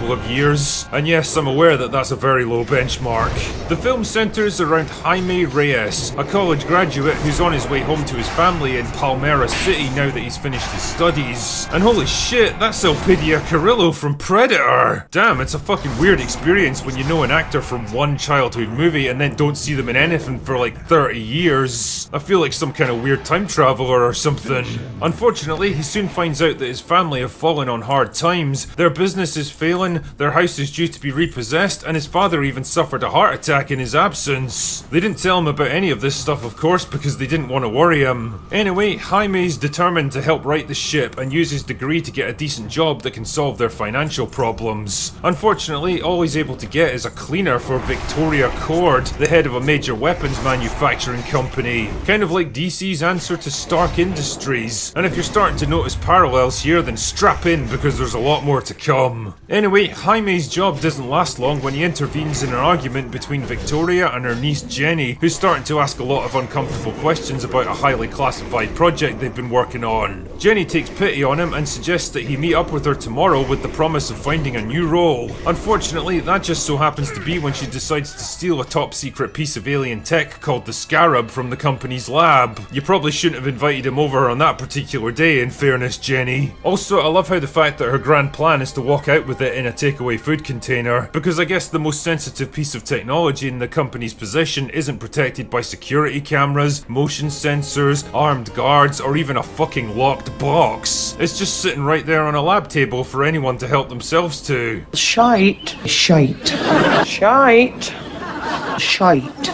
couple of years. And yes, I'm aware that that's a very low benchmark. The film centers around Jaime Reyes, a college graduate who's on his way home to his family in Palmera City now that he's finished his studies. And holy shit, that's Elpidia Carrillo from Predator! Damn, it's a fucking weird experience when you know an actor from one childhood movie and then don't see them in anything for like 30 years. I feel like some kind of weird time traveler or something. Unfortunately, he soon finds out that his family have fallen on hard times, their business is failing, their house is due to be repossessed, and his father even suffered a heart attack in his absence. They didn't tell him about any of this stuff, of course, because they didn't want to worry him. Anyway, Jaime's determined to help right the ship and use his degree to get a decent job that can solve their financial problems. Unfortunately, all he's able to get is a cleaner for Victoria Cord, the head of a major weapons manufacturing company. Kind of like DC's answer to Stark Industries. And if you're starting to notice parallels here, then strap in because there's a lot more to come. Anyway, Jaime's job doesn't last long when he intervenes in an argument between Victoria and her niece Jenny, who's starting to ask a lot of uncomfortable questions about a highly classified project they've been working on. Jenny takes pity on him and suggests that he meet up with her tomorrow with the promise of finding a new role. Unfortunately, that just so happens to be when she decides to steal a top secret piece of alien tech called the Scarab from the company's lab. You probably shouldn't have invited him over on that particular day, in fairness, Jenny. Also, I love how the fact that her grand plan is to walk out with it in a takeaway food container, because I guess the most sensitive piece of technology in the company's possession isn't protected by security cameras, motion sensors, armed guards, or even a fucking locked box. It's just sitting right there on a lab table for anyone to help themselves to. Shite. Shite. Shite. Shite.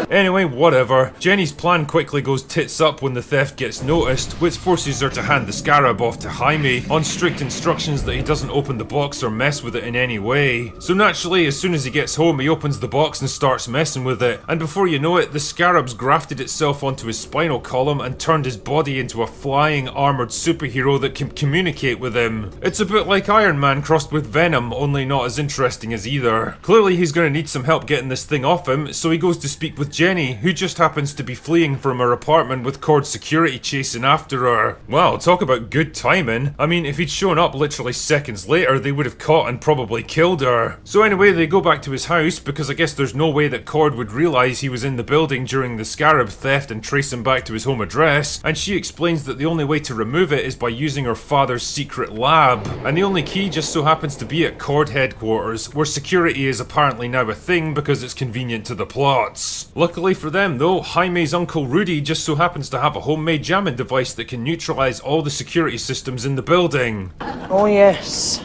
Anyway, whatever. Jenny's plan quickly goes tits up when the theft gets noticed, which forces her to hand the Scarab off to Jaime, on strict instructions that he doesn't open the box or mess with it in any way. So naturally, as soon as he gets home, he opens the box and starts messing with it, and before you know it, the Scarab's grafted itself onto his spinal column and turned his body into a flying, armoured superhero that can communicate with him. It's a bit like Iron Man crossed with Venom, only not as interesting as either. Clearly he's gonna need some help getting this thing off him, so he goes to speak with Jenny, who just happens to be fleeing from her apartment with Cord security chasing after her. Wow, talk about good timing. I mean, if he'd shown up literally seconds later, they would have caught and probably killed her. So anyway, they go back to his house, because I guess there's no way that Cord would realise he was in the building during the Scarab theft and trace him back to his home address, and she explains that the only way to remove it is by using her father's secret lab, and the only key just so happens to be at Cord headquarters, where security is apparently now a thing because it's convenient to the plots. Luckily for them though, Jaime's uncle Rudy just so happens to have a homemade jamming device that can neutralise all the security systems in the building. Oh yes.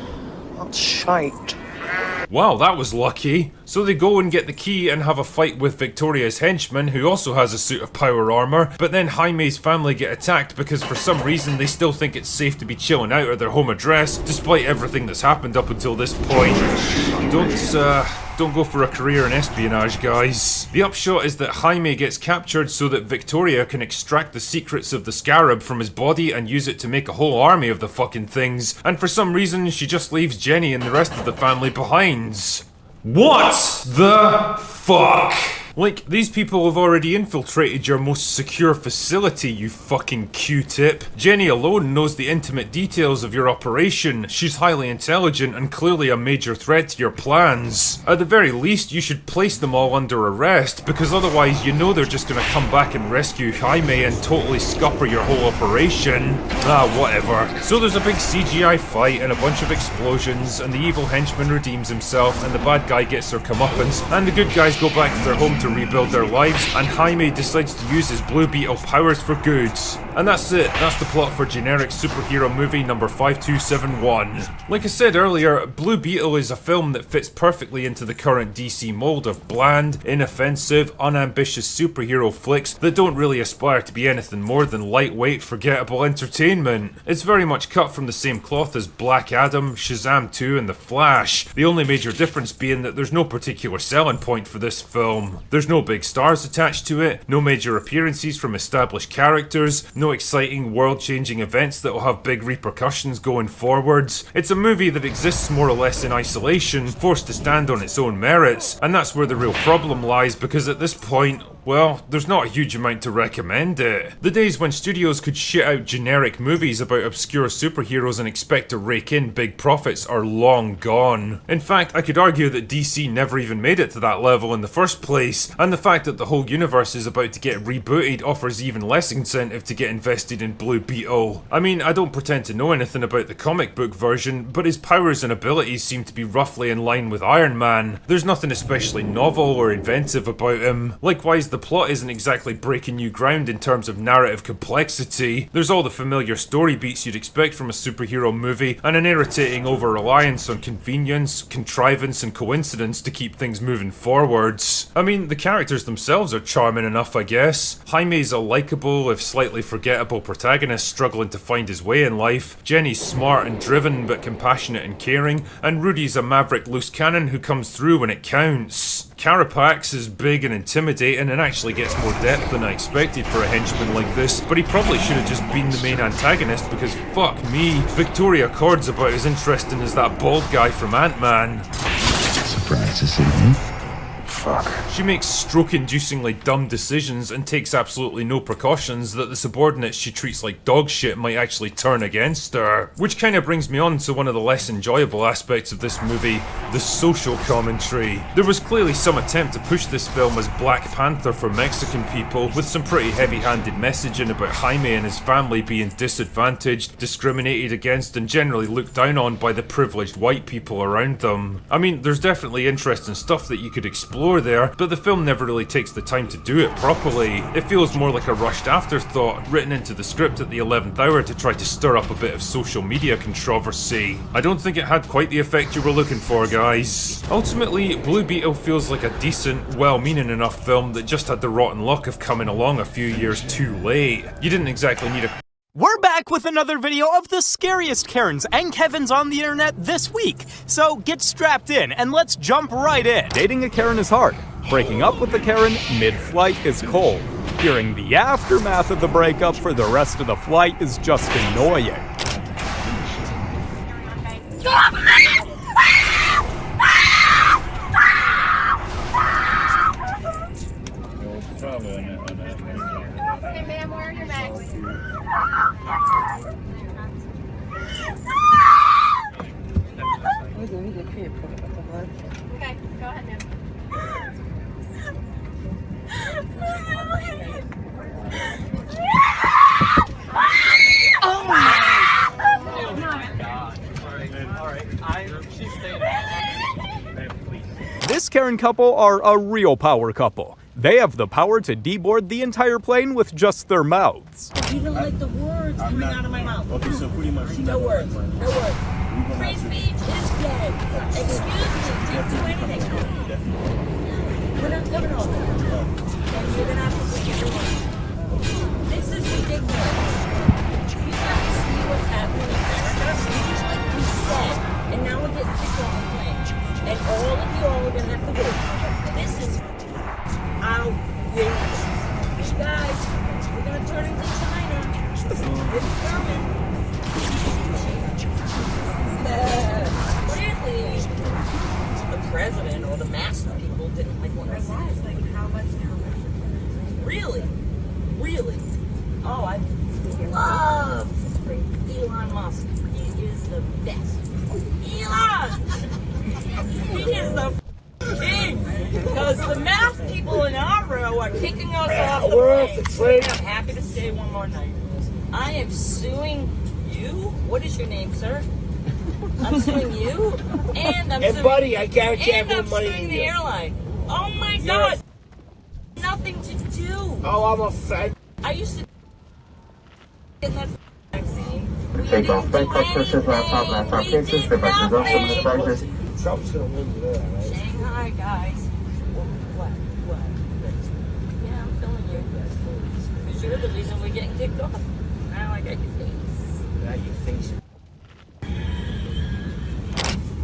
That's shite. Wow, that was lucky. So they go and get the key and have a fight with Victoria's henchman, who also has a suit of power armor, but then Jaime's family get attacked because for some reason they still think it's safe to be chilling out at their home address, despite everything that's happened up until this point. Don't go for a career in espionage, guys. The upshot is that Jaime gets captured so that Victoria can extract the secrets of the Scarab from his body and use it to make a whole army of the fucking things, and for some reason she just leaves Jenny and the rest of the family behind. What the fuck? Like, these people have already infiltrated your most secure facility, you fucking Q-tip. Jenny alone knows the intimate details of your operation. She's highly intelligent and clearly a major threat to your plans. At the very least, you should place them all under arrest, because otherwise you know they're just gonna come back and rescue Jaime and totally scupper your whole operation. Ah, whatever. So there's a big CGI fight and a bunch of explosions, and the evil henchman redeems himself, and the bad guy gets their comeuppance, and the good guys go back to their home to rebuild their lives, and Jaime decides to use his Blue Beetle powers for good. And that's it, that's the plot for generic superhero movie number 5271. Like I said earlier, Blue Beetle is a film that fits perfectly into the current DC mold of bland, inoffensive, unambitious superhero flicks that don't really aspire to be anything more than lightweight, forgettable entertainment. It's very much cut from the same cloth as Black Adam, Shazam 2 and The Flash, the only major difference being that there's no particular selling point for this film. There's no big stars attached to it, no major appearances from established characters, no exciting world-changing events that will have big repercussions going forwards. It's a movie that exists more or less in isolation, forced to stand on its own merits, and that's where the real problem lies, because at this point, well, there's not a huge amount to recommend it. The days when studios could shit out generic movies about obscure superheroes and expect to rake in big profits are long gone. In fact, I could argue that DC never even made it to that level in the first place, and the fact that the whole universe is about to get rebooted offers even less incentive to get invested in Blue Beetle. I mean, I don't pretend to know anything about the comic book version, but his powers and abilities seem to be roughly in line with Iron Man. There's nothing especially novel or inventive about him. Likewise, the plot isn't exactly breaking new ground in terms of narrative complexity. There's all the familiar story beats you'd expect from a superhero movie, and an irritating over-reliance on convenience, contrivance, and coincidence to keep things moving forwards. I mean, the characters themselves are charming enough, I guess. Jaime's a likeable, if slightly forgettable protagonist struggling to find his way in life. Jenny's smart and driven, but compassionate and caring, and Rudy's a maverick loose cannon who comes through when it counts. Carapax is big and intimidating and actually gets more depth than I expected for a henchman like this, but he probably should have just been the main antagonist because fuck me, Victoria Cord's about as interesting as that bald guy from Ant-Man. Surprised to see me? Fuck. She makes stroke-inducingly dumb decisions and takes absolutely no precautions that the subordinates she treats like dog shit might actually turn against her. Which kinda brings me on to one of the less enjoyable aspects of this movie, the social commentary. There was clearly some attempt to push this film as Black Panther for Mexican people, with some pretty heavy-handed messaging about Jaime and his family being disadvantaged, discriminated against, and generally looked down on by the privileged white people around them. I mean, there's definitely interesting stuff that you could explore there, but the film never really takes the time to do it properly. It feels more like a rushed afterthought, written into the script at the 11th hour to try to stir up a bit of social media controversy. I don't think it had quite the effect you were looking for, guys. Ultimately, Blue Beetle feels like a decent, well-meaning enough film that just had the rotten luck of coming along a few years too late. You didn't exactly need a We're back with another video of the scariest Karens and Kevins on the internet this week. So get strapped in and let's jump right in. Dating a Karen is hard. Breaking up with a Karen mid-flight is cold. Hearing the aftermath of the breakup for the rest of the flight is just annoying. Okay, ma'am, where are your bags? Okay, go ahead, ma'am. Oh my God. This Karen couple are a real power couple. They have the power to deboard the entire plane with just their mouths. Even like the words coming out of my mouth. Okay, so pretty much. No words. No words. Free speech is dead. Excuse me. Didn't do anything. We're not coming home. And you're gonna have to take your one. This is ridiculous. You have to see what's happening in America. Like you said. And now we're getting kicked off the plane. And all of you all are gonna have to wait. This is outrageous. You guys, we're gonna turn into China. It's coming. Clearly, the president or the master people didn't like what I said. Like, how much now? Really? Really? Oh, I love Elon Musk. He is the best. Elon! He is the king! Because the math people in our row are kicking us off the plane. I'm happy to stay one more night. I am suing you. What is your name, sir? I'm suing you, and I'm suing. Buddy, I guarantee I have more I'm money suing than the you. airline. Oh my God! Nothing to do. Oh, I'm a fat. I used to get that vaccine. Take off Bangkok Christmas laptop, laptop cases, the back of the charges. Trump's gonna win today, right? Shanghai, guys. What? Yeah, I'm filming you guys. Because you're the reason we're getting kicked off. Now I got your face. Now you face it.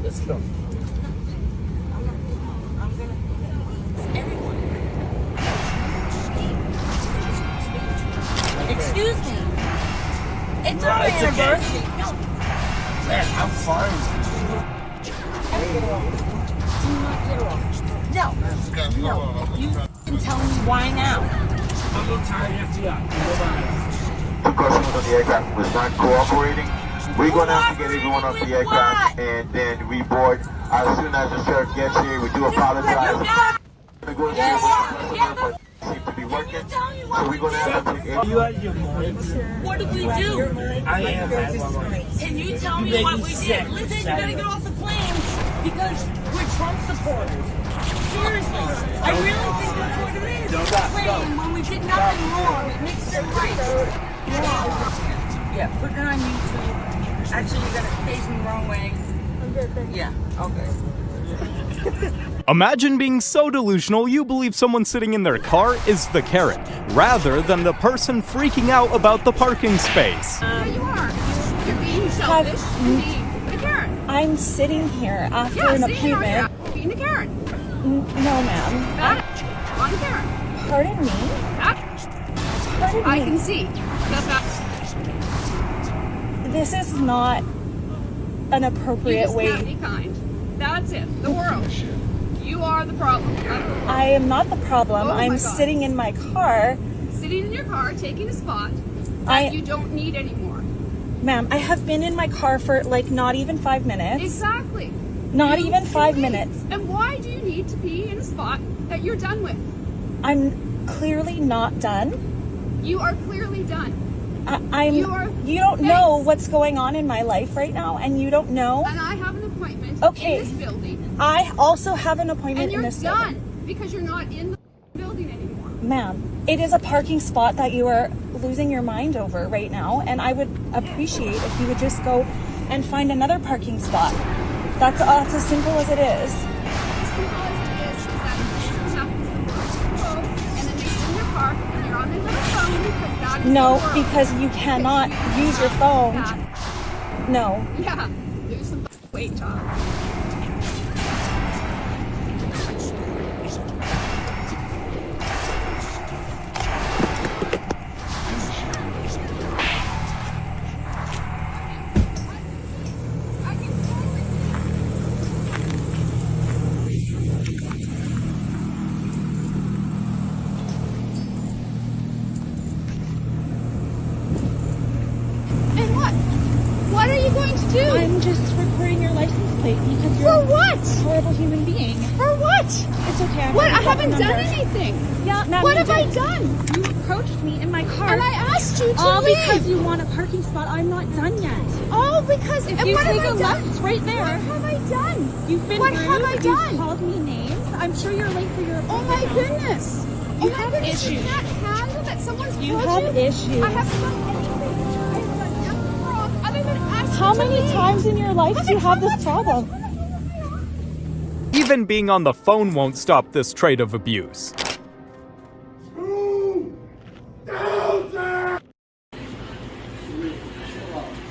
Let's go. I'm gonna everyone. Excuse me. It's our it's okay. anniversary. No. Man, I'm fine. Do not get off. No. You can tell me why now. I'm getting tired of FBI. The customers on the aircraft was not cooperating. We're going to have to get everyone off the aircraft and then reboard. As soon as the sheriff gets here, we do apologize. We're going to see what seem to be working. So we're going to have to take everyone. You out of your mind? What did we do? I am out of my mind. Can you tell me You what make we me did? sick. Listen, you gotta get off the plane because we're Trump supporters. Seriously, I really think that's what it is. Plane when we did nothing wrong, it makes it right. Yeah, put it on YouTube. Actually, you gotta face me the wrong way. Yeah, okay. Imagine being so delusional you believe someone sitting in their car is the Karen, rather than the person freaking out about the parking space. There you are. You're being selfish. You're being a Karen. I'm sitting here after Yeah, an see, you're appointment. being a Karen. No, ma'am. Got it. On a Karen. Pardon me? Got it. Pardon I me. can see. That's This is not an you appropriate just way. can't be kind. That's it. The world. You are the problem. Not the world. I am not the problem. Oh my I'm God. sitting in my car. Sitting in your car, taking a spot I- that you don't need anymore. Ma'am, I have been in my car for like not even 5 minutes. Exactly. Not You even can 5 leave. minutes. And why do you need to be in a spot that you're done with? I'm clearly not done. You are clearly done. You don't know what's going on in my life right now, and you don't know. And I have an appointment Okay. in this building. I also have an appointment And you're in this done building. because you're not in the building anymore. Ma'am, it is a parking spot that you are losing your mind over right now, and I would appreciate if you would just go and find another parking spot. That's as simple as it is. As simple as it is that this happens in the world, and then they sit in your car and you're on another phone because that is No, the world. because you cannot use your phone. That. No. Yeah, lose some weight, child. And what? What are you going to do? I'm just recording your license plate because For you're what? a horrible human being. For what? It's okay. I'm What? gonna I get the haven't done number. anything. Yeah, ma'am, What you have I did. done? You approached me in my car. And I asked you to all leave. because you want a parking spot. I'm not done yet. Oh, because If and you what take have a I done? left right there. What have I done? You've been What rude. have I done? You've called me names. I'm sure you're late for your Oh appointment. my goodness! You oh my have goodness! issues. You can't handle that someone's You called have you? issues. I haven't done anything. I haven't done nothing wrong other than ask How you to many leave. times in your life do you have this problem? Even being on the phone won't stop this trait of abuse.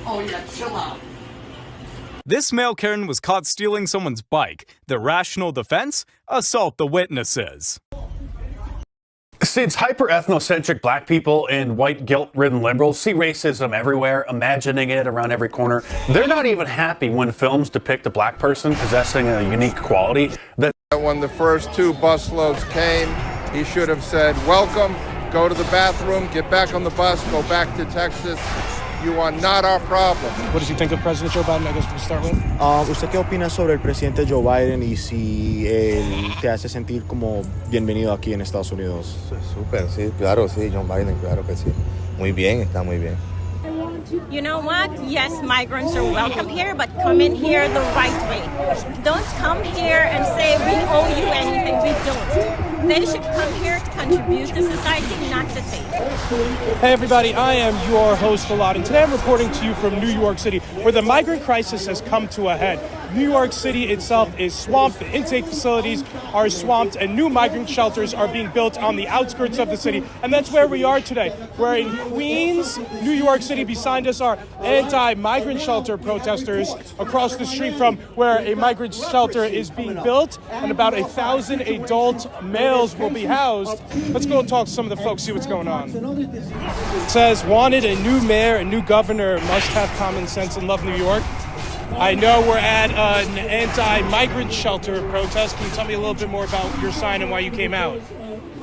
Oh yeah, chill out. This male Karen was caught stealing someone's bike. The rational defense? Assault the witnesses. Since hyper-ethnocentric black people and white guilt-ridden liberals see racism everywhere, imagining it around every corner, they're not even happy when films depict a black person possessing a unique quality that When the first 2 busloads came, he should have said, welcome, go to the bathroom, get back on the bus, go back to Texas. You are not our problem. What does he think of President Joe Biden, I guess, to start with? ¿Usted qué opina sobre el presidente Joe Biden y si él te hace sentir como bienvenido aquí en Estados Unidos? Súper, sí, claro, sí, John Biden, claro que sí. Muy bien, está muy bien. You know what? Yes, migrants are welcome here, but come in here the right way. Don't come here and say we owe you anything. We don't. They should come here to contribute to society, not to take. Hey everybody, I am your host Alad, and today I'm reporting to you from New York City, where the migrant crisis has come to a head. New York City itself is swamped, the intake facilities are swamped, and new migrant shelters are being built on the outskirts of the city. And that's where we are today. We're in Queens, New York City. Beside us are anti-migrant shelter protesters across the street from where a migrant shelter is being built, and about 1,000 adult males will be housed. Let's go and talk to some of the folks, see what's going on. It says, wanted a new mayor, a new governor, must have common sense and love New York. I know we're at an anti-migrant shelter protest. Can you tell me a little bit more about your sign and why you came out?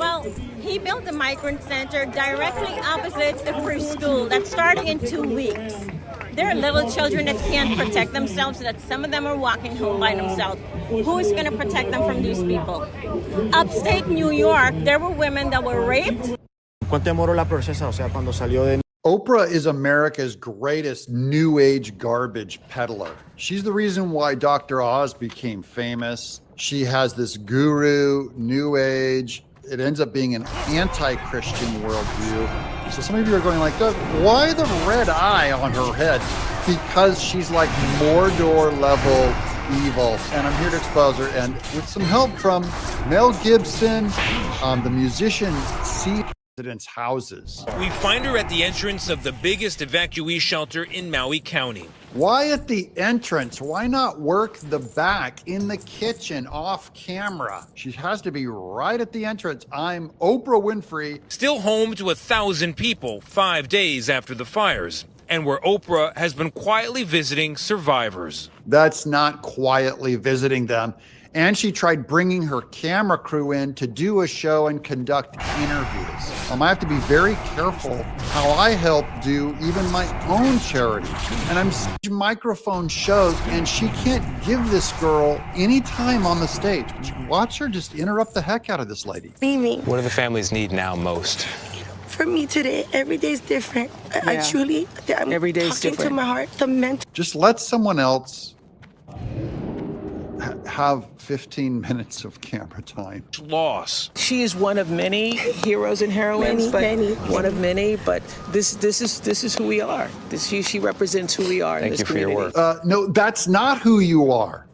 Well, he built a migrant center directly opposite a preschool that started in 2 weeks. There are little children that can't protect themselves, that some of them are walking home by themselves. Who is going to protect them from these people? Upstate New York, there were women that were raped. ¿Cuánto demoró la procesa? O sea, cuando salió de... Oprah is America's greatest new age garbage peddler. She's the reason why Dr. Oz became famous. She has this guru, new age. It ends up being an anti-Christian worldview. So some of you are going like, why the red eye on her head? Because she's like Mordor level evil. And I'm here to expose her. And with some help from Mel Gibson, the musician C. residents' houses. We find her at the entrance of the biggest evacuee shelter in Maui County. Why at the entrance? Why not work the back in the kitchen off camera? She has to be right at the entrance. I'm Oprah Winfrey. Still home to 1,000 people 5 days after the fires, and where Oprah has been quietly visiting survivors. That's not quietly visiting them. And she tried bringing her camera crew in to do a show and conduct interviews. I have to be very careful how I help do even my own charity. And I'm microphone shows, and she can't give this girl any time on the stage. Watch her just interrupt the heck out of this lady. Mimi. What do the families need now most? For me today, every day is different. I truly, I'm Every day is talking different. to my heart. The mental. Just let someone else have 15 minutes of camera time. Loss. She is one of many heroes and heroines, Many. one of many. But this is who we are. She represents who we are in this community. No, that's not who you are.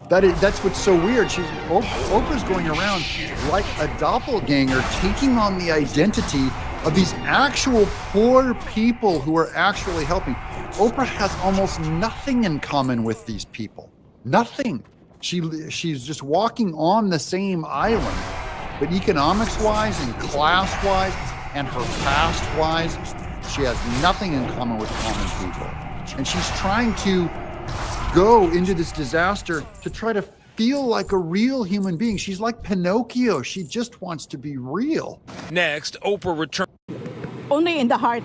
That's what's so weird. Oprah's going around like a doppelganger, taking on the identity of these actual poor people who are actually helping. Oprah has almost nothing in common with these people. Nothing. She's just walking on the same island, but economics-wise and class-wise and her past-wise, she has nothing in common with common people. And she's trying to go into this disaster to try to feel like a real human being. She's like Pinocchio. She just wants to be real. Next, Oprah returned. Only in the heart.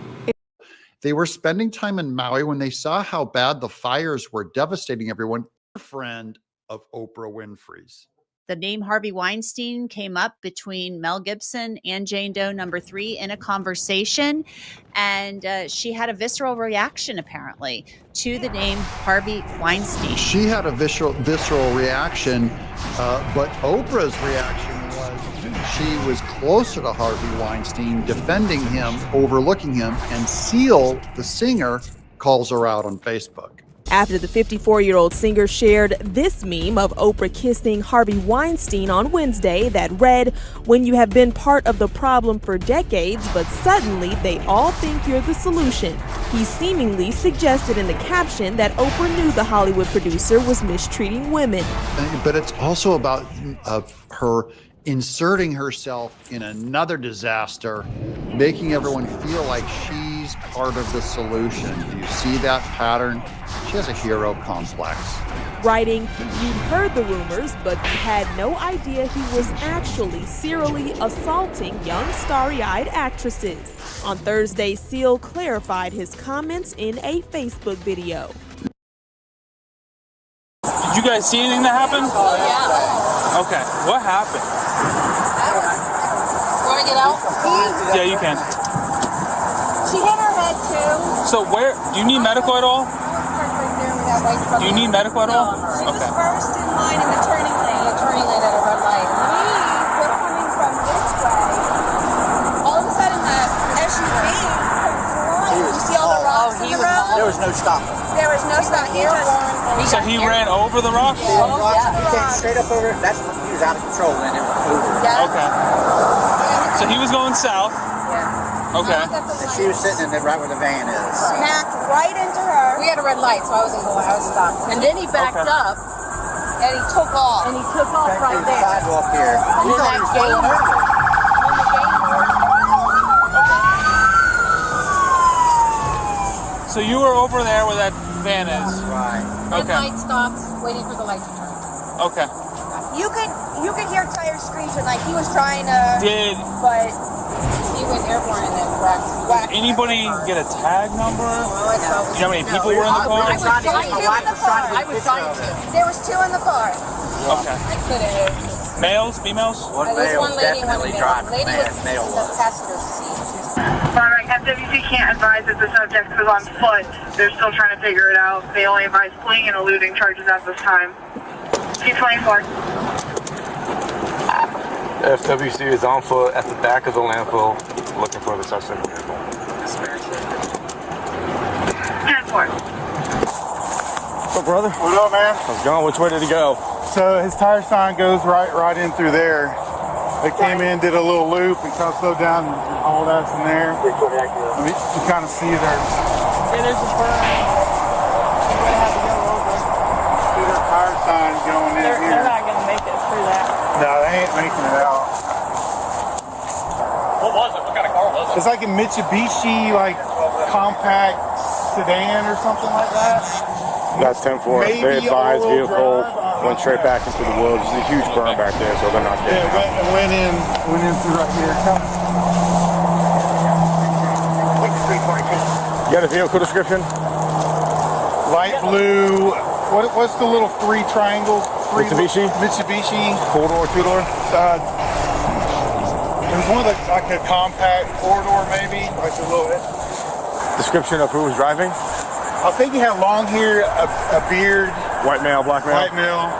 They were spending time in Maui when they saw how bad the fires were devastating everyone. A friend of Oprah Winfrey's. The name Harvey Weinstein came up between Mel Gibson and Jane Doe number 3 in a conversation, and she had a visceral reaction apparently to the name Harvey Weinstein. She had a visceral reaction, but Oprah's reaction was she was closer to Harvey Weinstein, defending him, overlooking him, and Seal, the singer, calls her out on Facebook. After the 54-year-old singer shared this meme of Oprah kissing Harvey Weinstein on Wednesday that read, "When you have been part of the problem for decades, but suddenly they all think you're the solution." He seemingly suggested in the caption that Oprah knew the Hollywood producer was mistreating women. But it's also about her inserting herself in another disaster, making everyone feel like she's part of the solution. Do you see that pattern? She has a hero complex. Writing, "You'd heard the rumors, but you had no idea he was actually serially assaulting young starry-eyed actresses." On Thursday, Seal clarified his comments in a Facebook video. Did you guys see anything that happened? Yeah. Okay, what happened? Want to get out? Yeah, you can. She hit her head too. So where, do you need medical at all? Do you need medical at all? She was Okay. first in line in the turning lane. The turning lane at a red light. We were coming from this way. All of a sudden, the SUV comes flying. You see all the rocks in the road? There was no stopping. There was no stop. So he ran over the rocks? He came straight up over. That's when he was out of control and it went over. Okay. So he was going south. Okay. And she was sitting in there right where the van is. Smacked right into her. We had a red light, so I wasn't going. I was stopped. And then he backed up, and he took off. And he took off right Through the there. sidewalk here. And We then thought that he was going game. over. So you were over there where that van is? Right. Red Okay. light stopped, waiting for the light to turn. Okay. You could hear tires screeching like he was trying to. But he went airborne and then whacked. Anybody get a tag number? Do you know how many people were in the car? There was two in the car. Okay. Males, females? One male was definitely driving. Lady was in the passenger seat. Alright, FWC can't advise if the subject was on foot. They're still trying to figure it out. They only advise fleeing and eluding charges at this time. T24. FWC is on foot at the back of the landfill looking for the suspect. 10-4. What's up, brother? What up, man? How's it going? Which way did he go? So his tire sign goes right in through there. They came in, did a little loop, and kind of slowed down and hauled us in there. I mean, you kind of see there. Yeah, there's a burn. See their tire sign going in here. They're not going to make it through that. No, they ain't making it out. What was it? What kind of car was it? It's like a Mitsubishi, like compact sedan or something like that. That's 10-4. They advised vehicle went straight back into the woods. There's a huge burn back there, so they're not getting out. Yeah, went in through right here. You got a vehicle description? Light blue. What's the little three triangles? Mitsubishi? Mitsubishi. 4-door, 2-door? There's one like a compact 4-door maybe, like a little. Description of who was driving? I think he had long hair, a beard. White male, black male? White male.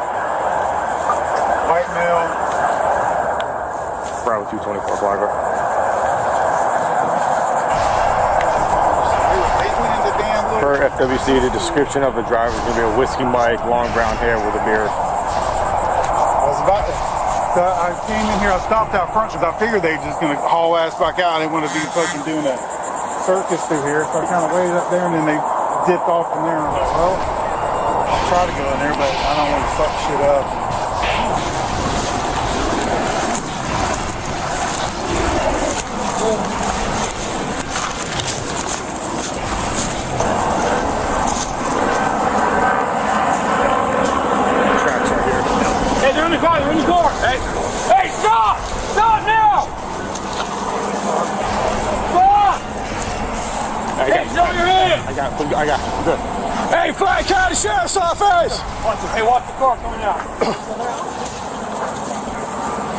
White male. Bravo 224, Blacker. Per FWC, the description of the driver is going to be a whiskey mic, long brown hair with a beard. I came in here, I stopped out front because I figured they were just going to haul ass back out. They want to be fucking doing a circus through here. So I kind of waited up there and then they dipped off from there. And I was like, well, I'll try to go in there, but I don't want to fuck shit up. Hey, they're in the car, they're in the car. Hey, stop! Stop now! Stop! Hey, show your hand! I got it. Good. Hey, Fly County Sheriff's Office! Hey, watch the car coming out.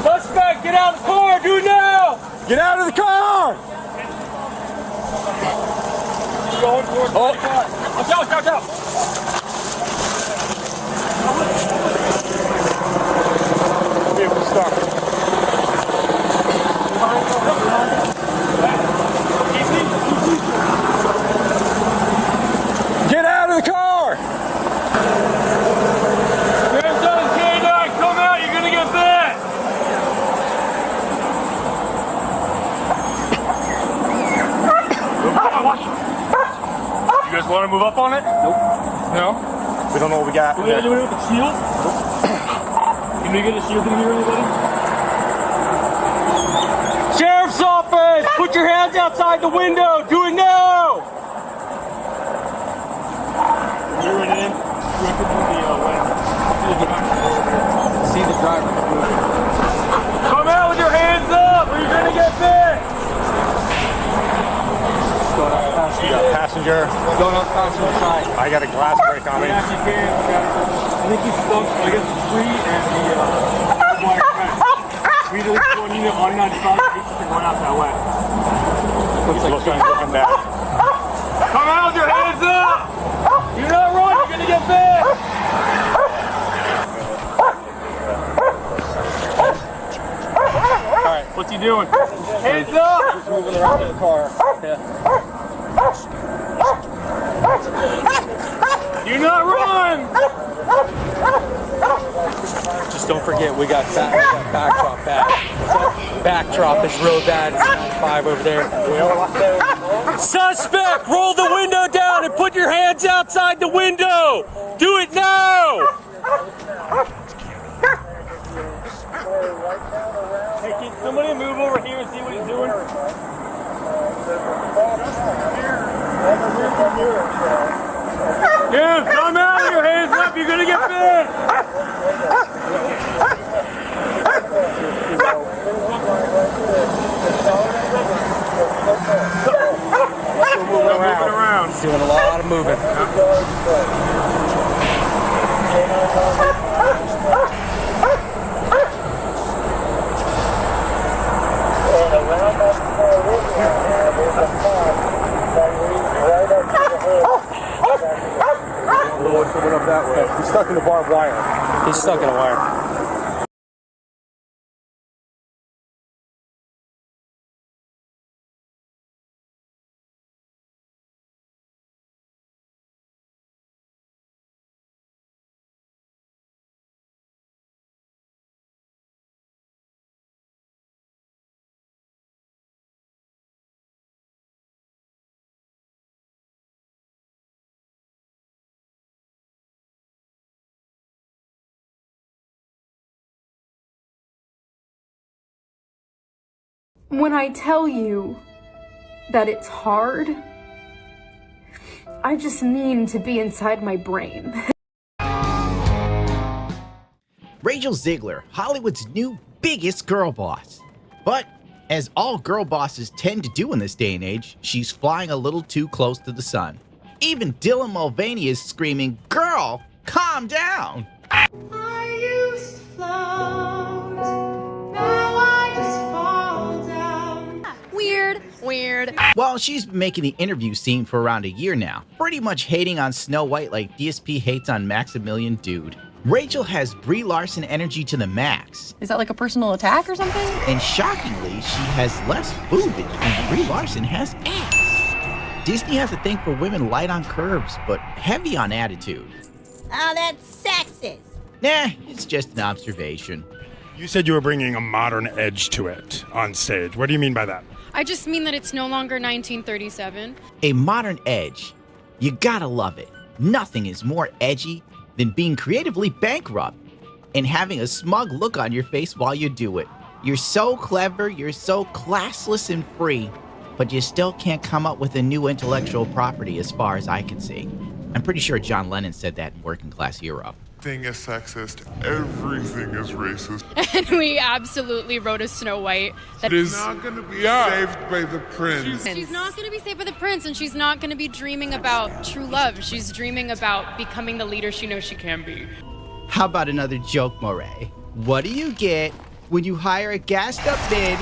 Suspect, get out of the car, do it now! Get out of the car! Going towards the car. Watch out, watch out! Vehicle stuck. Get out of the car! Sheriff's Office K9, come out, you're gonna get bit! You guys want to move up on it? Nope. No? We don't know what we got. We're gonna do it with the shield? Can we get a shield in here, anybody? Sheriff's Office! Put your hands outside the window! Do it now! You're in. See the driver. Come out with your hands up or you're gonna get bit! Passenger. Going on the passenger side. I got a glass break on me. Yeah, you can. I think he's stuck, I guess, the tree and the wire fence. We just going in on 95, he's going out that way. Looks like looking back. Come out with your hands up! You're not wrong, you're gonna get bit! Alright, what's he doing? Hands up! He's moving around in the car. Yeah. Do not run! Just don't forget, we got backdrop bad. Backdrop is real bad. It's 95 over there. Suspect, roll the window down and put your hands outside the window. Do it now. Hey, can somebody move over here and see what he's doing? Dude, come out with your hands up, you're gonna get bit! moving. What's coming up that way? He's stuck in the barbed wire. He's stuck in a wire. When I tell you that it's hard, I just mean to be inside my brain. Rachel Ziegler, Hollywood's new biggest girl boss. But as all girl bosses tend to do in this day and age, she's flying a little too close to the sun. Even Dylan Mulvaney is screaming, "Girl, calm down!" I used to float, now I just fall down. Weird. Well, she's been making the interview scene for around a year now, pretty much hating on Snow White like DSP hates on Maximilian Dude. Rachel has Brie Larson energy to the max. Is that like a personal attack or something? And shockingly, she has less boobage and Brie Larson has ass. Disney has a thing for women light on curves, but heavy on attitude. Oh, that's sexist. Nah, it's just an observation. You said you were bringing a modern edge to it on stage. What do you mean by that? I just mean that it's no longer 1937. A modern edge. You gotta love it. Nothing is more edgy than being creatively bankrupt and having a smug look on your face while you do it. You're so clever, you're so classless and free, but you still can't come up with a new intellectual property as far as I can see. I'm pretty sure John Lennon said that in Working Class Hero. Everything is sexist, everything is racist. And we absolutely wrote a Snow White that is not going to be saved by the prince. She's not going to be saved by the prince, and she's not going to be dreaming about true love. She's dreaming about becoming the leader she knows she can be. How about another joke, Moray? What do you get when you hire a gassed up bid?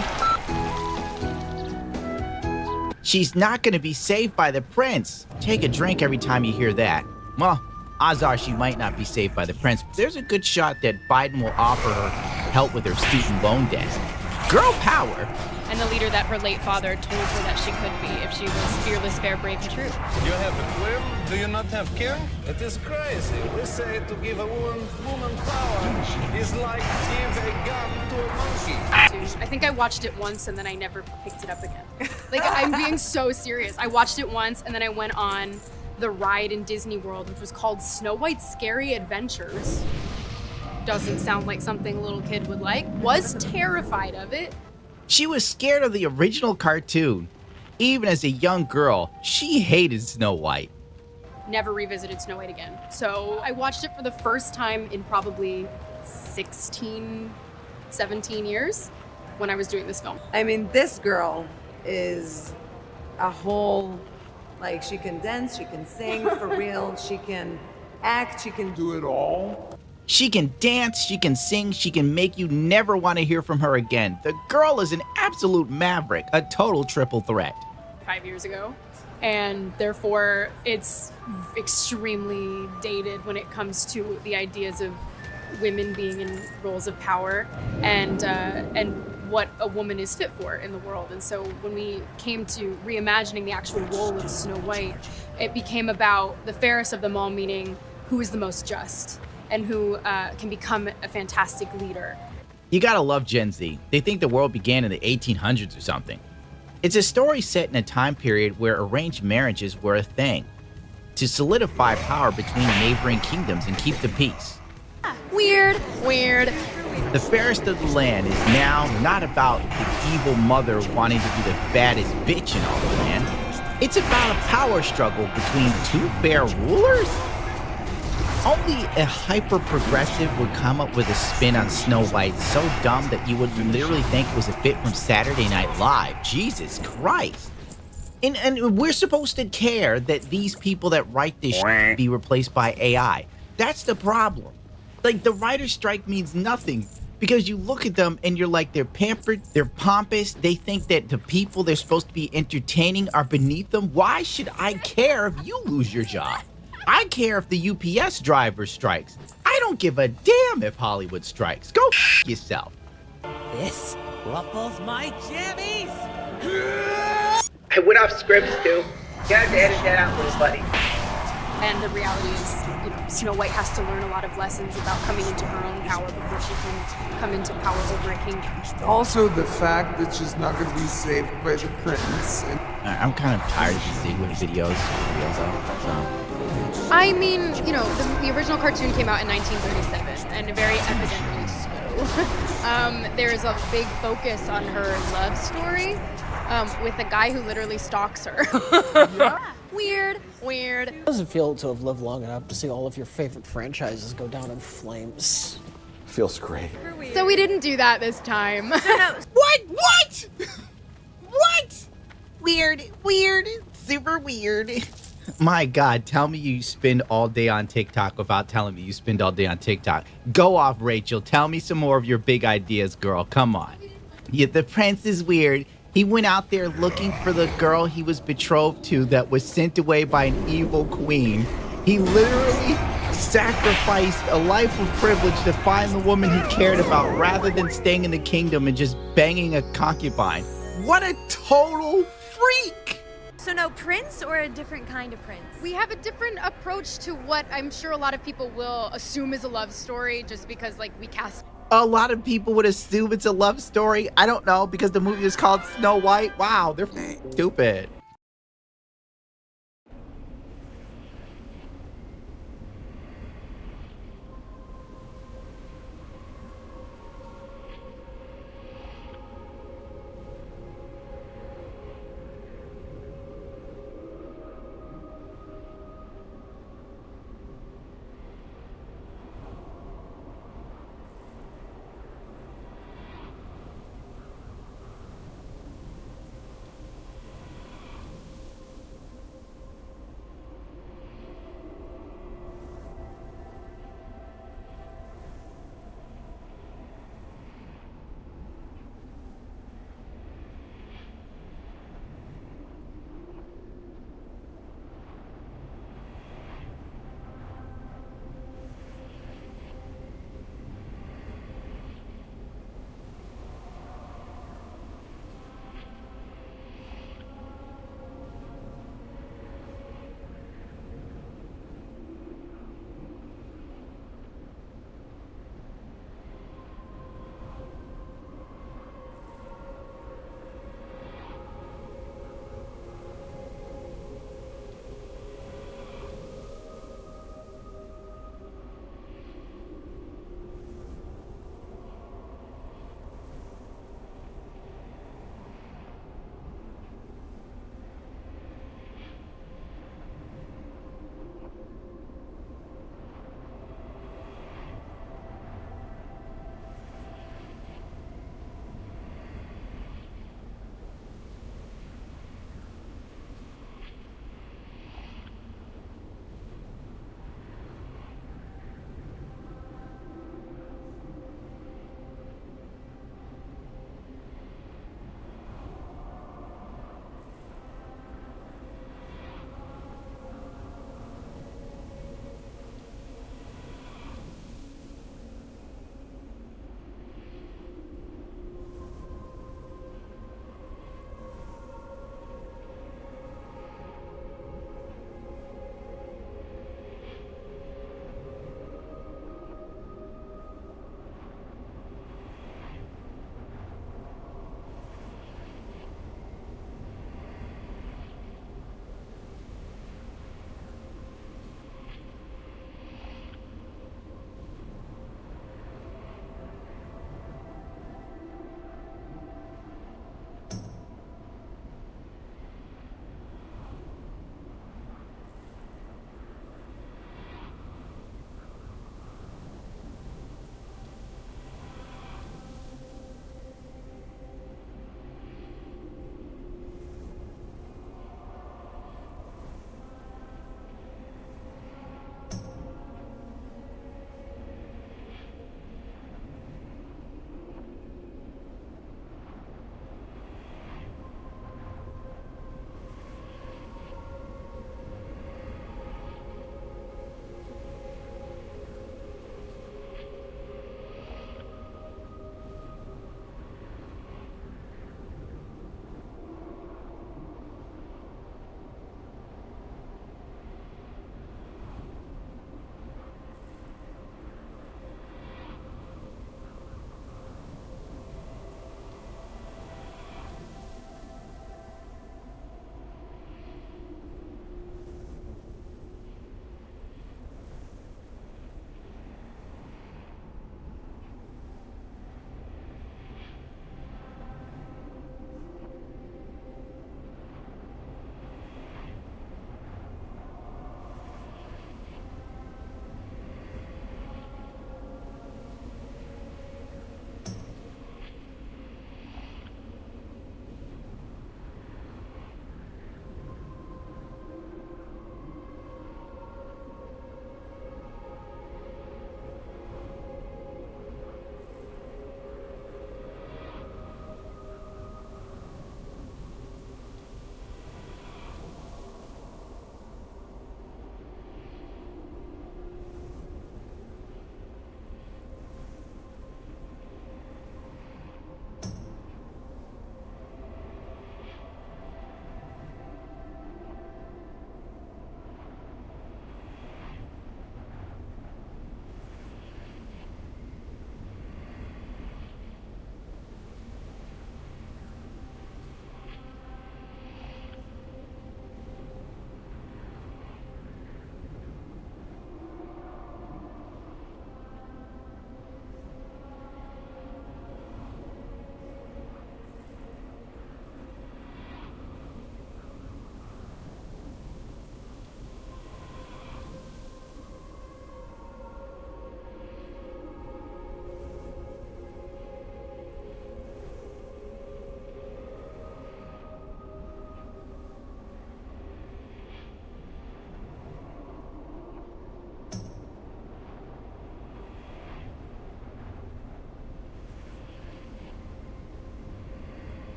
She's not going to be saved by the prince. Take a drink every time you hear that. Well, odds are she might not be saved by the prince, but there's a good shot that Biden will offer her help with her student loan debt. Girl power! And the leader that her late father told her that she could be if she was fearless, fair, brave, and true. You have a queen? Do you not have king? It is crazy. They say to give a woman power is like give a gun to a monkey. I think I watched it once and then I never picked it up again. Like, I'm being so serious. I watched it once and then I went on the ride in Disney World, which was called Snow White's Scary Adventures. Doesn't sound like something a little kid would like. Was terrified of it. She was scared of the original cartoon. Even as a young girl, she hated Snow White. Never revisited Snow White again. So I watched it for the first time in probably 16, 17 years when I was doing this film. I mean, this girl is a whole, like, she can dance, she can sing for real, she can act, she can do it all. She can dance, she can sing, she can make you never want to hear from her again. The girl is an absolute maverick, a total triple threat. 5 years ago, and therefore it's extremely dated when it comes to the ideas of women being in roles of power and what a woman is fit for in the world. And so when we came to reimagining the actual role of Snow White, it became about the fairest of them all, meaning who is the most just and who can become a fantastic leader. You gotta love Gen Z. They think the world began in the 1800s or something. It's a story set in a time period where arranged marriages were a thing, to solidify power between neighboring kingdoms and keep the peace. Weird. The fairest of the land is now not about the evil mother wanting to be the baddest bitch in all the land. It's about a power struggle between two fair rulers? Only a hyper-progressive would come up with a spin on Snow White so dumb that you would literally think it was a bit from Saturday Night Live. Jesus Christ. And we're supposed to care that these people that write this shit be replaced by AI. That's the problem. Like, the writer's strike means nothing because you look at them and you're like, they're pampered, they're pompous, they think that the people they're supposed to be entertaining are beneath them. Why should I care if you lose your job? I care if the UPS driver strikes. I don't give a damn if Hollywood strikes. Go f yourself. This ruffles my jammies. I went off scripts too. You have to edit that out, little buddy. And the reality is, you know, Snow White has to learn a lot of lessons about coming into her own power before she can come into power over a kingdom. Also, the fact that she's not going to be saved by the prince. I'm kind of tired of these Ziegler videos. So. I mean, you know, the original cartoon came out in 1937, and very evidently so. There is a big focus on her love story with a guy who literally stalks her. Weird. How does it feel to have lived long enough to see all of your favorite franchises go down in flames? Feels great. So we didn't do that this time. What? What? Weird. Super weird. My God, tell me you spend all day on TikTok without telling me you spend all day on TikTok. Go off, Rachel. Tell me some more of your big ideas, girl. Come on. Yeah, the prince is weird. He went out there looking for the girl he was betrothed to that was sent away by an evil queen. He literally sacrificed a life of privilege to find the woman he cared about rather than staying in the kingdom and just banging a concubine. What a total freak! So no prince or a different kind of prince? We have a different approach to what I'm sure a lot of people will assume is a love story just because, like, we cast... A lot of people would assume it's a love story. I don't know, because the movie is called Snow White. Wow, they're stupid.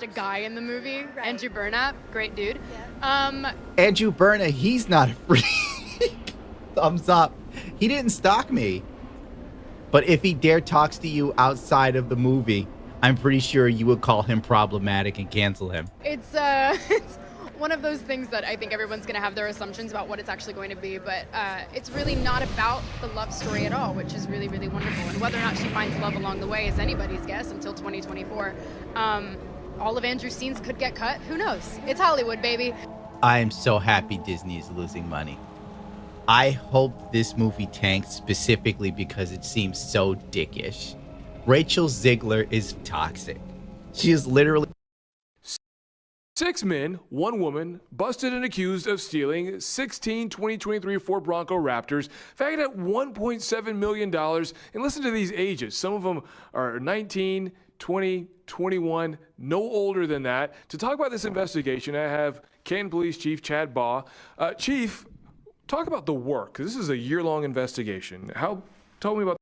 just a guy in the movie. Right. Andrew Burnap, great dude. Andrew Berna, he's not a freak. Thumbs up. He didn't stalk me. But if he dare talks to you outside of the movie, I'm pretty sure you would call him problematic and cancel him. It's one of those things that I think everyone's going to have their assumptions about what it's actually going to be, but it's really not about the love story at all, which is really, really wonderful. And whether or not she finds love along the way is anybody's guess until 2024. All of Andrew's scenes could get cut. Who knows? It's Hollywood, baby. I am so happy Disney is losing money. I hope this movie tanks specifically because it seems so dickish. Rachel Ziegler is toxic. She is literally... 6 men, 1 woman, busted and accused of stealing 16 2023 Ford Bronco Raptors, valued at $1.7 million. And listen to these ages. Some of them are 19, 20, 21, no older than that. To talk about this investigation, I have Canton Police Chief Chad Baugh. Chief, talk about the work. This is a year-long investigation. Tell me about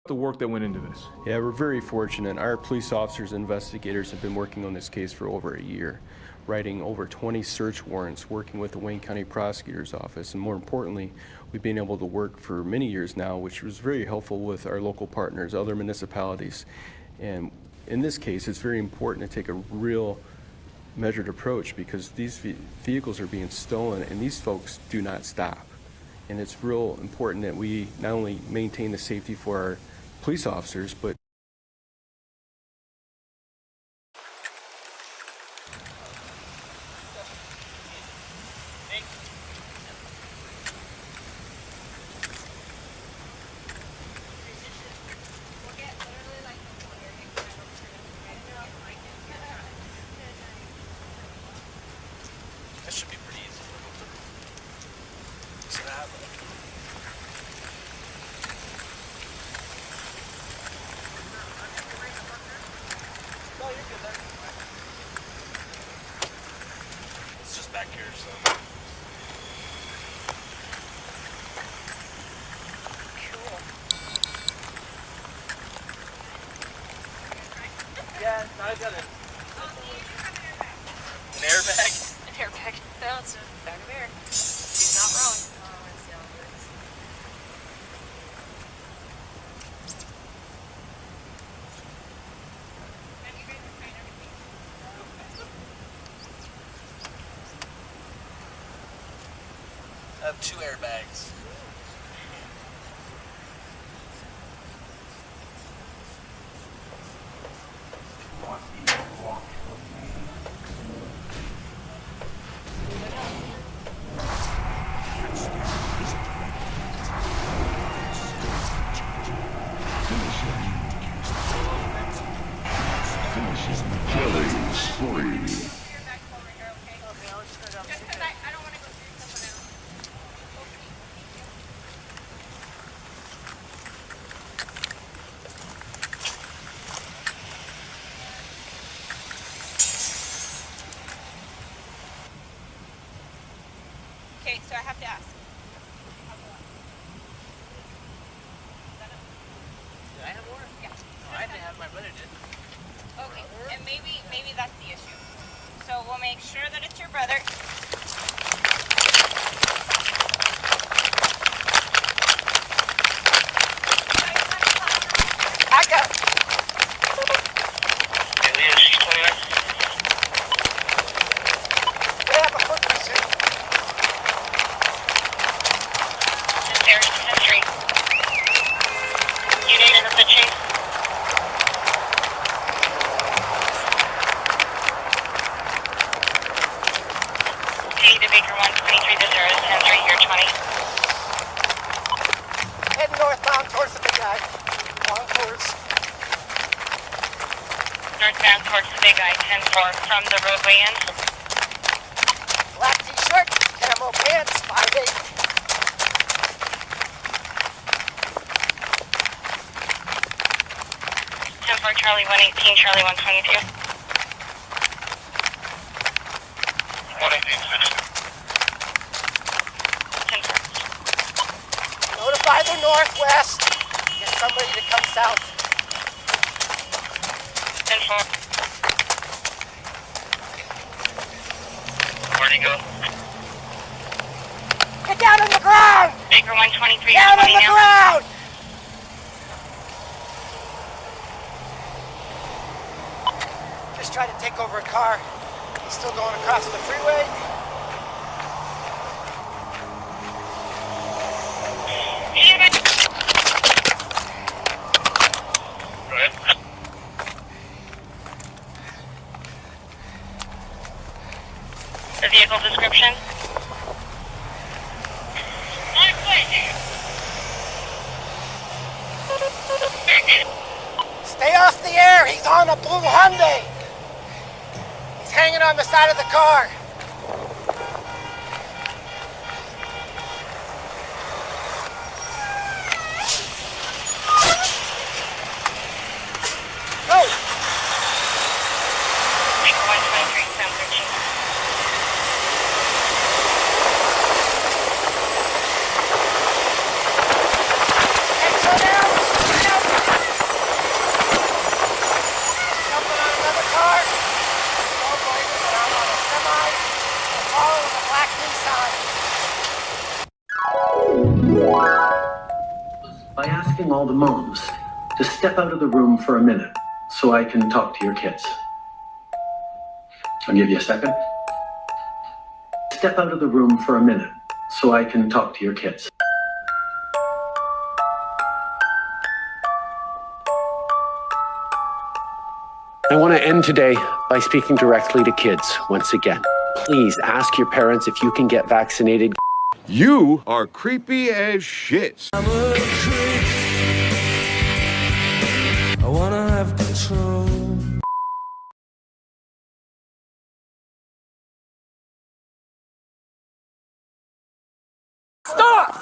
the work that went into this. Yeah, we're very fortunate. Our police officers and investigators have been working on this case for over a year, writing over 20 search warrants, working with the Wayne County Prosecutor's Office, and more importantly, we've been able to work for many years now, which was very helpful with our local partners, other municipalities. And in this case, it's very important to take a real measured approach because these vehicles are being stolen and these folks do not stop. And it's real important that we not only maintain the safety for our police officers, but that should be pretty easy. Snap. No, you're good there. It's just back here, so. Cool. Yeah, I got it. An airbag? An airbag. No, it's a bag of air. He's not wrong. Oh, let's see how it works. I have 2 airbags. Killing spree. Okay, so I have to ask. Did I have more? Yeah. No, I didn't have, my brother did. Okay, and maybe that's the issue. So we'll make sure that it's your brother. Back up. Hey, Leah, she's 29. They have a foot pursuit. There's entry. You need an assist, Chief? To Baker 123 to 010 here 20. Heading northbound towards the big guy. Long course. Northbound towards the big eye, 10-4 from the roadway in. Black t-shirt, camo pants, 5'8". 10-4 Charlie 118, Charlie 122. 118, 6. Notify the northwest. Get somebody to come south. 10-4. go. Get down on the ground! Baker 123 Down on the now. ground! Just tried to take over a car. He's still going across the freeway. Go ahead. The vehicle description? Stay off the air! He's on a blue Hyundai! He's hanging on the side of the car. Go! Baker 123, 713. Jumping on another car. Oh boy, down on a semi. All in a black Nissan. By asking all the moms to step out of the room for a minute so I can talk to your kids. I'll give you a second. Step out of the room for a minute so I can talk to your kids. I want to end today by speaking directly to kids once again. Please ask your parents if you can get vaccinated. You are creepy as shit. I'm a creep. I wanna have control. Stop!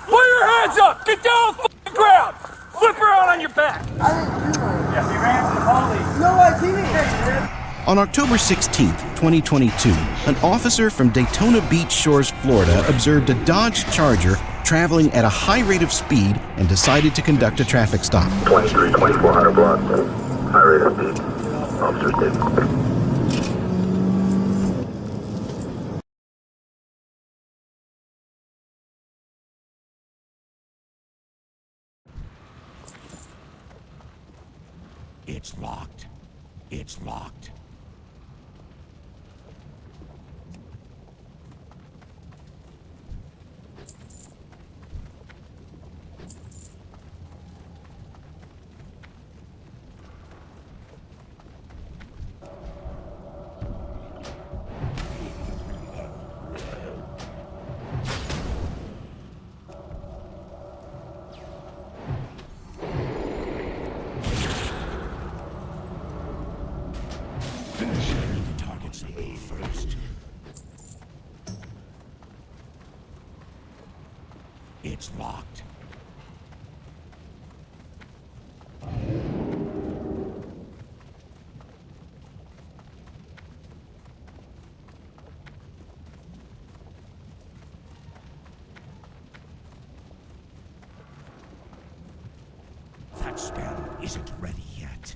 Put your hands up! Get down on the ground! Flip around on your back! I didn't do that. Yes, you ran to the police. No, I didn't. On October 16th, 2022, an officer from Daytona Beach Shores, Florida, observed a Dodge Charger traveling at a high rate of speed and decided to conduct a traffic stop. 23-2400 block, high rate of speed. Officer statement. It's locked. It's locked. It's locked. That spell isn't ready yet.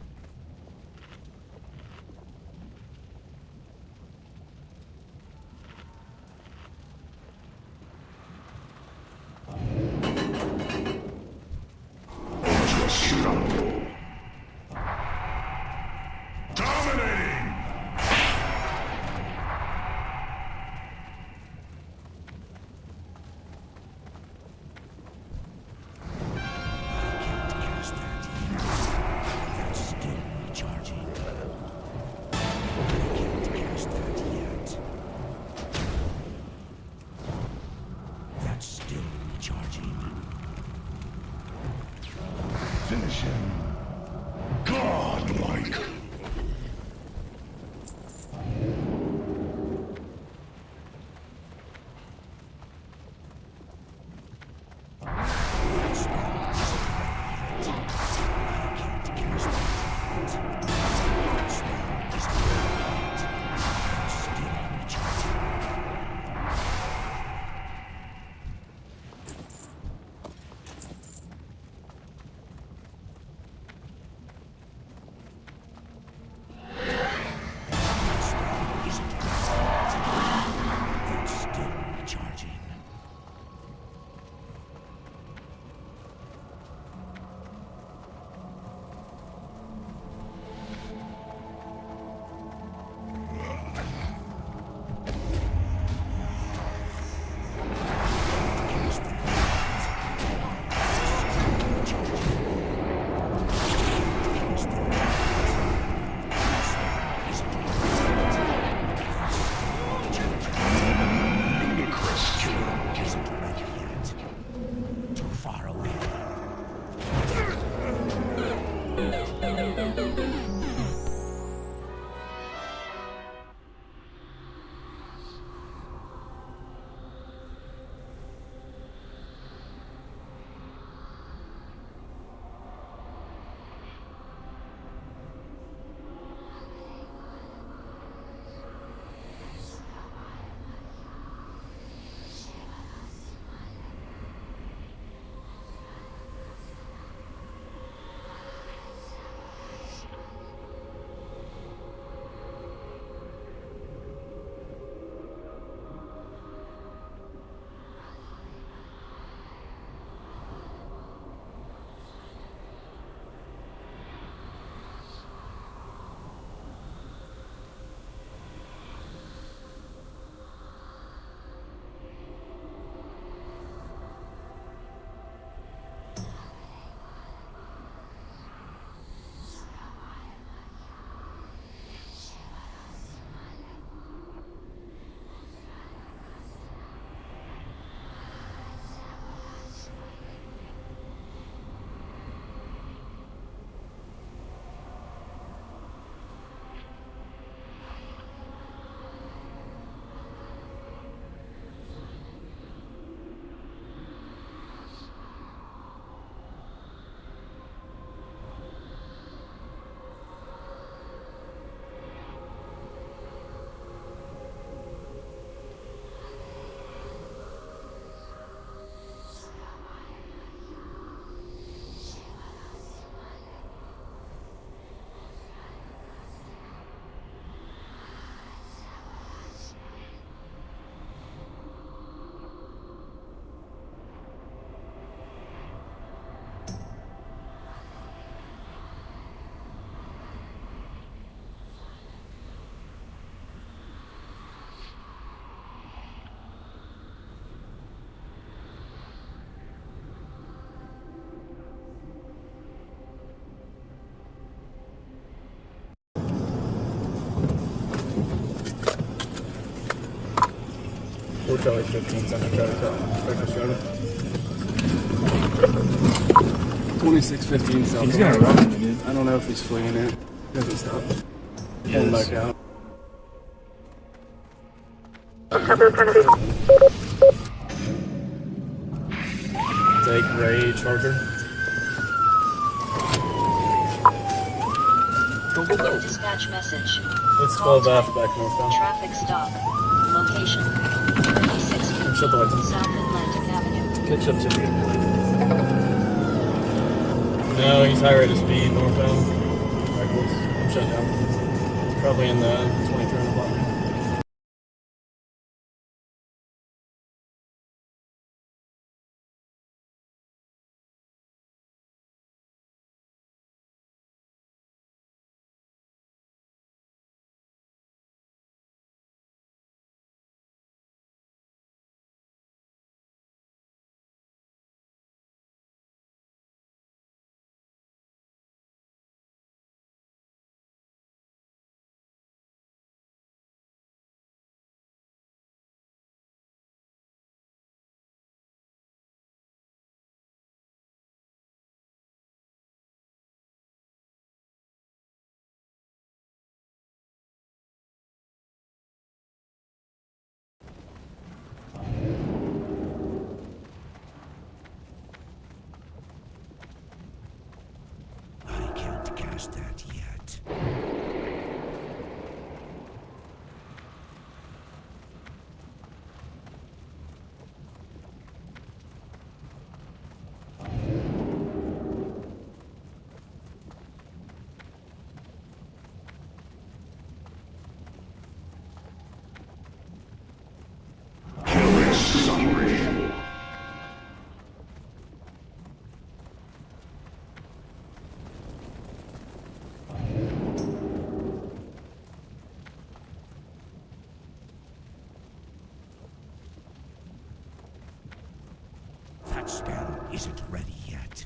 Finish him. Godlike. Charlie 15, Central Charlie Charlie. 2615 South. He's gonna run it, dude. I don't know if he's flinging it. He doesn't stop. Pulling back out. Take gray Charger. Dispatch message. It's 12F back northbound. Traffic stop. Location 36 Shut the lights. South Atlantic Avenue. Catch up to you. No, he's high rate of speed northbound. Reckless. I'm shut down. He's probably in the 2300 block. That yet. Killing summary. That spell isn't ready yet.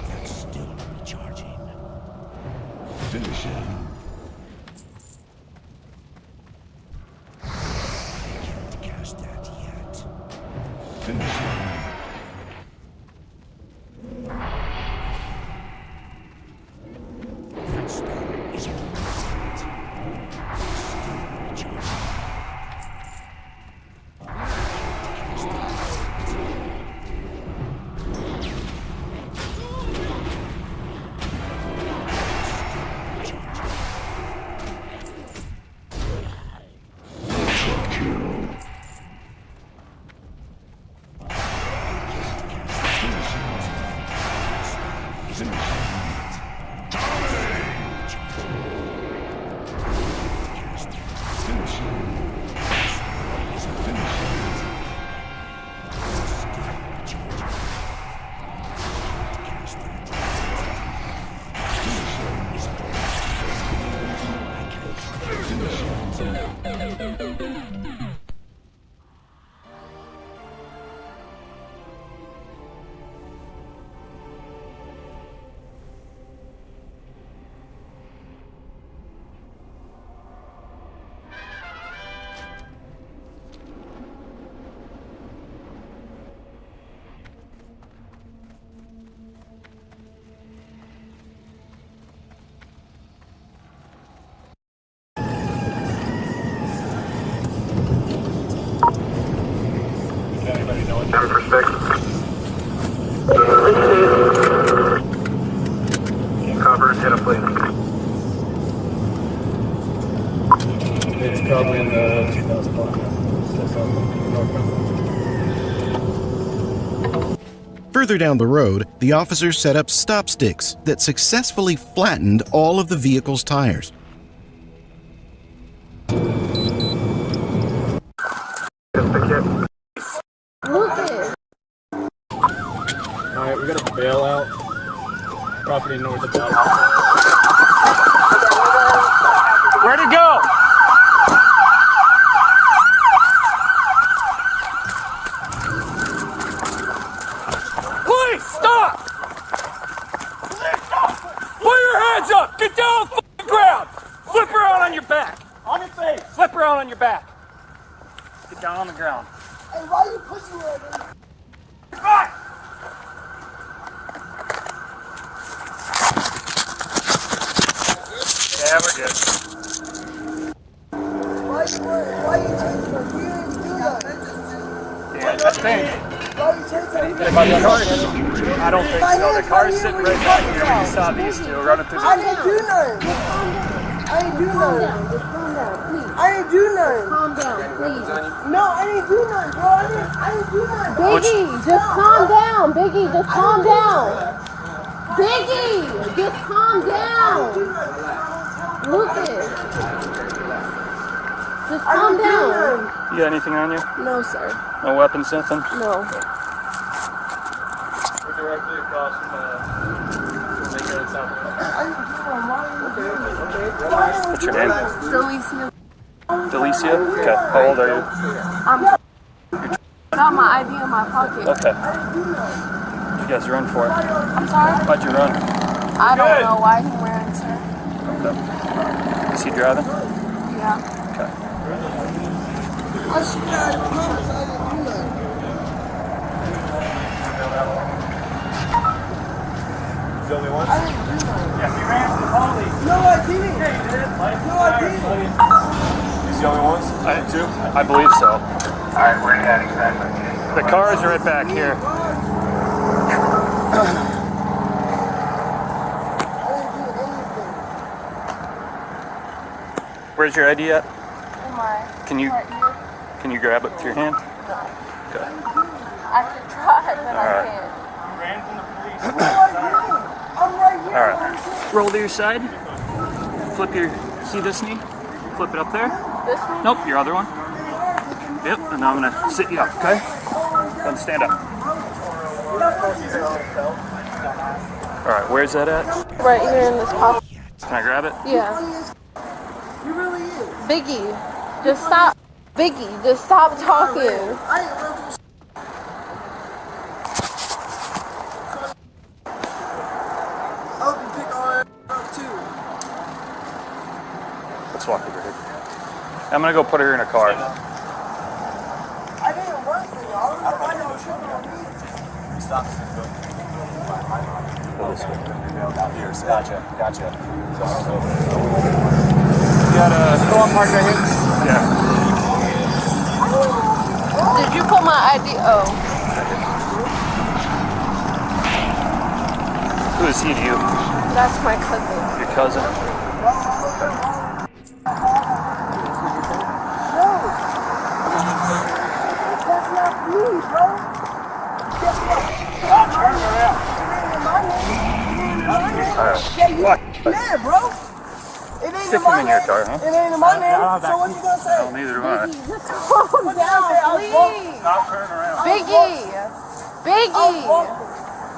That's still recharging. Finish him. I can't cast that yet. Finish him. That spell isn't ready yet. Still recharging. Cover and hit a fleet. It's probably in the 2000 block. Further down the road, the officers set up stop sticks that successfully flattened all of the vehicle's tires. Alright, we got a bailout. Property north of that. Where'd it go? on your back. Get down on the ground. Hey, why are you pushing me? Back! Yeah, we're good. Why you chasing us? We didn't do nothing. Yeah, I think. Why you chasing us? I don't think so. The car's sitting right back here when you saw these two running through the... I didn't do nothing. I didn't do nothing. I didn't do nothing. Calm down, please. No, I didn't do nothing, bro. I didn't do nothing. Biggie, just calm down. Biggie, just calm down. Biggie, just calm down. Lucas, just calm down. You got anything on you? No, sir. No weapons, nothing? No. We're directly across from What's your name? Delicia. Delicia? Okay. How old are you? Got my ID in my pocket. Okay. What'd you guys run for? I'm sorry? Why'd you run? I don't know why he ran, sir. Okay. Is he driving? Yeah. Okay. I should have promised I didn't do nothing. The only one? I didn't do nothing. Yeah, he ran from the police. No, I didn't. Yeah, you did. No, I didn't. These the only ones? I did too. I believe so. Alright, where are you at exactly? The cars are right back here. Where's your ID at? Can you grab it with your hand? No. Okay. I can try, but I can't. Ran from the police. I'm right here. All right. Roll to your side. Flip your. See this knee? Flip it up there. This one? Nope, your other one. Yep. And now I'm gonna sit you up. Okay. Then stand up. All right. Where's that at? Right here in this pocket. Can I grab it? Yeah. You really is. Biggie, just stop. Biggie, just stop talking. Let's walk over here. I'm gonna go put her in a car. I didn't work for y'all. I know you're tripping on me. Stop. Gotcha. You got go on park right here? Yeah. Did you put my ID? Oh. Who is he to you? That's my cousin. Your cousin? That's not me, bro. Guess what? Turn around. Alright. Yeah, bro. It ain't Stick him in your car, huh? It ain't in my name. So what you gonna say? No, neither do I. Just calm down, please. Stop turning around. Biggie.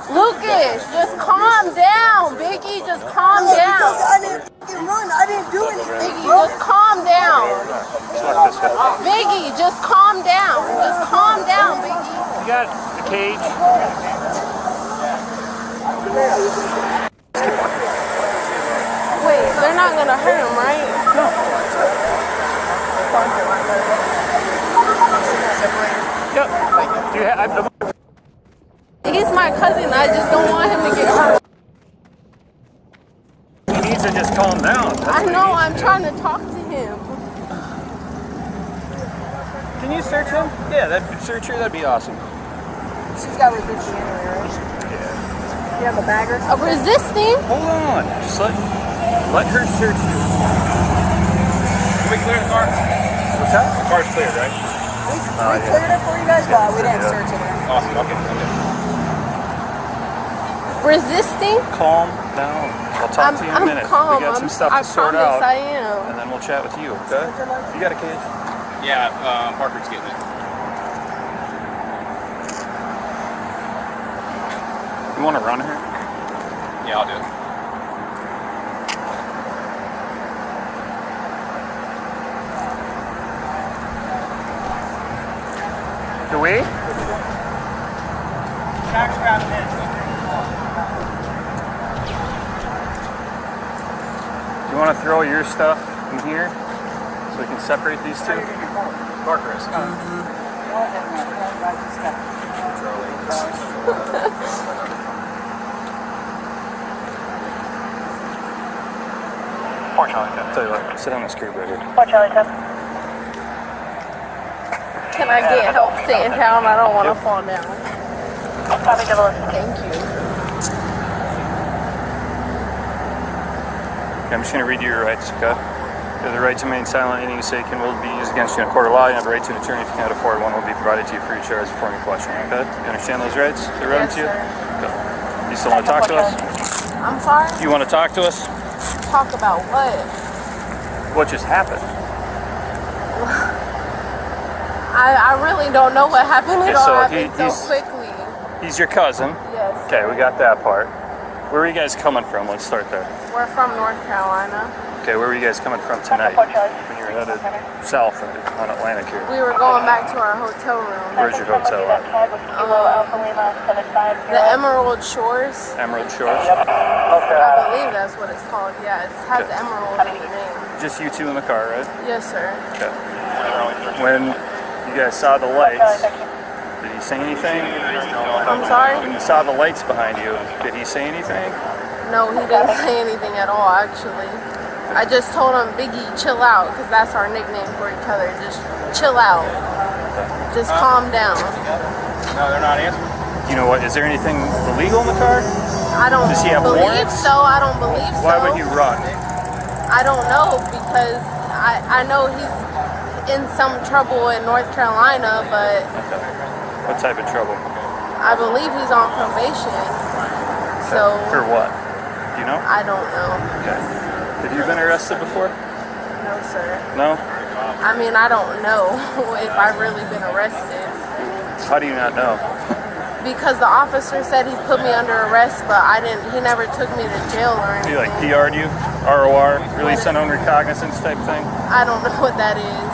Lucas, just calm down. Biggie, just calm down. Because I didn't fucking run. I didn't do anything. Biggie, just calm down. Just walk this way. Biggie, just calm down. Just calm down, Biggie. You got the cage? Wait, they're not gonna hurt him, right? No. Yep. Do you have, He's my cousin. I just don't want him to get hurt. he needs to just calm down. I know. I'm trying to talk to him. Can you search him? Yeah, search her. That'd be awesome. She's got resisting anyway, right? Yeah. You have a bag or something? Resisting? Hold on. Just let her search you. Can we clear the car? What's that? The car's cleared, right? We cleared it for you guys, but we didn't search it. Awesome. Okay. Resisting? Calm down. I'll talk to you in a minute. Calm. We got some stuff to sort out. I am. And then we'll chat with you, okay? You got a cage? Yeah, Parker's getting it. You want to run her? Yeah, I'll do it. Do we? You want to throw your stuff in here? So we can separate these two? Parker is. Tell you what, sit on this curb right here. Can I get help sitting down? I don't want to fall down. Thank you. Okay, I'm just going to read you your rights, okay? You have the right to remain silent. Anything you say can will be used against you in a court of law. You have the right to an attorney. If you cannot afford one, will be provided to you free of charge before any question, okay? You understand those rights? They're read to you? Okay. You still want to talk to us? I'm sorry? You want to talk to us? Talk about what? What just happened? I really don't know what happened. It Okay, all so happened so quickly. He's your cousin. Yes. Okay, we got that part. Where are you guys coming from? Let's start there. We're from North Carolina. Okay, where were you guys coming from tonight? When you were headed south on Atlantic here. We were going back to our hotel room. Where's your hotel at? The Emerald Shores. Emerald Shores? I believe that's what it's called. Yeah, it has Emerald in the name. Just you two in the car, right? Yes, sir. Okay. When you guys saw the lights, did he say anything? I'm sorry? When you saw the lights behind you, did he say anything? No, he didn't say anything at all, actually. I just told him, Biggie, chill out, because that's our nickname for each other. Just chill out. Just calm down. No, they're not answering. You know what? Is there anything illegal in the car? I don't Does he have believe warrants? so. I don't believe so. Why would he run? I don't know, because I know he's in some trouble in North Carolina, but What type of trouble? I believe he's on probation. So For what? Do you know? I don't know. Okay. Have you been arrested before? No, sir. No? I mean, I don't know if I've really been arrested. How do you not know? Because the officer said he put me under arrest, but he never took me to jail or He anything. like PR'd you? ROR? Release on recognizance type thing? I don't know what that is.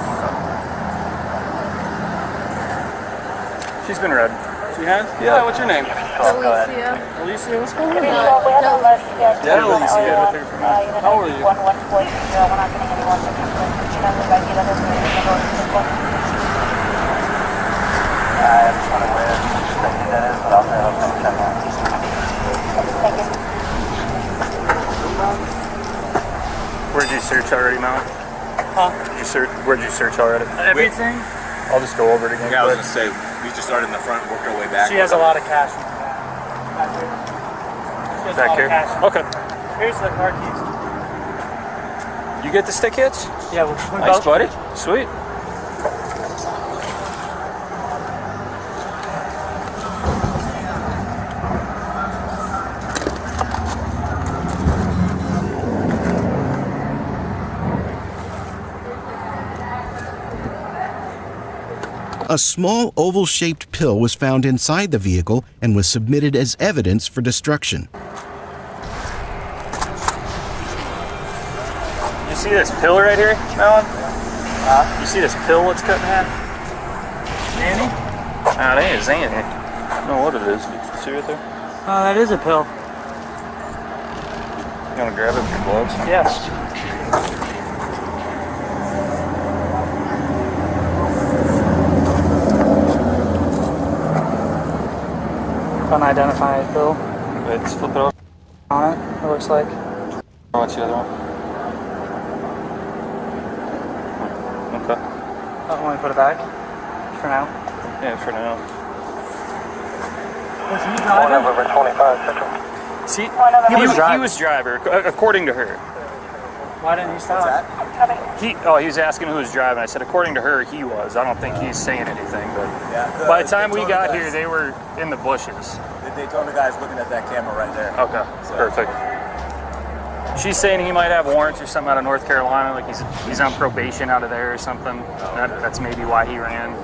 She's been read. She has? Yeah, what's your name? Alicia. Alicia, what's going on? Yeah, Alicia, you had with her for me. How old are you? Where'd you search already, Mount? Huh? Where'd you search already? Everything? I'll just go over it again. Yeah, I was gonna say we just started in the front, worked our way back. She has a lot of cash. Back here. She has a Back lot here? of cash. Okay. Here's the car keys. You get the stick hits? Yeah, we Nice, both. buddy. Sweet. A small oval-shaped pill was found inside the vehicle and was submitted as evidence for destruction. You see this pill right here, Melon? You see this pill that's cut in half? Zanny? Ah, that ain't a Zanny. I don't know what it is. You see right there? That is a pill. You want to grab it with your gloves? Yes. Unidentified pill Wait, let's flip it over. on it, it looks like. What's the other one? Okay. Oh, want me to put it back? For now? Yeah, for now. Was he driving? Over 25 Central. See, He he was driver, according to her. Why didn't he stop? He was asking who was driving. I said, according to her, he was. I don't think he's saying anything, but Yeah, by the time we got here, they were in the bushes. They told the guys looking at that camera right there. Okay, perfect. She's saying he might have warrants or something out of North Carolina, like he's on probation out of there or something. That's maybe why he ran.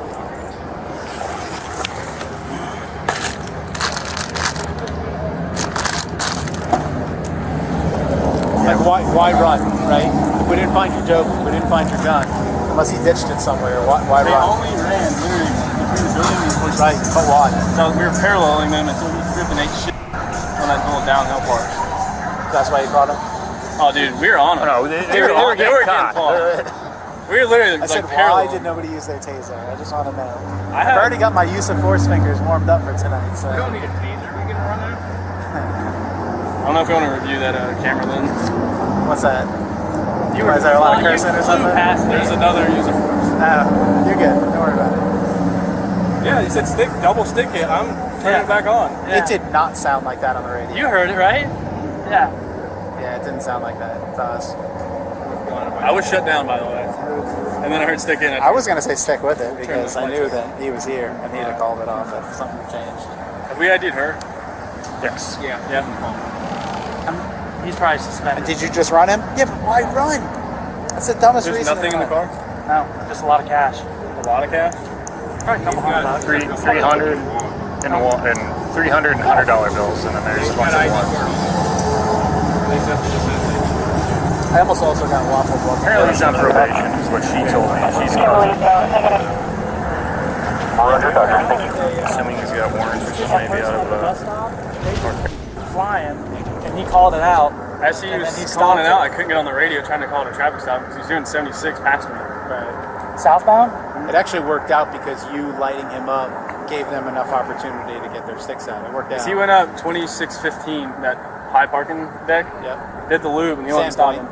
Like, why run, right? We didn't find your dope, we didn't find your gun. Unless he ditched it somewhere, why They run? only ran literally between the building and the bush. Right, but why? So we were paralleling them until we tripped and ate shit on that little downhill part. That's why you caught him? Oh, dude, we were on them. No, they were getting caught. We were literally I said, like why parallel. did nobody use their taser? I just want to know. I I've already got my use of force fingers warmed up for tonight, so. We don't need a taser. We can run there. I don't know if you want to review that camera lens. What's that? Is there a lot of cursing or something? There's another user force. No, you're good. Don't worry about it. Yeah, you said stick, double stick it. I'm turning it back on. It did not sound like that on the radio. You heard it, right? Yeah. Yeah, it didn't sound like that to us. I was shut down, by the way. And then I heard stick in. I was going to say stick with it because I knew that he was here and he'd have called it off if something changed. Have we ID'd her? Yes. Yeah. He's probably suspended. Did you just run him? Yeah, but why run? That's the dumbest There's reason. nothing in the car? No, just a lot of cash. A lot of cash? Probably a couple $100. 300 and $300 and $100 bills, and then there's a bunch of ones. I almost also got waffle blood. Apparently he's on probation, is what she told me. She's assuming he's got warrants or something, maybe out of flying, and he called it out. As he was calling it out, I couldn't get on the radio trying to call it a traffic stop because he's doing 76 past me. Right. Southbound? It actually worked out because you lighting him up gave them enough opportunity to get their sticks out. It worked out. He went up 2615, that high parking deck. Yep. Did the loop and he wasn't stopping.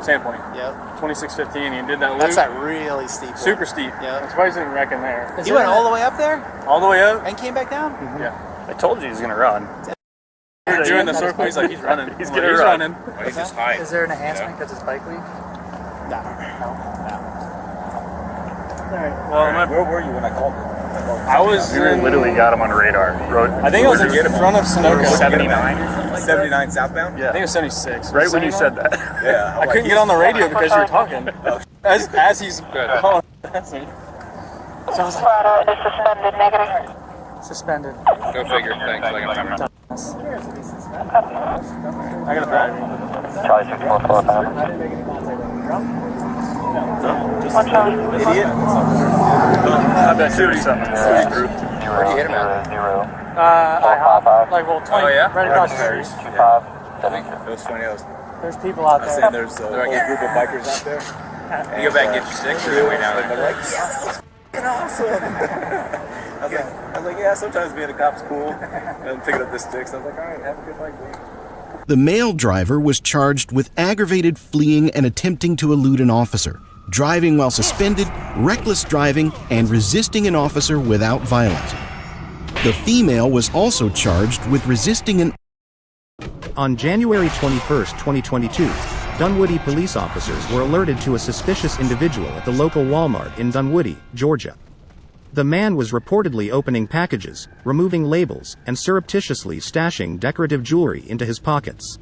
Sandpoint. Yep. 2615, he did that loop. That's that really steep one. Super steep. Yep. That's why he's didn't wreck in there. He went all the way up there? All the way up. And came back down? Yeah. I told you he's gonna run. We're doing the circle, he's like, he's running. He's I'm like, gonna run. running. He's just high. Is there an enhancement because it's bike week? No. Alright. Well, where were you when I called you? I was We literally got him on radar. I think I was in front of Sunoco. 79? 79 southbound? I think it was 76. Right when you said that. Yeah. I couldn't get on the radio because you were talking. As he's calling. That's me. So I was like, Suspended. Go figure. Thanks. I got my I got a bag. Charlie 644 pound. I didn't make any contact with him. Idiot. I bet something. Where'd you hit him at? I hopped like 20 Oh, yeah? right across the street. It was funny. There's people out I there. seen there's a whole group of bikers out there. You go back and get your sticks or you're way down there. They're like, yeah, that's awesome. I was like, yeah, sometimes being a cop's cool. And I'm picking up the sticks. I was like, all right, have a good bike week. The male driver was charged with aggravated fleeing and attempting to elude an officer, driving while suspended, reckless driving, and resisting an officer without violence. The female was also charged with resisting an... On January 21, 2022, Dunwoody police officers were alerted to a suspicious individual at the local Walmart in Dunwoody, Georgia. The man was reportedly opening packages, removing labels, and surreptitiously stashing decorative jewelry into his pockets.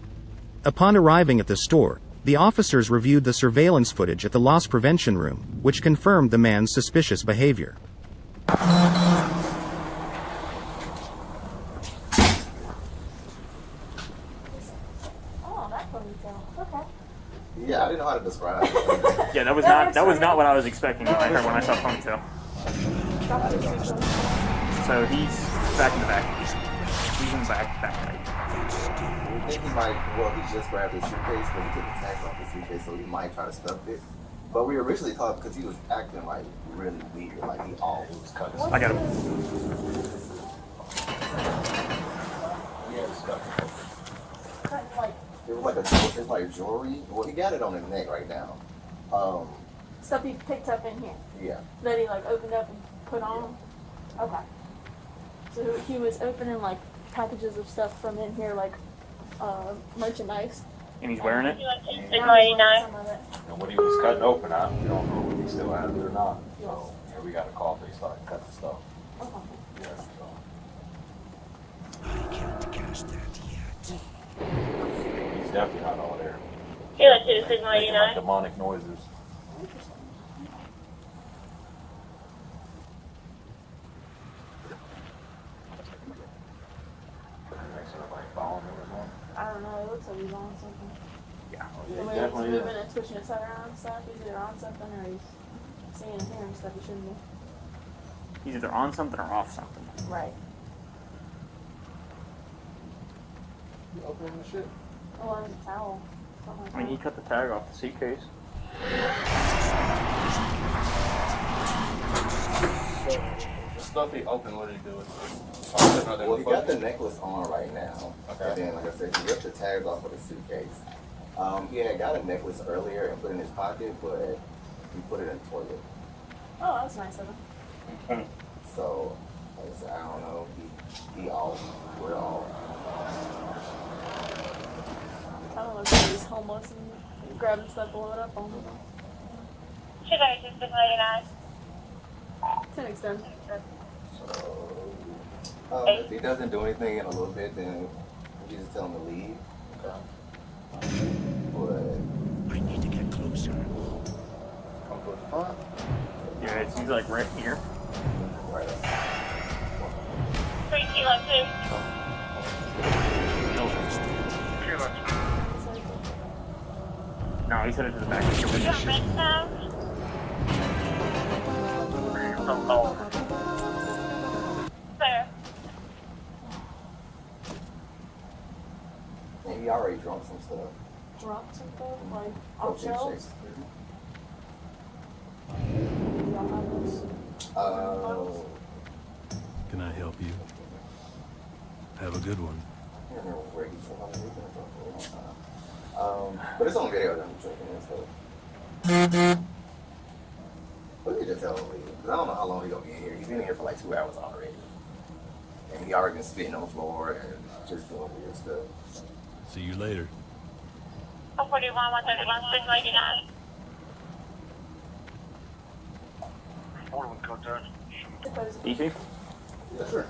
Upon arriving at the store, the officers reviewed the surveillance footage at the loss prevention room, which confirmed the man's suspicious behavior. Yeah, I didn't know how to describe it. Yeah, that was not what I was expecting when I saw ponytail. So he's back in the back. He's in the back right. We think he might, well, he just grabbed his suitcase, but he took the tags off his suitcase, so he might try to stuff it. But we originally thought because he was acting like really weird, like he always cut his I got him. It was like it's like jewelry. Well, he got it on his neck right now. Stuff he picked up in here. Yeah. That he like opened up and put on. Okay. So he was opening like packages of stuff from in here, like merchandise. And he's wearing it? And when he was cutting open, we don't know if he still has it or not. So yeah, we got a call. They started cutting stuff. Yeah. So. I can't cast that yet. He's definitely not all there. Yeah, it's Signal Making, 89. like, demonic noises. I don't know. It looks like he's on something. Yeah, The way he's moving and twitching his head around and stuff, he's either on something or he's seeing and hearing stuff he shouldn't be. He's either on something or off something. Right. You opening the shit? Oh, and a towel. I mean, he cut the tag off the suitcase. The stuff he opened, what did he do with it? Well, he got the necklace on right now. Okay. And then, like I said, he ripped the tags off of the suitcase. He had got a necklace earlier and put it in his pocket, but he put it in the toilet. Oh, that's nice of him. So, like I said, I don't know. He all, we're all. I don't know if he's homeless and grabbing stuff, blowing it up on him. Should I just been waiting on? To an extent. So, if he doesn't do anything in a little bit, then we just tell him to leave. Okay. But I need to get closer. Come towards the front. Yeah, it's usually like right here. Right. 3 kilo 2. No, he's headed to the back of the You don't window. make sound? Fair. And he already drunk some stuff. Drop some stuff, like Protein off shakes. Y'all have those? Can I help you? Have a good one. I don't know where he's from. But it's on video of them drinking and stuff. We could just tell him to leave. Because I don't know how long he's going to be in here. He's been in here for like 2 hours already. And he already been spitting on the floor and just doing weird stuff. See you later. 41, 131, been waiting on. 41 code done. Easy? Yes, sir.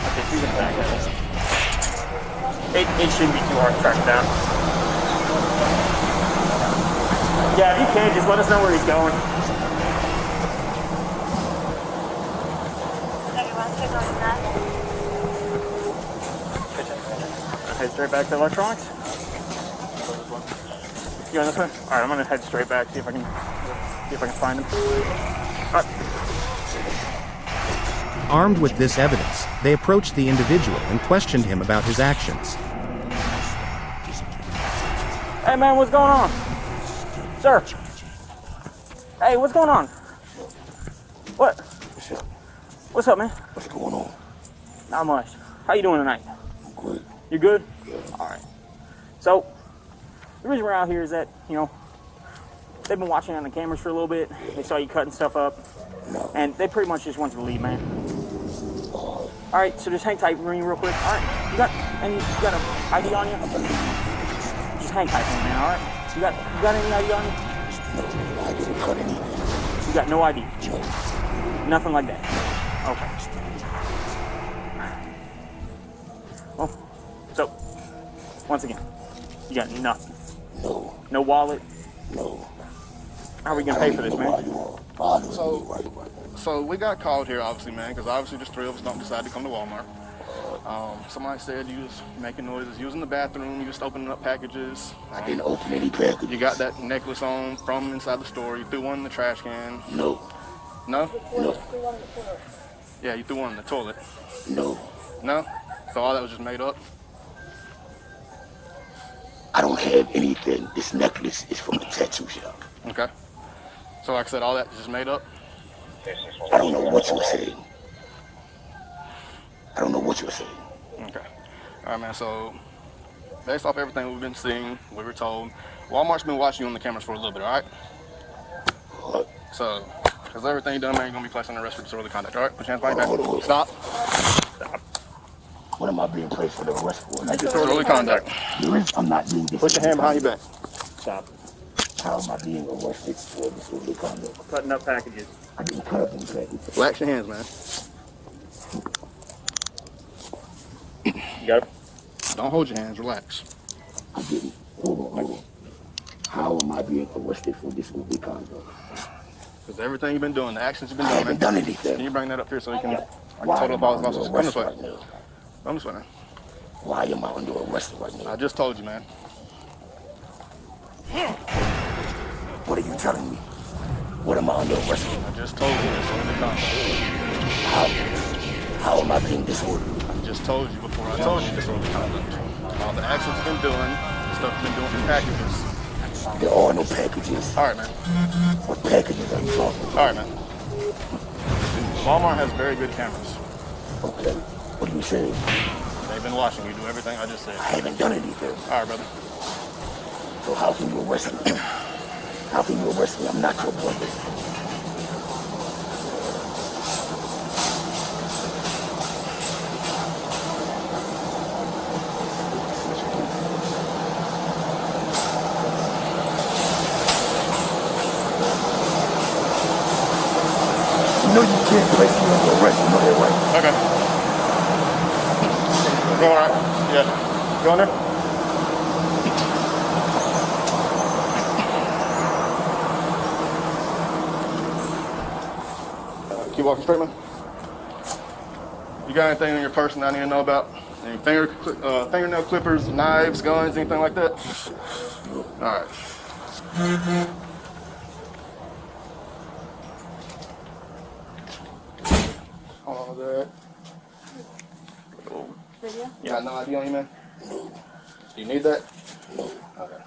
Okay, so you can back that up. It shouldn't be too hard to track down. Yeah, if you can, just let us know where he's going. 31, been waiting on. Head straight back to electronics. You going this way? Alright, I'm gonna head straight back, see if I can find him. Alright. Armed with this evidence, they approached the individual and questioned him about his actions. Hey man, what's going on? Sir. Hey, what's going on? What? What's up, man? What's going on? Not much. How you doing tonight? Good. You good? Yeah. Alright. So, the reason we're out here is that, you know, they've been watching on the cameras for a little bit. They saw you cutting stuff up. No. And they pretty much just want you to leave, man. Alright, so just hang tight for me real quick. Alright, you got an ID on you? Just hang tight for me, man, alright? You got any ID on you? No, I didn't cut anything. You got no ID? No. Nothing like that? Okay. Well, so, once again, you got nothing? No. No wallet? No. How are we gonna pay for this, man? So we got called here, obviously, man, because obviously just 3 of us don't decide to come to Walmart. Somebody said you was making noises, using the bathroom, you just opening up packages. I didn't open any packages. You got that necklace on from inside the store. You threw one in the trash can. No. No? No. Yeah, you threw one in the toilet. No. No? So all that was just made up? I don't have anything. This necklace is from the tattoo shop. Okay. So like I said, all that is just made up? I don't know what you're saying. I don't know what you're saying. Okay. All right, man. So based off everything we've been seeing, we were told, Walmart's been watching you on the cameras for a little bit, all right? What? So, because everything you done, man, you're going to be placed under arrest for disorderly conduct, all right? Put your hands behind your back. Stop. Stop. What am I being placed for the arrest for? Disorderly conduct. I'm not being disorderly. Put your hand behind your back. Stop. How am I being arrested for disorderly conduct? Cutting up packages. I didn't cut up any packages. Relax your hands, man. You got it? Don't hold your hands. Relax. I didn't. Hold on. How am I being arrested for disorderly conduct? Because everything you've been doing, the actions you've been I doing, haven't done anything. Can you bring that up here so we can Why total am up I all his under losses? Come arrest this way. right now? Come this way, man. Why am I under arrest right now? I just told you, man. What are you telling me? What am I under arrest for? I just told you disorderly conduct. How am I being disorderly? I just told you before I told you disorderly conduct. All the actions you've been doing, stuff you've been doing in packages. There are no packages. All right, man. What packages are you talking about? All right, man. Walmart has very good cameras. Okay. What are you saying? They've been watching you do everything I just said. I haven't done anything. All right, brother. So how can you arrest me? How can you arrest me? I'm not your brother. You know you can't place me under arrest. You know that, right? Okay. Go all right. Yeah. Go in there. Keep walking straight, man. You got anything in your person I need to know about? Any fingernail clippers, knives, guns, anything like that? All right. Hold on to that. Video? You got no ID on you, man? Do you need that? No. Okay.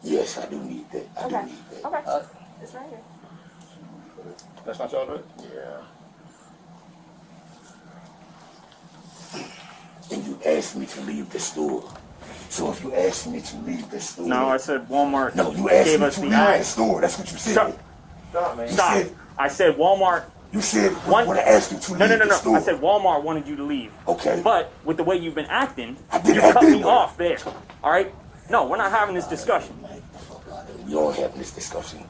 Yes, I do need that. I do need that. Okay. It's right here. That's not y'all, right? Yeah. And you asked me to leave the store. So if you asked me to leave the store... No, I said Walmart No, you asked gave me us to the leave the store. That's what you said. Stop. Stop, man. Stop. I said Walmart. You said when I asked you to leave the store. I said Walmart wanted you to leave. Okay. But with the way you've been acting, been you cut acting me well. off there. All right? No, we're not having this discussion. We are having this discussion.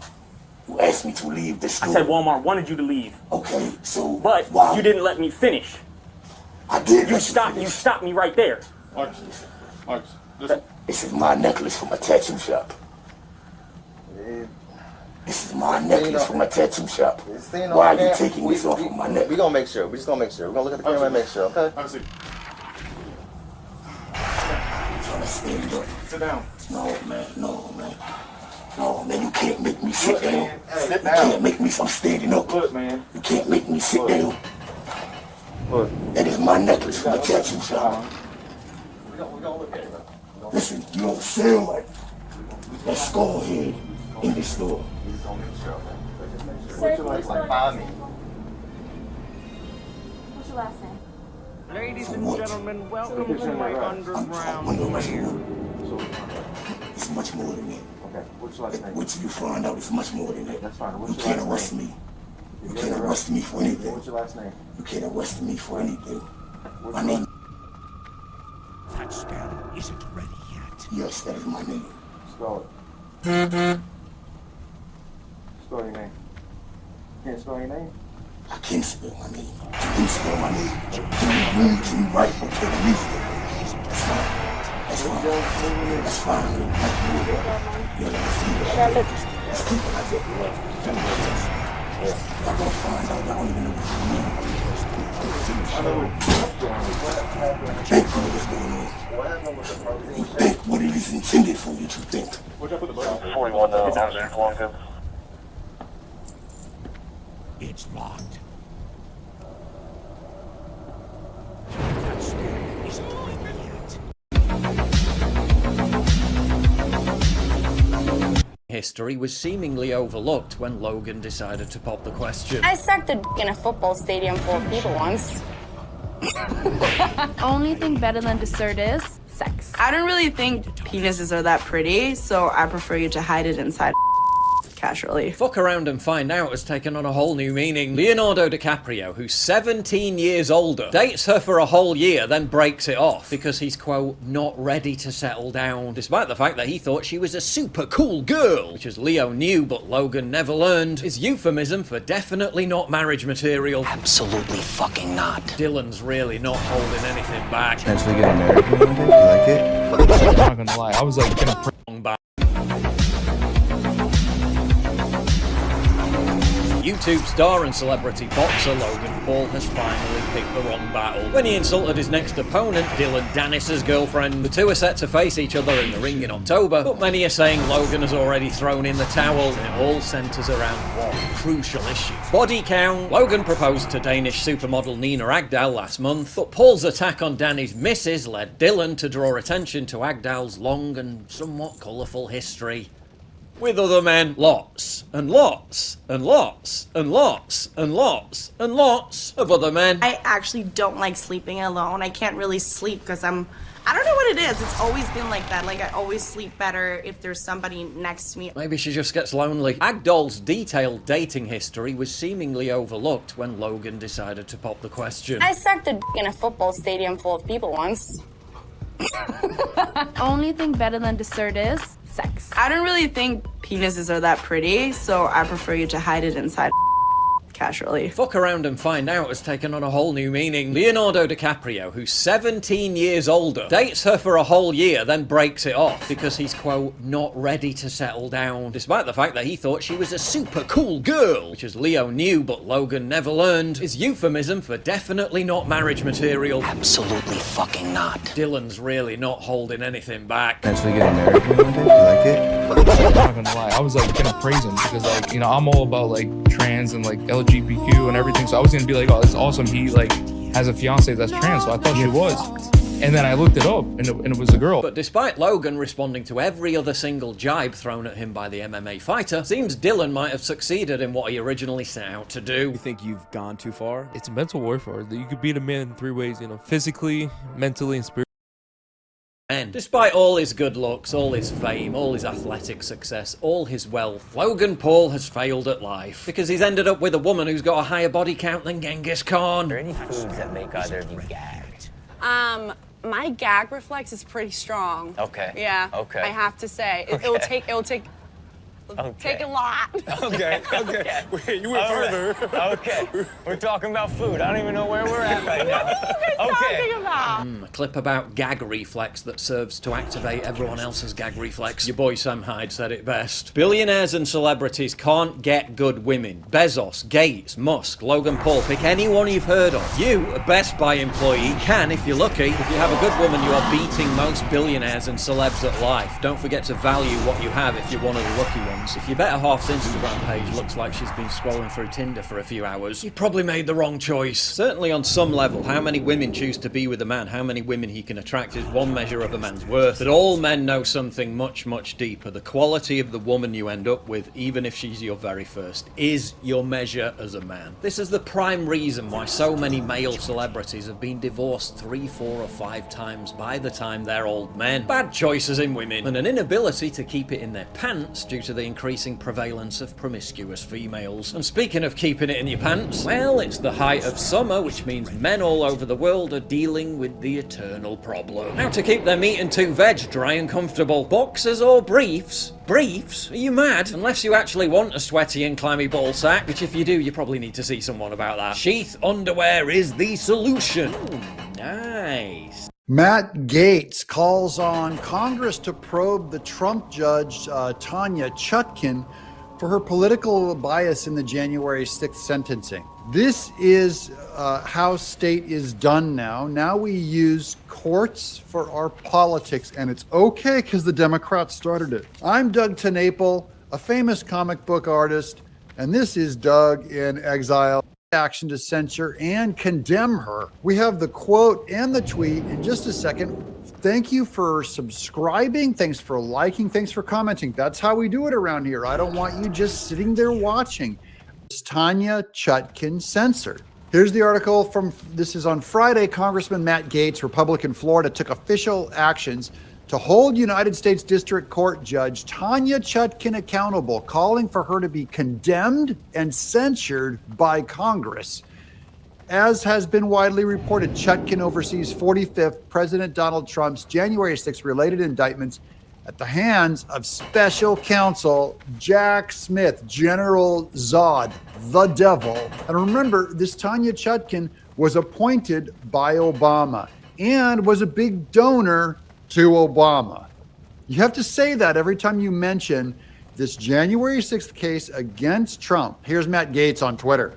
You asked me to leave the store. I said Walmart wanted you to leave. Okay, so But why? you didn't let me finish. I did. You stopped me right there. Marcus, this is my necklace from a tattoo shop. This is my necklace from a tattoo shop. Why are you taking this off of my neck? We're gonna make sure. We're just gonna make sure. We're gonna look at the camera and make sure, okay? I see. I'm trying to stand up. Sit down. No, man. No, man. No, man. You can't make me sit down. Sit You down. can't make me. I'm standing up. Look, man. You can't make me sit down. Look. That is my necklace from a tattoo shop. We're gonna look at it. Listen, you don't sell that skull head in the store. We're just gonna make sure, okay? Sir, can you Like spell 5 minutes. What's your last name? Ladies and gentlemen, welcome to my It's much more than that. Okay, what's your last name? Wait till you find out it's much more than that. That's fine. You What's your can't last arrest name? me. You can't arrest me for anything. What's your last name? You can't arrest me for anything. My name. That spell isn't ready yet. Yes, that is my name. Spell it. Spell your name. Can't spell your name? I can't spell my name. Can you spell my name? Can you read? Can you write? Or can you read? That's fine. That's fine. That's fine. Yeah, let's keep it like that. Let's keep it like that. Y'all gonna find out. Y'all don't even know what's going on. Think what is going on. You think what it is intended for you to think. Where'd y'all put the button? 41 Longview. It's locked. That spell isn't ready yet. History was seemingly overlooked when Logan decided to pop the question. I sucked a in a football stadium full of people once. Only thing better than dessert is sex. I don't really think penises are that pretty, so I prefer you to hide it inside casually. Fuck around and find out has taken on a whole new meaning. Leonardo DiCaprio, who's 17 years older, dates her for a whole year, then breaks it off because he's, quote, not ready to settle down, despite the fact that he thought she was a super cool girl, which as Leo knew but Logan never learned, is euphemism for definitely not marriage material. Absolutely fucking not. Dylan's really not holding anything back. Potentially getting married to me one day? You like it? I'm not gonna lie, I was like gonna You YouTube star and celebrity boxer Logan Paul has finally picked the wrong battle. When he insulted his next opponent, Dylan Dennis's girlfriend, the two are set to face each other in the ring in October, but many are saying Logan has already thrown in the towel, and it all centres around one crucial issue: body count. Logan proposed to Danish supermodel Nina Agdal last month, but Paul's attack on Danny's missus led Dylan to draw attention to Agdal's long and somewhat colourful history with other men. Lots and lots and lots and lots and lots and lots of other men. I actually don't like sleeping alone. I can't really sleep because I don't know what it is. It's always been like that. Like, I always sleep better if there's somebody next to me. Maybe she just gets lonely. Agdal's detailed dating history was seemingly overlooked when Logan decided to pop the question. I sucked a d in a football stadium full of people once. Only thing better than dessert is sex. I don't really think penises are that pretty, so I prefer you to hide it inside casually. Fuck around and find out has taken on a whole new meaning. Leonardo DiCaprio, who's 17 years older, dates her for a whole year, then breaks it off because he's, quote, not ready to settle down, despite the fact that he thought she was a super cool girl, which, as Leo knew but Logan never learned, is euphemism for definitely not marriage material. Absolutely fucking not. Dylan's really not holding anything back. Actually getting married one day? You like it? I'm not gonna lie, I was like gonna praise him because, like, you know, I'm all about like trans and like LGBTQ and everything, so I was gonna be like, oh, it's awesome he like has a fiance that's trans, so I thought she was. And then I looked it up and it was a girl. But despite Logan responding to every other single jibe thrown at him by the MMA fighter, seems Dylan might have succeeded in what he originally set out to do. You think you've gone too far? It's mental warfare. You could beat a man in 3 ways, you know, physically, mentally, and spiritually. And despite all his good looks, all his fame, all his athletic success, all his wealth, Logan Paul has failed at life because he's ended up with a woman who's got a higher body count than Genghis Khan. Are there any foods that make either of you gag? My gag reflex is pretty strong. Okay. Yeah. Okay. I have to say, it'll take take a lot. Okay. Okay. Wait, you went further. Okay. We're talking about food. I don't even know where we're at right now. What are you guys talking about? A clip about gag reflex that serves to activate everyone else's gag reflex. Your boy Sam Hyde said it best. Billionaires and celebrities can't get good women. Bezos, Gates, Musk, Logan Paul, pick anyone you've heard of. You, a Best Buy employee, can if you're lucky. If you have a good woman, you are beating most billionaires and celebs at life. Don't forget to value what you have if you're one of the lucky ones. If your better half's Instagram page looks like she's been scrolling through Tinder for a few hours, you probably made the wrong choice. Certainly on some level, how many women choose to be with a man, how many women he can attract is one measure of a man's worth. But all men know something much, much deeper. The quality of the woman you end up with, even if she's your very first, is your measure as a man. This is the prime reason why so many male celebrities have been divorced 3, 4 or 5 times by the time they're old men. Bad choices in women, and an inability to keep it in their pants due to the increasing prevalence of promiscuous females. And speaking of keeping it in your pants, well, it's the height of summer, which means men all over the world are dealing with the eternal problem. How to keep their meat and 2 veg dry and comfortable. Boxers or briefs? Briefs? Are you mad? Unless you actually want a sweaty and clammy ball sack, which if you do, you probably need to see someone about that. Sheath underwear is the solution. Nice. Matt Gaetz calls on Congress to probe the Trump judge, Tanya Chutkan, for her political bias in the January 6th sentencing. This is how state is done now. Now we use courts for our politics, and it's okay because the Democrats started it. I'm Doug TenNapel, a famous comic book artist, and this is Doug in Exile. Action to censure and condemn her. We have the quote and the tweet in just a second. Thank you for subscribing. Thanks for liking. Thanks for commenting. That's how we do it around here. I don't want you just sitting there watching. It's Tanya Chutkan censored. Here's the article from, this is on Friday. Congressman Matt Gaetz, Republican Florida, took official actions to hold United States District Court Judge Tanya Chutkan accountable, calling for her to be condemned and censured by Congress. As has been widely reported, Chutkan oversees 45th President Donald Trump's January 6th related indictments at the hands of special counsel Jack Smith, General Zod, the devil. And remember, this Tanya Chutkan was appointed by Obama and was a big donor to Obama. You have to say that every time you mention this January 6th case against Trump. Here's Matt Gaetz on Twitter.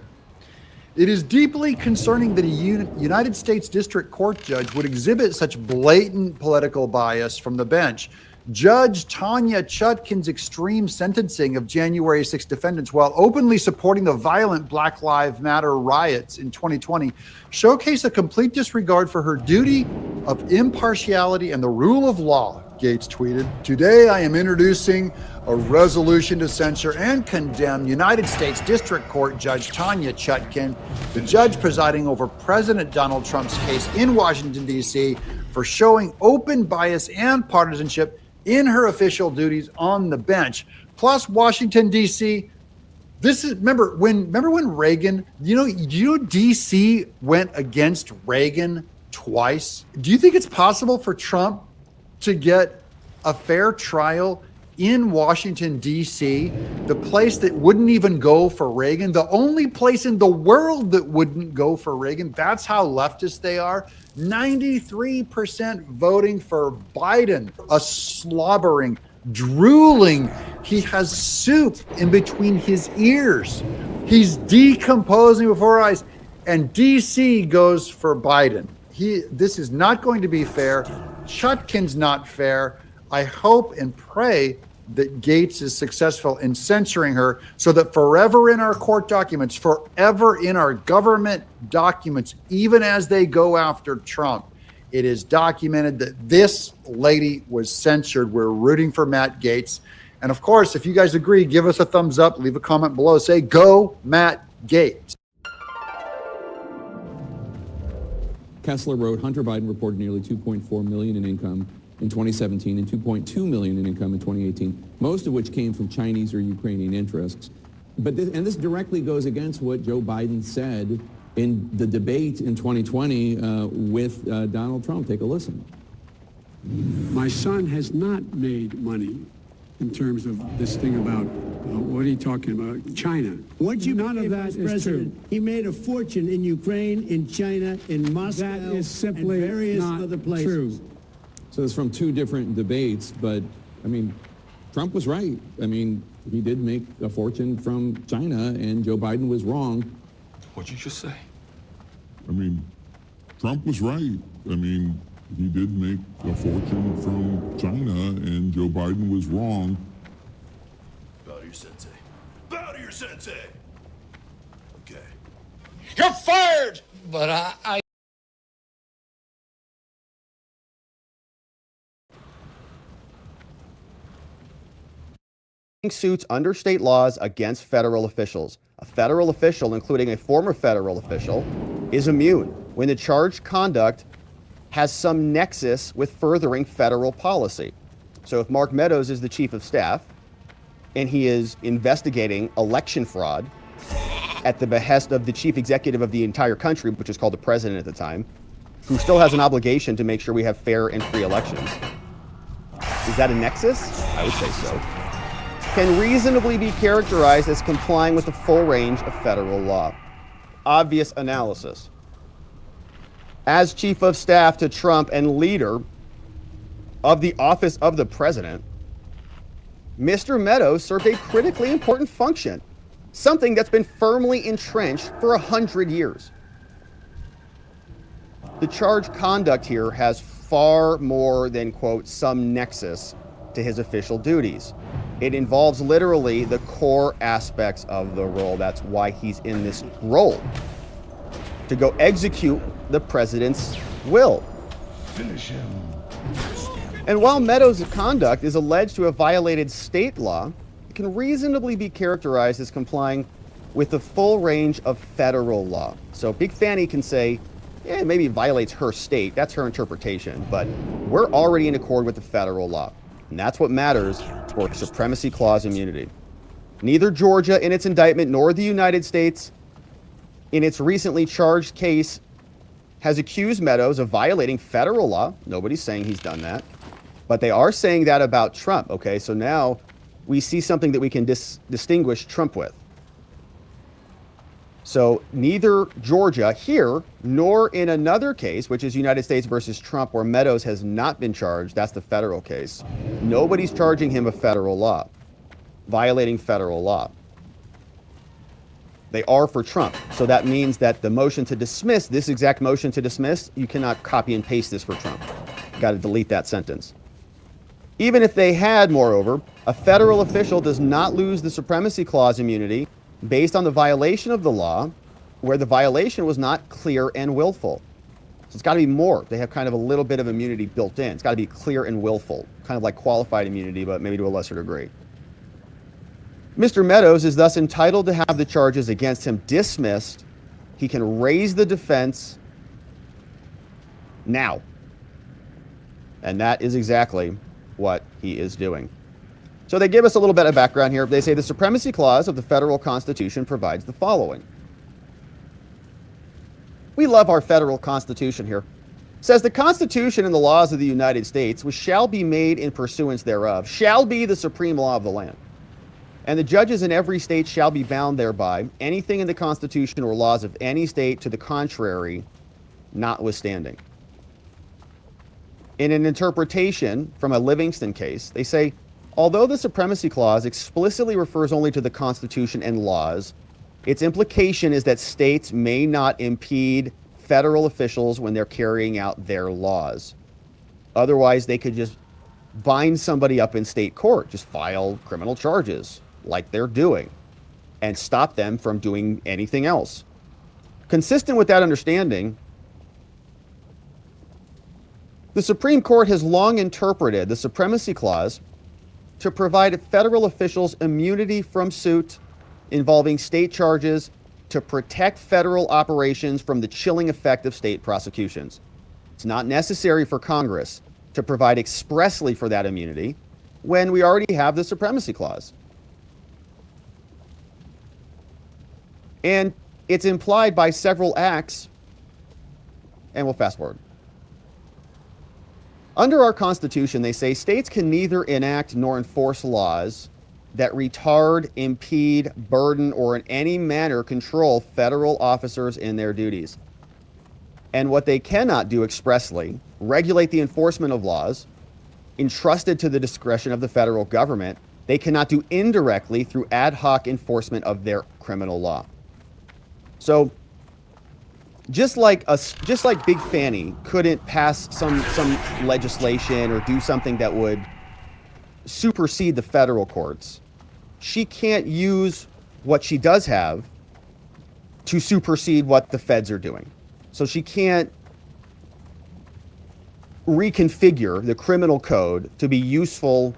It is deeply concerning that a United States District Court judge would exhibit such blatant political bias from the bench. Judge Tanya Chutkin's extreme sentencing of January 6 defendants while openly supporting the violent Black Lives Matter riots in 2020 showcase a complete disregard for her duty of impartiality and the rule of law, Gaetz tweeted. Today, I am introducing a resolution to censure and condemn United States District Court Judge Tanya Chutkin, the judge presiding over President Donald Trump's case in Washington, D.C., for showing open bias and partisanship in her official duties on the bench. Plus, Washington, D.C., this is, remember when Reagan, you know, D.C. went against Reagan twice? Do you think it's possible for Trump to get a fair trial in Washington, D.C., the place that wouldn't even go for Reagan, the only place in the world that wouldn't go for Reagan? That's how leftist they are. 93% voting for Biden, a slobbering, drooling. He has soup in between his ears. He's decomposing before our eyes. And D.C. goes for Biden. This is not going to be fair. Chutkin's not fair. I hope and pray that Gaetz is successful in censoring her so that forever in our court documents, forever in our government documents, even as they go after Trump, it is documented that this lady was censored. We're rooting for Matt Gaetz. And of course, if you guys agree, give us a thumbs up, leave a comment below, say, go Matt Gaetz. Kessler wrote, Hunter Biden reported nearly $2.4 million in income in 2017 and $2.2 million in income in 2018, most of which came from Chinese or Ukrainian interests. But this directly goes against what Joe Biden said in the debate in 2020 with Donald Trump. Take a listen. My son has not made money in terms of this thing about, what are you talking about, China. What you None of that is President, true. he made a fortune in Ukraine, in China, in Moscow, That is simply and various not other places. true. So it's from two different debates, but I mean, Trump was right. I mean, he did make a fortune from China, and Joe Biden was wrong. What'd you just say? I mean, Trump was right. I mean, he did make a fortune from China, and Joe Biden was wrong. Bow to your sensei. Bow to your sensei! Okay. You're fired! But I suits under state laws against federal officials. A federal official, including a former federal official, is immune when the charged conduct has some nexus with furthering federal policy. So if Mark Meadows is the chief of staff and he is investigating election fraud at the behest of the chief executive of the entire country, which is called the president at the time, who still has an obligation to make sure we have fair and free elections. Is that a nexus? I would say so. Can reasonably be characterized as complying with the full range of federal law. Obvious analysis. As chief of staff to Trump and leader of the office of the president, Mr. Meadows served a critically important function, something that's been firmly entrenched for 100 years. The charged conduct here has far more than, quote, some nexus to his official duties. It involves literally the core aspects of the role. That's why he's in this role, to go execute the president's will. Finish him. And while Meadows' conduct is alleged to have violated state law, it can reasonably be characterized as complying with the full range of federal law. So Big Fanny can say, yeah, maybe it violates her state. That's her interpretation. But we're already in accord with the federal law. And that's what matters for Supremacy Clause immunity. Neither Georgia in its indictment nor the United States in its recently charged case has accused Meadows of violating federal law. Nobody's saying he's done that. But they are saying that about Trump. Okay, so now we see something that we can distinguish Trump with. So neither Georgia here nor in another case, which is United States versus Trump, where Meadows has not been charged, that's the federal case, nobody's charging him of federal law. violating federal law. They are for Trump. So that means that the motion to dismiss, this exact motion to dismiss, you cannot copy and paste this for Trump. You got to delete that sentence. Even if they had, moreover, a federal official does not lose the Supremacy Clause immunity based on the violation of the law where the violation was not clear and willful. So it's got to be more. They have kind of a little bit of immunity built in. It's got to be clear and willful, kind of like qualified immunity, but maybe to a lesser degree. Mr. Meadows is thus entitled to have the charges against him dismissed. He can raise the defense now. And that is exactly what he is doing. So they give us a little bit of background here. They say the Supremacy Clause of the federal Constitution provides the following. We love our federal Constitution here. It says the Constitution and the laws of the United States, which shall be made in pursuance thereof, shall be the supreme law of the land. And the judges in every state shall be bound thereby, anything in the Constitution or laws of any state to the contrary notwithstanding. In an interpretation from a Livingston case, they say, although the Supremacy Clause explicitly refers only to the Constitution and laws, its implication is that states may not impede federal officials when they're carrying out their laws. Otherwise, they could just bind somebody up in state court, just file criminal charges like they're doing, and stop them from doing anything else. Consistent with that understanding, the Supreme Court has long interpreted the Supremacy Clause to provide federal officials immunity from suit involving state charges to protect federal operations from the chilling effect of state prosecutions. It's not necessary for Congress to provide expressly for that immunity when we already have the Supremacy Clause. And it's implied by several acts, and we'll fast forward. Under our Constitution, they say states can neither enact nor enforce laws that retard, impede, burden, or in any manner control federal officers in their duties. And what they cannot do expressly, regulate the enforcement of laws entrusted to the discretion of the federal government, they cannot do indirectly through ad hoc enforcement of their criminal law. So, just like Big Fanny couldn't pass some legislation or do something that would supersede the federal courts, she can't use what she does have to supersede what the feds are doing. So she can't reconfigure the criminal code to be useful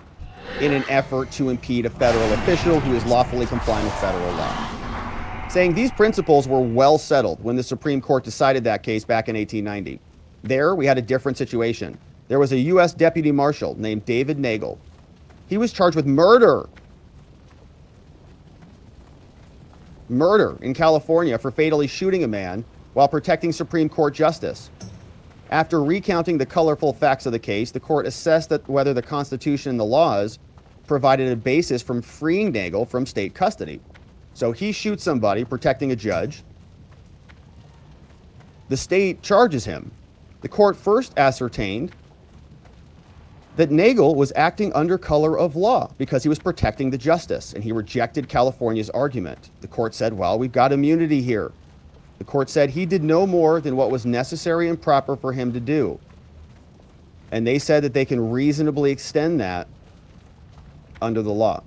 in an effort to impede a federal official who is lawfully complying with federal law. Saying these principles were well settled when the Supreme Court decided that case back in 1890. There, we had a different situation. There was a U.S. deputy marshal named David Nagel. He was charged with murder. Murder in California for fatally shooting a man while protecting Supreme Court justice. After recounting the colorful facts of the case, the court assessed that whether the Constitution and the laws provided a basis from freeing Nagel from state custody. So he shoots somebody protecting a judge. The state charges him. The court first ascertained that Nagel was acting under color of law because he was protecting the justice, and he rejected California's argument. The court said, well, we've got immunity here. The court said he did no more than what was necessary and proper for him to do. And they said that they can reasonably extend that under the law.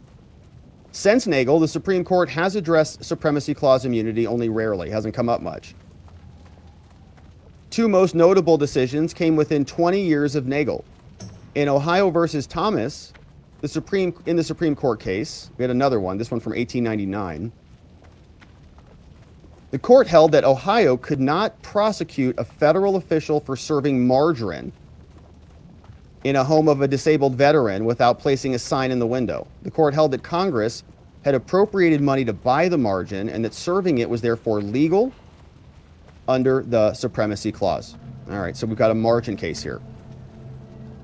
Since Nagel, the Supreme Court has addressed Supremacy Clause immunity only rarely, hasn't come up much. Two most notable decisions came within 20 years of Nagel. In Ohio versus Thomas, in the Supreme Court case, we had another one, this one from 1899. The court held that Ohio could not prosecute a federal official for serving margarine in a home of a disabled veteran without placing a sign in the window. The court held that Congress had appropriated money to buy the margarine and that serving it was therefore legal under the Supremacy Clause. All right, so we've got a margin case here.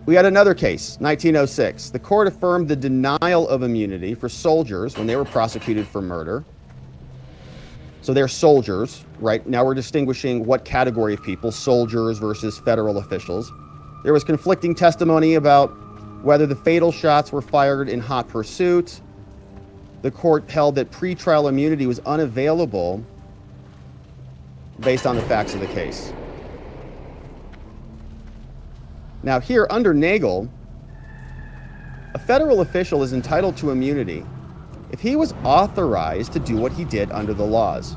We had another case, 1906. The court affirmed the denial of immunity for soldiers when they were prosecuted for murder. So they're soldiers, right? Now we're distinguishing what category of people, soldiers versus federal officials. There was conflicting testimony about whether the fatal shots were fired in hot pursuit the court held that pretrial immunity was unavailable based on the facts of the case. Now here, under Nagel, a federal official is entitled to immunity if he was authorized to do what he did under the laws.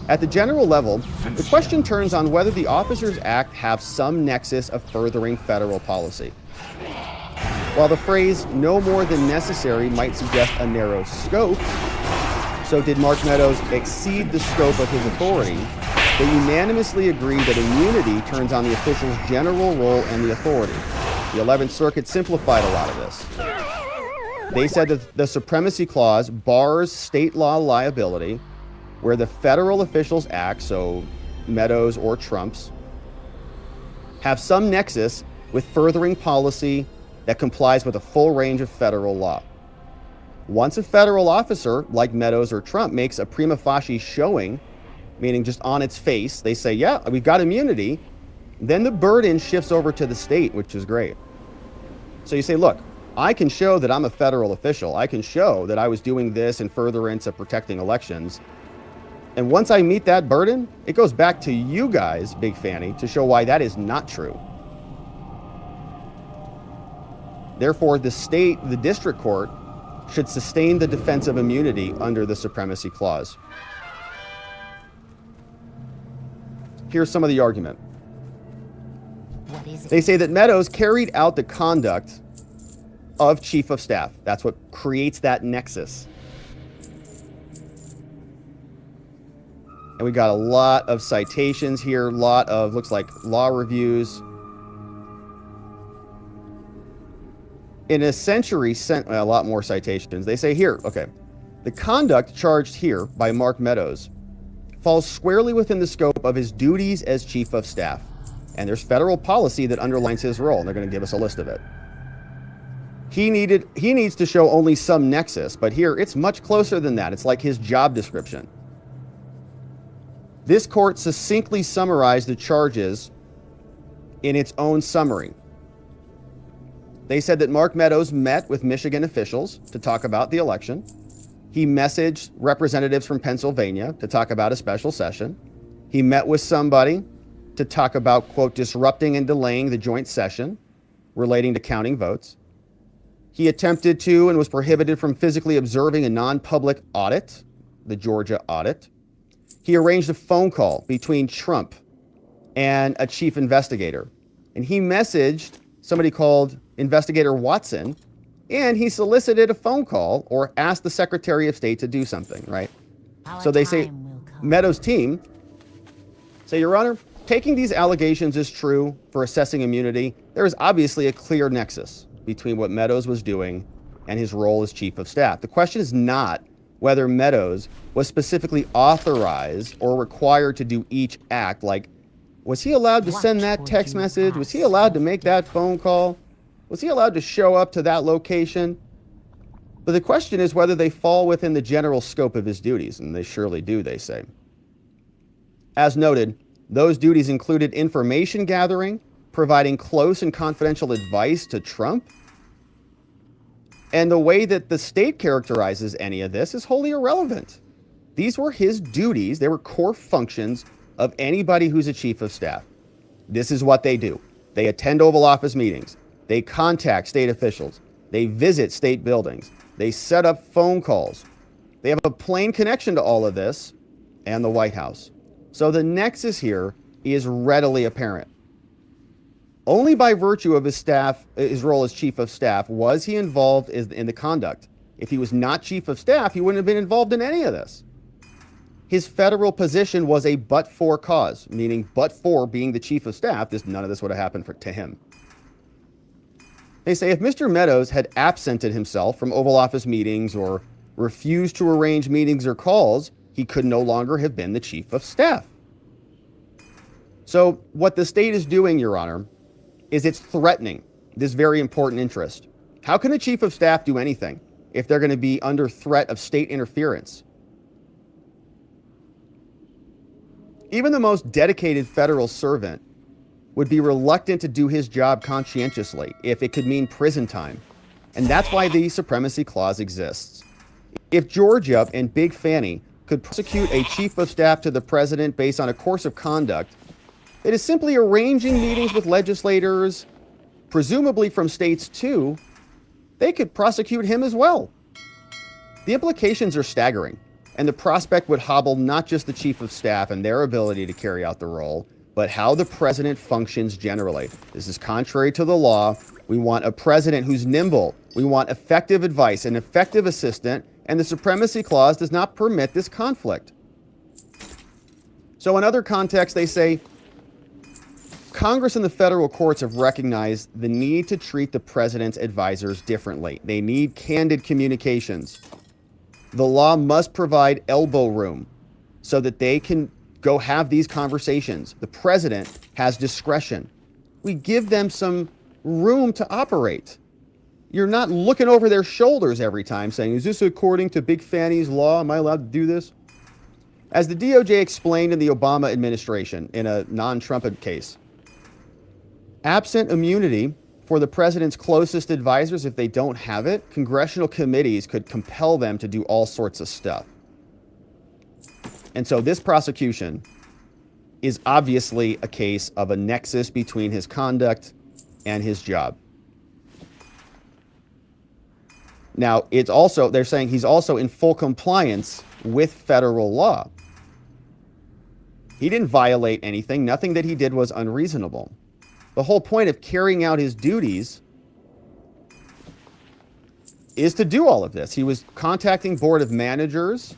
At the general level, the question turns on whether the officers act have some nexus of furthering federal policy. While the phrase "no more than necessary" might suggest a narrow scope, so did Mark Meadows exceed the scope of his authority. They unanimously agree that immunity turns on the official's general role and the authority. The 11th Circuit simplified a lot of this. They said that the Supremacy Clause bars state law liability where the federal officials act, so Meadows or Trump's, have some nexus with furthering policy that complies with a full range of federal law. Once a federal officer, like Meadows or Trump, makes a prima facie showing, meaning just on its face, they say, yeah, we've got immunity, then the burden shifts over to the state, which is great. So you say, look, I can show that I'm a federal official. I can show that I was doing this in furtherance of protecting elections. And once I meet that burden, it goes back to you guys, Big Fanny, to show why that is not true. Therefore, the state, the district court, should sustain the defense of immunity under the Supremacy Clause. Here's some of the argument. They say that Meadows carried out the conduct of Chief of Staff. That's what creates that nexus. And we got a lot of citations here, a lot of, looks like, law reviews. In a century, a lot more citations. They say here, okay, the conduct charged here by Mark Meadows falls squarely within the scope of his duties as Chief of Staff. And there's federal policy that underlines his role, and they're going to give us a list of it. He needs to show only some nexus, but here it's much closer than that. It's like his job description. This court succinctly summarized the charges in its own summary. They said that Mark Meadows met with Michigan officials to talk about the election. He messaged representatives from Pennsylvania to talk about a special session. He met with somebody to talk about, quote, disrupting and delaying the joint session relating to counting votes. He attempted to and was prohibited from physically observing a non-public audit, the Georgia audit. He arranged a phone call between Trump and a chief investigator. And he messaged somebody called Investigator Watson, and he solicited a phone call or asked the Secretary of State to do something, right? So they say, Meadows' team say, Your Honor, taking these allegations as true for assessing immunity, there is obviously a clear nexus between what Meadows was doing and his role as Chief of Staff. The question is not whether Meadows was specifically authorized or required to do each act. Like, was he allowed to send that text message? Was he allowed to make that phone call? Was he allowed to show up to that location? But the question is whether they fall within the general scope of his duties, and they surely do, they say. As noted, those duties included information gathering, providing close and confidential advice to Trump. And the way that the state characterizes any of this is wholly irrelevant. These were his duties. They were core functions of anybody who's a chief of staff. This is what they do. They attend Oval Office meetings. They contact state officials. They visit state buildings. They set up phone calls. They have a plain connection to all of this and the White House. So the nexus here is readily apparent. Only by virtue of his role as chief of staff was he involved in the conduct. If he was not chief of staff, he wouldn't have been involved in any of this. His federal position was a but-for cause, meaning but for being the chief of staff, none of this would have happened to him. They say if Mr. Meadows had absented himself from Oval Office meetings or refused to arrange meetings or calls, he could no longer have been the chief of staff. So what the state is doing, Your Honor, is it's threatening this very important interest. How can a chief of staff do anything if they're going to be under threat of state interference? Even the most dedicated federal servant would be reluctant to do his job conscientiously if it could mean prison time. And that's why the Supremacy Clause exists. If Georgia and Big Fanny could prosecute a chief of staff to the president based on a course of conduct that is simply arranging meetings with legislators, presumably from states too, they could prosecute him as well. The implications are staggering, and the prospect would hobble not just the chief of staff and their ability to carry out the role, but how the president functions generally. This is contrary to the law. We want a president who's nimble. We want effective advice, an effective assistant, and the Supremacy Clause does not permit this conflict. So in other contexts, they say, Congress and the federal courts have recognized the need to treat the president's advisors differently. They need candid communications. The law must provide elbow room so that they can go have these conversations. The president has discretion. We give them some room to operate. You're not looking over their shoulders every time saying, is this according to Big Fanny's law? Am I allowed to do this? As the DOJ explained in the Obama administration in a non-Trump case, absent immunity for the president's closest advisors, if they don't have it, congressional committees could compel them to do all sorts of stuff. And so this prosecution is obviously a case of a nexus between his conduct and his job. Now, it's also, they're saying he's also in full compliance with federal law. He didn't violate anything. Nothing that he did was unreasonable. The whole point of carrying out his duties is to do all of this. He was contacting board of managers,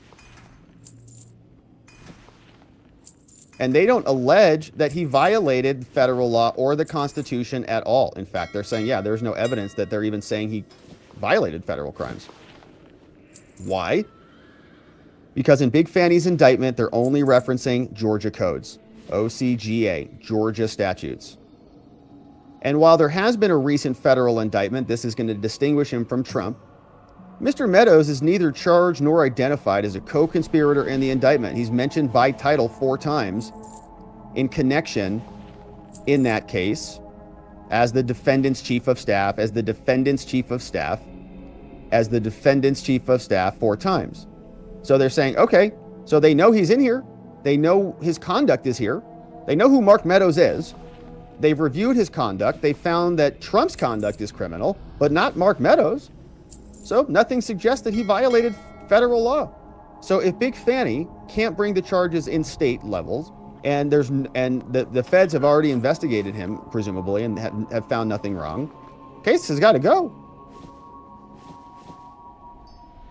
and they don't allege that he violated federal law or the Constitution at all. In fact, they're saying, yeah, there's no evidence that they're even saying he violated federal crimes. Why? Because in Big Fanny's indictment, they're only referencing Georgia codes, OCGA, Georgia statutes. And while there has been a recent federal indictment, this is going to distinguish him from Trump, Mr. Meadows is neither charged nor identified as a co-conspirator in the indictment. He's mentioned by title 4 times in connection in that case as the defendant's chief of staff, as the defendant's chief of staff, as the defendant's chief of staff 4 times. So they're saying, okay, so they know he's in here. They know his conduct is here. They know who Mark Meadows is. They've reviewed his conduct. They found that Trump's conduct is criminal, but not Mark Meadows. So nothing suggests that he violated federal law. So if Big Fanny can't bring the charges in state levels, and the feds have already investigated him, presumably, and have found nothing wrong, case has got to go.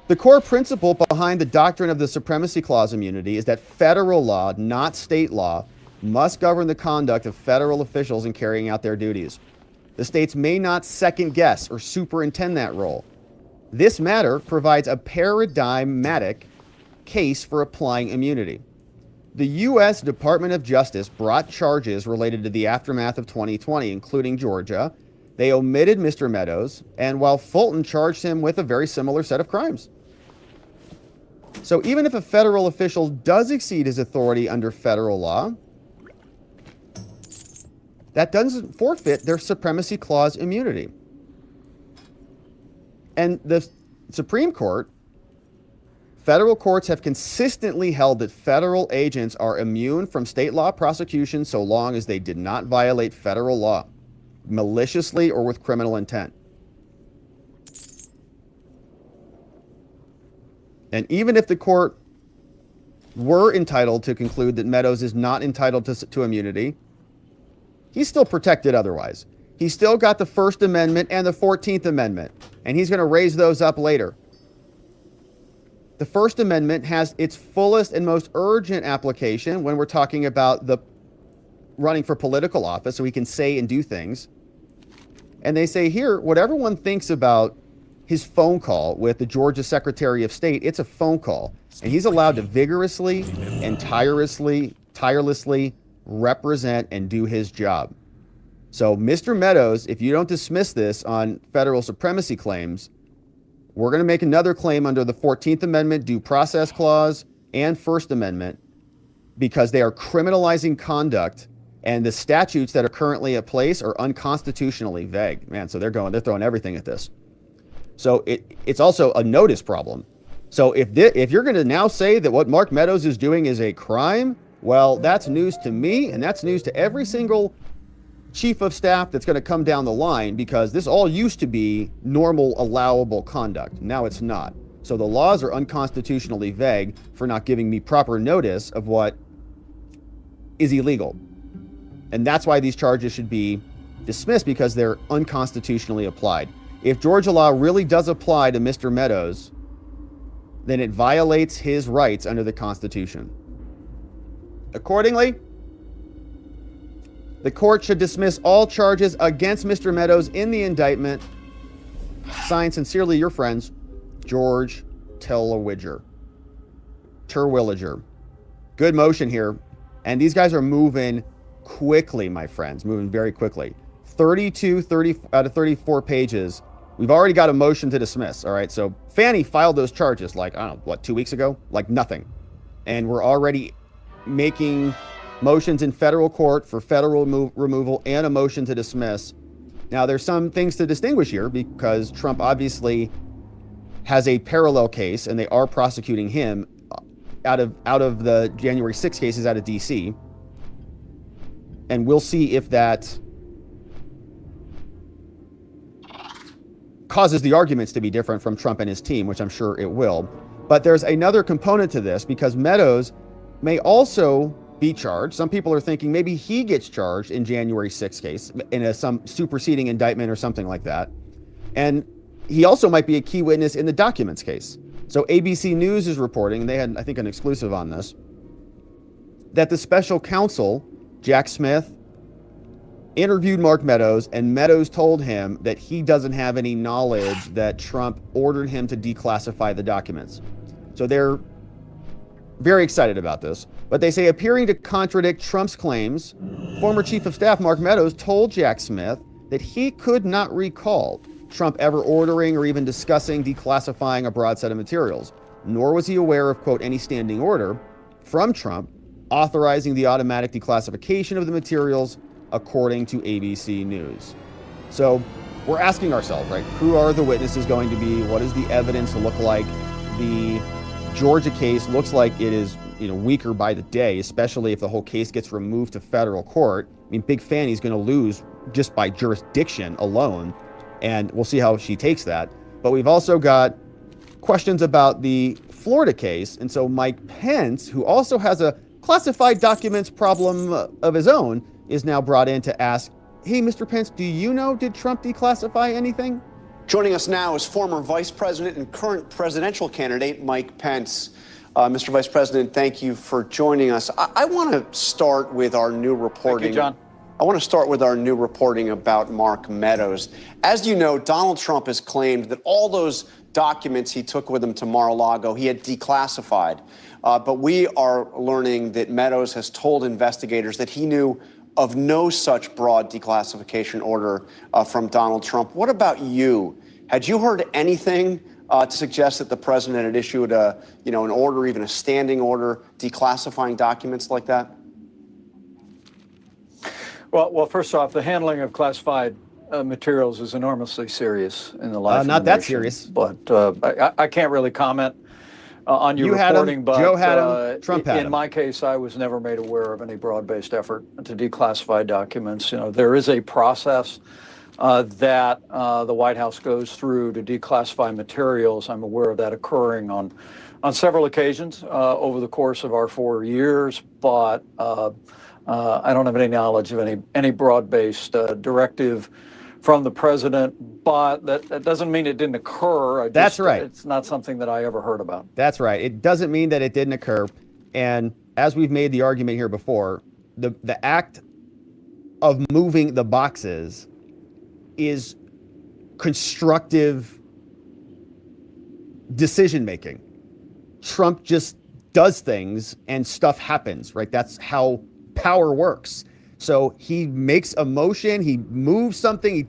The core principle behind the doctrine of the Supremacy Clause immunity is that federal law, not state law, must govern the conduct of federal officials in carrying out their duties. The states may not second guess or superintend that role. This matter provides a paradigmatic case for applying immunity. The U.S. Department of Justice brought charges related to the aftermath of 2020, including Georgia. They omitted Mr. Meadows, and while Fulton charged him with a very similar set of crimes. So even if a federal official does exceed his authority under federal law, that doesn't forfeit their Supremacy Clause immunity. And the Supreme Court, federal courts have consistently held that federal agents are immune from state law prosecution so long as they did not violate federal law, maliciously or with criminal intent. And even if the court were entitled to conclude that Meadows is not entitled to immunity, he's still protected otherwise. He's still got the First Amendment and the 14th Amendment, and he's going to raise those up later. The First Amendment has its fullest and most urgent application when we're talking about the running for political office, so he can say and do things. And they say here, whatever one thinks about his phone call with the Georgia Secretary of State, it's a phone call. And he's allowed to vigorously and tirelessly represent and do his job. So Mr. Meadows, if you don't dismiss this on federal supremacy claims, we're going to make another claim under the 14th Amendment Due Process Clause and First Amendment because they are criminalizing conduct, and the statutes that are currently in place are unconstitutionally vague. Man, so they're throwing everything at this. So it's also a notice problem. So if you're going to now say that what Mark Meadows is doing is a crime, well, that's news to me, and that's news to every single chief of staff that's going to come down the line, because this all used to be normal, allowable conduct. Now it's not. So the laws are unconstitutionally vague for not giving me proper notice of what is illegal. And that's why these charges should be dismissed, because they're unconstitutionally applied. If Georgia law really does apply to Mr. Meadows, then it violates his rights under the Constitution. Accordingly, the court should dismiss all charges against Mr. Meadows in the indictment. Signed, sincerely, your friends, George Terwilliger. Good motion here. And these guys are moving quickly, my friends, moving very quickly. 30 out of 34 pages. We've already got a motion to dismiss, all right? So Fannie filed those charges like, I don't know, what, 2 weeks ago? Like nothing. And we're already making motions in federal court for federal removal and a motion to dismiss. Now, there's some things to distinguish here, because Trump obviously has a parallel case, and they are prosecuting him out of the January 6 cases out of D.C. And we'll see if that causes the arguments to be different from Trump and his team, which I'm sure it will. But there's another component to this, because Meadows may also be charged. Some people are thinking maybe he gets charged in January 6 case in some superseding indictment or something like that. And he also might be a key witness in the documents case. So ABC News is reporting, and they had, I think, an exclusive on this, that the special counsel, Jack Smith, interviewed Mark Meadows, and Meadows told him that he doesn't have any knowledge that Trump ordered him to declassify the documents. So they're very excited about this. But they say, appearing to contradict Trump's claims, former Chief of Staff Mark Meadows told Jack Smith that he could not recall Trump ever ordering or even discussing declassifying a broad set of materials, nor was he aware of, quote, any standing order from Trump authorizing the automatic declassification of the materials, according to ABC News. So we're asking ourselves, right, who are the witnesses going to be? What does the evidence look like? The Georgia case looks like it is, weaker by the day, especially if the whole case gets removed to federal court. I mean, Big Fanny's going to lose just by jurisdiction alone, and we'll see how she takes that. But we've also got questions about the Florida case, and so Mike Pence, who also has a classified documents problem of his own, is now brought in to ask, hey, Mr. Pence, do you know, did Trump declassify anything? Joining us now is former Vice President and current presidential candidate Mike Pence. Mr. Vice President, thank you for joining us. I want to start with our new reporting. Thank you, John. I want to start with our new reporting about Mark Meadows. As you know, Donald Trump has claimed that all those documents he took with him to Mar-a-Lago he had declassified. But we are learning that Meadows has told investigators that he knew of no such broad declassification order from Donald Trump. What about you? Had you heard anything to suggest that the president had issued an order, even a standing order, declassifying documents like that? Well, first off, the handling of classified materials is enormously serious in the life of not the that nation. serious. But I can't really comment on your You had reporting. him, but Joe had him, Trump had in him. my case, I was never made aware of any broad-based effort to declassify documents. There is a process that the White House goes through to declassify materials. I'm aware of that occurring on several occasions over the course of our 4 years, but I don't have any knowledge of any broad-based directive from the president, but that doesn't mean it didn't occur. That's right. It's not something that I ever heard about. That's right. It doesn't mean that it didn't occur. And as we've made the argument here before, the act of moving the boxes is constructive decision-making. Trump just does things and stuff happens, right? That's how power works. So he makes a motion, he moves something, he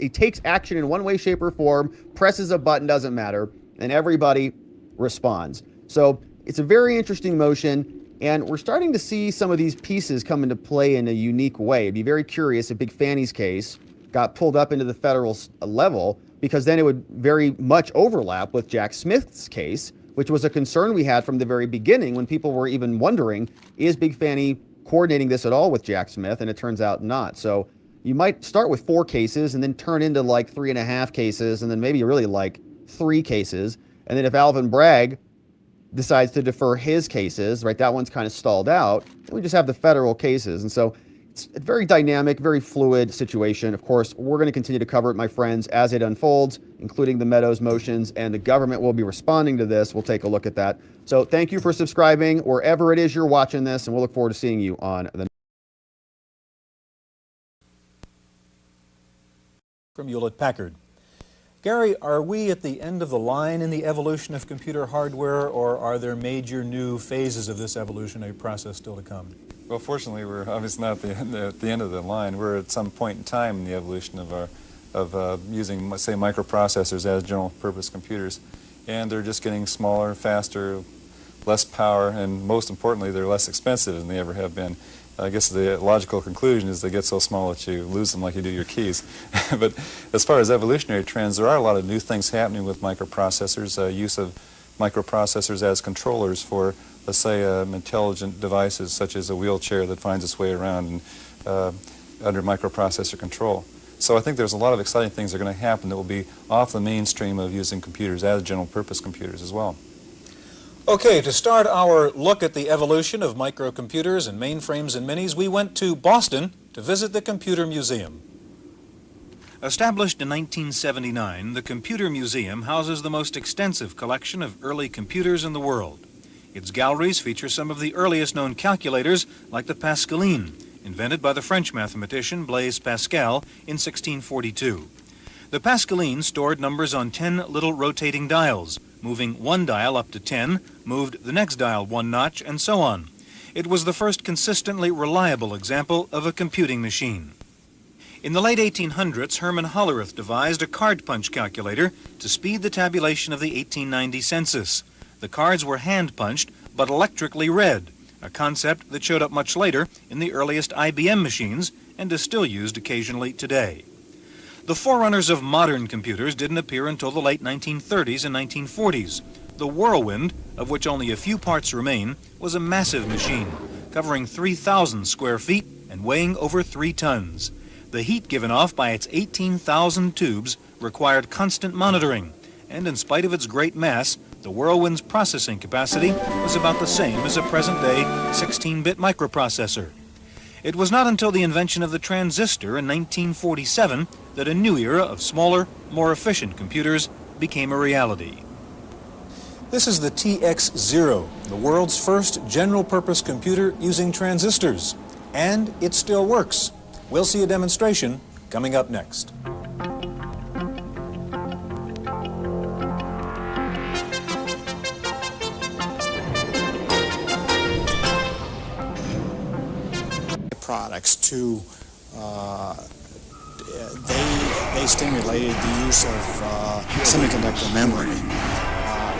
takes action in one way, shape, or form, presses a button, doesn't matter, and everybody responds. So it's a very interesting motion, and we're starting to see some of these pieces come into play in a unique way. I'd be very curious if Big Fanny's case got pulled up into the federal level, because then it would very much overlap with Jack Smith's case, which was a concern we had from the very beginning when people were even wondering, is Big Fanny coordinating this at all with Jack Smith? And it turns out not. So you might start with 4 cases and then turn into like 3.5 cases, and then maybe really like 3 cases. And then if Alvin Bragg decides to defer his cases, right, that one's kind of stalled out, then we just have the federal cases. And so it's a very dynamic, very fluid situation. Of course, we're going to continue to cover it, my friends, as it unfolds, including the Meadows motions, and the government will be responding to this. We'll take a look at that. So thank you for subscribing wherever it is you're watching this, and we'll look forward to seeing you on the from Hewlett-Packard. Gary, are we at the end of the line in the evolution of computer hardware, or are there major new phases of this evolutionary process still to come? Well, fortunately, we're obviously not at the end of the line. We're at some point in time in the evolution of using, say, microprocessors as general-purpose computers, and they're just getting smaller, faster, less power, and most importantly, they're less expensive than they ever have been. I guess the logical conclusion is they get so small that you lose them like you do your keys. But as far as evolutionary trends, there are a lot of new things happening with microprocessors, use of microprocessors as controllers for, let's say, intelligent devices such as a wheelchair that finds its way around and, under microprocessor control. So I think there's a lot of exciting things that are going to happen that will be off the mainstream of using computers as general-purpose computers as well. Okay, to start our look at the evolution of microcomputers and mainframes and minis, we went to Boston to visit the Computer Museum. Established in 1979, the Computer Museum houses the most extensive collection of early computers in the world. Its galleries feature some of the earliest known calculators, like the Pascaline, invented by the French mathematician Blaise Pascal in 1642. The Pascaline stored numbers on 10 little rotating dials. Moving one dial up to 10, moved the next dial 1 notch, and so on. It was the first consistently reliable example of a computing machine. In the late 1800s, Herman Hollerith devised a card punch calculator to speed the tabulation of the 1890 census. The cards were hand-punched, but electrically read, a concept that showed up much later in the earliest IBM machines and is still used occasionally today. The forerunners of modern computers didn't appear until the late 1930s and 1940s. The Whirlwind, of which only a few parts remain, was a massive machine, covering 3,000 square feet and weighing over 3 tons. The heat given off by its 18,000 tubes required constant monitoring, and in spite of its great mass, the Whirlwind's processing capacity was about the same as a present-day 16-bit microprocessor. It was not until the invention of the transistor in 1947 that a new era of smaller, more efficient computers became a reality. This is the TX0, the world's first general-purpose computer using transistors. And it still works. We'll see a demonstration coming up next. Products to they stimulated the use of semiconductor memory.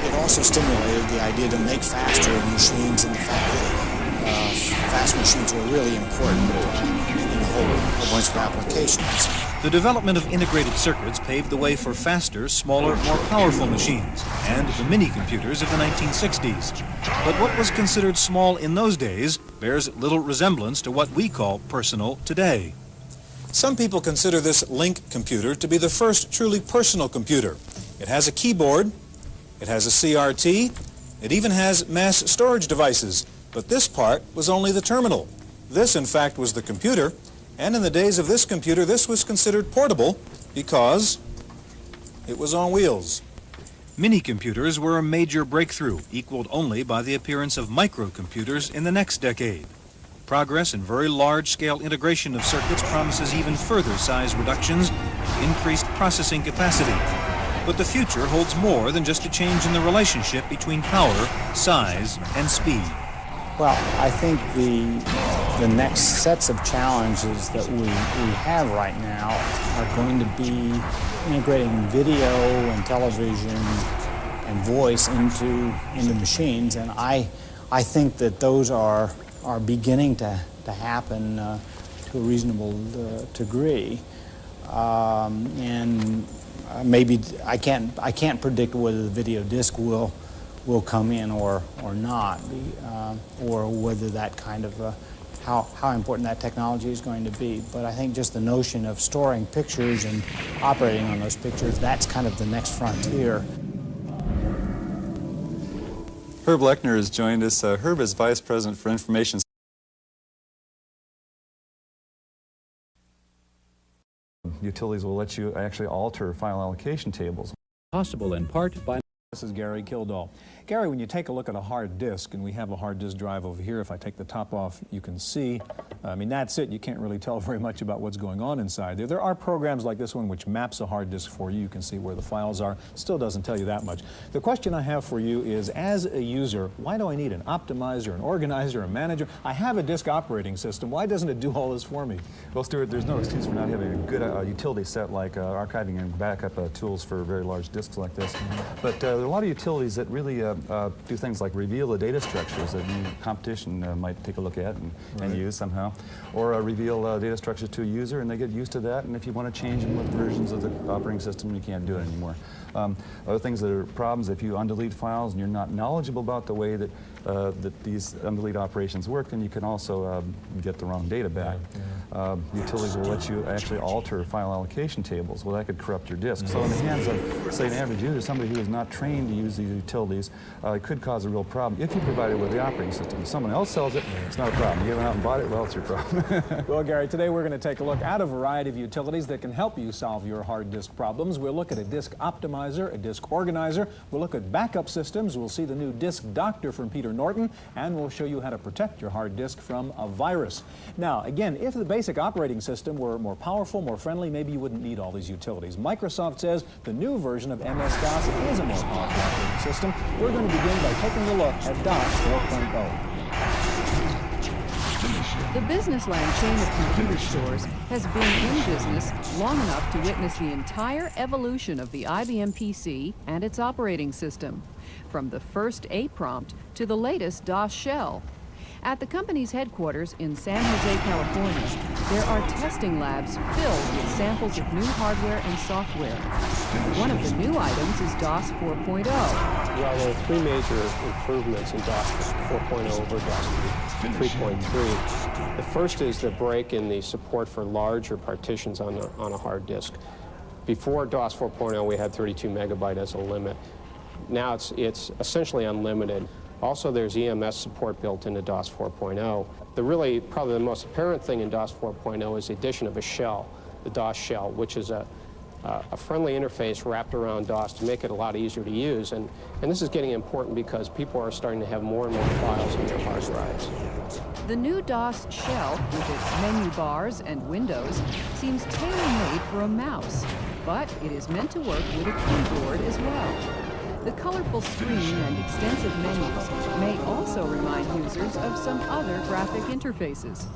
It also stimulated the idea to make faster machines, and the fact that fast machines were really important in a whole bunch of applications. The development of integrated circuits paved the way for faster, smaller, more powerful machines, and the mini-computers of the 1960s. But what was considered small in those days bears little resemblance to what we call personal today. Some people consider this Link computer to be the first truly personal computer. It has a keyboard, it has a CRT, it even has mass storage devices, but this part was only the terminal. This, in fact, was the computer, and in the days of this computer, this was considered portable because it was on wheels. Mini-computers were a major breakthrough, equaled only by the appearance of microcomputers in the next decade. Progress in very large-scale integration of circuits promises even further size reductions, increased processing capacity. But the future holds more than just a change in the relationship between power, size, and speed. Well, I think the next sets of challenges that we have right now are going to be integrating video and television and voice into machines, and I think that those are beginning to happen to a reasonable degree, and maybe I can't predict whether the video disc will will come in or not, or whether that kind of how important that technology is going to be. But I think just the notion of storing pictures and operating on those pictures, that's kind of the next frontier. Herb Lechner has joined us. Herb is Vice President for Information. Utilities will let you actually alter file allocation tables. Possible in part by... This is Gary Kildall. Gary, when you take a look at a hard disk, and we have a hard disk drive over here, if I take the top off, you can see, I mean, that's it. You can't really tell very much about what's going on inside there. There are programs like this one which maps a hard disk for you. You can see where the files are. Still doesn't tell you that much. The question I have for you is, as a user, why do I need an optimizer, an organizer, a manager? I have a disk operating system. Why doesn't it do all this for me? Well, Stuart, there's no excuse for not having a good utility set like archiving and backup tools for very large disks like this. But there are a lot of utilities that really do things like reveal the data structures that competition might take a look at and use somehow, or reveal data structures to a user, and they get used to that, and if you want to change them with versions of the operating system, you can't do it anymore. Other things that are problems, if you undelete files and you're not knowledgeable about the way that these undelete operations work, then you can also get the wrong data back. Utilities will let you actually alter file allocation tables. Well, that could corrupt your disk. So in the hands of, say, an average user, somebody who is not trained to use these utilities, it could cause a real problem if you provide it with the operating system. If someone else sells it, it's not a problem. You went out and bought it, well, it's your problem. Well, Gary, today we're going to take a look at a variety of utilities that can help you solve your hard disk problems. We'll look at a disk optimizer, a disk organizer. We'll look at backup systems. We'll see the new Disk Doctor from Peter Norton, and we'll show you how to protect your hard disk from a virus. Now, again, if the basic operating system were more powerful, more friendly, maybe you wouldn't need all these utilities. Microsoft says the new version of MS-DOS is a more powerful operating system. We're going to begin by taking a look at DOS 4.0. The Businessland chain of computer stores has been in business long enough to witness the entire evolution of the IBM PC and its operating system, from the first A prompt to the latest DOS shell. At the company's headquarters in San Jose, California, there are testing labs filled with samples of new hardware and software. One of the new items is DOS 4.0. Well, there are three major improvements in DOS 4.0 over DOS 3.3. The first is the break in the support for larger partitions on a hard disk. Before DOS 4.0, we had 32 megabyte as a limit. Now it's essentially unlimited. Also, there's EMS support built into DOS 4.0. Probably the most apparent thing in DOS 4.0 is the addition of a shell, the DOS shell, which is a friendly interface wrapped around DOS to make it a lot easier to use. And this is getting important because people are starting to have more and more files on their hard drives. The new DOS shell, with its menu bars and windows, seems tailor-made for a mouse, but it is meant to work with a keyboard as well. The colorful screen and extensive menus may also remind users of some other graphic interfaces.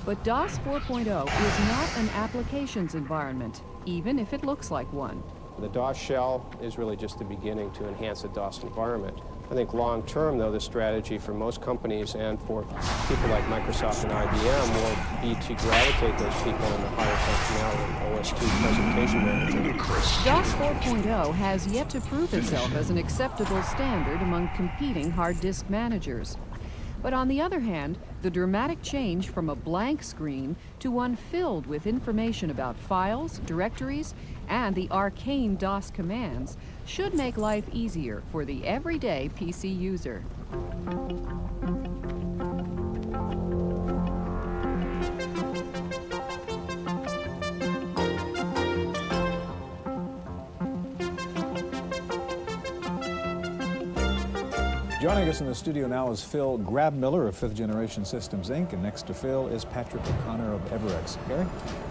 But DOS 4.0 is not an applications environment, even if it looks like one. The DOS shell is really just the beginning to enhance the DOS environment. I think long-term, though, the strategy for most companies and for people like Microsoft and IBM will be to gravitate those people into higher functionality OS2 presentation manager. DOS 4.0 has yet to prove itself as an acceptable standard among competing hard disk managers. But on the other hand, the dramatic change from a blank screen to one filled with information about files, directories, and the arcane DOS commands should make life easier for the everyday PC user. Joining us in the studio now is Phil Grabmiller of 5th Generation Systems, Inc., and next to Phil is Patrick O'Connor of Everex. Gary?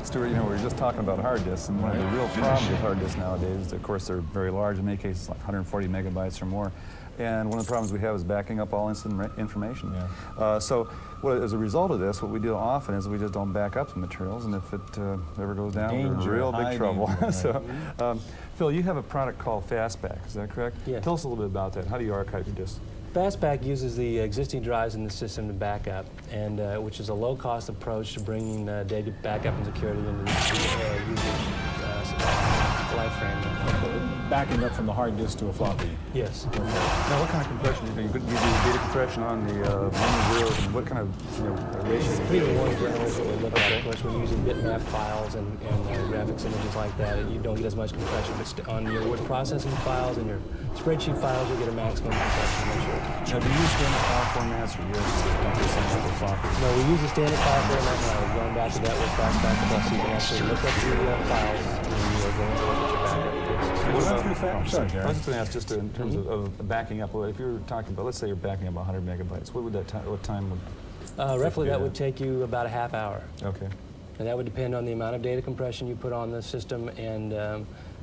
Stuart, we were just talking about hard disks, and one of the real problems with hard disks nowadays is, of course, they're very large, in many cases like 140 megabytes or more. And one of the problems we have is backing up all instant information. So as a result of this, what we do often is we just don't back up the materials, and if it ever goes down, we're in real big trouble. So, Phil, you have a product called Fastback, is that correct? Yes. Tell us a little bit about that. How do you archive your disks? Fastback uses the existing drives in the system to back up, and which is a low-cost approach to bringing data backup and security into the user's life frame. backing up from the hard disk to a floppy. Yes. Okay. Now, what kind of compression do you do? You do data compression on the memory zeros, and what kind of ratio? It's 3 to 1 generally is what we look at. Of course, we're using bitmap files and graphics images like that, and you don't get as much compression. But on your word processing files and your spreadsheet files, you get a maximum compression ratio. Now, do you use standard file formats, or you just dump this in with floppy? No, we use the standard file format now. We're going back to that with Fastback Plus. You can actually look up the files and you're going to look at your backup disks. What about, I'm sorry, Gary. I was just going to ask, just in terms of backing up, well, if you're talking about, let's say you're backing up 100 megabytes, what would that what time would? Roughly, that would take you about a half hour. Okay. And that would depend on the amount of data compression you put on the system and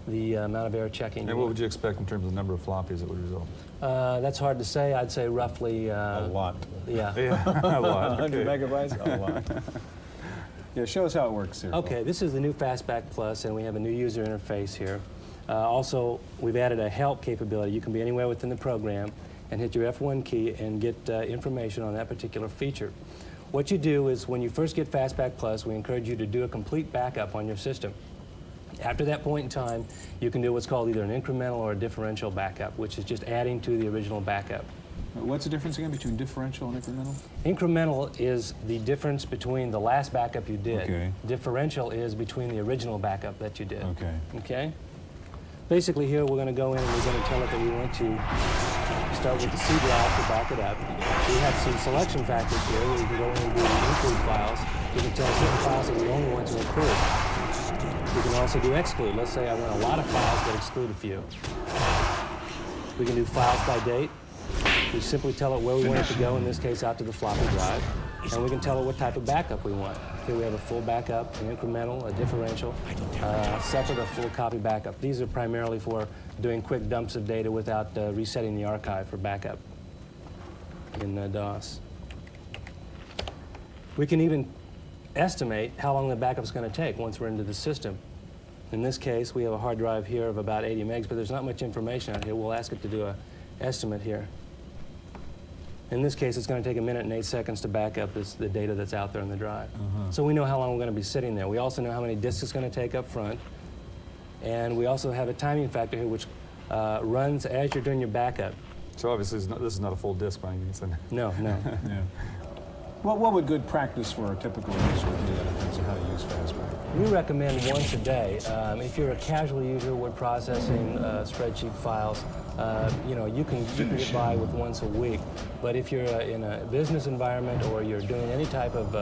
the amount of error checking. And what would you expect in terms of the number of floppies that would result? That's hard to say. I'd say roughly... a lot. Yeah. A lot. 100 megabytes? A lot. Yeah, show us how it works here. Okay, this is the new Fastback Plus, and we have a new user interface here. Also, we've added a help capability. You can be anywhere within the program and hit your F1 key and get information on that particular feature. What you do is when you first get Fastback Plus, we encourage you to do a complete backup on your system. After that point in time, you can do what's called either an incremental or a differential backup, which is just adding to the original backup. What's the difference again between differential and incremental? Incremental is the difference between the last backup you did. Okay. Differential is between the original backup that you did. Okay. Okay? Basically here we're going to go in and we're going to tell it that we want to start with the C drive to back it up. We have some selection factors here where we can go in and do include files. We can tell certain files that we only want to include. We can also do exclude. Let's say I want a lot of files but exclude a few. We can do files by date. We simply tell it where we want it to go, in this case out to the floppy drive. And we can tell it what type of backup we want. Here we have a full backup, an incremental, a differential, separate, a full copy backup. These are primarily for doing quick dumps of data without resetting the archive for backup in DOS. We can even estimate how long the backup's going to take once we're into the system. In this case, we have a hard drive here of about 80 megs, but there's not much information out here. We'll ask it to do an estimate here. In this case, it's going to take 1 minute and 8 seconds to back up the data that's out there in the drive. So we know how long we're going to be sitting there. We also know how many disks it's going to take up front. And we also have a timing factor here which runs as you're doing your backup. So obviously this is not a full disk by any means. No, no. Yeah. What would good practice for a typical user be in terms of how to use Fastback? We recommend once a day. If you're a casual user, word processing, spreadsheet files, you know, you can get by with once a week. But if you're in a business environment or you're doing any type of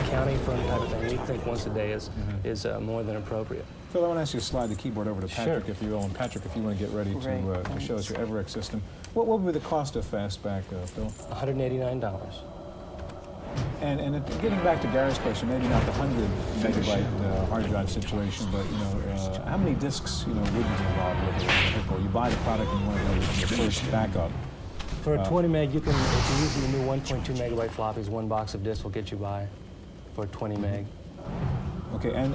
accounting firm type of thing, we think once a day is more than appropriate. Phil, I want to ask you to slide the keyboard over to Patrick, Sure. if you will. And Patrick, if you want to get ready to show us your Everex system. What would be the cost of Fastback, Phil? $189. And getting back to Gary's question, maybe not the 100 megabyte hard drive situation, but you know, how many disks would you be involved with it? Or you buy the product and you want to go with the first backup. For a 20 meg, you can, if you're using the new 1.2 megabyte floppies, one box of disks will get you by for 20 meg. Okay, and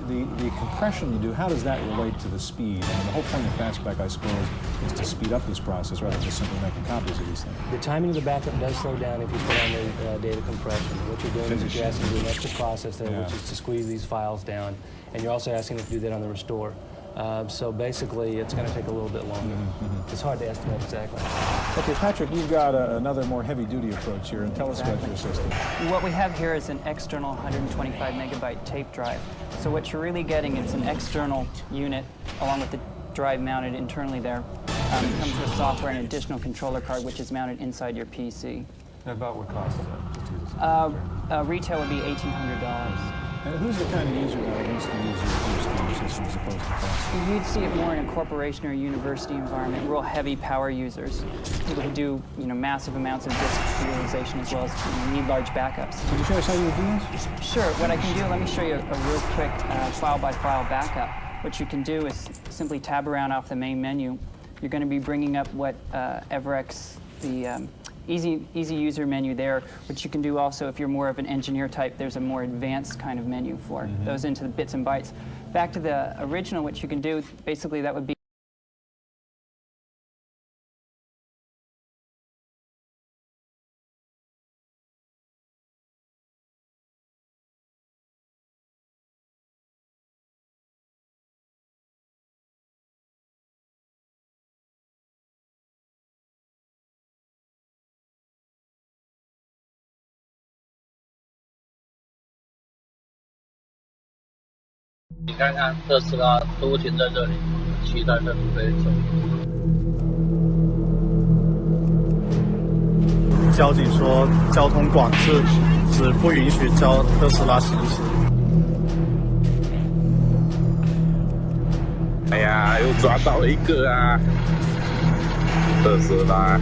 the compression you do, how does that relate to the speed? I mean, the whole point of Fastback, I suppose, is to speed up this process rather than just simply making copies of these things. The timing of the backup does slow down if you put on the data compression. What you're doing is you're asking to do an extra process there, which is to squeeze these files down, and you're also asking it to do that on the restore. So basically, it's going to take a little bit longer. It's hard to estimate exactly. Okay, Patrick, you've got another more heavy-duty approach here, and tell us about your system. What we have here is an external 125 megabyte tape drive. So what you're really getting is an external unit along with the drive mounted internally there. It comes with software and an additional controller card which is mounted inside your PC. And about what cost is that? Retail would be $1,800. And who's the kind of user that wants to use your system as opposed to Fastback? You'd see it more in a corporation or university environment, real heavy power users. People who do massive amounts of disk utilization as well as need large backups. Can you show us how you would do this? Sure. What I can do, let me show you a real quick file-by-file backup. What you can do is simply tab around off the main menu. You're going to be bringing up what Everex, the easy user menu there, which you can do also if you're more of an engineer type. There's a more advanced kind of menu for those into the bits and bytes. Back to the original, what you can do, basically that would be 你看看特斯拉都停在这里，其他的都可以走。交警说交通管制，只不允许特斯拉行驶。哎呀，又抓到了一个啊！特斯拉。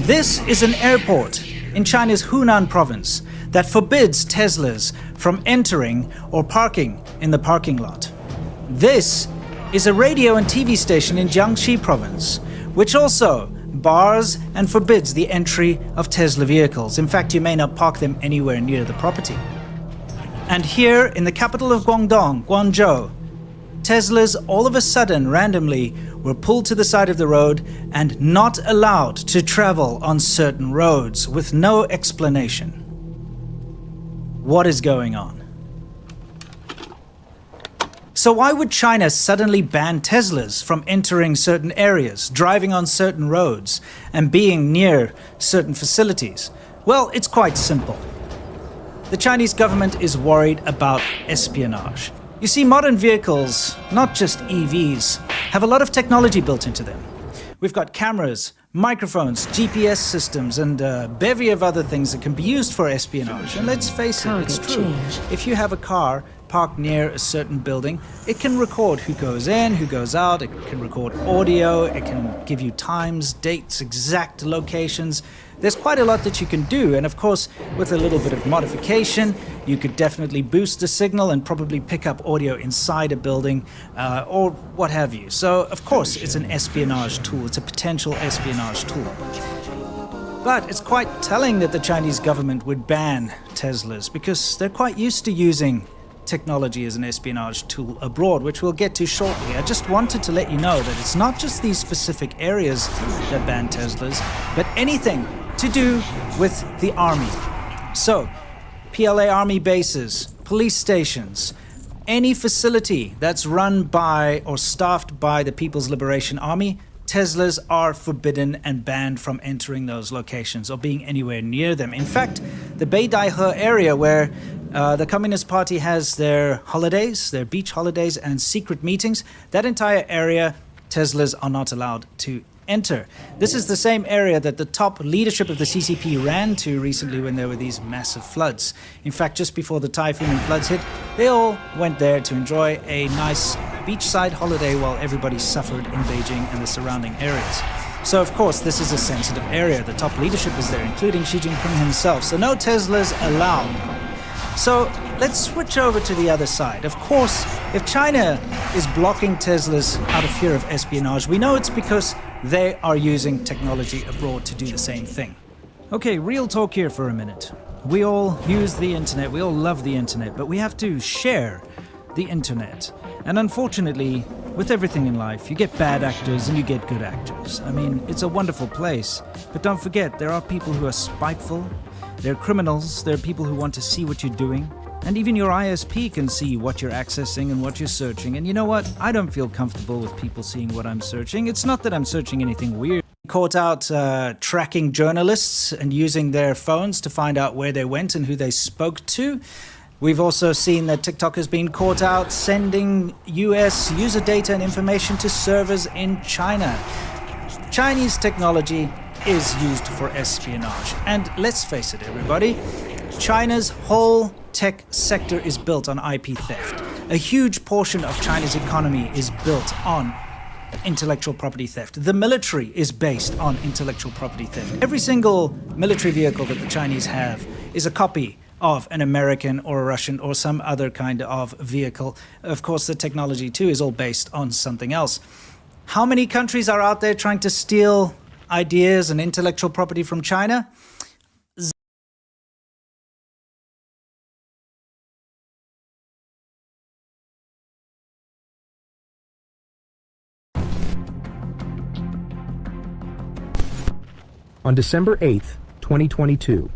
This is an airport in China's Hunan province that forbids Teslas from entering or parking in the parking lot. This is a radio and TV station in Jiangxi province, which also bars and forbids the entry of Tesla vehicles. In fact, you may not park them anywhere near the property. And here in the capital of Guangdong, Guangzhou, Teslas all of a sudden randomly were pulled to the side of the road and not allowed to travel on certain roads with no explanation. What is going on? So why would China suddenly ban Teslas from entering certain areas, driving on certain roads, and being near certain facilities? Well, it's quite simple. The Chinese government is worried about espionage. You see, modern vehicles, not just EVs, have a lot of technology built into them. We've got cameras, microphones, GPS systems, and a bevy of other things that can be used for espionage. And let's face it, it's true. If you have a car parked near a certain building, it can record who goes in, who goes out, it can record audio, it can give you times, dates, exact locations. There's quite a lot that you can do, and of course, with a little bit of modification, you could definitely boost the signal and probably pick up audio inside a building, or what have you. So, of course, it's an espionage tool. It's a potential espionage tool. But it's quite telling that the Chinese government would ban Teslas, because they're quite used to using technology as an espionage tool abroad, which we'll get to shortly. I just wanted to let you know that it's not just these specific areas that ban Teslas, but anything to do with the army. So, PLA army bases, police stations, any facility that's run by or staffed by the People's Liberation Army, Teslas are forbidden and banned from entering those locations or being anywhere near them. In fact, the Beidaihe area where the Communist Party has their holidays, their beach holidays and secret meetings, that entire area, Teslas are not allowed to enter. This is the same area that the top leadership of the CCP ran to recently when there were these massive floods. In fact, just before the typhoon and floods hit, they all went there to enjoy a nice beachside holiday while everybody suffered in Beijing and the surrounding areas. So, of course, this is a sensitive area. The top leadership is there, including Xi Jinping himself. So no Teslas allowed. So let's switch over to the other side. Of course, if China is blocking Teslas out of fear of espionage, we know it's because they are using technology abroad to do the same thing. Okay, real talk here for a minute. We all use the internet, we all love the internet, but we have to share the internet. And unfortunately, with everything in life, you get bad actors and you get good actors. I mean, it's a wonderful place, but don't forget, there are people who are spiteful, there are criminals, there are people who want to see what you're doing, and even your ISP can see what you're accessing and what you're searching. And you know what? I don't feel comfortable with people seeing what I'm searching. It's not that I'm searching anything weird. Caught out tracking journalists and using their phones to find out where they went and who they spoke to. We've also seen that TikTok has been caught out sending US user data and information to servers in China. Chinese technology is used for espionage. And let's face it, everybody, China's whole tech sector is built on IP theft. A huge portion of China's economy is built on intellectual property theft. The military is based on intellectual property theft. Every single military vehicle that the Chinese have is a copy of an American or a Russian or some other kind of vehicle. Of course, the technology too is all based on something else. How many countries are out there trying to steal ideas and intellectual property from China? On December 8th, 2022,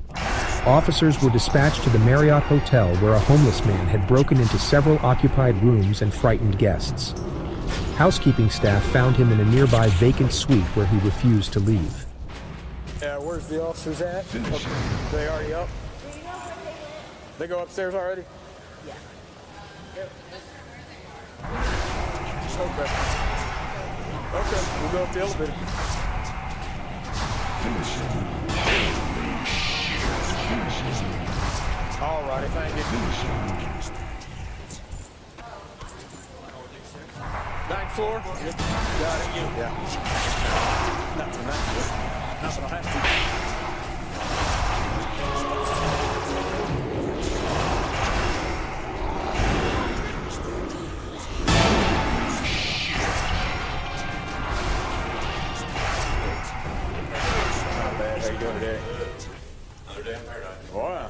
officers were dispatched to the Marriott Hotel where a homeless man had broken into several occupied rooms and frightened guests. Housekeeping staff found him in a nearby vacant suite where he refused to leave. Where's the officers at? They already up? They go upstairs already? Yeah. Okay. Okay, we'll go up the elevator. All righty, thank you. Ninth floor? Got it. Yeah. Not tonight. Not that I'll have to. Not bad. How you doing today? Another day in paradise. Wow.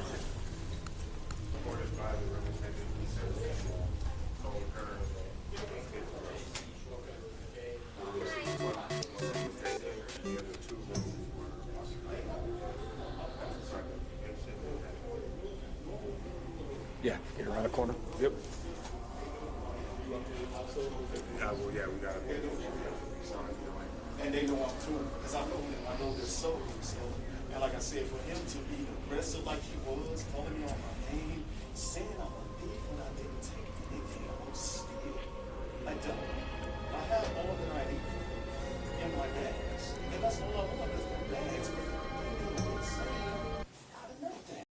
Yeah, get around the corner. Yep. Yeah, well, yeah, we got to be. And they know I'm too, because I know him. I know their soul. So, and like I said, for him to be aggressive like he was, calling me on my name, saying I'm a thief when I didn't take anything, I'm still. I don't. I have more than I need in my bags. And that's all I want is my bags. But I don't know that.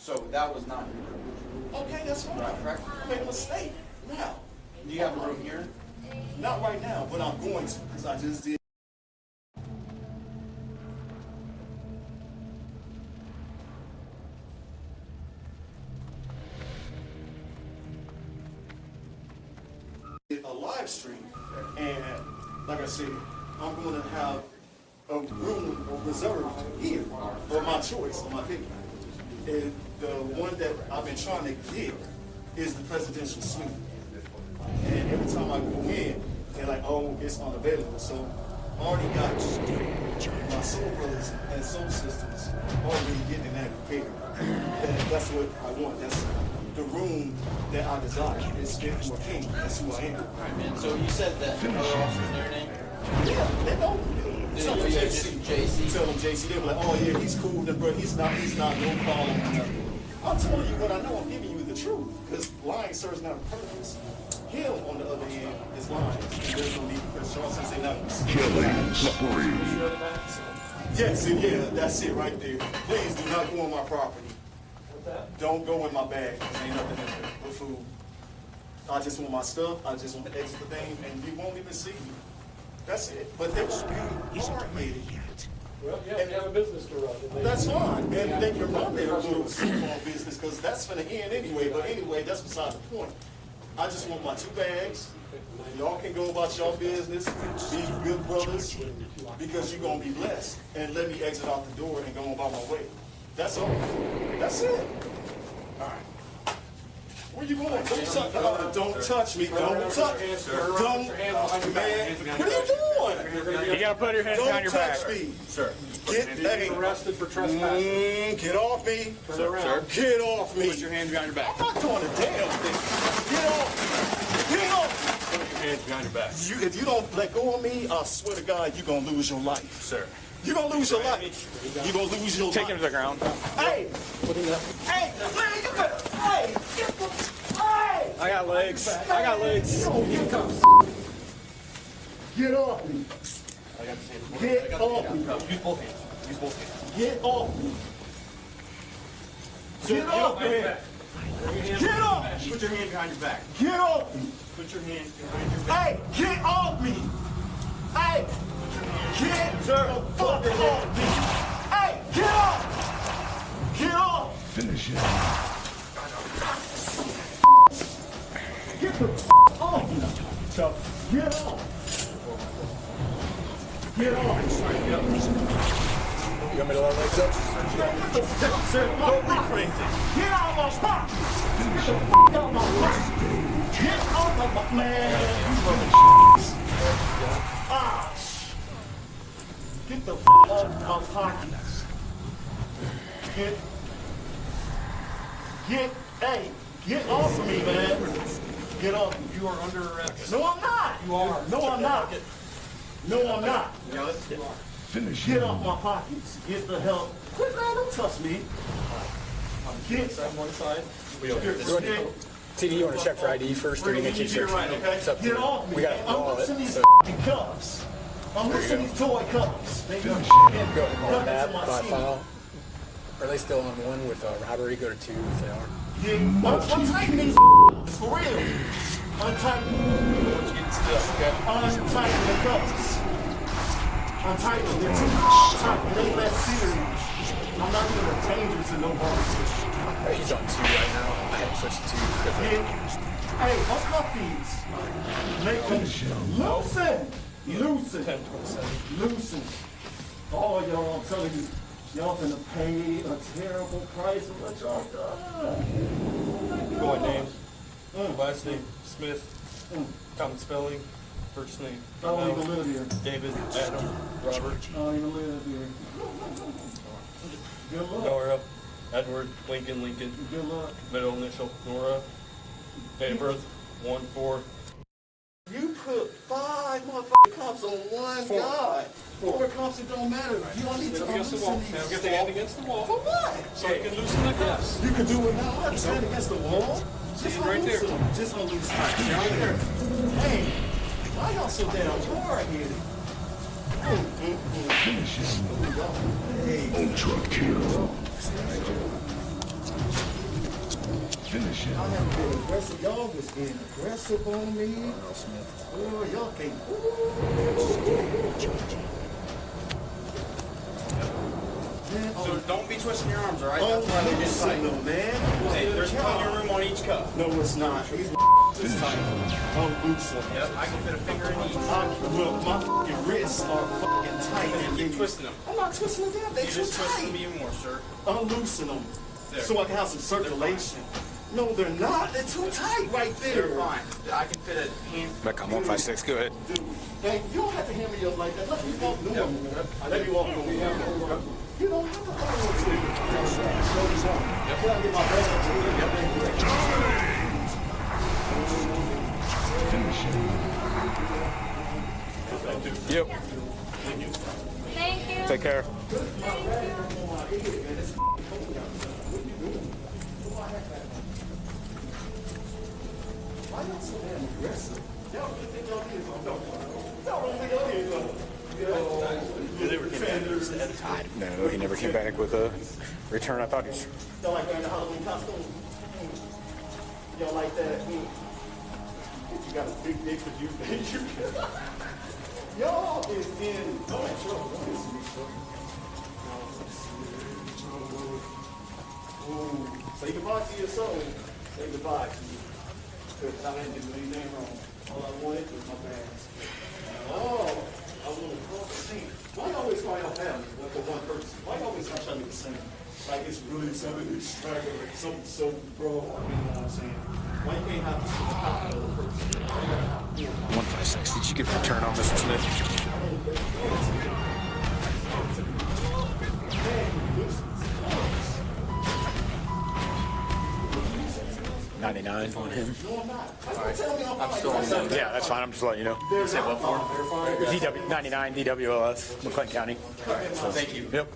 So that was not your room. Okay, that's fine. Correct. I made a mistake. Now. Do you have a room here? Not right now, but I'm going to, because I just did. A live stream, and like I said, I'm going to have a room reserved here for my choice, on my pick. And the one that I've been trying to get is the presidential suite. And every time I go in, they're like, oh, it's unavailable. So I already got my soul brothers and soul sisters already getting that repaired. And that's what I want. That's the room that I desire. It's fit for a king. That's who I am. All right, man. So you said that other officers their name? Yeah, they know. Tell them JC. Tell them JC. They were like, oh yeah, he's cool, but he's not no problem. I'm telling you what I know. I'm giving you the truth. Because lying serves not a purpose. Him, on the other hand, is lying. There's no need because Charles say nothing. Killing spree. Yes, yeah, that's it right there. Please do not go on my property. Don't go in my bag. There ain't nothing in there but food. I just want my stuff. I just want to exit the thing, and you won't even see me. That's it. But they won't be hard-headed. Well, yeah, you have a business to run. That's fine. And they can run their little small business because that's going to end anyway. But anyway, that's beside the point. I just want my 2 bags. Y'all can go about your business, be good brothers, because you're going to be blessed. And let me exit out the door and go on by my way. That's all. That's it. All right. Where you going? Don't touch me. Don't touch me. Don't, man. What are you doing? You gotta put your hands behind your back. Don't touch me. Sir. Get arrested for trespassing. Get off me. Sir. Get off me. Put your hands behind your back. I'm not doing a damn thing. Get off. Get off. Put your hands behind your back. If you don't let go of me, I swear to God, you're going to lose your life. Sir. You're going to lose your life. You're going to lose your life. Take him to the ground. Hey! Hey! Man, you better... Hey! Hey! I got legs. I got legs. Get off me. Get off me. Use both hands. Use both hands. Get off me. Get off me. Get off. Put your hand behind your back. Get off me. Put your hands behind your back. Hey, get off me. Hey, get the fuck off me. Hey, get off. Get off. Finish him. Get the fuck off me. So, get off. Get off. You want me to let legs up? Don't be crazy. Get out of my spot. Get the fuck out of my spot. Get off of my man. Ah. Get the fuck off my pockets. Hey, get off of me, man. Get off me. You are under arrest. No, I'm not. You are. No, I'm not. No, I'm not. Yes, you are. Finish Get him. off my pockets. Get the hell. Quit, man. Don't touch me. Get One side. TD, you want to check for ID first, or you can keep searching? right, okay? It's up to Get you. off me. We got I'm all of losing it. these So, f***ing cuffs. I'm losing these toy cuffs. They go go on that by file. Are they still on 1 with robbery? Go to 2 if they are. Untighten these for real. Untighten. Untighten the cuffs. Untighten them. They're too tight. It ain't that serious. I'm not even a danger to nobody. He's on 2 right now. I haven't switched to 2. Hey, uncuff these. Make them loosen. Loosen. Oh, y'all, I'm telling you, y'all gonna pay a terrible price for what y'all done. Go ahead, names. Last name, Smith. Common spelling. First name. I don't even live here. David, Adam, Robert. I don't even live here. Good luck. Nora, Edward, Lincoln. Good luck. Middle initial, Nora. Date of birth, 1/4. You put 5 motherfucking cops on one guy. 4 cops, it don't matter. You don't need to Against the wall. Now get the hand against the wall. For what? So you can loosen the cuffs. You can do it now. I stand against the wall. Just right there. Just unloose them. Right there. Hey, why y'all so damn hard-headed? Finish him. Hey. Ultra kill. I haven't been aggressive. Y'all was being aggressive on me. Oh, y'all can't. So don't be twisting your arms, all right? Oh, That's why they get tight. no, man. Hey, there's plenty of room on each cup. No, it's not. These is tight. I'm loose. Yep, I can fit a finger in each. Look, my fucking wrists are fucking tight. And keep twisting them. I'm not twisting them down. They're too just twist tight. them even more, sir. I'm loosening them There. so I can have some circulation. No, they're not. They're too tight right there. They're fine. I can fit a hand. Back on 156, go ahead. Dude, hey, you don't have to hand me yours like that. Let me walk through them. Let me walk through them. You don't have to hold on to it. Can I get my Yep. Thank you. Take care. Why y'all so damn aggressive? Y'all really think y'all need something? Y'all really think y'all need something? No, he never came back with a return. I thought he was. Y'all like wearing the Halloween costume? Y'all like that? You got a big dick for you. Y'all is in. Don't let y'all do this to me, Say goodbye to your soul. Say goodbye to you. Because I didn't do anything wrong. All I wanted was my parents. Oh, I want to call the same. Why you always call your family for one person? Why you always try to be the same? Like it's really something extravagant, something so bro. I mean, you know what I'm saying? Why you can't have this other person? 156. Did you get the return on Mr. Smith? 99 on him. I'm still on one. Yeah, that's fine. I'm just letting you know. You say what for? DW 99 DWLS, McClain County. So, Thank you. Yep.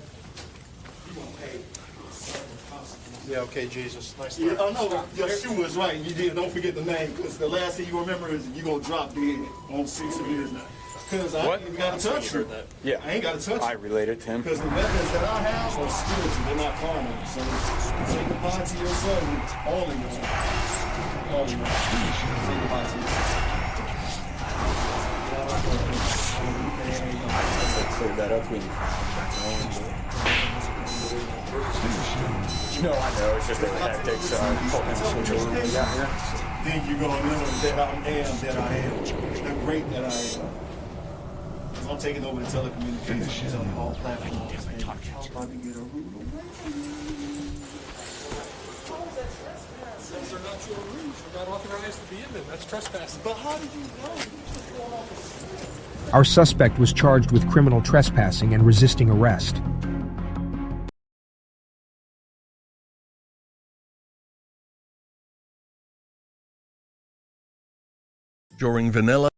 Yeah, okay, Jesus. Nice Yeah, I know. Your shoe was right. You did. Don't forget the name, because the last thing you remember is you gonna drop dead on 6 years now. Because I ain't even got to touch you. Yeah. I ain't got to touch I you. related to him. Because the weapons that I have are spiritual. They're not carnal. So say goodbye to your son. All of you. All of you. Say goodbye to your son. Cleared that up. We can back home. No, I know. It's just that we had to take told him to switch over when we got here. Then you're going to know that I am that I am. The great that I am. I'm taking over the telecommunications. I'm telling all platforms. And I'm about to get a rude awakening. Those are not your rooms. You're not authorized to be in them. That's trespassing. But how did you know? You just going off. Our suspect was charged with criminal trespassing and resisting arrest. During vanilla,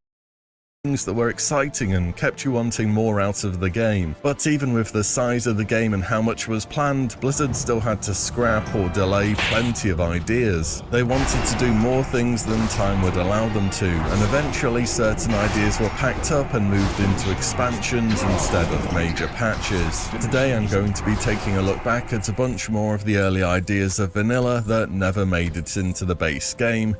things that were exciting and kept you wanting more out of the game. But even with the size of the game and how much was planned, Blizzard still had to scrap or delay plenty of ideas. They wanted to do more things than time would allow them to, and eventually certain ideas were packed up and moved into expansions instead of major patches. Today I'm going to be taking a look back at a bunch more of the early ideas of vanilla that never made it into the base game.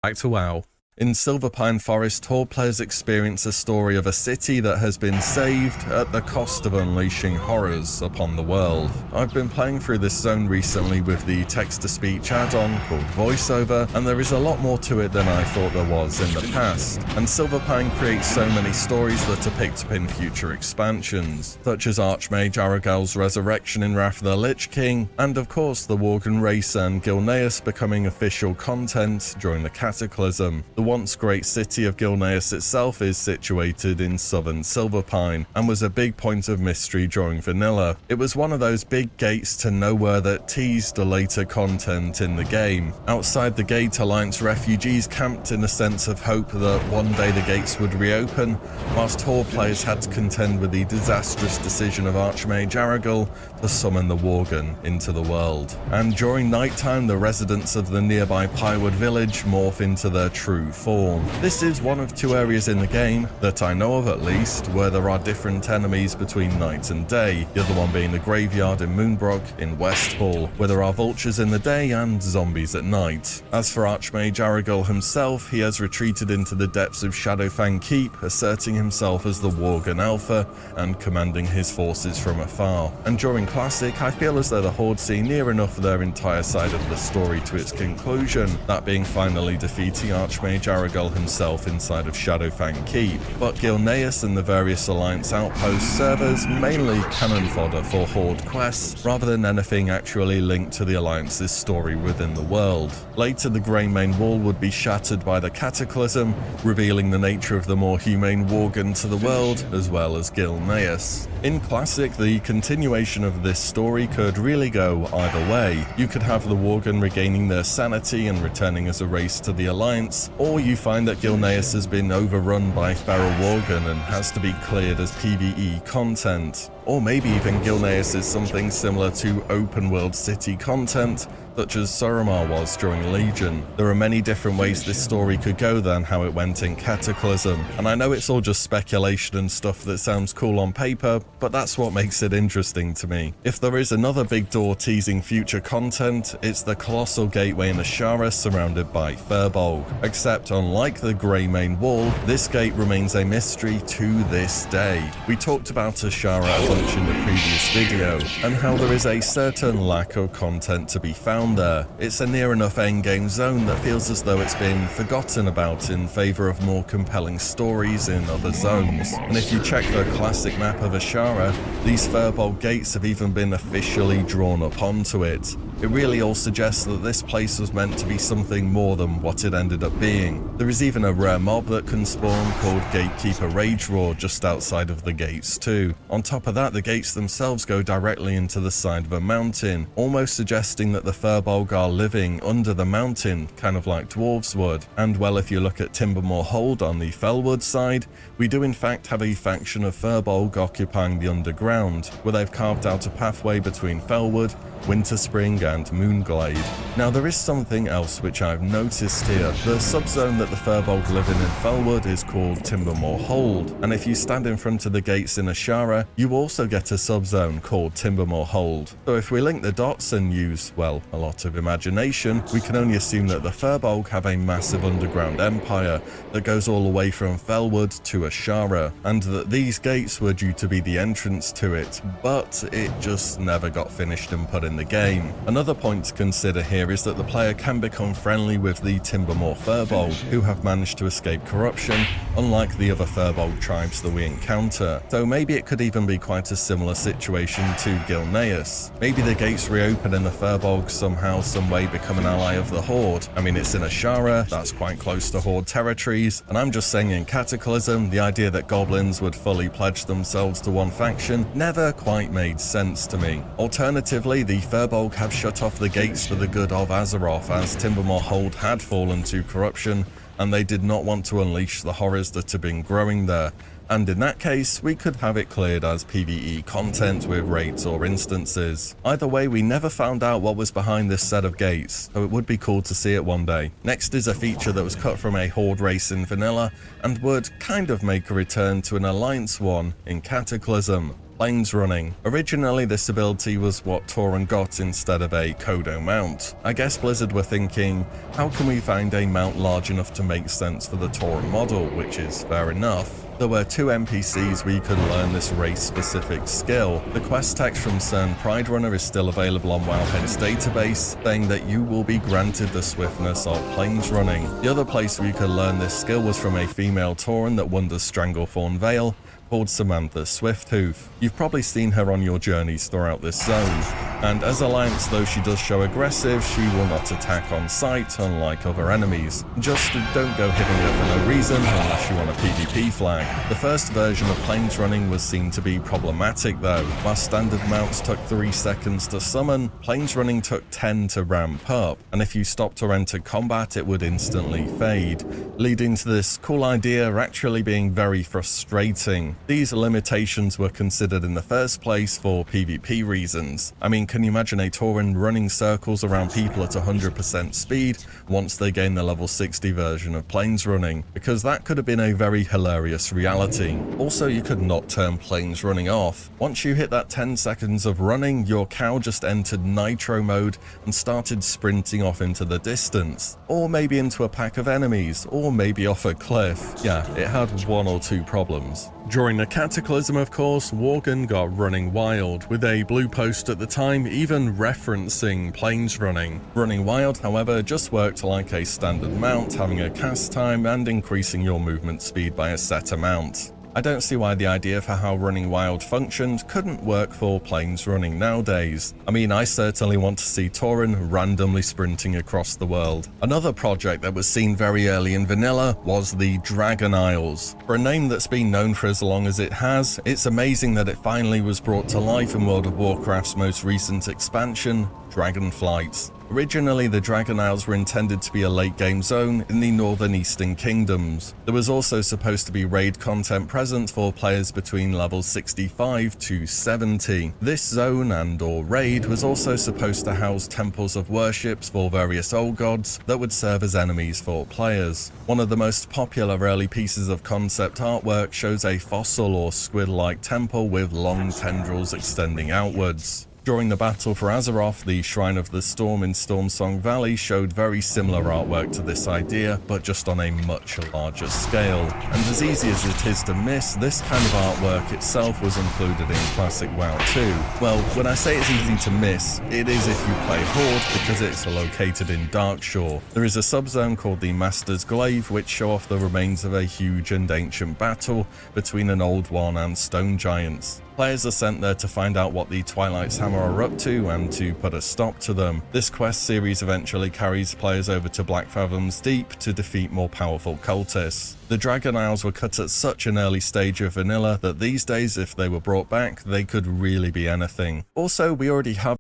Back to WoW. In Silverpine Forest, Horde players experience a story of a city that has been saved at the cost of unleashing horrors upon the world. I've been playing through this zone recently with the text-to-speech add-on called VoiceOver, and there is a lot more to it than I thought there was in the past. And Silverpine creates so many stories that are picked up in future expansions, such as Archmage Aragal's resurrection in Wrath of the Lich King, and of course the Worgen race and Gilneas becoming official content during the Cataclysm. The once great city of Gilneas itself is situated in southern Silverpine, and was a big point of mystery during vanilla. It was one of those big gates to nowhere that teased the later content in the game. Outside the gate, Alliance refugees camped in a sense of hope that one day the gates would reopen, whilst Horde players had to contend with the disastrous decision of Archmage Aragal to summon the Worgen into the world. And during nighttime, the residents of the nearby Pywood village morph into their true form. This is one of two areas in the game, that I know of at least, where there are different enemies between night and day, the other one being the graveyard in Moonbrog in Westfall, where there are vultures in the day and zombies at night. As for Archmage Aragorn himself, he has retreated into the depths of Shadowfang Keep, asserting himself as the Worgen Alpha and commanding his forces from afar. And during Classic, I feel as though the Horde see near enough their entire side of the story to its conclusion, that being finally defeating Archmage Aragorn himself inside of Shadowfang Keep. But Gilneas and the various Alliance outposts serve as mainly cannon fodder for Horde quests, rather than anything actually linked to the Alliance's story within the world. Later, the Greymane Wall would be shattered by the Cataclysm, revealing the nature of the more humane Worgen to the world, as well as Gilneas. In Classic, the continuation of this story could really go either way. You could have the Worgen regaining their sanity and returning as a race to the Alliance, or you find that Gilneas has been overrun by feral Worgen and has to be cleared as PvE content. Or maybe even Gilneas is something similar to open world city content, such as Suramar was during Legion. There are many different ways this story could go than how it went in Cataclysm, and I know it's all just speculation and stuff that sounds cool on paper, but that's what makes it interesting to me. If there is another big door teasing future content, it's the Colossal Gateway in Ashara surrounded by Firbolg. Except unlike the Greymane Wall, this gate remains a mystery to this day. We talked about Ashara a bunch in the previous video, and how there is a certain lack of content to be found there. It's a near enough endgame zone that feels as though it's been forgotten about in favour of more compelling stories in other zones. And if you check the classic map of Ashara, these Firbolg gates have even been officially drawn up onto it. It really all suggests that this place was meant to be something more than what it ended up being. There is even a rare mob that can spawn called Gatekeeper Rage Roar just outside of the gates too. On top of that, the gates themselves go directly into the side of a mountain, almost suggesting that the Firbolg are living under the mountain, kind of like dwarves would. And well, if you look at Timbermore Hold on the Felwood side, we do in fact have a faction of Firbolg occupying the underground, where they've carved out a pathway between Felwood, Winterspring and Moonglade. Now there is something else which I've noticed here. The subzone that the Firbolg live in Felwood is called Timbermore Hold, and if you stand in front of the gates in Ashara, you also get a subzone called Timbermore Hold. So if we link the dots and use, well, a lot of imagination, we can only assume that the Firbolg have a massive underground empire that goes all the way from Felwood to Ashara, and that these gates were due to be the entrance to it, but it just never got finished and put in the game. Another point to consider here is that the player can become friendly with the Timbermore Firbolg, who have managed to escape corruption, unlike the other Firbolg tribes that we encounter. So maybe it could even be quite a similar situation to Gilneas. Maybe the gates reopen and the Firbolg somehow, someway become an ally of the Horde. I mean, it's in Ashara, that's quite close to Horde territories, and I'm just saying in Cataclysm, the idea that goblins would fully pledge themselves to one faction never quite made sense to me. Alternatively, the Firbolg have shut off the gates for the good of Azeroth, as Timbermore Hold had fallen to corruption, and they did not want to unleash the horrors that have been growing there. And in that case, we could have it cleared as PvE content with raids or instances. Either way, we never found out what was behind this set of gates, so it would be cool to see it one day. Next is a feature that was cut from a Horde race in vanilla, and would kind of make a return to an Alliance one in Cataclysm. Plains running. Originally, this ability was what Tauren got instead of a Kodo mount. I guess Blizzard were thinking, how can we find a mount large enough to make sense for the Tauren model, which is fair enough. There were 2 NPCs where you could learn this race-specific skill. The quest text from CERN Pride Runner is still available on Wildhead's database, saying that you will be granted the swiftness of plains running. The other place where you could learn this skill was from a female Tauren that wanders Stranglethorn Vale, called Samantha Swifthoof. You've probably seen her on your journeys throughout this zone, and as Alliance, though she does show aggressive, she will not attack on sight, unlike other enemies. Just don't go hitting her for no reason unless you want a PvP flag. The first version of plains running was seen to be problematic though. While standard mounts took 3 seconds to summon, plains running took 10 to ramp up, and if you stopped or entered combat it would instantly fade, leading to this cool idea actually being very frustrating. These limitations were considered in the first place for PvP reasons. I mean, can you imagine a Tauren running circles around people at 100% speed once they gain the level 60 version of Plains Running? Because that could have been a very hilarious reality. Also, you could not turn Plains Running off. Once you hit that 10 seconds of running, your cow just entered Nitro mode and started sprinting off into the distance. Or maybe into a pack of enemies, or maybe off a cliff. Yeah, it had one or two problems. During the Cataclysm, of course, Worgen got running wild, with a blue post at the time even referencing Plains Running. Running wild, however, just worked like a standard mount, having a cast time and increasing your movement speed by a set amount. I don't see why the idea for how Running Wild functioned couldn't work for Plains Running nowadays. I mean, I certainly want to see Tauren randomly sprinting across the world. Another project that was seen very early in vanilla was the Dragon Isles. For a name that's been known for as long as it has, it's amazing that it finally was brought to life in World of Warcraft's most recent expansion, Dragonflight. Originally, the Dragon Isles were intended to be a late-game zone in the northern eastern kingdoms. There was also supposed to be raid content present for players between levels 65 to 70. This zone and/or raid was also supposed to house temples of worships for various old gods that would serve as enemies for players. One of the most popular early pieces of concept artwork shows a fossil or squid-like temple with long tendrils extending outwards. During the battle for Azeroth, the Shrine of the Storm in Stormsong Valley showed very similar artwork to this idea, but just on a much larger scale. And as easy as it is to miss, this kind of artwork itself was included in Classic WoW 2. Well, when I say it's easy to miss, it is if you play Horde, because it's located in Darkshore. There is a subzone called the Master's Glaive, which show off the remains of a huge and ancient battle between an Old One and stone giants. Players are sent there to find out what the Twilight's Hammer are up to and to put a stop to them. This quest series eventually carries players over to Black Fathoms Deep to defeat more powerful cultists. The Dragon Isles were cut at such an early stage of vanilla that these days, if they were brought back, they could really be anything. Also, we already have...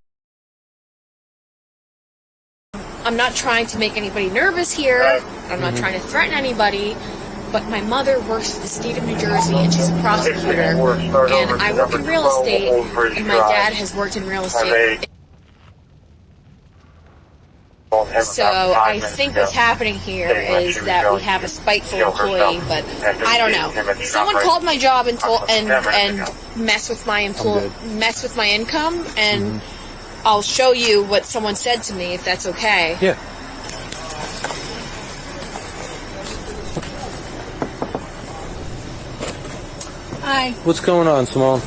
I'm not trying to make anybody nervous here. I'm not trying to threaten anybody. But my mother works for the state of New Jersey, and she's a prosecutor, and I work in real estate, and my dad has worked in real estate. So I think what's happening here is that we have a spiteful employee, but I don't know. Someone called my job and told and messed with my income, and I'll show you what someone said to me if that's okay. Yeah. Hi. What's going on, Simone?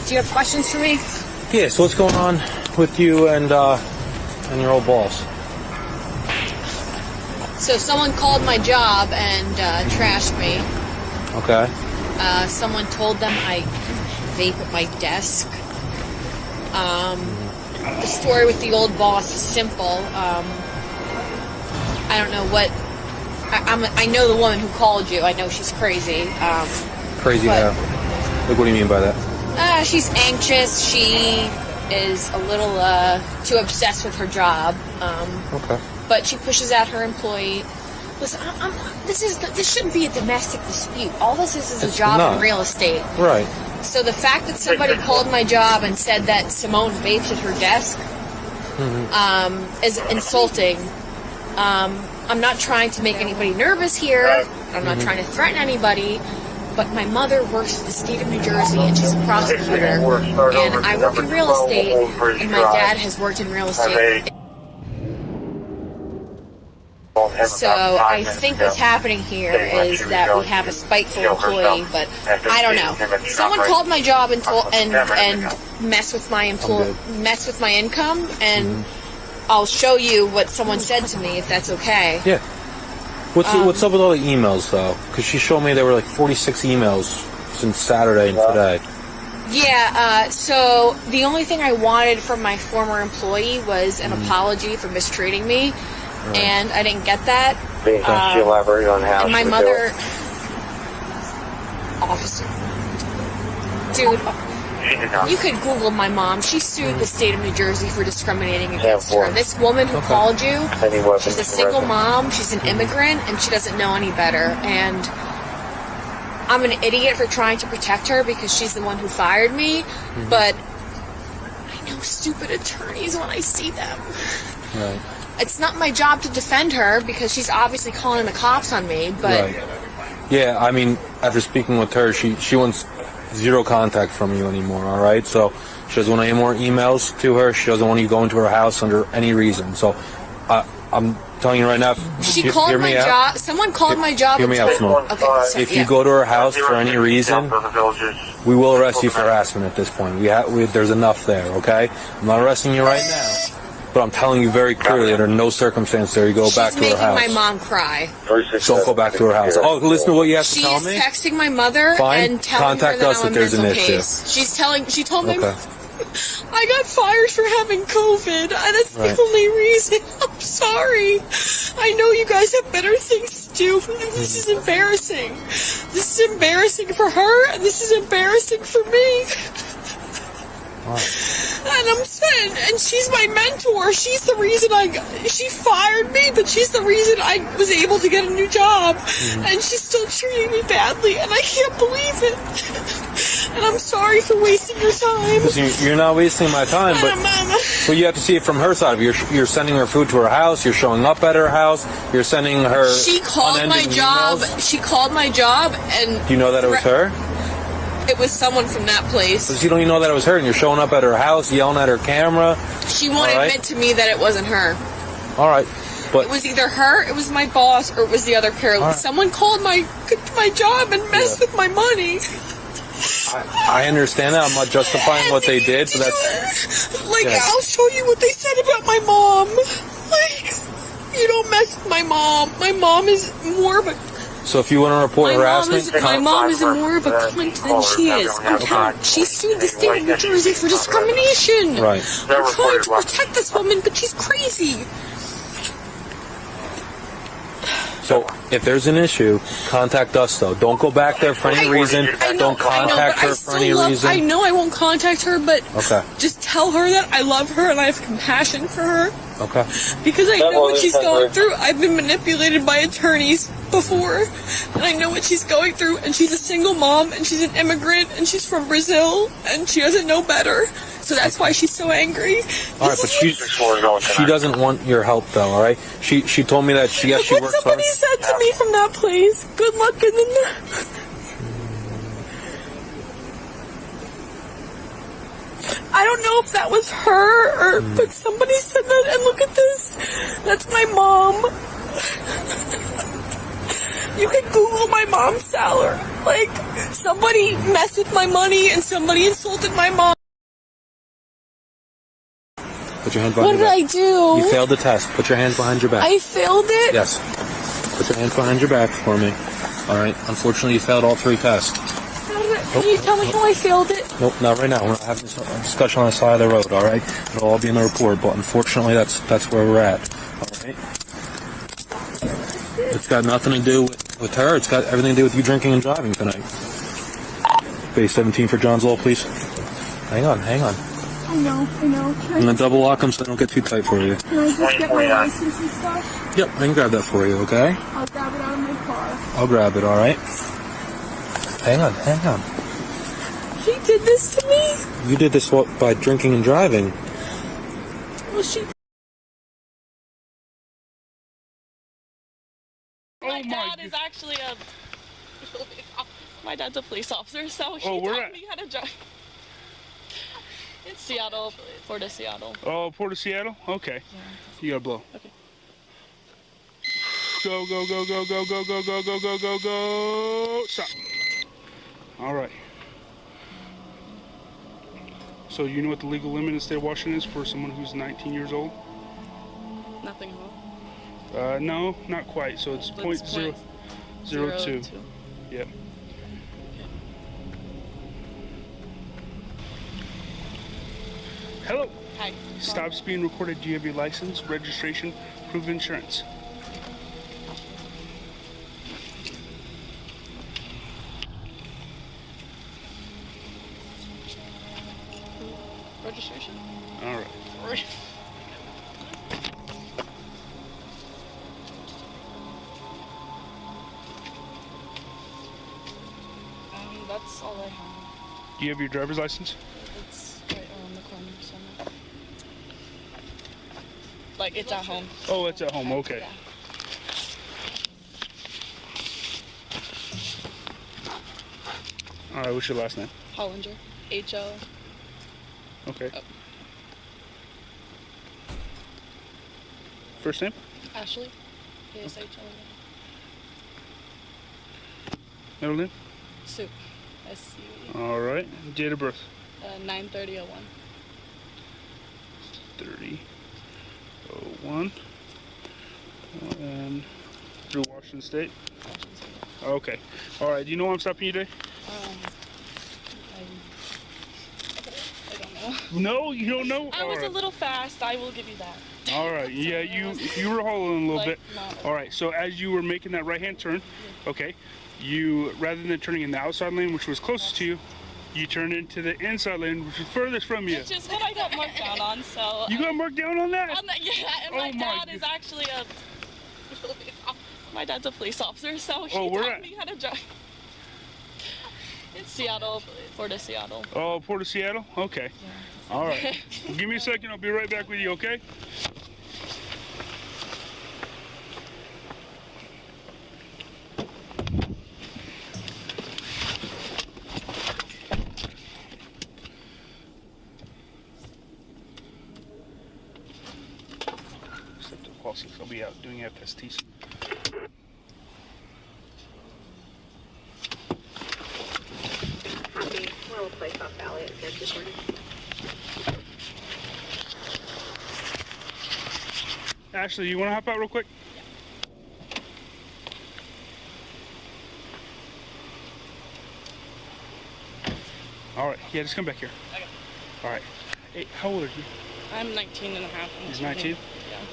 Do you have questions for me? Yeah, so what's going on with you and your old boss? So someone called my job and trashed me. Okay. Someone told them I vape at my desk. The story with the old boss is simple. I don't know what... I know the woman who called you. I know she's crazy. Crazy how? Like, what do you mean by that? She's anxious. She is a little too obsessed with her job. Okay. But she pushes out her employee. Listen, this shouldn't be a domestic dispute. All this is a job in real estate. Right. So the fact that somebody called my job and said that Simone vapes at her desk is insulting. I'm not trying to make anybody nervous here. I'm not trying to threaten anybody. But my mother works for the state of New Jersey, and she's a prosecutor. And I work in real estate, and my dad has worked in real estate. So I think what's happening here is that we have a spiteful employee, but I don't know. Someone called my job and told and messed with my income, and I'll show you what someone said to me if that's okay. Yeah. What's up with all the emails though? Because she showed me there were like 46 emails since Saturday and today. Yeah, so the only thing I wanted from my former employee was an apology for mistreating me, and I didn't get that. Can you elaborate on how? And my mother, officer, dude, you could Google my mom. She sued the state of New Jersey for discriminating against her. This woman who called you, she's a single mom, she's an immigrant, and she doesn't know any better. And I'm an idiot for trying to protect her because she's the one who fired me, but I know stupid attorneys when I see them. Right. It's not my job to defend her because she's obviously calling the cops on me, but... Right. Yeah, I mean, after speaking with her, she wants zero contact from you anymore, all right? So she doesn't want any more emails to her. She doesn't want you going to her house under any reason. So I'm telling you right now, She called my job. Someone called my job. Hear me out, Smoke. Okay, so, If you go to her house for any reason, we will arrest you for harassment at this point. There's enough there, okay? I'm not arresting you right now, but I'm telling you very clearly under no circumstance there you go back to her house. She's making my mom cry. Don't go back to her house. Oh, listen to what you have to tell me. She's texting my mother and telling Contact her that us I'm if there's an mental issue. case. She told me I got fired for having COVID, and that's the only reason. I'm sorry. I know you guys have better things to do, but this is embarrassing. This is embarrassing for her, and this is embarrassing for me. And I'm saying, and she's my mentor. She's the reason she fired me, but she's the reason I was able to get a new job. And she's still treating me badly, and I can't believe it. And I'm sorry for wasting your time. Listen, you're not wasting my time, but you have to see it from her side. You're sending her food to her house. You're showing up at her house. You're sending her. She called my job. Emails. She called my job, and Do you know that it was her? It was someone from that place. Because you don't even know that it was her, and you're showing up at her house, yelling at her camera. She won't admit to me that it wasn't her. All right, but it was either her, it was my boss, or it was the other paralegal. Someone called my job and messed with my money. I understand that. I'm not justifying what they did, but that's I'll show you what they said about my mom. You don't mess with my mom. My mom is more of a... So if you want to report harassment, my mom is more of a cunt than she is. She sued the state of New Jersey for discrimination. Right. I'm trying to protect this woman, but she's crazy. So if there's an issue, contact us though. Don't go back there for any reason. Don't contact her for any reason. I know I won't contact her, but okay. Just tell her that I love her and I have compassion for her. Okay. Because I know what she's going through. I've been manipulated by attorneys before, and I know what she's going through. And she's a single mom, and she's an immigrant, and she's from Brazil, and she doesn't know better. So that's why she's so angry. All right, but she doesn't want your help though. All right. She told me that she works hard. What somebody said to me from that place. Good luck in the. I don't know if that was her, but somebody said that, and look at this. That's my mom. You can Google my mom's salary. Somebody messed with my money, and somebody insulted my mom. Put your hands behind your back. What did I do? You failed the test. Put your hands behind your back. I failed it? Yes. Put your hands behind your back for me. All right. Unfortunately, you failed all 3 tests. Can you tell me how I failed it? Nope, not right now. We're not having this discussion on the side of the road, all right? It'll all be in the report, but unfortunately, that's where we're at, all right? It's got nothing to do with her. It's got everything to do with you drinking and driving tonight. Base 17 for John's Law, please. Hang on. I know. I'm going to double lock them so they don't get too tight for you. Can I just get my license and stuff? Yep, I can grab that for you, okay? I'll grab it out of my car. I'll grab it, all right? Hang on. She did this to me? You did this by drinking and driving. Well, she... My dad is actually my dad's a police officer, so he taught me how to drive. It's Seattle, Port of Seattle. Oh, Port of Seattle? Okay. Yeah. You gotta blow. Okay. Go. Stop. All right. So you know what the legal limit in the state of Washington is for someone who's 19 years old? Nothing wrong. No, not quite. So it's .002. Yep. Hello. Hi. Stops being recorded. Do you have your license, registration, proof of insurance? Registration. All right. That's all I have. Do you have your driver's license? It's right around the corner somewhere. Like, it's at home. Oh, it's at home. Okay. Yeah. All right. What's your last name? Hollinger. H-O. Okay. Oh. First name? Ashley. A-S-H-L-E. Middle name? Sue. S-U-E. All right. Date of birth? 9/30/01. 30/01. And through Washington State? Washington State. Okay. All right. Do you know why I'm stopping you today? I don't know. No, you don't know? I was a little fast. I will give you that. All right. Yeah, you were hauling a little bit. All right. So as you were making that right-hand turn, okay, you, rather than turning in the outside lane, which was closest to you, you turned into the inside lane, which was furthest from you. Which is what I got marked down on, so... You got marked down on that? Yeah, and my dad is actually a... My dad's a police officer, so he taught me how to drive. It's Seattle, Port of Seattle. Oh, Port of Seattle? Okay. Yeah. All right. Give me a second. I'll be right back with you, okay? I'll be out doing FSTs. We'll place off Valley at this morning. Ashley, you want to hop out real quick? All right. Yeah, just come back here. Okay. All right. Hey, how old are you? I'm 19 and a half. He's 19? Yeah.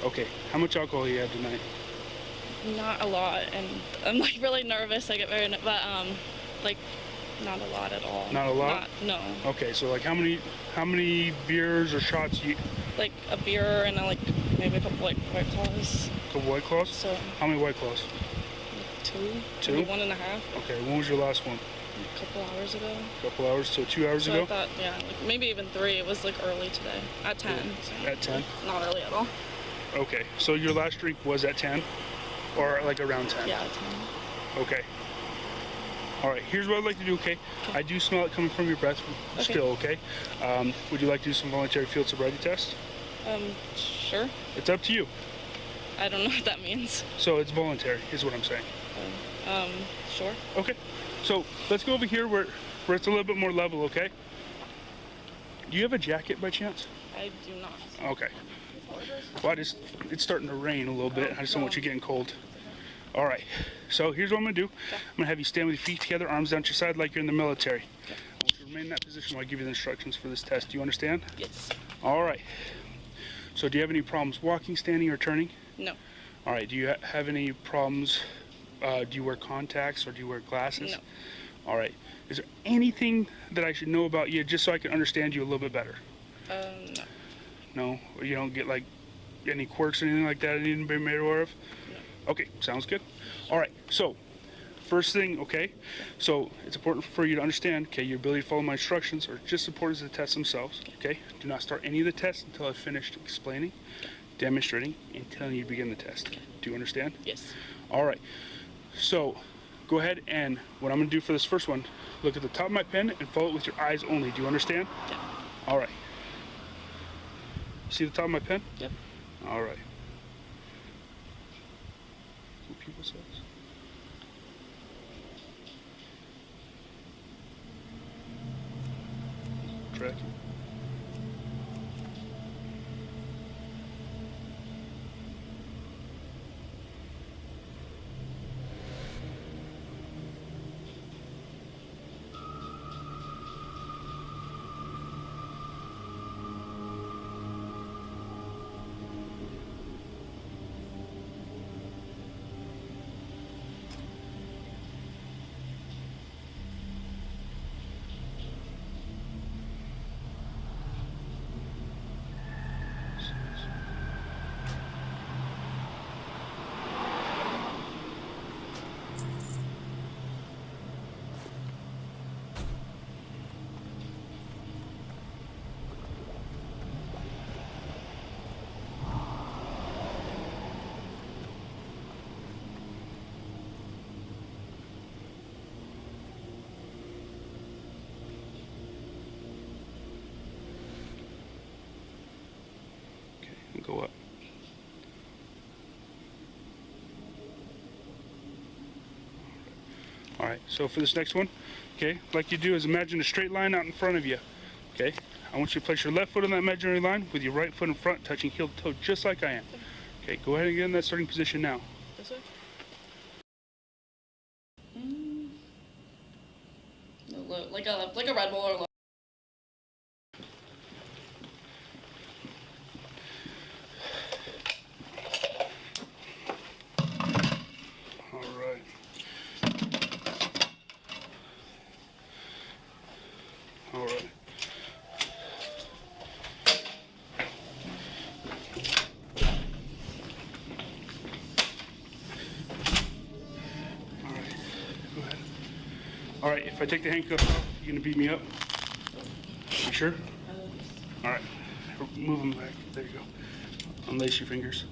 Okay. How much alcohol do you have tonight? Not a lot, and I'm like really nervous. I get very, but like not a lot at all. Not a lot? No. Okay, so like how many beers or shots you? Like a beer and like maybe a couple like White Claws. A couple White Claws? So. How many White Claws? Like 2. Two? Maybe 1.5. Okay, when was your last one? A couple hours ago. A couple hours, so 2 hours so ago? I thought, yeah, like maybe even 3. It was like early today, at 10. Yeah. So At 10? Not early at all. Okay, so your last drink was at 10? Or like around 10? Yeah, at 10. Okay. All right, here's what I'd like to do, okay? I do smell it coming from your breath still, okay? Would you like to do some voluntary field sobriety test? Sure. It's up to you. I don't know what that means. So it's voluntary, is what I'm saying. Sure. Okay, so let's go over here where it's a little bit more level, okay? Do you have a jacket by chance? I do not. Okay. Well, it's starting to rain a little bit. I just don't want you getting cold. All right, so here's what I'm gonna do. I'm gonna have you stand with your feet together, arms down to your side like you're in the military. I want you to remain in that position while I give you the instructions for this test. Do you understand? Yes. All right. So do you have any problems walking, standing, or turning? No. All right, do you have any problems? Do you wear contacts or do you wear glasses? No. All right. Is there anything that I should know about you just so I can understand you a little bit better? No. No? Or you don't get like any quirks or anything like that I need to be made aware of? No. Okay, sounds good. All right, so first thing, okay, so it's important for you to understand, okay, your ability to follow my instructions are just as important as the tests themselves, okay? Do not start any of the tests until I've finished explaining, demonstrating, and telling you to begin the test. Do you understand? Yes. All right, so go ahead and what I'm gonna do for this first one, look at the top of my pen and follow it with your eyes only. Do you understand? Yeah. All right. See the top of my pen? Yep. All right. People says. Tracking. All right, so for this next one, okay, like you do is imagine a straight line out in front of you, okay? I want you to place your left foot on that imaginary line with your right foot in front, touching heel to toe, just like I am. Okay, go ahead and get in that starting position now. This way? No, like a Red Bull or low. All right. All right. All right, if I take the handcuffs off, you gonna beat me up? You sure? All right, move them back. There you go. Unlace your fingers.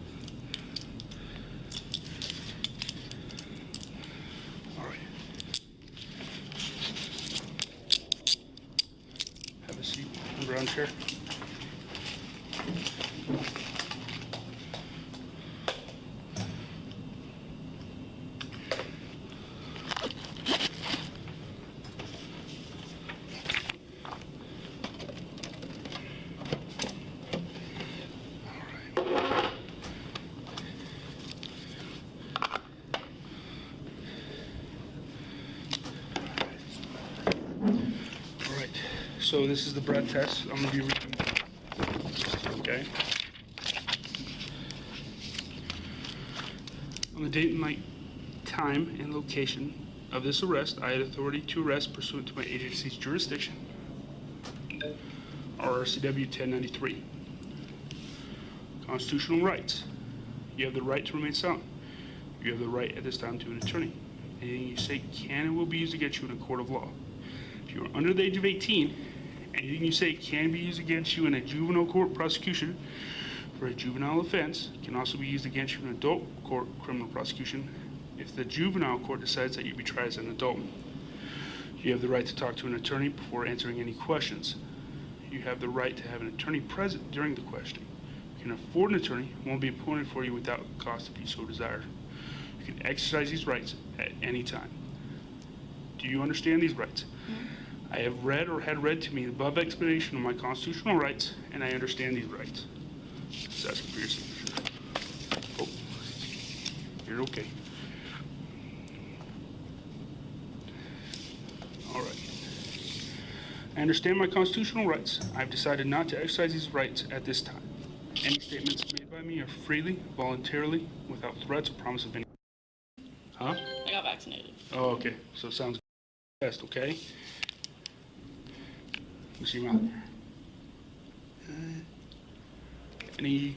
All right. Have a seat on the brown chair. So this is the breath test. I'm gonna be reading. Okay. On the date and night, time and location of this arrest, I had authority to arrest pursuant to my agency's jurisdiction, RCW 1093. Constitutional rights. You have the right to remain silent. You have the right at this time to an attorney. Anything you say can and will be used against you in a court of law. If you are under the age of 18, anything you say can be used against you in a juvenile court prosecution for a juvenile offense. It can also be used against you in an adult court criminal prosecution if the juvenile court decides that you be tried as an adult. You have the right to talk to an attorney before answering any questions. You have the right to have an attorney present during the questioning. You can afford an attorney who won't be appointed for you without cost if you so desire. You can exercise these rights at any time. Do you understand these rights? I have read or had read to me the above explanation of my constitutional rights, and I understand these rights. Just asking for your signature. Oh, you're okay. All right. I understand my constitutional rights. I've decided not to exercise these rights at this time. Any statements made by me are freely, voluntarily, without threats or promise of any. Huh? I got vaccinated. Oh, okay. So it sounds good. Test, okay? Let me see your mouth. Any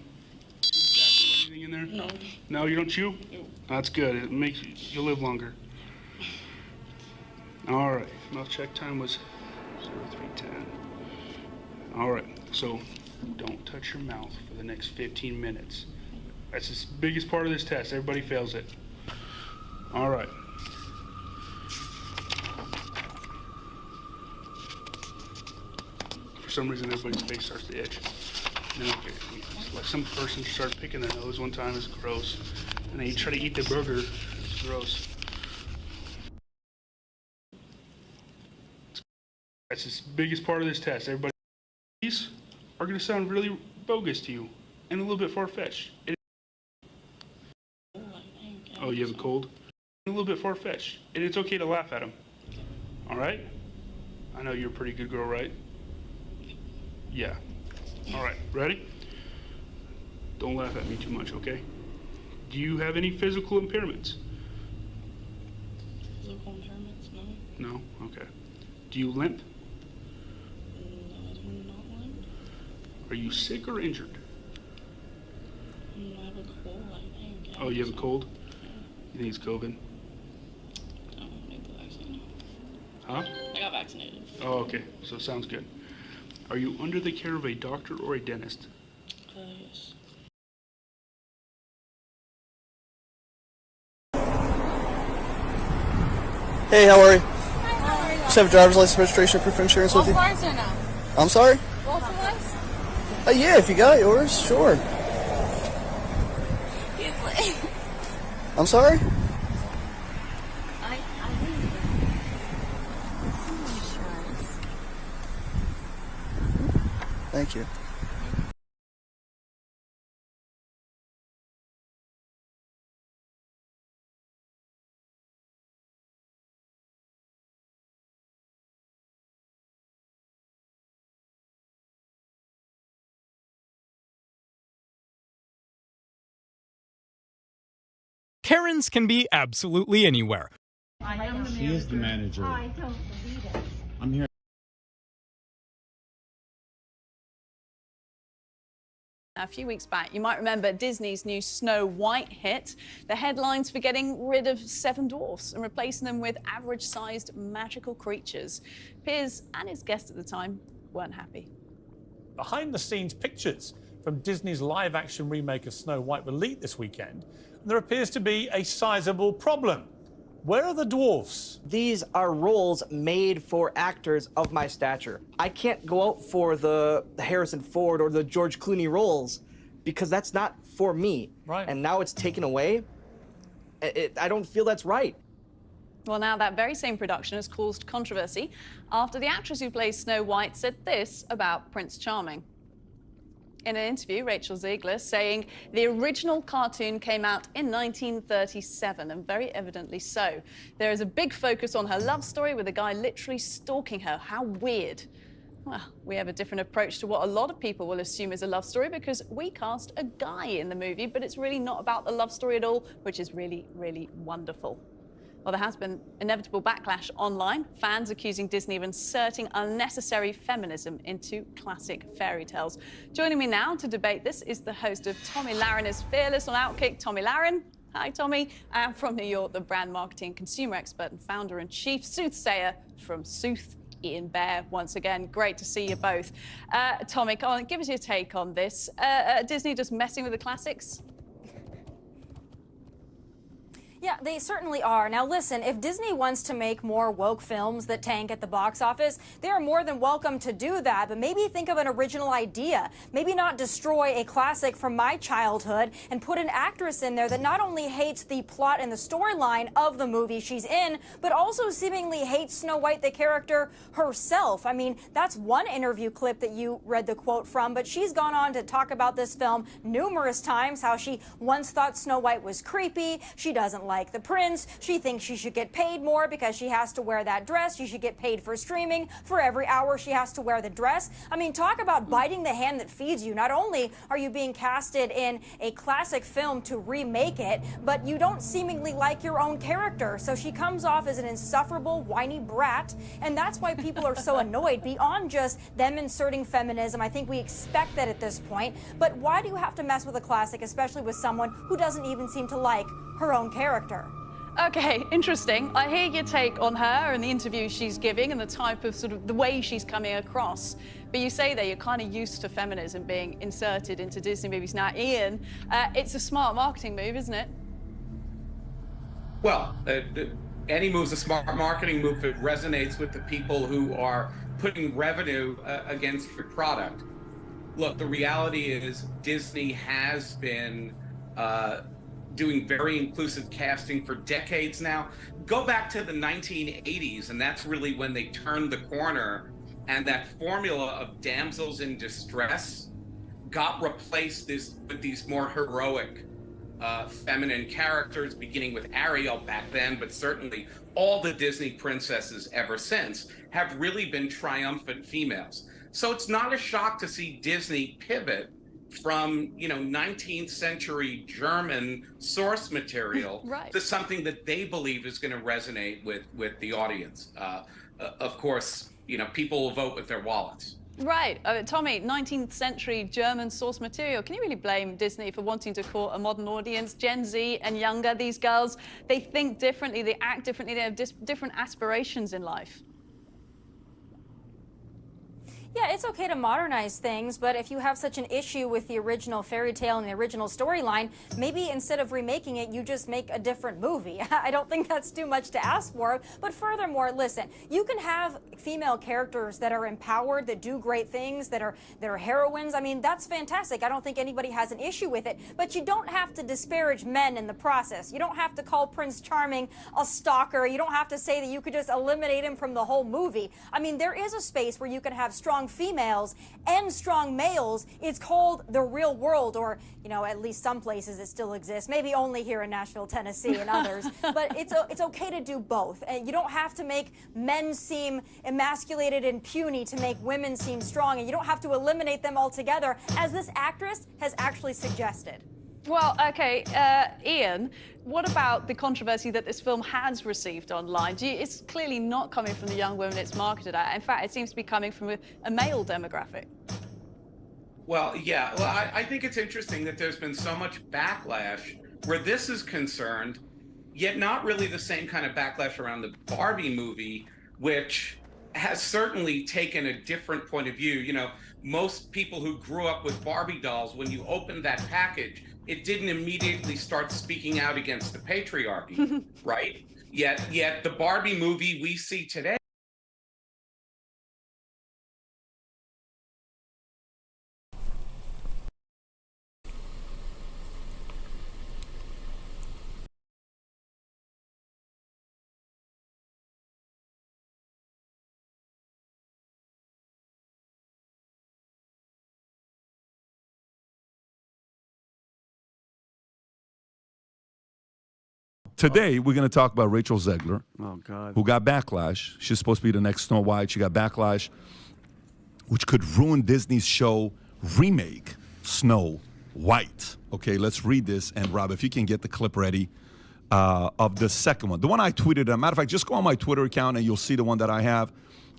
tobacco or anything in there? No. No, you don't chew? No. That's good. It makes you'll live longer. All right. Mouth check time was 0310. All right. So don't touch your mouth for the next 15 minutes. That's the biggest part of this test. Everybody fails it. All right. For some reason, everybody's face starts to itch. And then, like some person started picking their nose one time. It's gross. And they try to eat their burger. It's gross. That's the biggest part of this test. Everybody, these are going to sound really bogus to you and a little bit far-fetched. Oh, you have a cold? A little bit far-fetched, and it's okay to laugh at them. All right? I know you're a pretty good girl, right? Yeah. All right, ready? Don't laugh at me too much, okay? Do you have any physical impairments? Physical impairments? No. No? Okay. Do you limp? No, I do not limp. Are you sick or injured? I have a cold, I think. Oh, you have a cold? You think it's COVID? I don't need the vaccine. Huh? I got vaccinated. Oh, okay. So sounds good. Are you under the care of a doctor or a dentist? Yes. Hey, how are you? Just have a driver's license, registration, proof of insurance with you. Both or no? I'm sorry? Both of us? Yeah, if you got yours, sure. He's like... I'm sorry? I Thank you. Karens can be absolutely anywhere. She is the manager. I don't believe it. I'm here. A few weeks back, you might remember Disney's new Snow White hit. The headlines for getting rid of 7 dwarfs and replacing them with average-sized magical creatures. Piers and his guest at the time weren't happy. Behind-the-scenes pictures from Disney's live-action remake of Snow White were leaked this weekend, and there appears to be a sizable problem. Where are the dwarfs? These are roles made for actors of my stature. I can't go out for the Harrison Ford or the George Clooney roles because that's not for me. Right. And now it's taken away. I don't feel that's right. Well, now that very same production has caused controversy after the actress who plays Snow White said this about Prince Charming. In an interview, Rachel Ziegler saying the original cartoon came out in 1937, and very evidently so. There is a big focus on her love story with a guy literally stalking her. How weird. Well, we have a different approach to what a lot of people will assume is a love story because we cast a guy in the movie, but it's really not about the love story at all, which is really, really wonderful. Well, there has been inevitable backlash online, fans accusing Disney of inserting unnecessary feminism into classic fairy tales. Joining me now to debate this is the host of Tommy Lahren is Fearless on Outkick, Tommy Lahren. Hi, Tommy. And from New York, the brand marketing consumer expert and founder and chief soothsayer from Sooth, Ian Bear. Once again, great to see you both. Tommy, come on, give us your take on this. Disney just messing with the classics? Yeah, they certainly are. Now listen, if Disney wants to make more woke films that tank at the box office, they are more than welcome to do that, but maybe think of an original idea. Maybe not destroy a classic from my childhood and put an actress in there that not only hates the plot and the storyline of the movie she's in, but also seemingly hates Snow White, the character herself. I mean, that's one interview clip that you read the quote from, but she's gone on to talk about this film numerous times, how she once thought Snow White was creepy, she doesn't like the prince, she thinks she should get paid more because she has to wear that dress, she should get paid for streaming for every hour she has to wear the dress. I mean, talk about biting the hand that feeds you. Not only are you being casted in a classic film to remake it, but you don't seemingly like your own character. So she comes off as an insufferable, whiny brat, and that's why people are so annoyed. Beyond just them inserting feminism, I think we expect that at this point, but why do you have to mess with a classic, especially with someone who doesn't even seem to like her own character? Okay, interesting. I hear your take on her and the interviews she's giving and the type of sort of the way she's coming across. But you say that you're kind of used to feminism being inserted into Disney movies now. Ian, it's a smart marketing move, isn't it? Well, any move's a smart marketing move if it resonates with the people who are putting revenue against your product. Look, the reality is Disney has been doing very inclusive casting for decades now. Go back to the 1980s, and that's really when they turned the corner, and that formula of damsels in distress got replaced with these more heroic feminine characters, beginning with Ariel back then, but certainly all the Disney princesses ever since have really been triumphant females. So it's not a shock to see Disney pivot from 19th century German source material right. to something that they believe is going to resonate with the audience. Of course, people will vote with their wallets. Right. Tommy, 19th century German source material. Can you really blame Disney for wanting to court a modern audience? Gen Z and younger, these girls, they think differently, they act differently, they have different aspirations in life. Yeah, it's okay to modernize things, but if you have such an issue with the original fairy tale and the original storyline, maybe instead of remaking it, you just make a different movie. I don't think that's too much to ask for. But furthermore, listen, you can have female characters that are empowered, that do great things, that are heroines. I mean, that's fantastic. I don't think anybody has an issue with it. But you don't have to disparage men in the process. You don't have to call Prince Charming a stalker. You don't have to say that you could just eliminate him from the whole movie. I mean, there is a space where you can have strong strong females and strong males. It's called the real world, or, you know, at least some places it still exists. Maybe only here in Nashville, Tennessee and others. But it's okay to do both. And you don't have to make men seem emasculated and puny to make women seem strong. And you don't have to eliminate them altogether, as this actress has actually suggested. Well, okay, Ian, what about the controversy that this film has received online? It's clearly not coming from the young women it's marketed at. In fact, it seems to be coming from a male demographic. Well, yeah. Well, I think it's interesting that there's been so much backlash where this is concerned, yet not really the same kind of backlash around the Barbie movie, which has certainly taken a different point of view. You know, most people who grew up with Barbie dolls, when you opened that package, it didn't immediately start speaking out against the patriarchy, right? Yet the Barbie movie we see today. Today, we're going to talk about Rachel Zegler, oh, God, who got backlash. She's supposed to be the next Snow White. She got backlash, which could ruin Disney's show remake, Snow White. Okay, let's read this. And, Rob, if you can get the clip ready of the second one. The one I tweeted, as a matter of fact, just go on my Twitter account and you'll see the one that I have.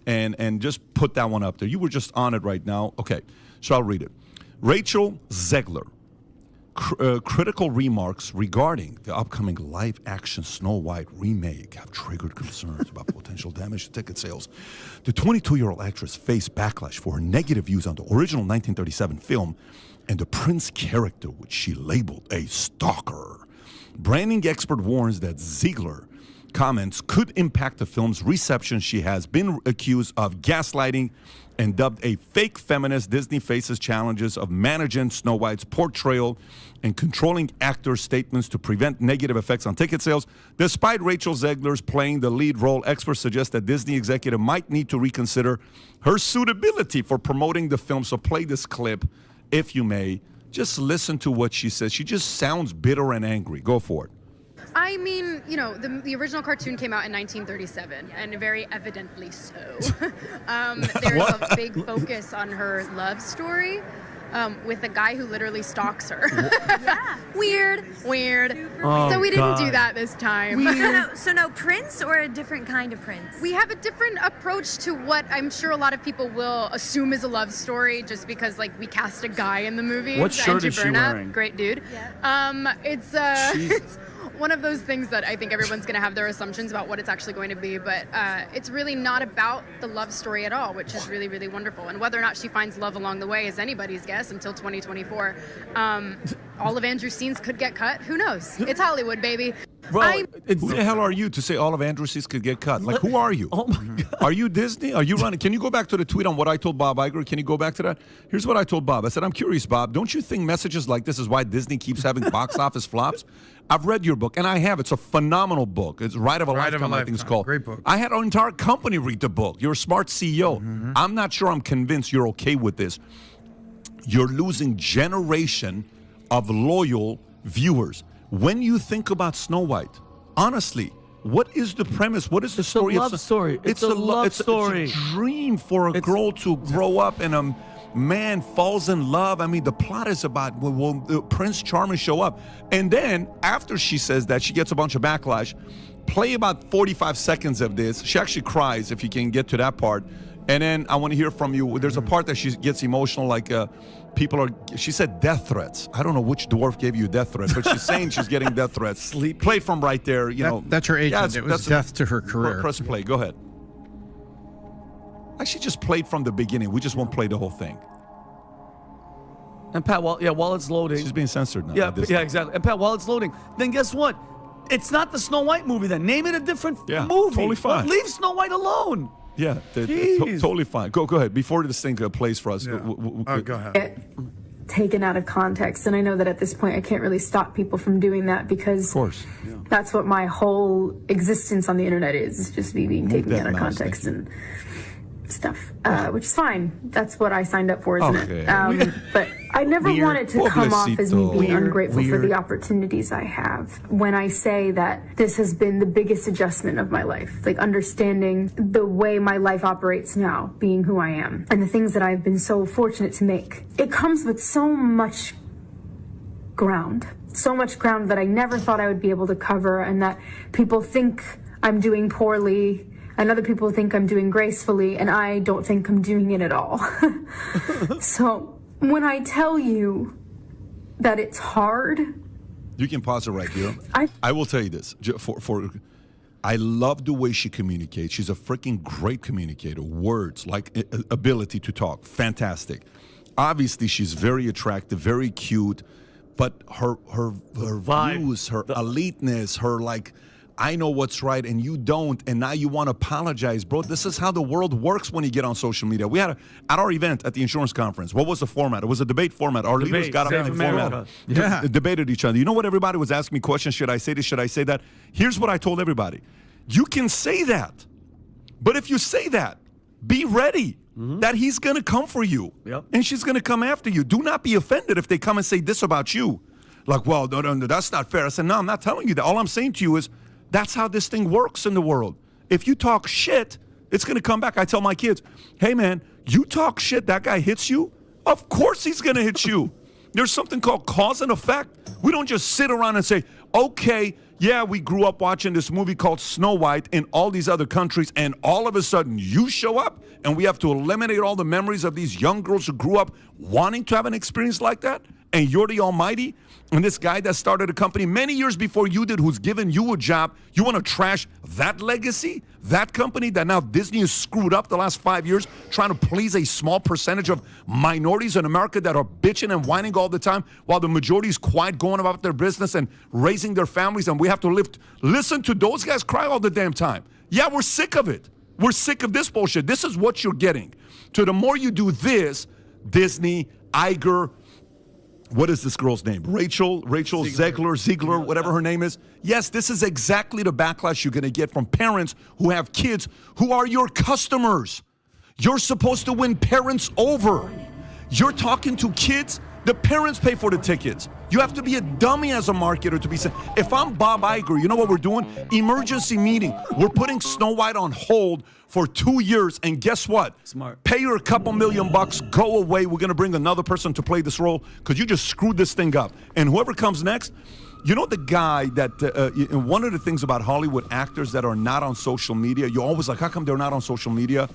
And just put that one up there. You were just on it right now. Okay, so I'll read it. Rachel Zegler. Critical remarks regarding the upcoming live-action Snow White remake have triggered concerns about potential damage to ticket sales. The 22-year-old actress faced backlash for her negative views on the original 1937 film and the prince character, which she labeled a stalker. Branding expert warns that Ziegler comments could impact the film's reception. She has been accused of gaslighting and dubbed a fake feminist. Disney faces challenges of managing Snow White's portrayal and controlling actors' statements to prevent negative effects on ticket sales. Despite Rachel Zegler's playing the lead role, experts suggest that Disney executive might need to reconsider her suitability for promoting the film. So play this clip, if you may. Just listen to what she says. She just sounds bitter and angry. Go for it. I mean, you know, the original cartoon came out in 1937, and very evidently so. There's a big focus on her love story with a guy who literally stalks her. Yeah. Weird. Oh, so we didn't God. do that this time. So no prince, or a different kind of prince? We have a different approach to what I'm sure a lot of people will assume is a love story, just because, like, we cast a guy in the movie. What shirt is she wearing? Great dude. Yeah. It's one of those things that I think everyone's going to have their assumptions about what it's actually going to be, but it's really not about the love story at all, which is really, really wonderful. And whether or not she finds love along the way is anybody's guess until 2024. All of Andrew's scenes could get cut. Who knows? It's Hollywood, baby. Bro, who the hell are you to say all of Andrew's scenes could get cut? Like, who are you? Oh, my God. Are you Disney? Are you running? Can you go back to the tweet on what I told Bob Iger? Can you go back to that? Here's what I told Bob. I said, I'm curious, Bob, don't you think messages like this is why Disney keeps having box office flops? I've read your book, and I have. It's a phenomenal book. It's Ride of a Lifetime, I think it's called. Great book. I had our entire company read the book. You're a smart CEO. Mm-hmm. I'm not sure I'm convinced you're okay with this. You're losing generation of loyal viewers. When you think about Snow White, honestly, what is the premise? What is the story? It's a love story. It's a love story. It's a dream for a girl to grow up and a man falls in love. I mean, the plot is about will Prince Charming show up. And then after she says that, she gets a bunch of backlash. Play about 45 seconds of this. She actually cries, if you can get to that part. And then I want to hear from you. There's a part that she gets emotional, like she said death threats. I don't know which dwarf gave you death threats, but she's saying she's getting death threats. Play from right there, That's her agent. Yeah, it was death to her career. Press play. Go ahead. Actually, just played from the beginning. We just won't play the whole thing. And Pat, while it's loading, she's being censored now. Yeah, exactly. And Pat, while it's loading, then guess what? It's not the Snow White movie. Then name it a different movie. Totally fine. Leave Snow White alone. Yeah, totally fine. Go ahead. Before this thing plays for us. Yeah. Go ahead. Taken out of context, and I know that at this point I can't really stop people from doing that, because of course, that's what my whole existence on the internet is just me being taken out of context. And stuff, which is fine. That's what I signed up for, isn't Okay. it? But I never want it to come off as me being ungrateful for the opportunities I have. When I say that this has been the biggest adjustment of my life, like understanding the way my life operates now, being who I am, and the things that I've been so fortunate to make. It comes with so much ground that I never thought I would be able to cover, and that people think I'm doing poorly, and other people think I'm doing gracefully, and I don't think I'm doing it at all. So when I tell you that it's hard, you can pause it right here. I will tell you this. I love the way she communicates. She's a freaking great communicator. Words, like ability to talk, fantastic. Obviously, she's very attractive, very cute, but her views, her eliteness, her like, I know what's right and you don't, and now you want to apologize, bro. This is how the world works when you get on social media. We had at our event at the insurance conference, what was the format? It was a debate format. Our leaders got up in the format, debated each other. You know what? Everybody was asking me questions. Should I say this? Should I say that? Here's what I told everybody. You can say that, but if you say that, be ready that he's going to come for you, and she's going to come after you. Do not be offended if they come and say this about you. Like, well, no, that's not fair. I said, no, I'm not telling you that. All I'm saying to you is, that's how this thing works in the world. If you talk shit, it's going to come back. I tell my kids, hey, man, you talk shit, that guy hits you, of course he's going to hit you. There's something called cause and effect. We don't just sit around and say, okay, yeah, we grew up watching this movie called Snow White in all these other countries, and all of a sudden you show up, and we have to eliminate all the memories of these young girls who grew up wanting to have an experience like that, and you're the almighty. And this guy that started a company many years before you did, who's given you a job, you want to trash that legacy, that company that now Disney has screwed up the last 5 years, trying to please a small percentage of minorities in America that are bitching and whining all the time, while the majority is quiet, going about their business and raising their families, and we have to listen to those guys cry all the damn time. Yeah, we're sick of it. We're sick of this bullshit. This is what you're getting. So the more you do this, Disney, Iger, what is this girl's name? Rachel Ziegler, whatever her name is. Yes, this is exactly the backlash you're going to get from parents who have kids who are your customers. You're supposed to win parents over. You're talking to kids. The parents pay for the tickets. You have to be a dummy as a marketer to be saying, if I'm Bob Iger, you know what we're doing? Emergency meeting. We're putting Snow White on hold for 2 years, and guess what? Smart. Pay her a couple $1,000,000, go away. We're going to bring another person to play this role because you just screwed this thing up. And whoever comes next, you know the guy that, one of the things about Hollywood actors that are not on social media, you're always like, how come they're not on social media?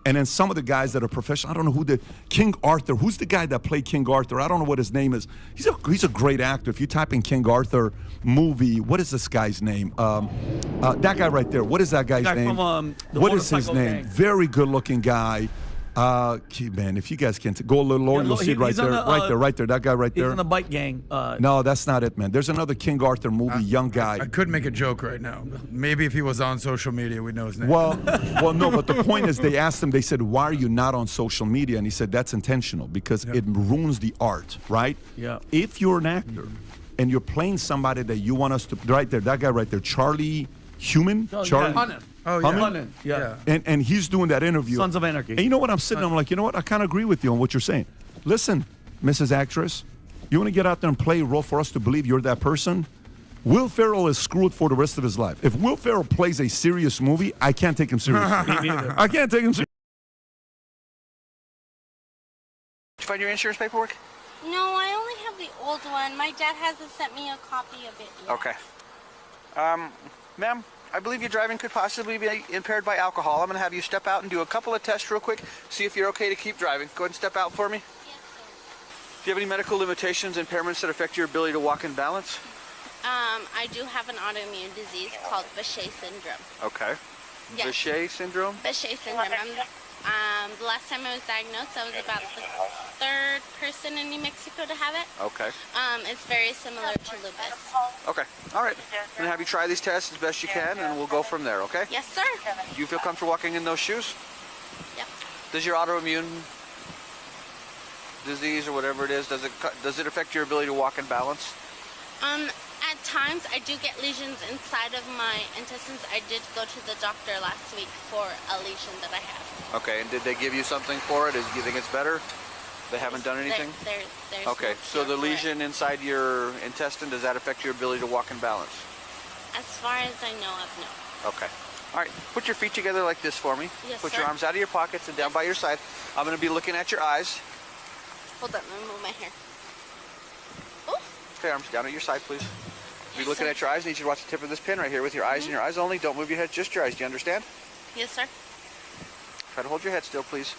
And then some of the guys that are professional, I don't know who King Arthur. Who's the guy that played King Arthur? I don't know what his name is. He's a great actor. If you type in King Arthur movie, what is this guy's name? That guy right there. What is that guy's name? What is his name? Gang. Very good looking guy. Man, if you guys can go a little lower, you'll see it right there. Right there. That guy right there. He's in the bike gang. No, that's not it, man. There's another King Arthur movie, young guy. I could make a joke right now. Maybe if he was on social media, we'd know his name. Well, no, but the point is they asked him, they said, why are you not on social media? And he said, that's intentional because it ruins the art, right? Yeah. If you're an actor and you're playing somebody that you want us to, right there, that guy right there, Charlie Human? Charlie. Hunter. Oh, yeah. Hunter. Yeah. And he's doing that interview. Sons of Anarchy. And you know what? I'm sitting there, I'm like, you know what? I kind of agree with you on what you're saying. Listen, Mrs. Actress, you want to get out there and play a role for us to believe you're that person? Will Ferrell is screwed for the rest of his life. If Will Ferrell plays a serious movie, I can't take him seriously. Me neither. I can't take him seriously. Did you find your insurance paperwork? No, I only have the old one. My dad hasn't sent me a copy of it yet. Okay. Ma'am, I believe your driving could possibly be impaired by alcohol. I'm going to have you step out and do a couple of tests real quick, see if you're okay to keep driving. Go ahead and step out for me. Yes, sir. Do you have any medical limitations, impairments that affect your ability to walk and balance? I do have an autoimmune disease called Bechet syndrome. Okay. Yes. Bechet syndrome? Bechet syndrome. The last time I was diagnosed, I was about the third person in New Mexico to have it. Okay. It's very similar to lupus. Okay. All right. I'm going to have you try these tests as best you can, and we'll go from there, okay? Yes, sir. Do you feel comfortable walking in those shoes? Yep. Does your autoimmune disease or whatever it is, does it affect your ability to walk and balance? At at times I do get lesions inside of my intestines. I did go to the doctor last week for a lesion that I have. Okay, and did they give you something for it? Do you think it's better? They haven't done anything? There's okay, no so the lesion inside your intestine, does that affect your ability to walk and balance? As far as I know of, no. Okay. All right, put your feet together like this for me. Yes, Put sir. your arms out of your pockets and down by your side. I'm going to be looking at your eyes. Hold on, let me move my hair. Okay, arms down at your side, please. Be Yes, looking sir. at your eyes. I need you to watch the tip of this pin right here with your eyes and your eyes only. Don't move your head, just your eyes. Do you understand? Yes, sir. Try to hold your head still, please.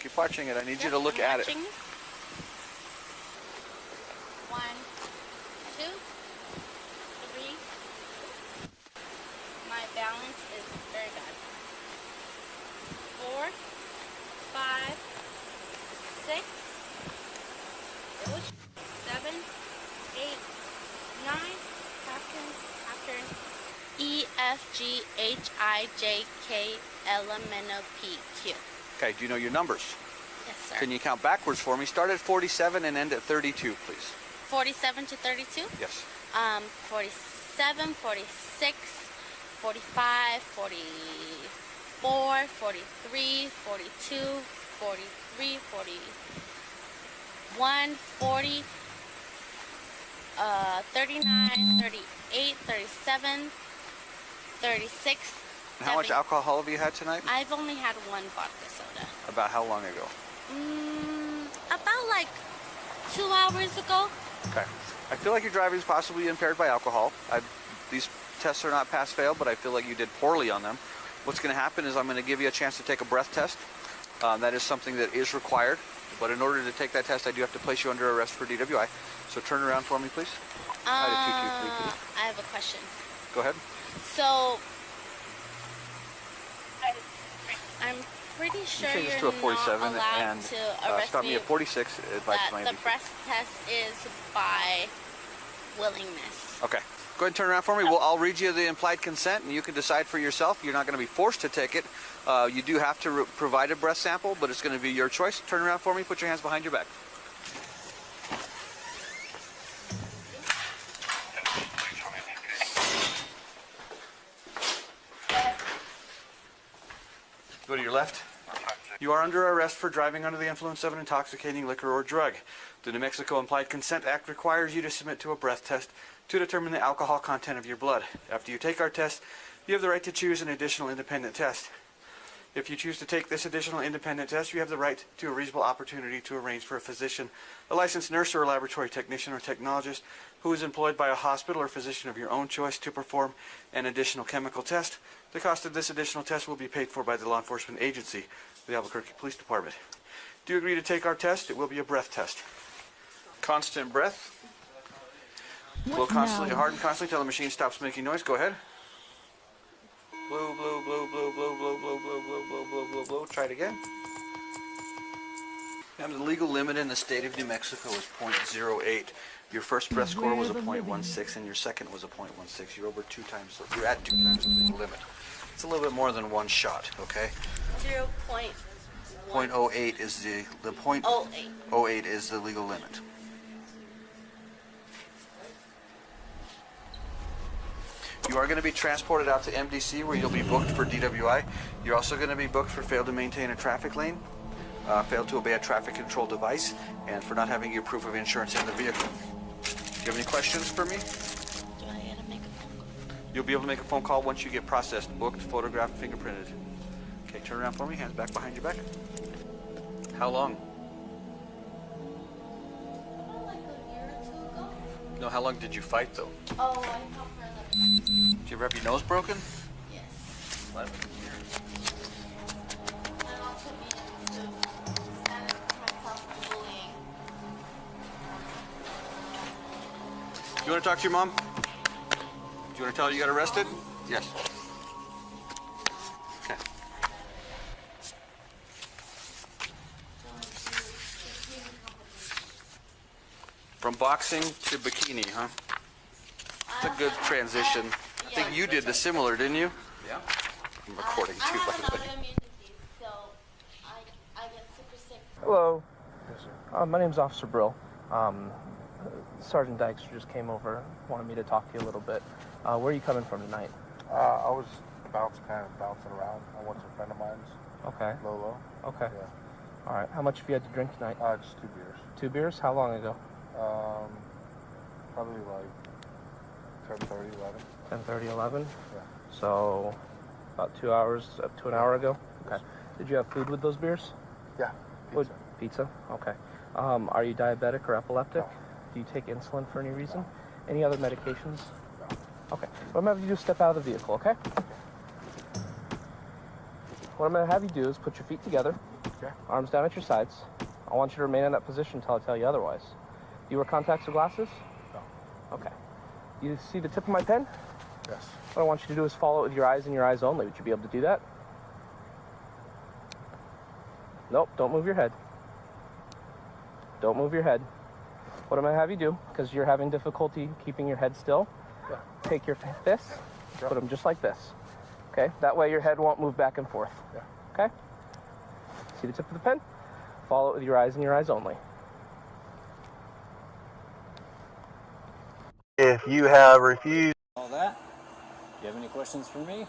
Keep watching it. I need you to look at it. 1, 2, 3. My balance is very bad. 4, 5, 6, 7, 8, 9. After E, F, G, H, I, J, K, L, M, N, O, P, Q. Okay, do you know your numbers? Yes, sir. Can you count backwards for me? Start at 47 and end at 32, please. 47 to 32? Yes. 47, 46, 45, 44, 43, 42, 43, 41, 40, 39, 38, 37, 36. And how much alcohol have you had tonight? I've only had one vodka soda. About how long ago? About like 2 hours ago. Okay. I feel like your driving is possibly impaired by alcohol. These tests are not pass-fail, but I feel like you did poorly on them. What's going to happen is I'm going to give you a chance to take a breath test. That is something that is required. But in order to take that test, I do have to place you under arrest for DWI. So turn around for me, please. I have a question. Go ahead. So, I'm pretty sure Change this you're to a 47 not allowed and to arrest stop me at 46. that the breath test is by willingness. Okay. Go ahead and turn around for me. I'll read you the implied consent, and you can decide for yourself. You're not going to be forced to take it. You do have to provide a breath sample, but it's going to be your choice. Turn around for me. Put your hands behind your back. Go to your left. You are under arrest for driving under the influence of an intoxicating liquor or drug. The New Mexico Implied Consent Act requires you to submit to a breath test to determine the alcohol content of your blood. After you take our test, you have the right to choose an additional independent test. If you choose to take this additional independent test, you have the right to a reasonable opportunity to arrange for a physician, a licensed nurse or a laboratory technician or technologist who is employed by a hospital or physician of your own choice to perform an additional chemical test. The cost of this additional test will be paid for by the law enforcement agency, the Albuquerque Police Department. Do you agree to take our test? It will be a breath test. Constant breath. Blow constantly hard and constantly till the machine stops making noise. Go ahead. Blow, blow, blow, blow, blow, blow, blow, blow, blow, blow, blow, blow, blow. Try it again. And the legal limit in the state of New Mexico is 0.08. Your first breath score was a 0.16 and your second was a 0.16. You're over 2 times. You're at 2 times the legal limit. It's a little bit more than one shot, okay? 0.08 is the 0.08 is the legal limit. You are going to be transported out to MDC where you'll be booked for DWI. You're also going to be booked for failed to maintain a traffic lane, failed to obey a traffic control device, and for not having your proof of insurance in the vehicle. Do you have any questions for me? Do I have to make a phone call? You'll be able to make a phone call once you get processed, booked, photographed, fingerprinted. Okay, turn around for me. Hands back behind your back. How long? Like a year or 2 ago. No, how long did you fight though? Oh, I fought for 11 years. Did you ever have your nose broken? Yes. 11 years. My mom took me to stand up for myself from bullying. You want to talk to your mom? Do you want to tell her you got arrested? Yes. Okay. From boxing to bikini, huh? It's a good transition. I think you did the similar, didn't you? Yeah. I'm recording too, by the way. So I get super sick. Hello. My name's Officer Brill. Sergeant Dykstra just came over, wanted me to talk to you a little bit. Where are you coming from tonight? I was bouncing around. I went to a friend of mine's. Okay. Lolo. Okay. Yeah. All right. How much have you had to drink tonight? Just 2 beers. 2 beers? How long ago? Probably like 10:30, 11. 10:30, 11? Yeah. So about 2 hours, up to an hour ago? Okay. Did you have food with those beers? Yeah. Pizza. Pizza? Okay. Are you diabetic or epileptic? No. Do you take insulin for any reason? No. Any other medications? No. Okay. What I'm going to have you do is step out of the vehicle, okay? What I'm going to have you do is put your feet together, arms down at your sides. I want you to remain in that position until I tell you otherwise. Do you wear contacts or glasses? No. Okay. You see the tip of my pen? Yes. What I want you to do is follow it with your eyes and your eyes only. Would you be able to do that? Nope, don't move your head. Don't move your head. What I'm going to have you do, because you're having difficulty keeping your head still, take your fists, put them just like this. Okay? That way your head won't move back and forth. Okay? See the tip of the pen? Follow it with your eyes and your eyes only. If you have refused all that, do you have any questions for me?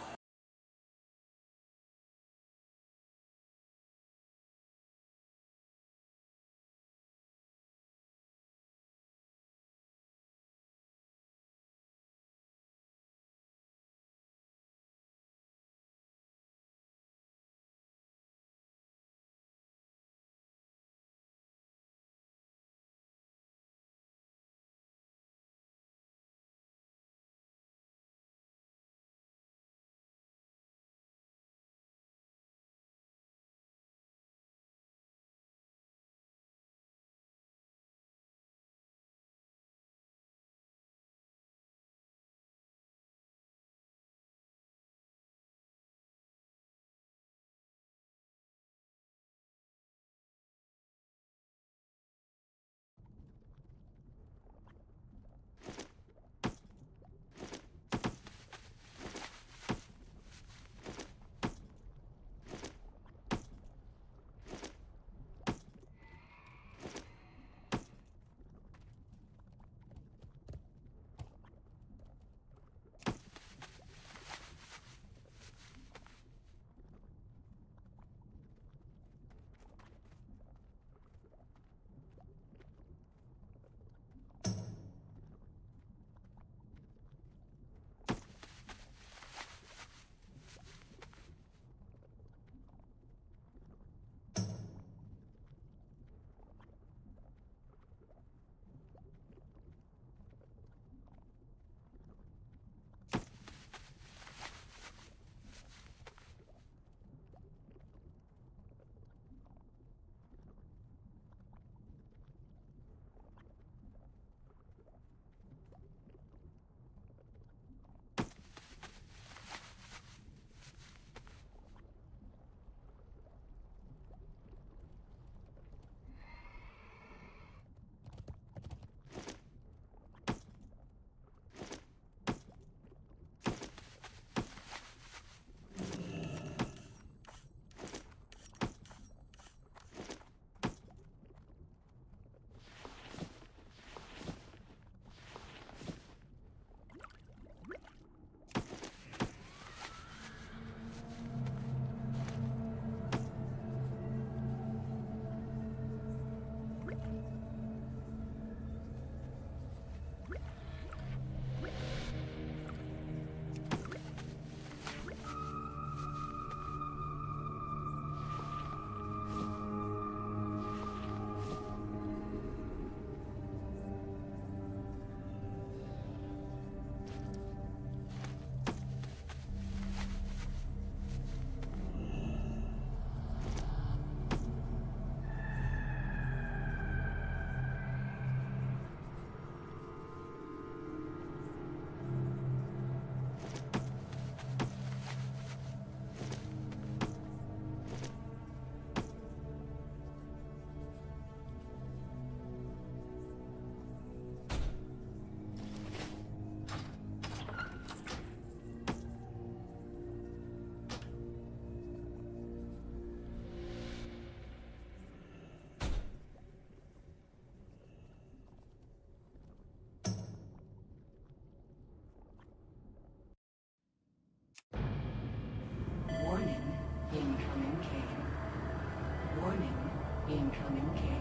Incoming cave.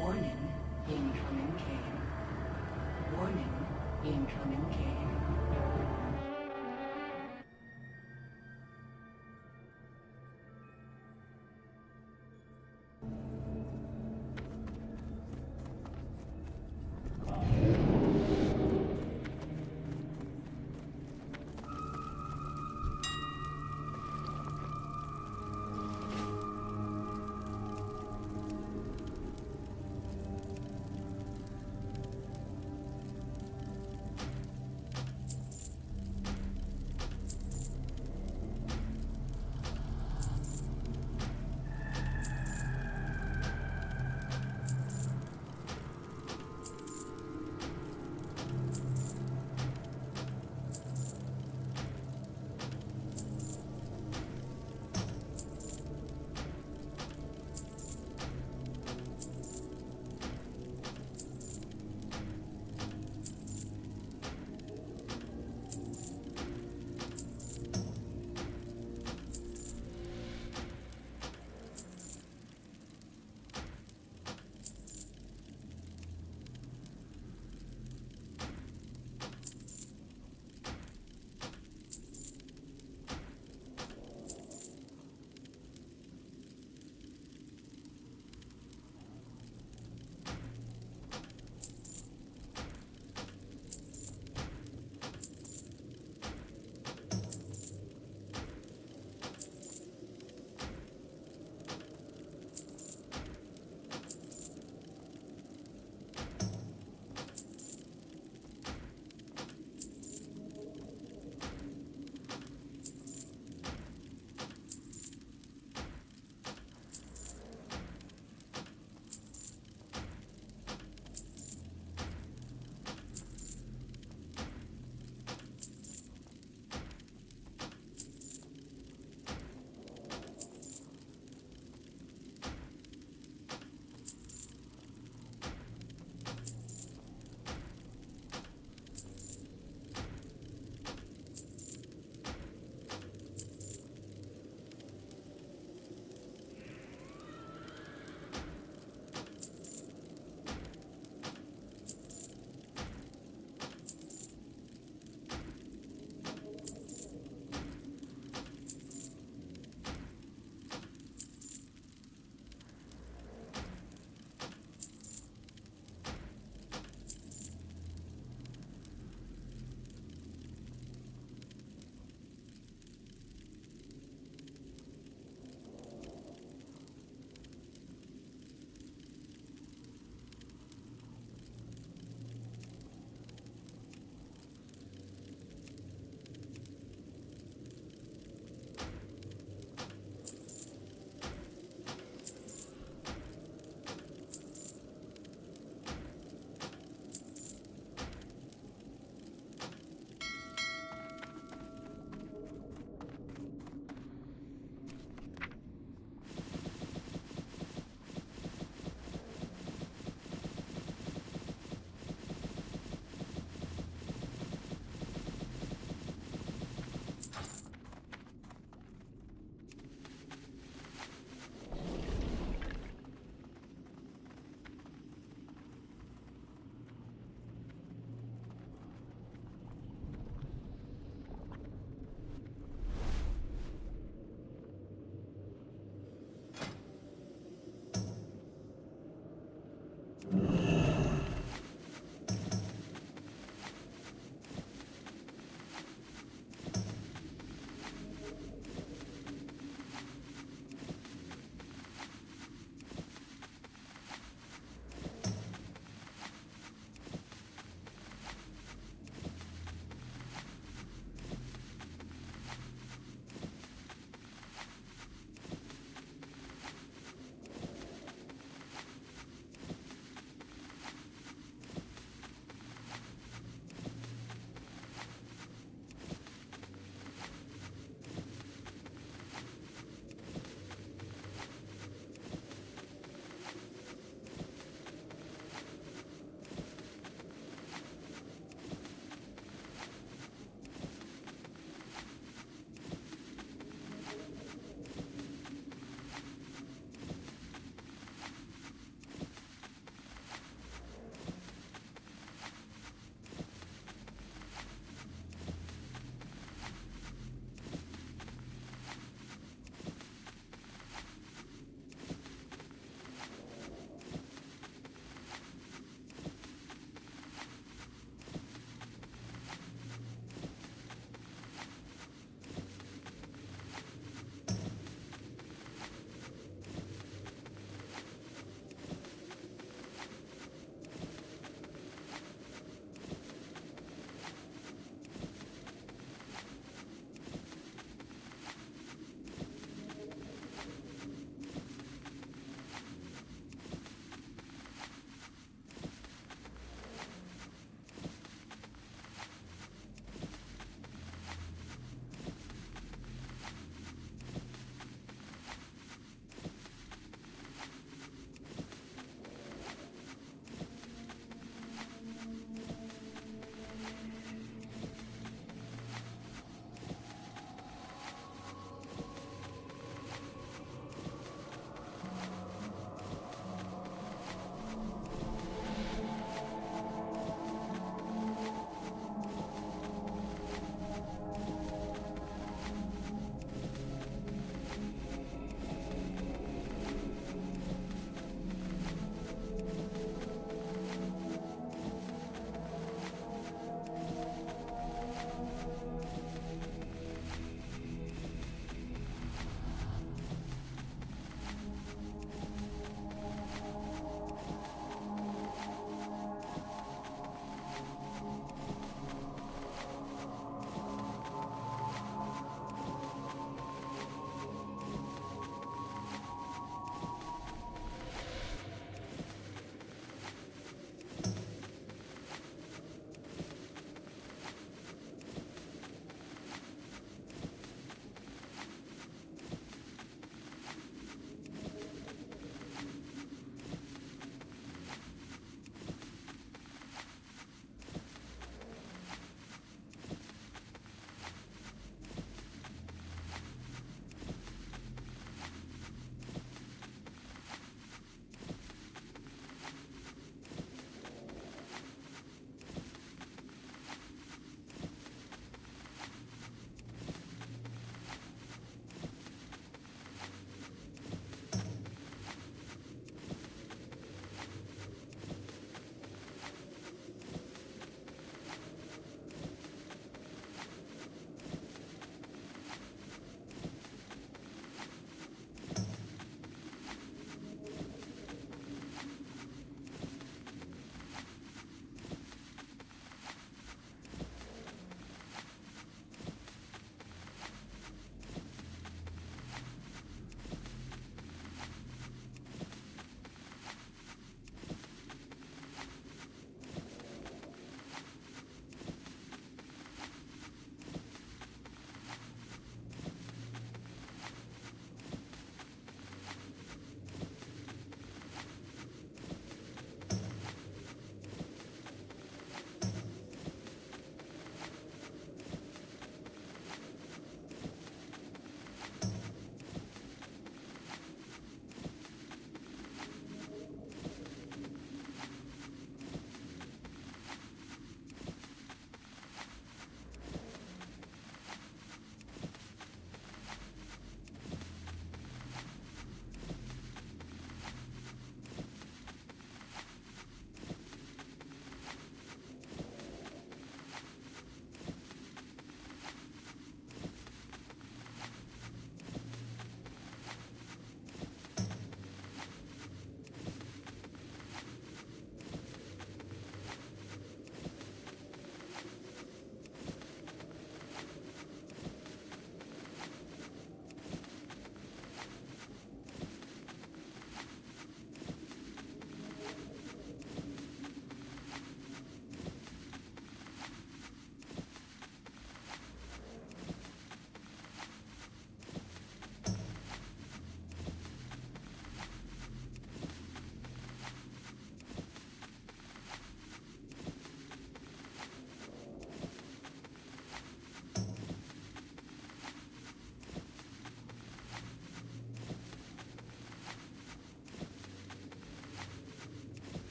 Warning, incoming cave. Warning, incoming cave.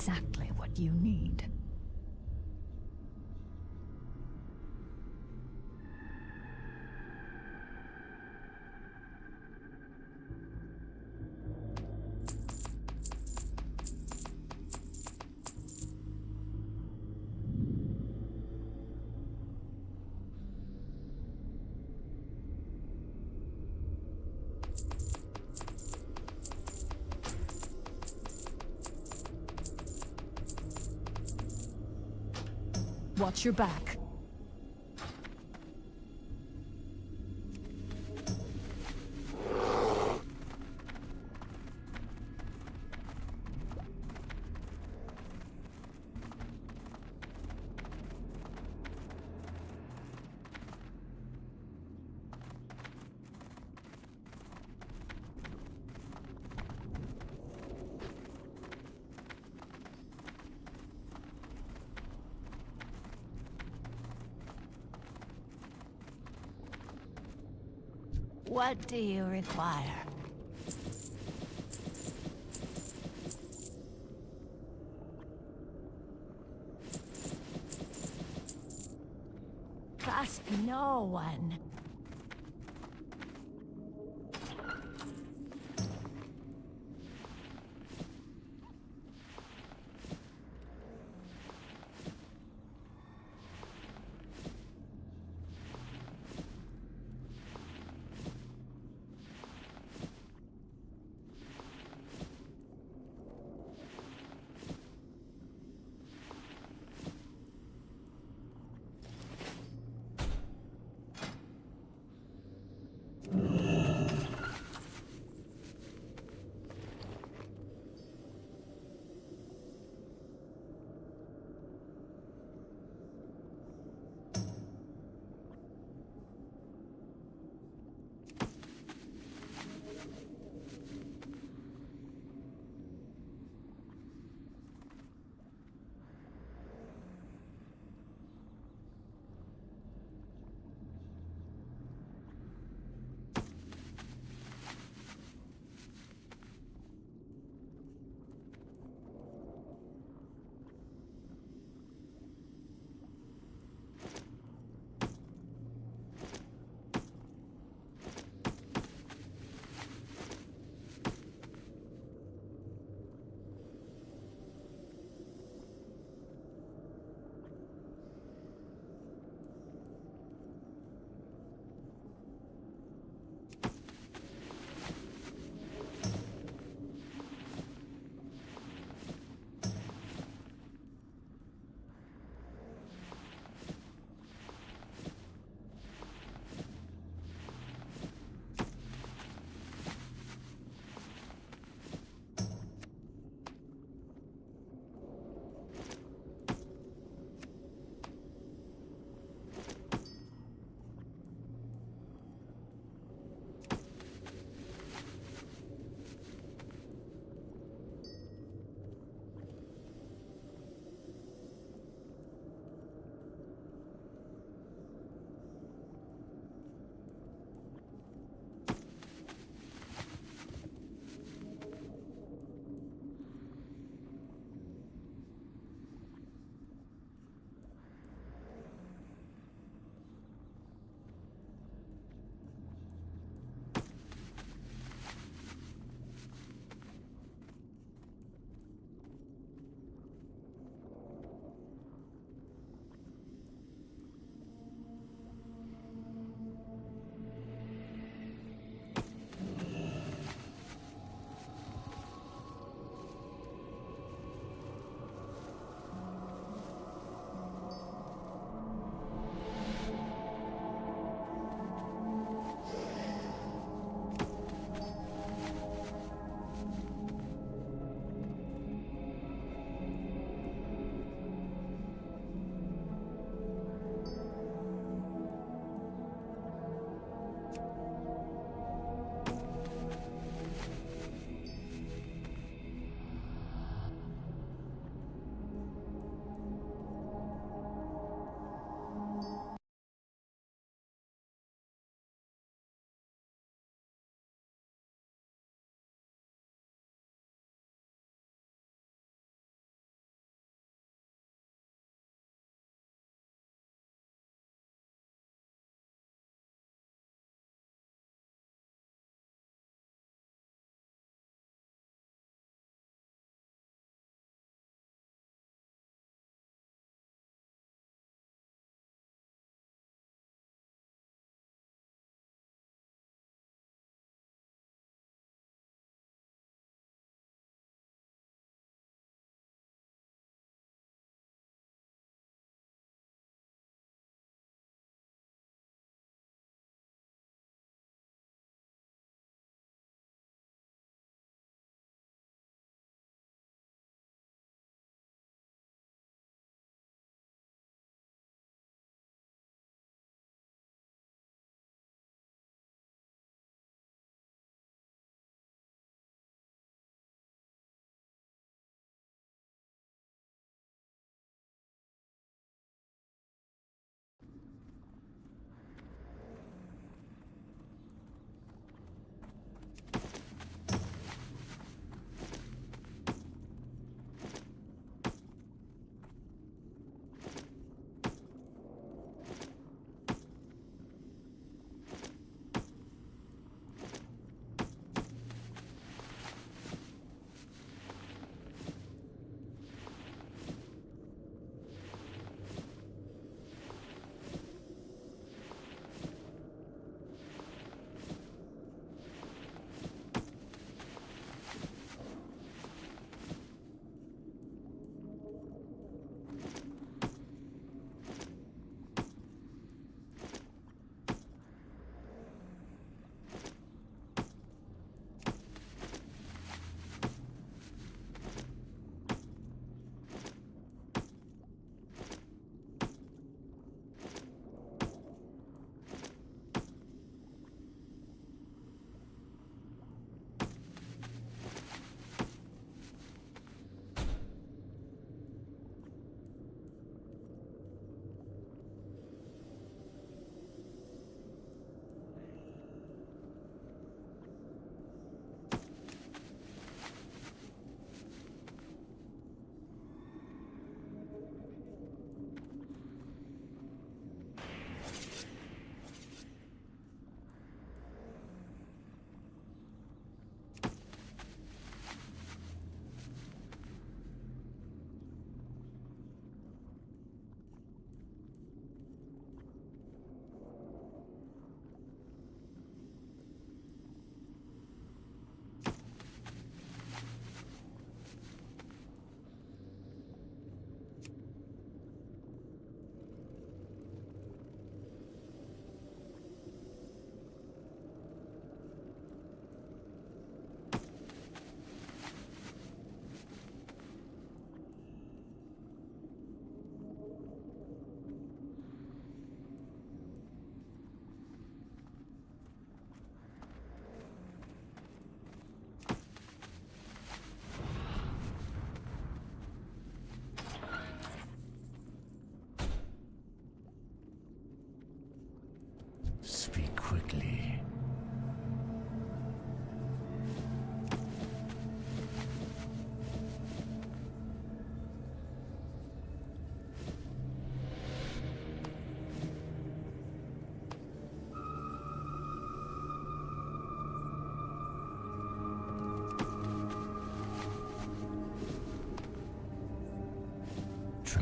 exactly what you need. Watch your back. What do you require? Trust no one.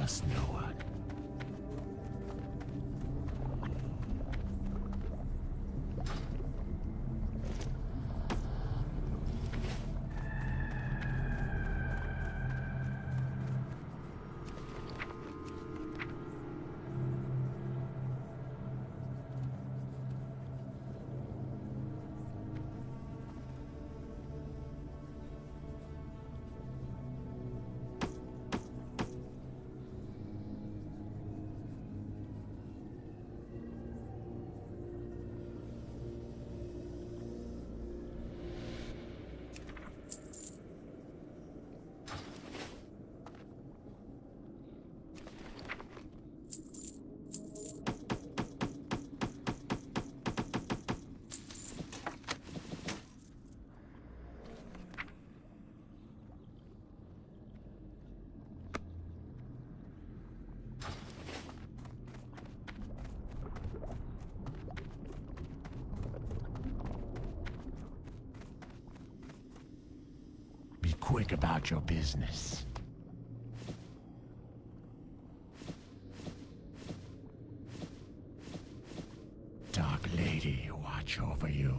trust no one. Be quick about your business. Dark Lady, watch over you.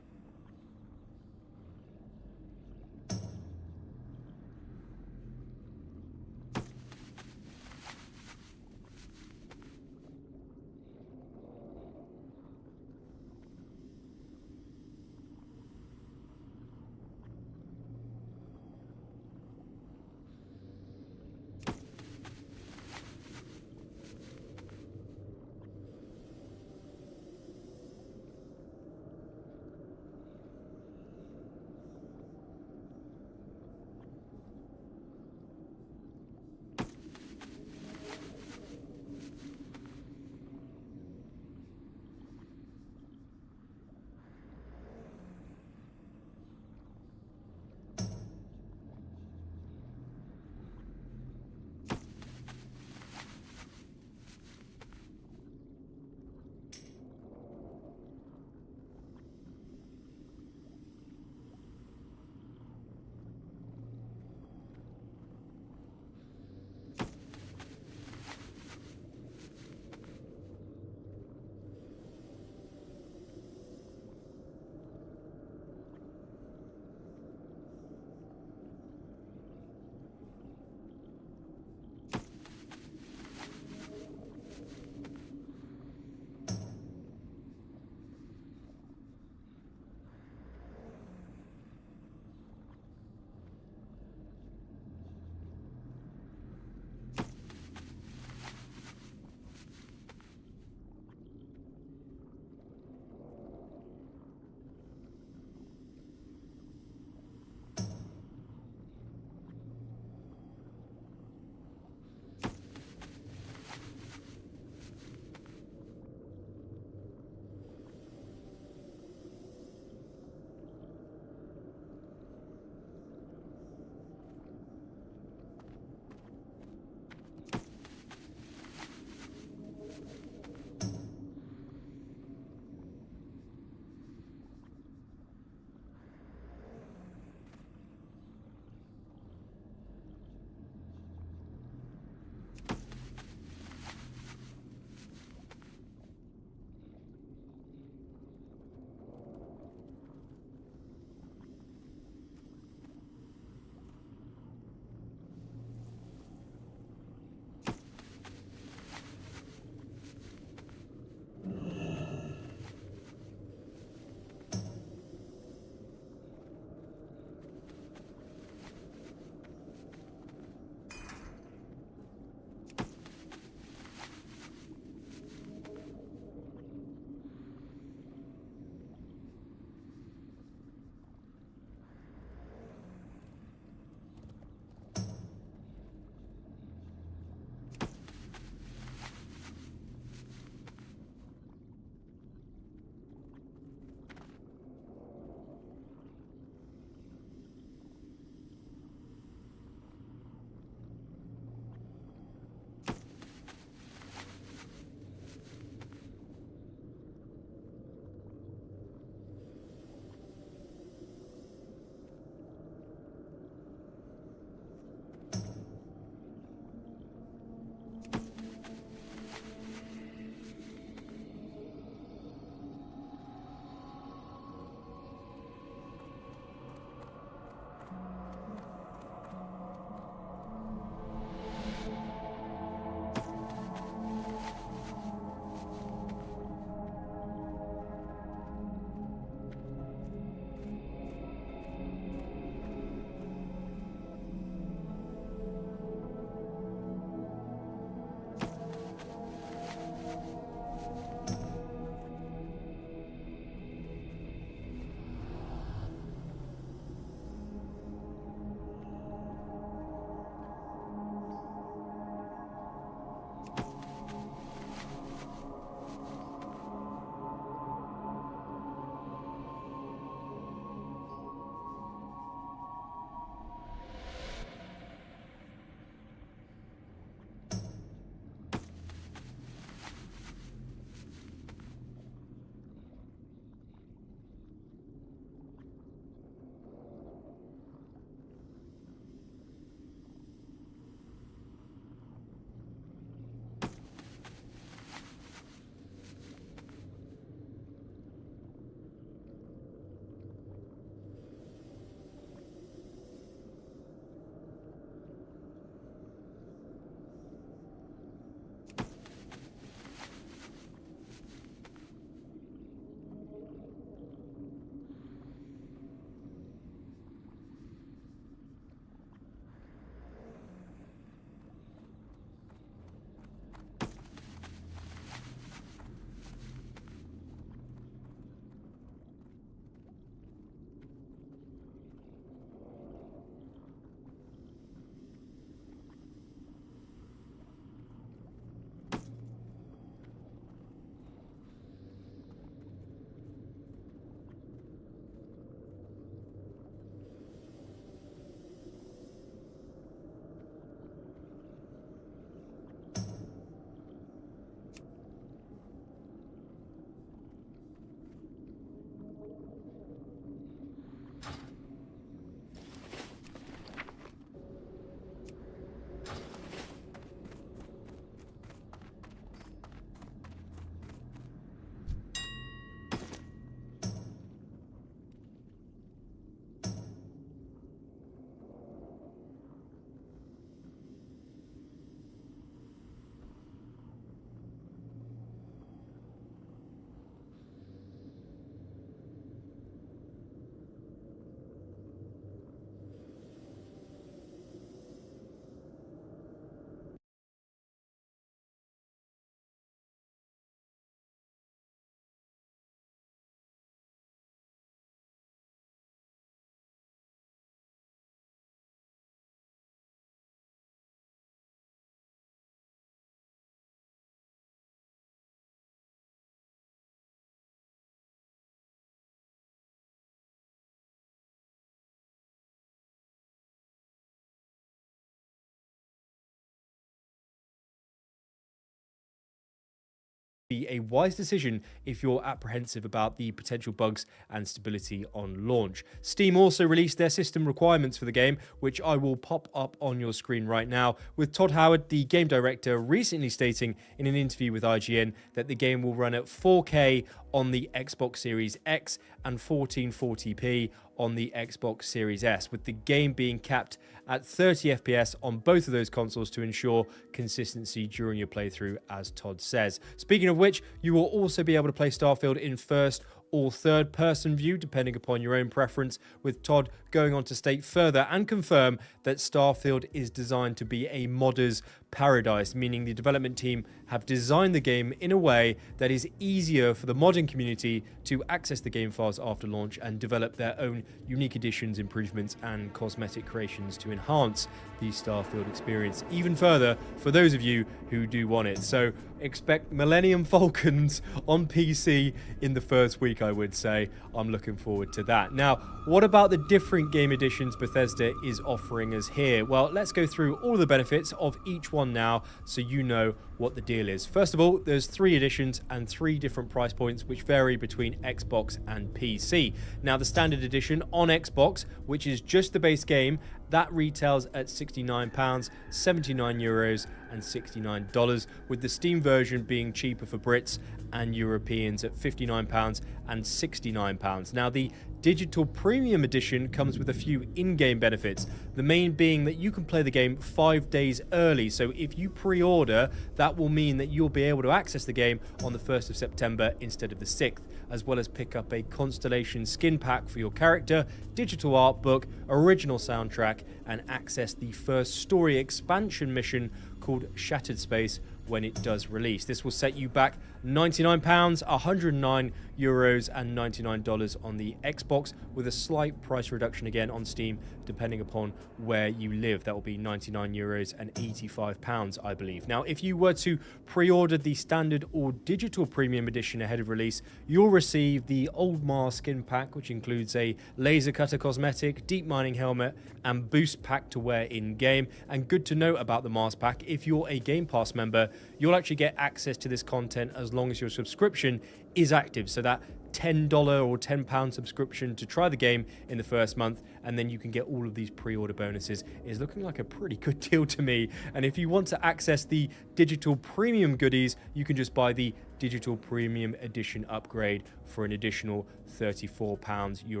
be a wise decision if you're apprehensive about the potential bugs and stability on launch. Steam also released their system requirements for the game, which I will pop up on your screen right now, with Todd Howard, the game director, recently stating in an interview with IGN that the game will run at 4K on the Xbox Series X and 1440p on the Xbox Series S, with the game being capped at 30 FPS on both of those consoles to ensure consistency during your playthrough, as Todd says. Speaking of which, you will also be able to play Starfield in first or third person view, depending upon your own preference, with Todd going on to state further and confirm that Starfield is designed to be a modder's paradise, meaning the development team have designed the game in a way that is easier for the modding community to access the game files after launch and develop their own unique additions, improvements, and cosmetic creations to enhance the Starfield experience even further for those of you who do want it. So expect Millennium Falcons on PC in the first week, I would say. I'm looking forward to that. Now, what about the different game editions Bethesda is offering us here? Well, let's go through all the benefits of each one now so you know what the deal is. First of all, there's 3 editions and 3 different price points which vary between Xbox and PC. Now, the standard edition on Xbox, which is just the base game, that retails at £69, 79 euros and $69, with the Steam version being cheaper for Brits and Europeans at £59 and £69. Now, the digital premium edition comes with a few in-game benefits, the main being that you can play the game 5 days early. So if you pre-order, that will mean that you'll be able to access the game on the 1st of September instead of the 6th, as well as pick up a Constellation skin pack for your character, digital art book, original soundtrack, and access the first story expansion mission called Shattered Space when it does release. This will set you back £99, 109 euros and $99 on the Xbox, with a slight price reduction again on Steam depending upon where you live. That will be 99 euros and 85 pounds, I believe. Now, if you were to pre-order the standard or digital premium edition ahead of release, you'll receive the Old Mars skin pack, which includes a laser cutter cosmetic, deep mining helmet, and boost pack to wear in game. And good to note about the Mars pack, if you're a Game Pass member, you'll actually get access to this content as long as your subscription is active. So that $10 or £10 subscription to try the game in the first month, and then you can get all of these pre-order bonuses, is looking like a pretty good deal to me. And if you want to access the digital premium goodies, you can just buy the digital premium edition upgrade for an additional £34.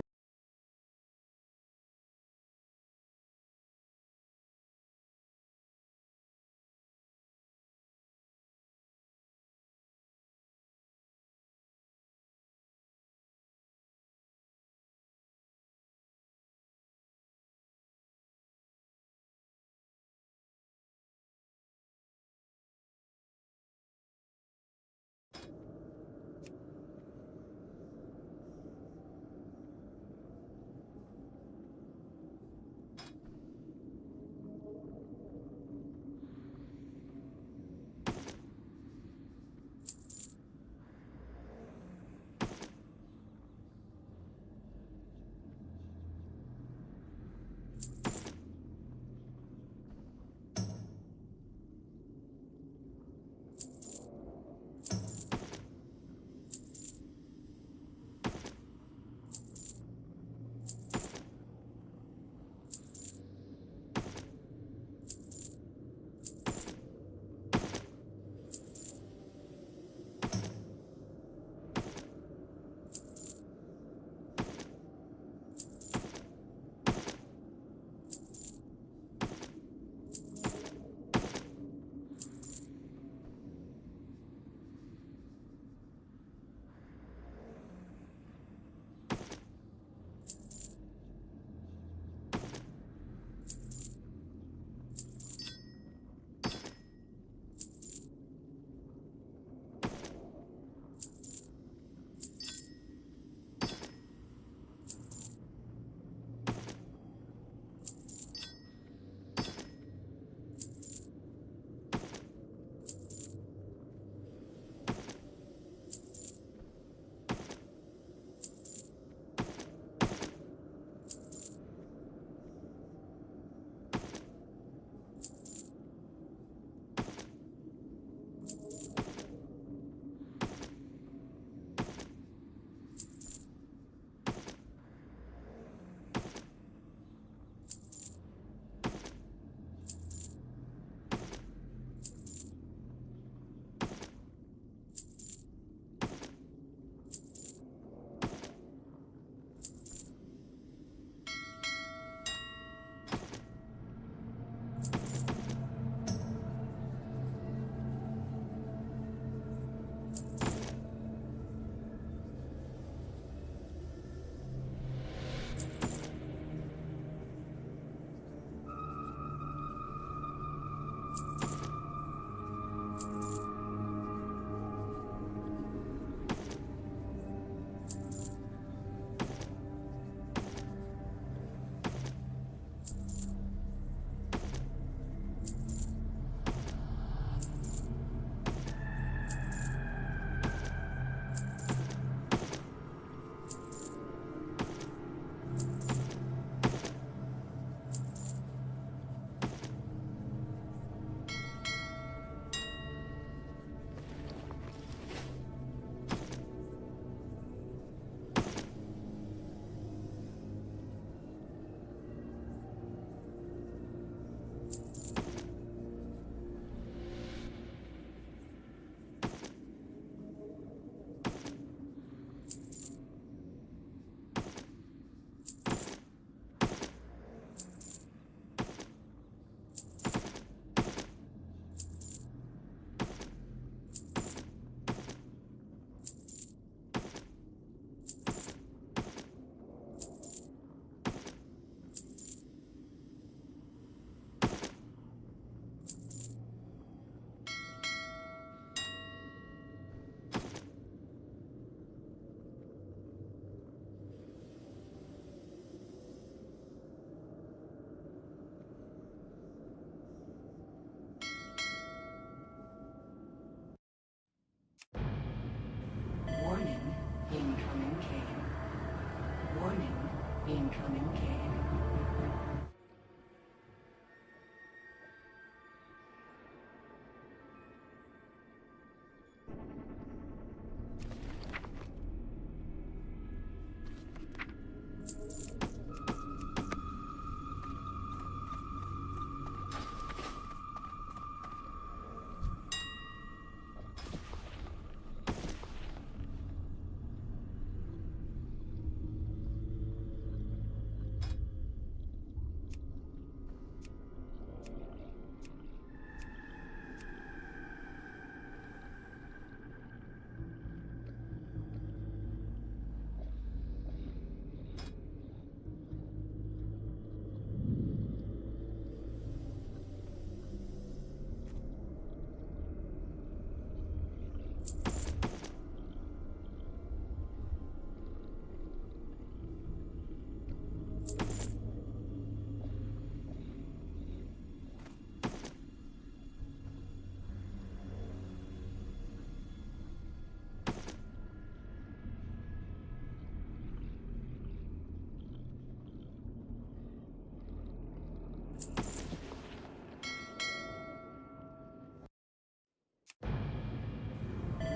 incoming Kane.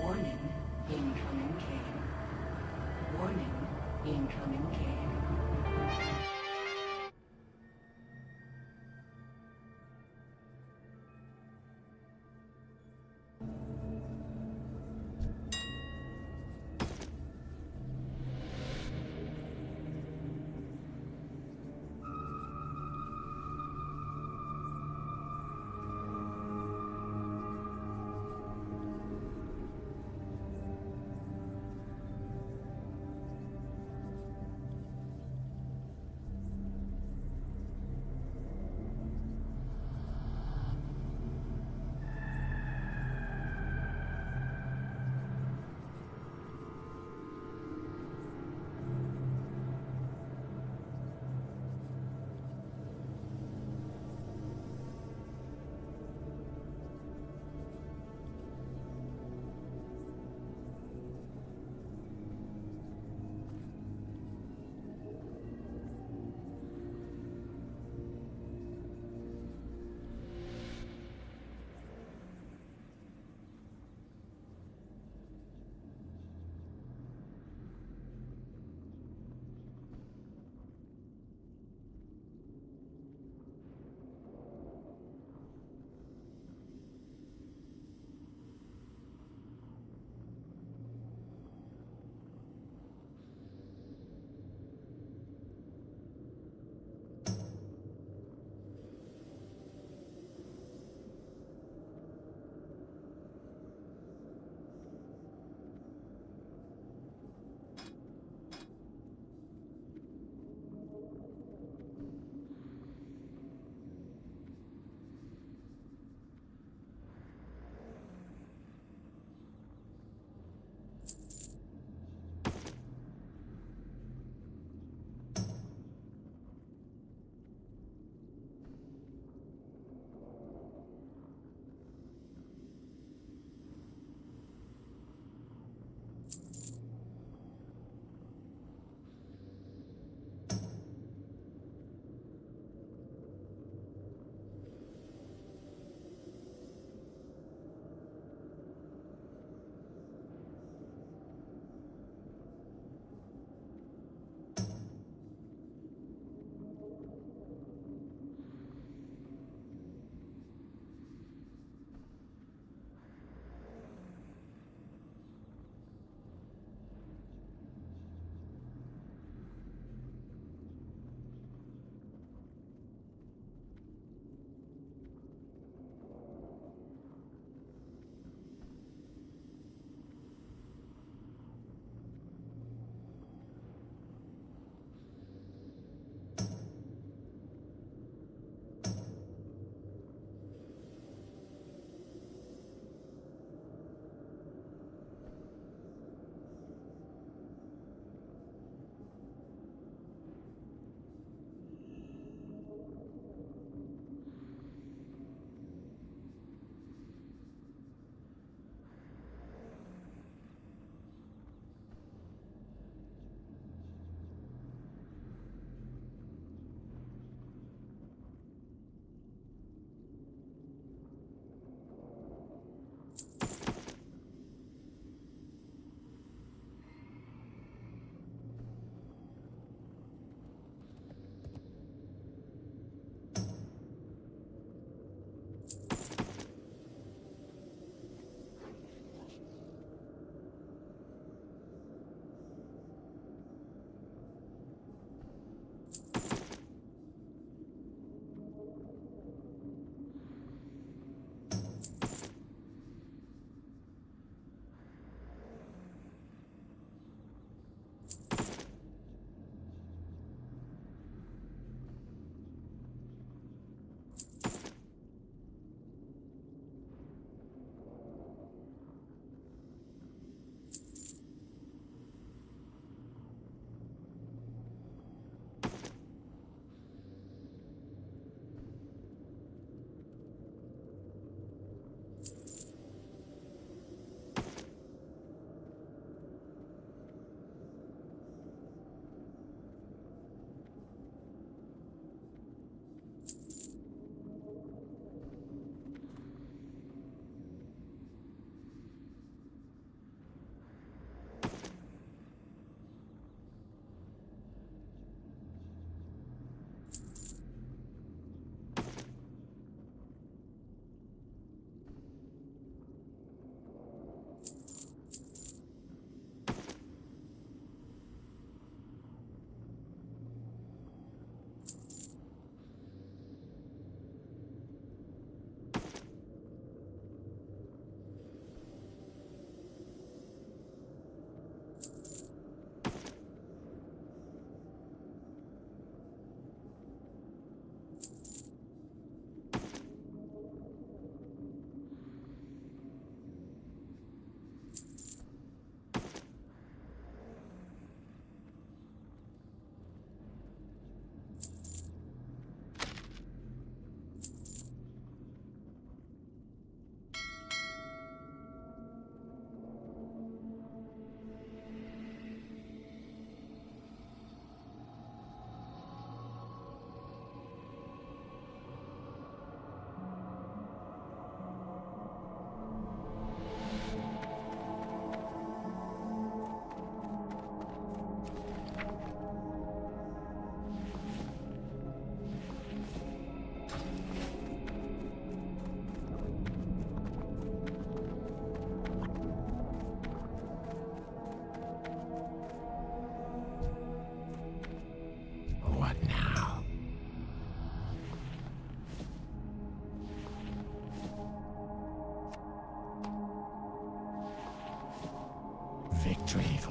Warning, incoming Kane. Warning, incoming Kane.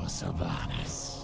Sylvanas.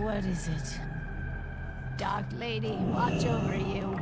What is it? Dark Lady, watch over you.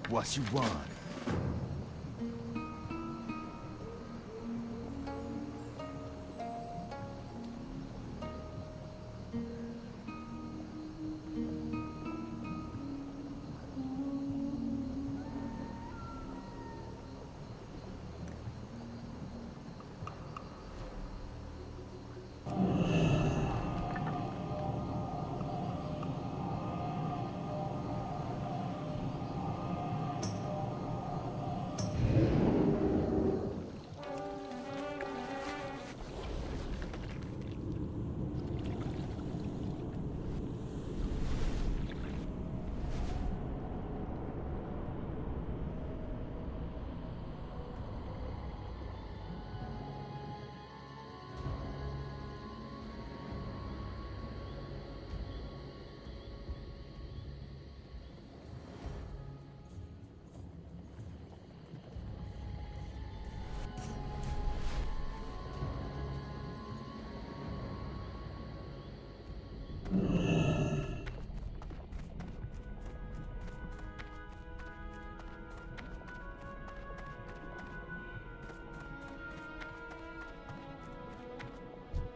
What you want?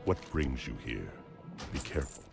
What brings you here? Be careful.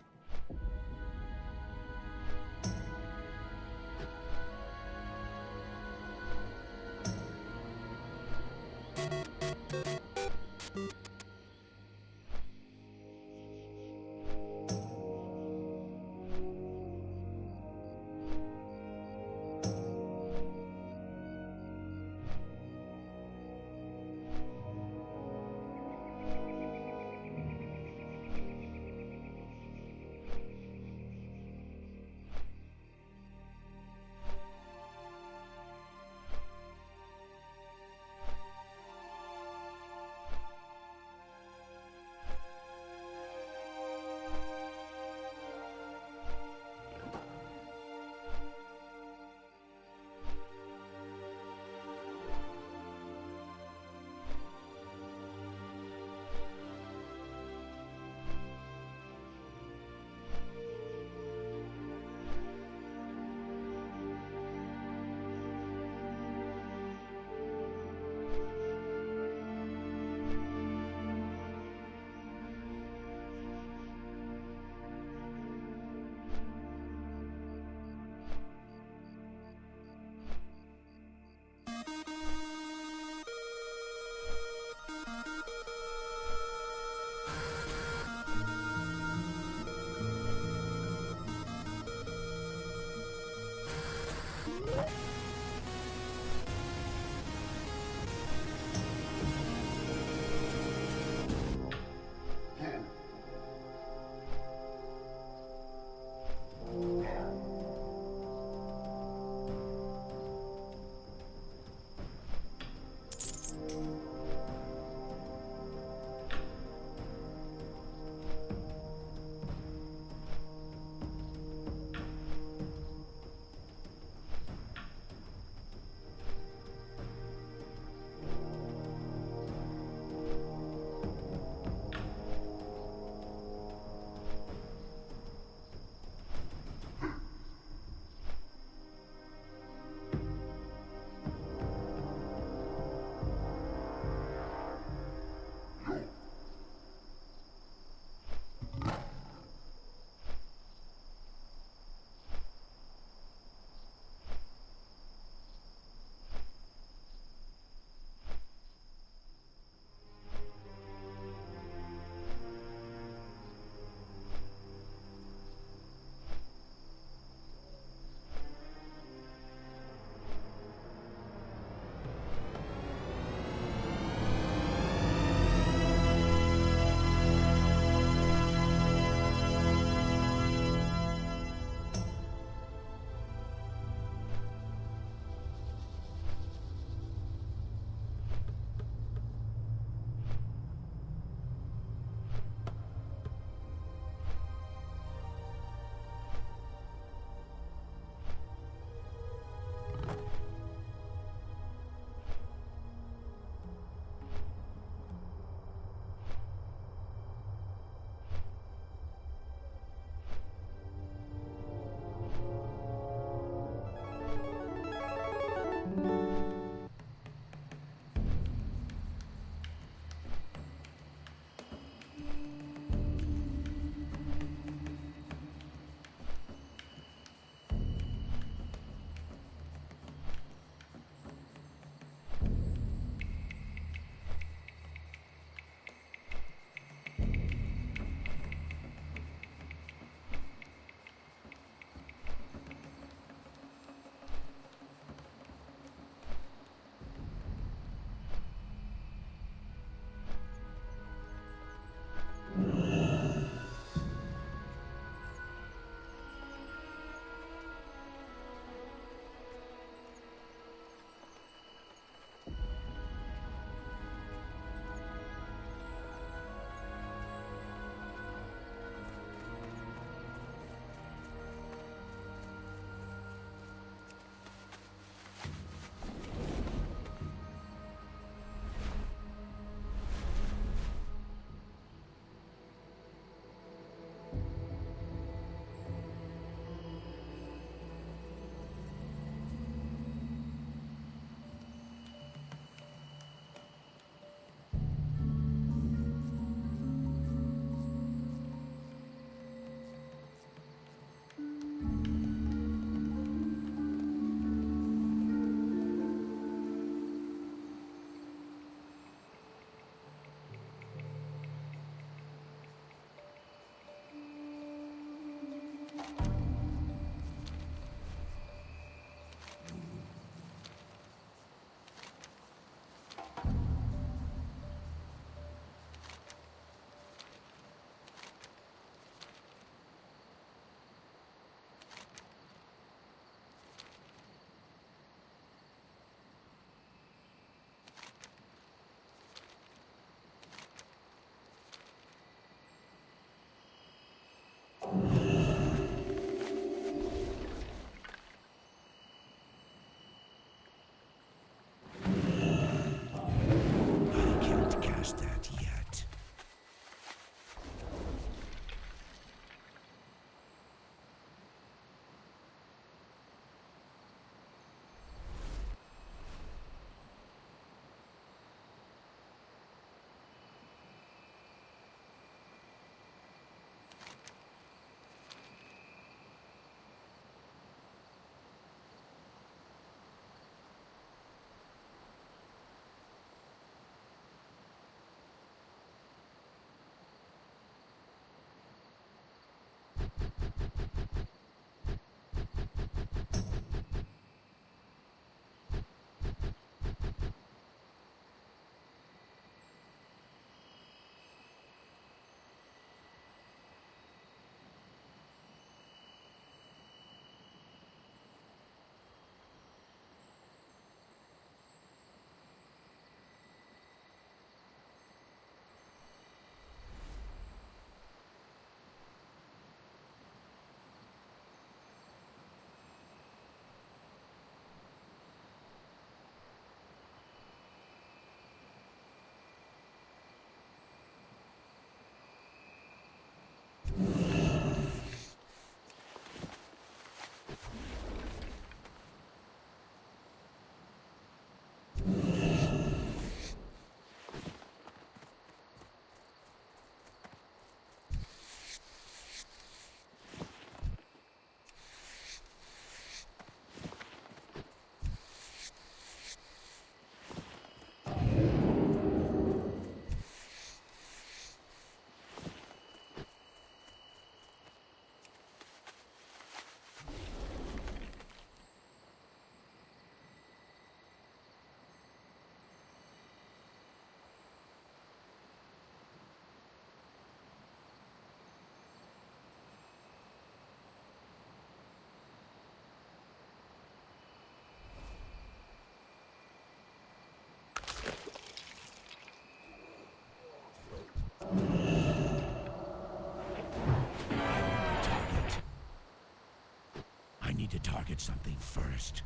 target something first.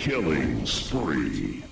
Killing spree.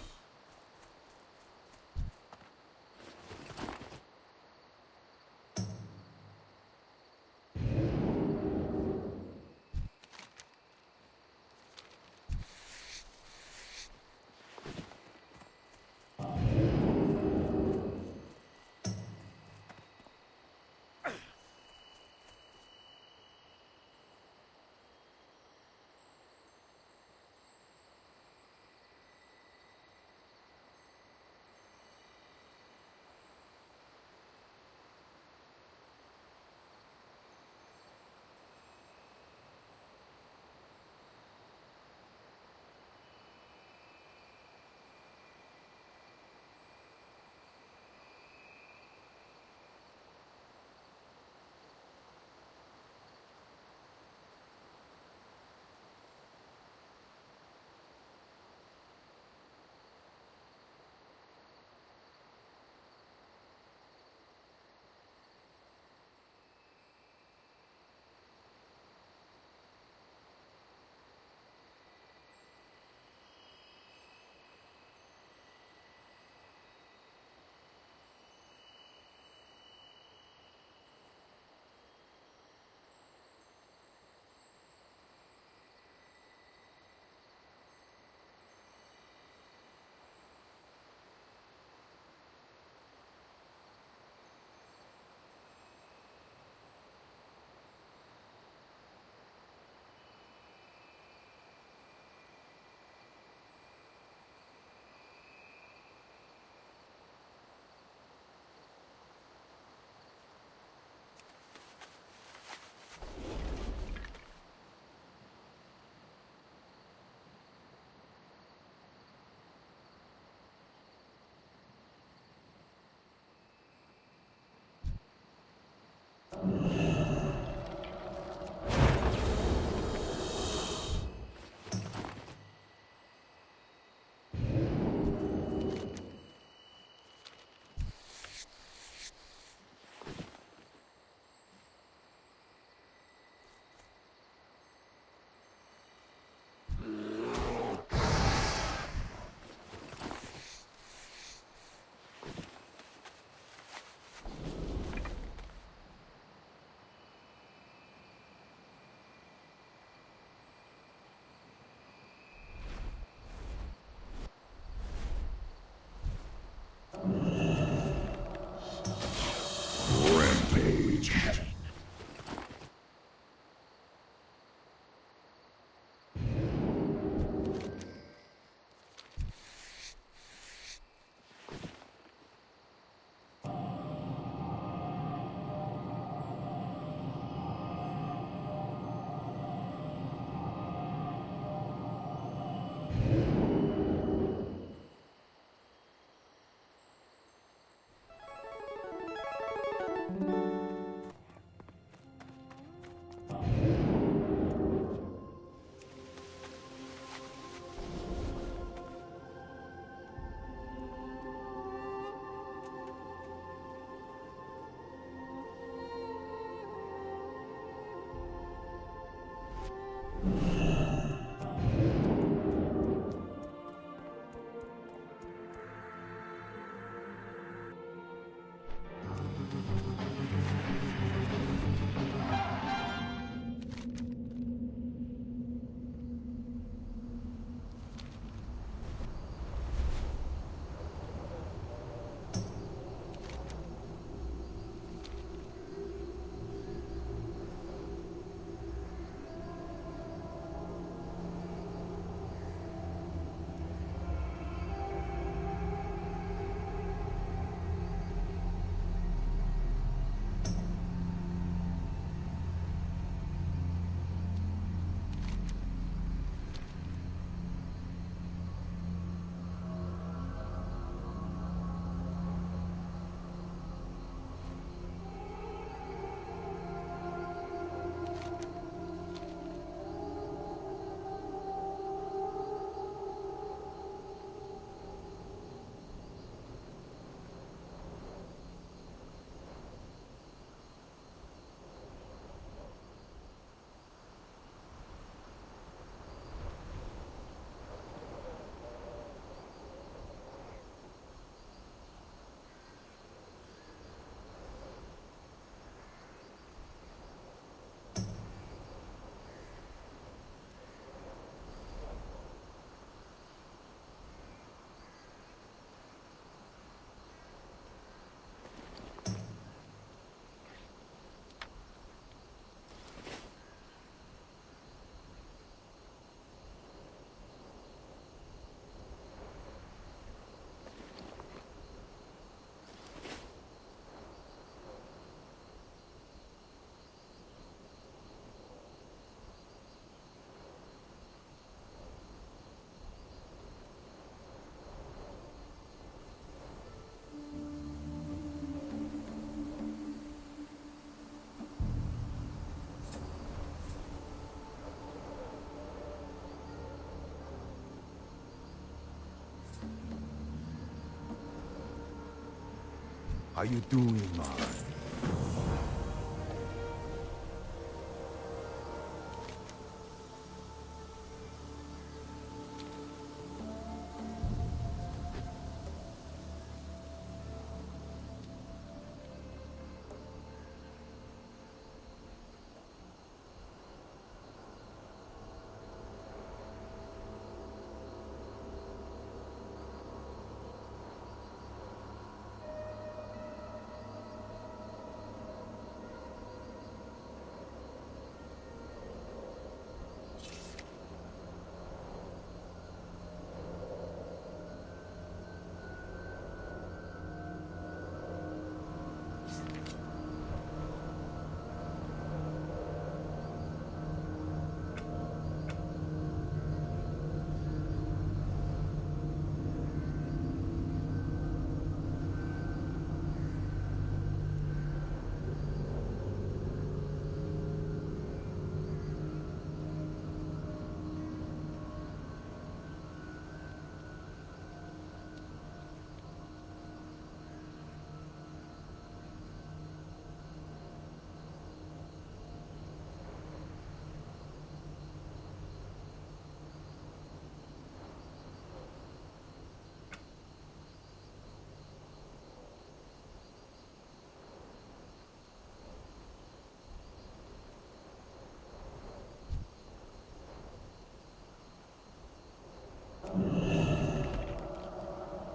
How you doing, man?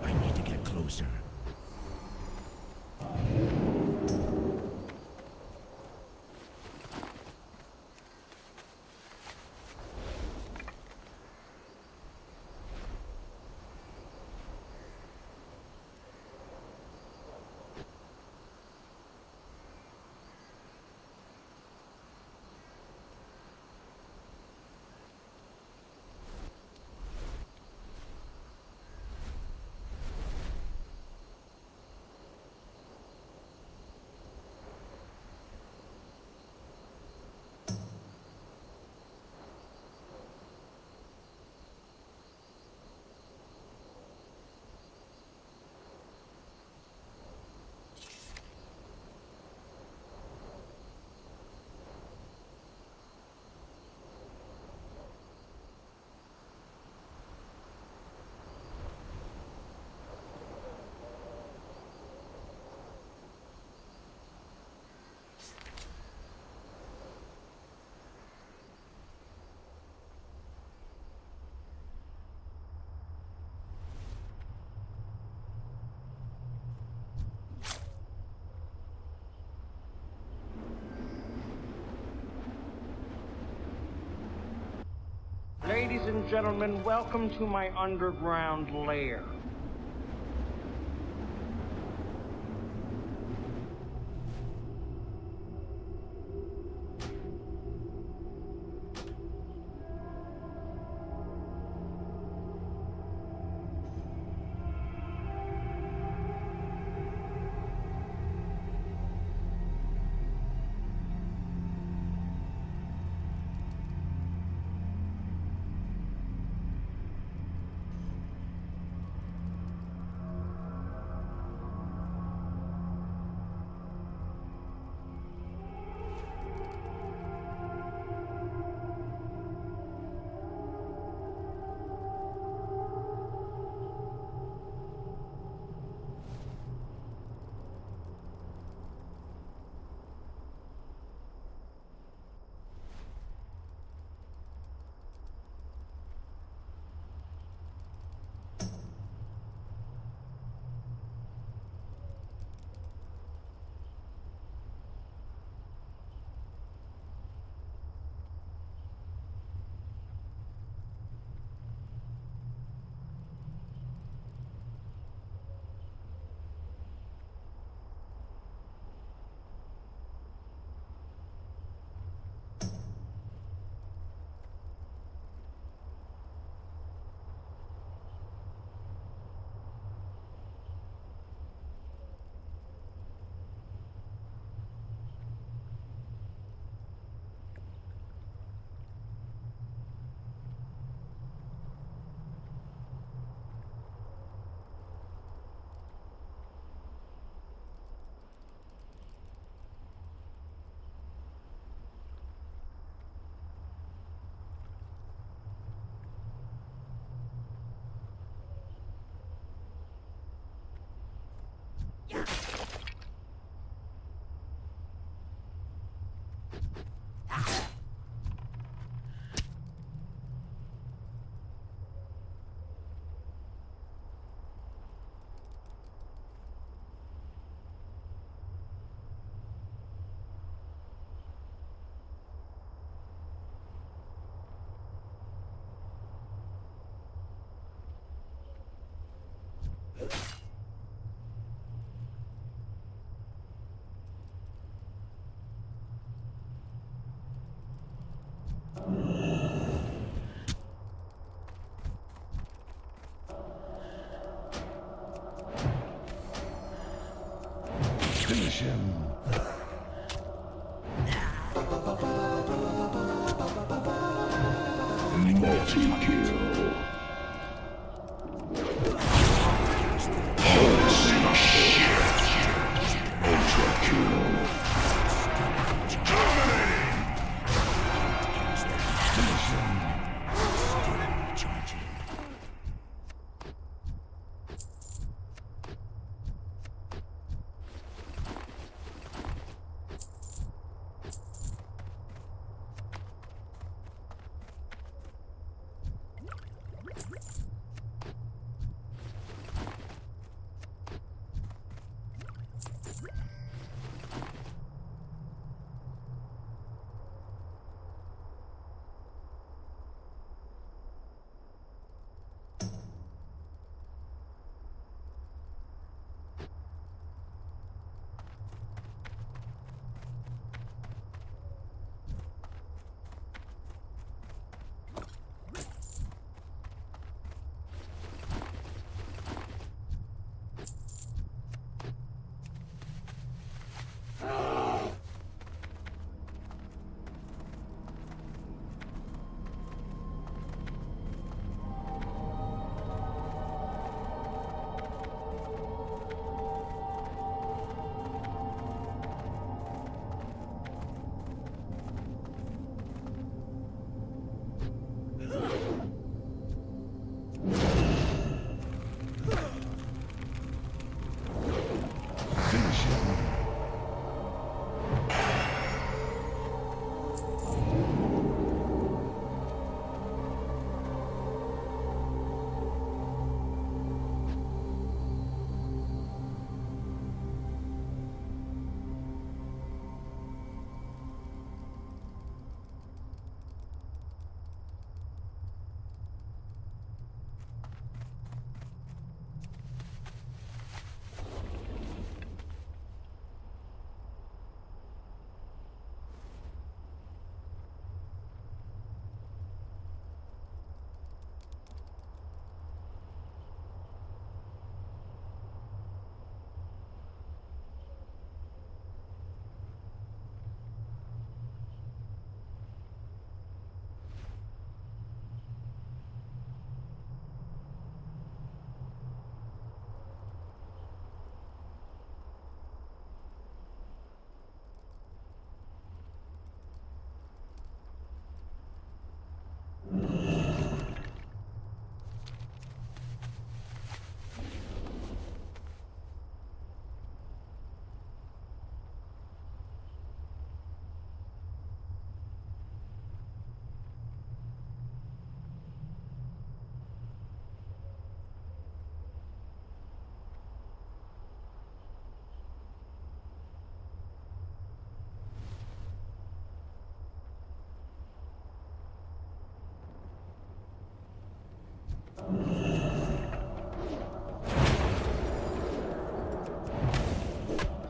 I need to get closer. Ladies and gentlemen, welcome to my underground lair. Finish him. Multi-kill. Holy shit. Ultra kill. Finish him.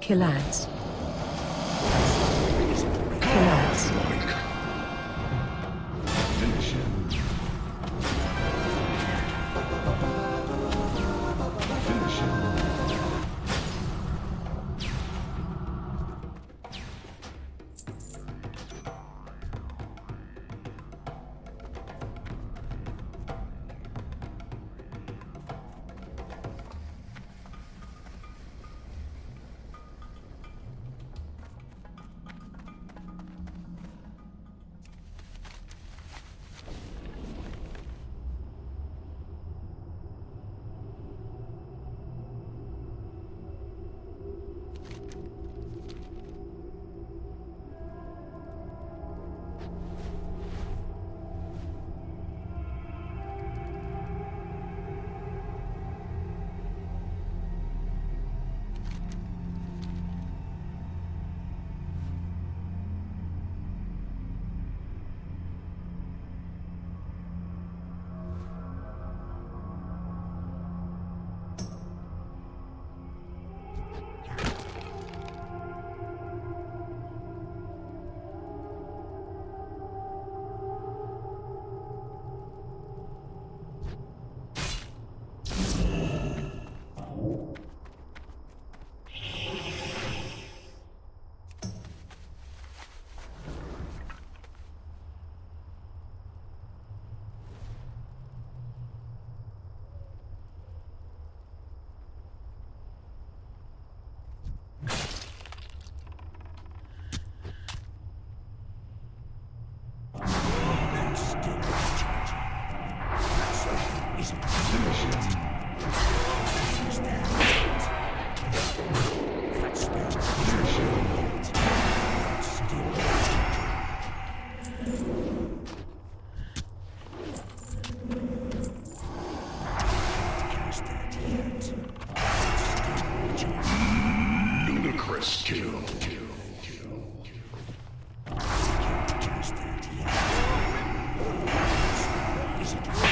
Kill ads. Kill ads. Finish him. Finish him.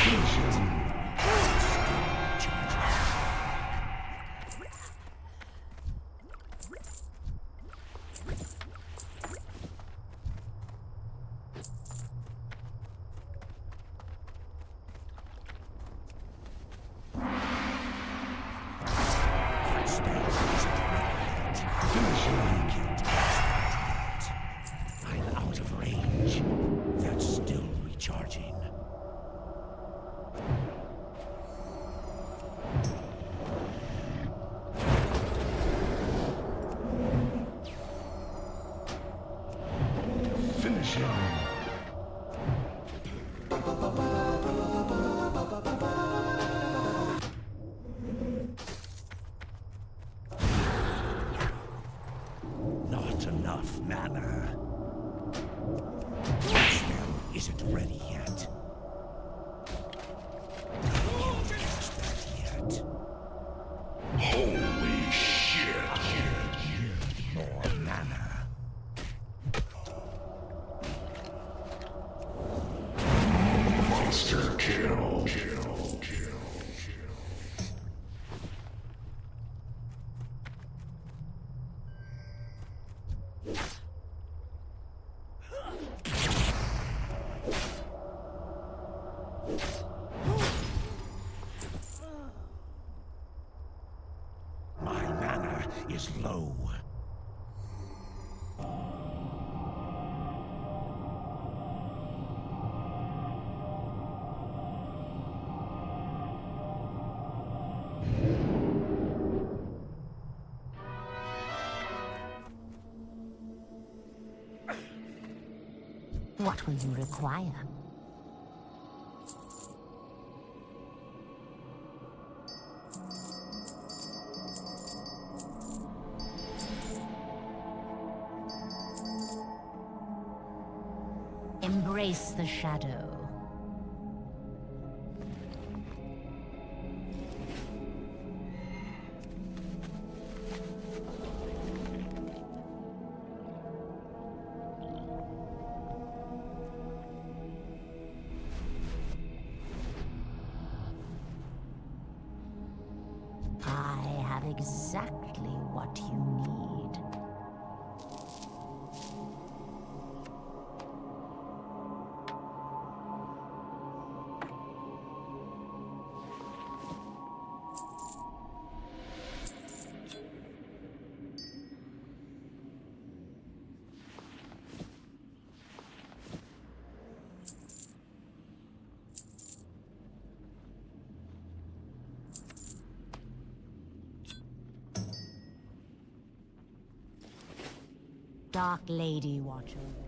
I'm out of range. That's still recharging. Finish him. Not enough mana. Your spell isn't ready yet. Can't cast that yet. Holy shit. More mana. Monster kill. My mana is low. What will you require? Embrace the shadow. I have exactly what you need. Dark Lady watch over you.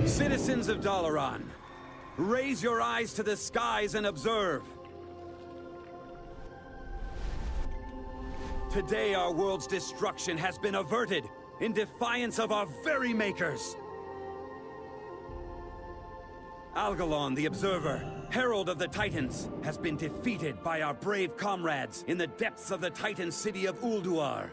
Citizens of Dalaran, raise your eyes to the skies and observe. Today our world's destruction has been averted in defiance of our very makers. Algalon the Observer, Herald of the Titans, has been defeated by our brave comrades in the depths of the Titan city of Ulduar.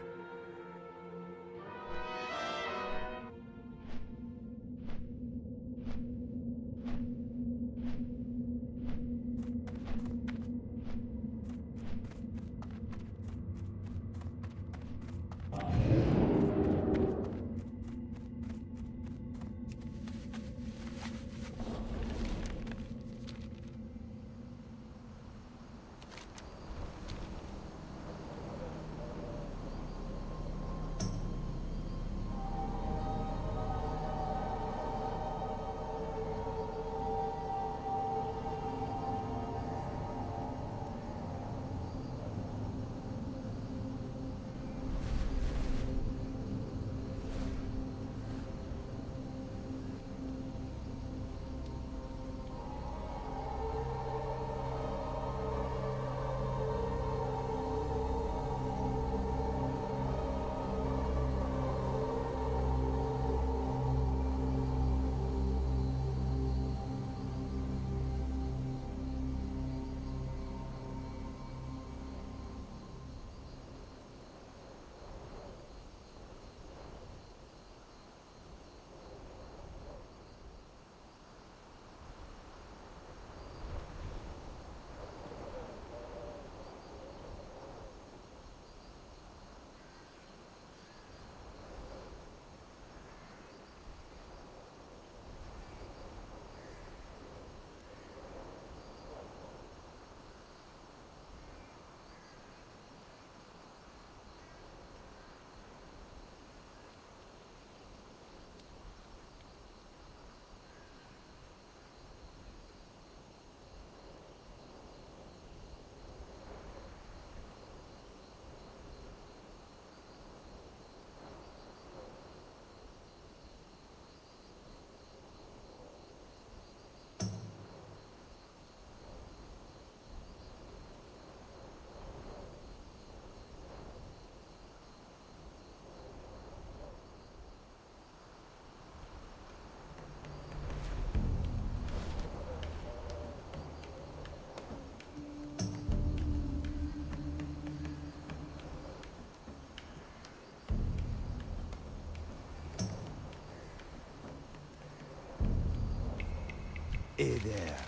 there.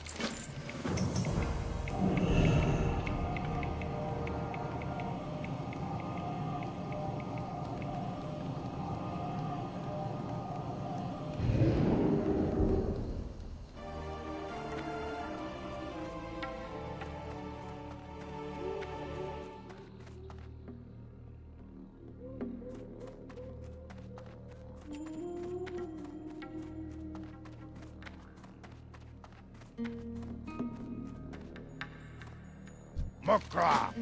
Mukra!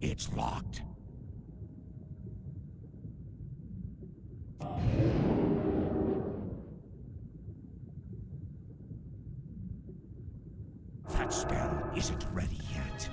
It's locked. That spell isn't ready yet.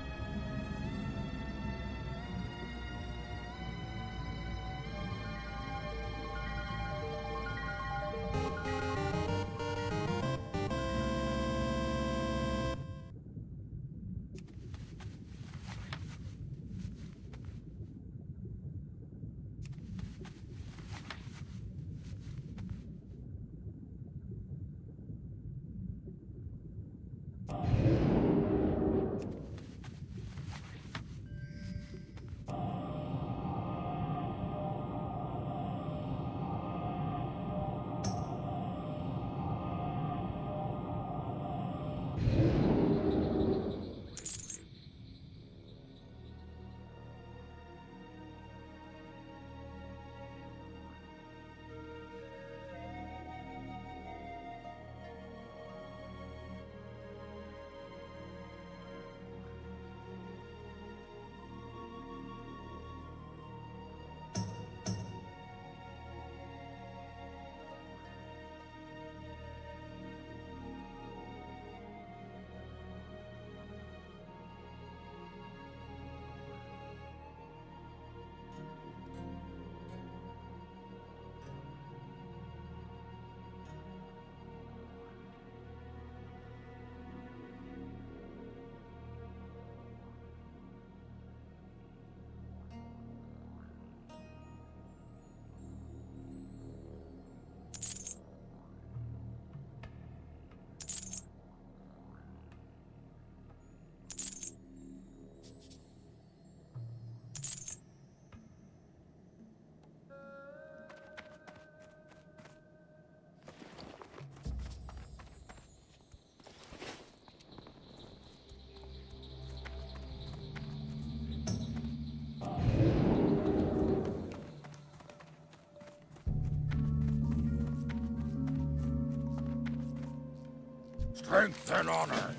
Strength and honor.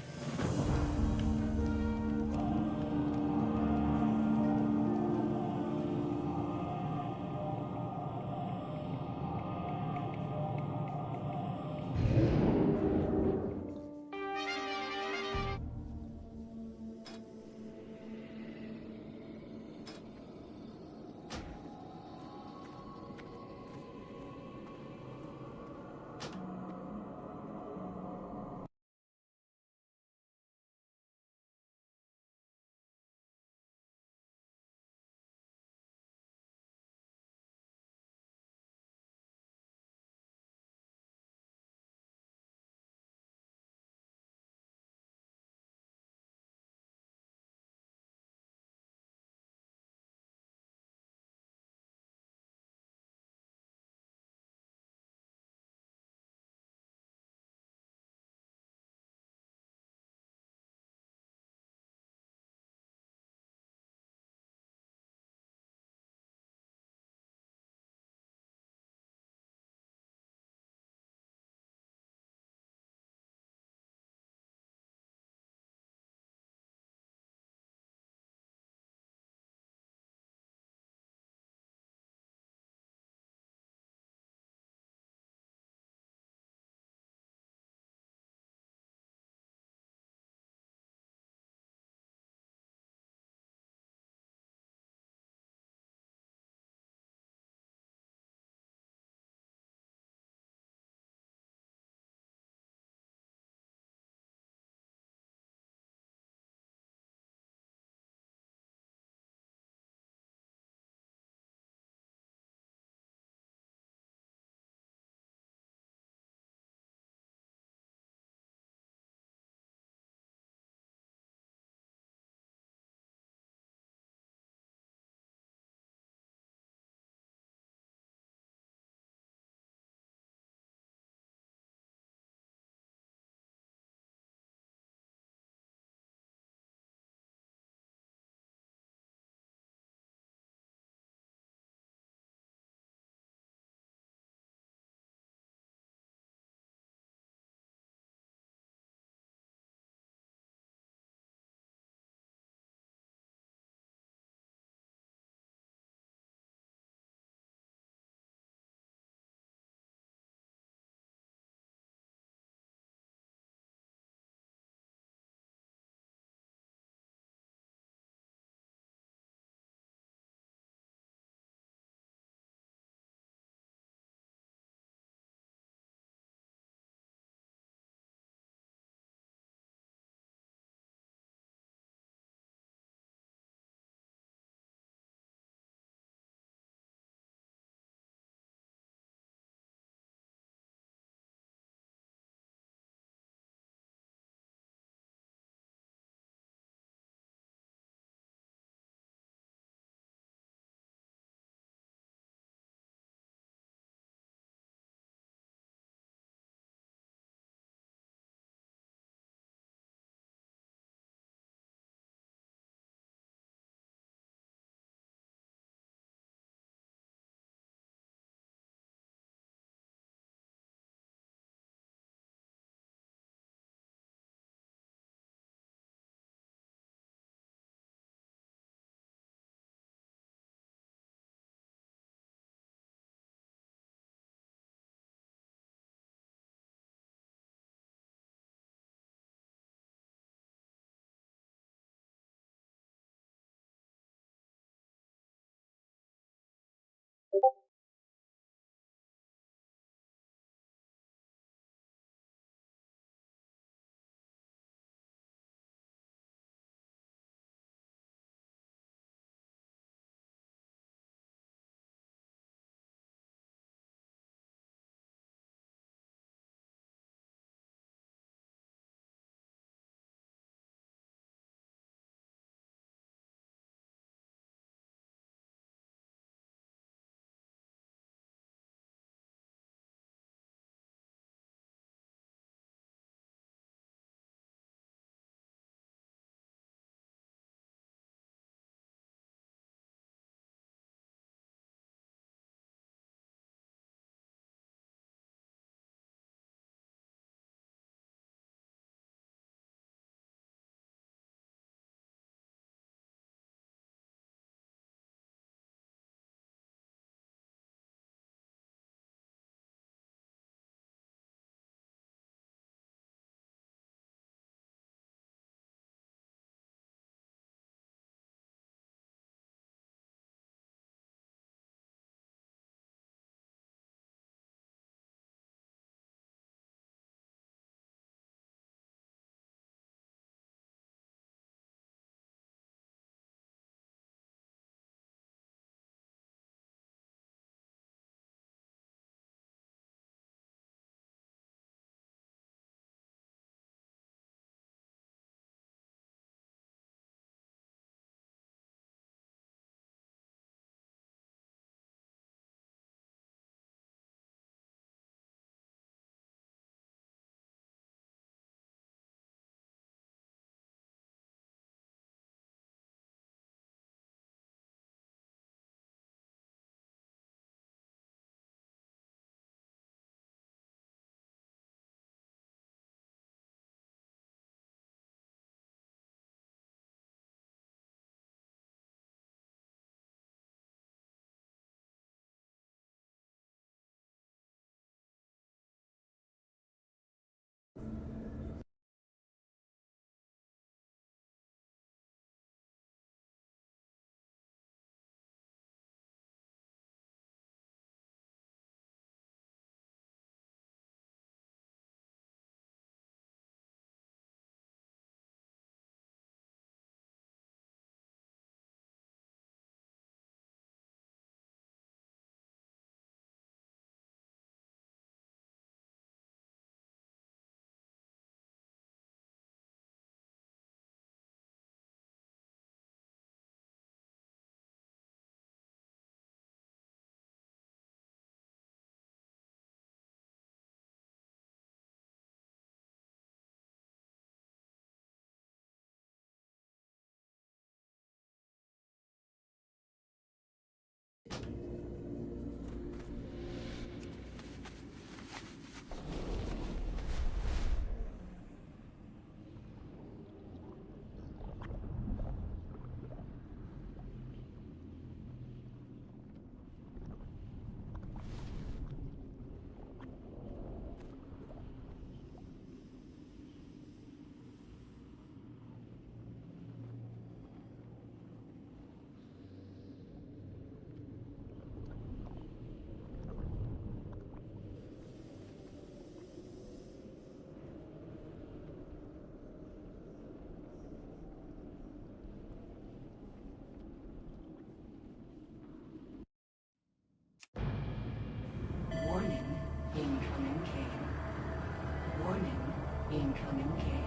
Incoming cave.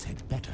said better.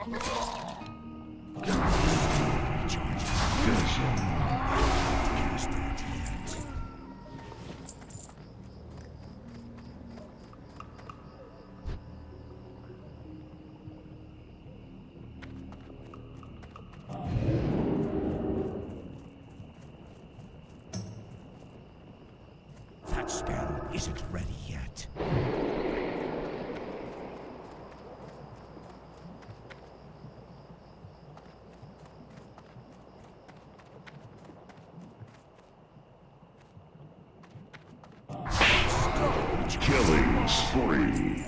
That spell isn't ready yet. Killing spree.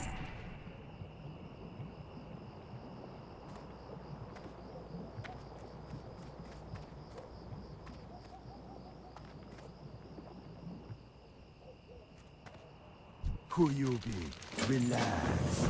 Who you be? Relax.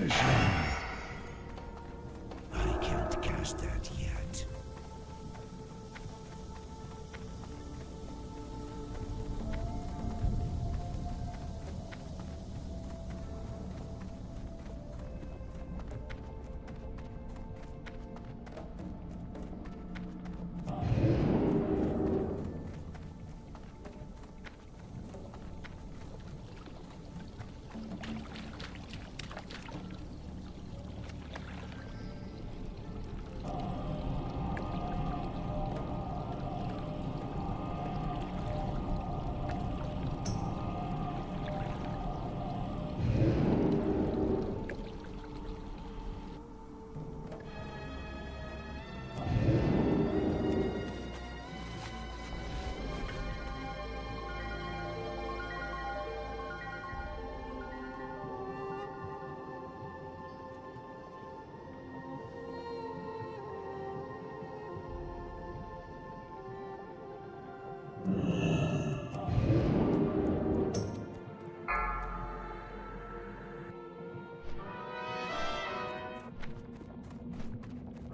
illusion. I can't cast that yet.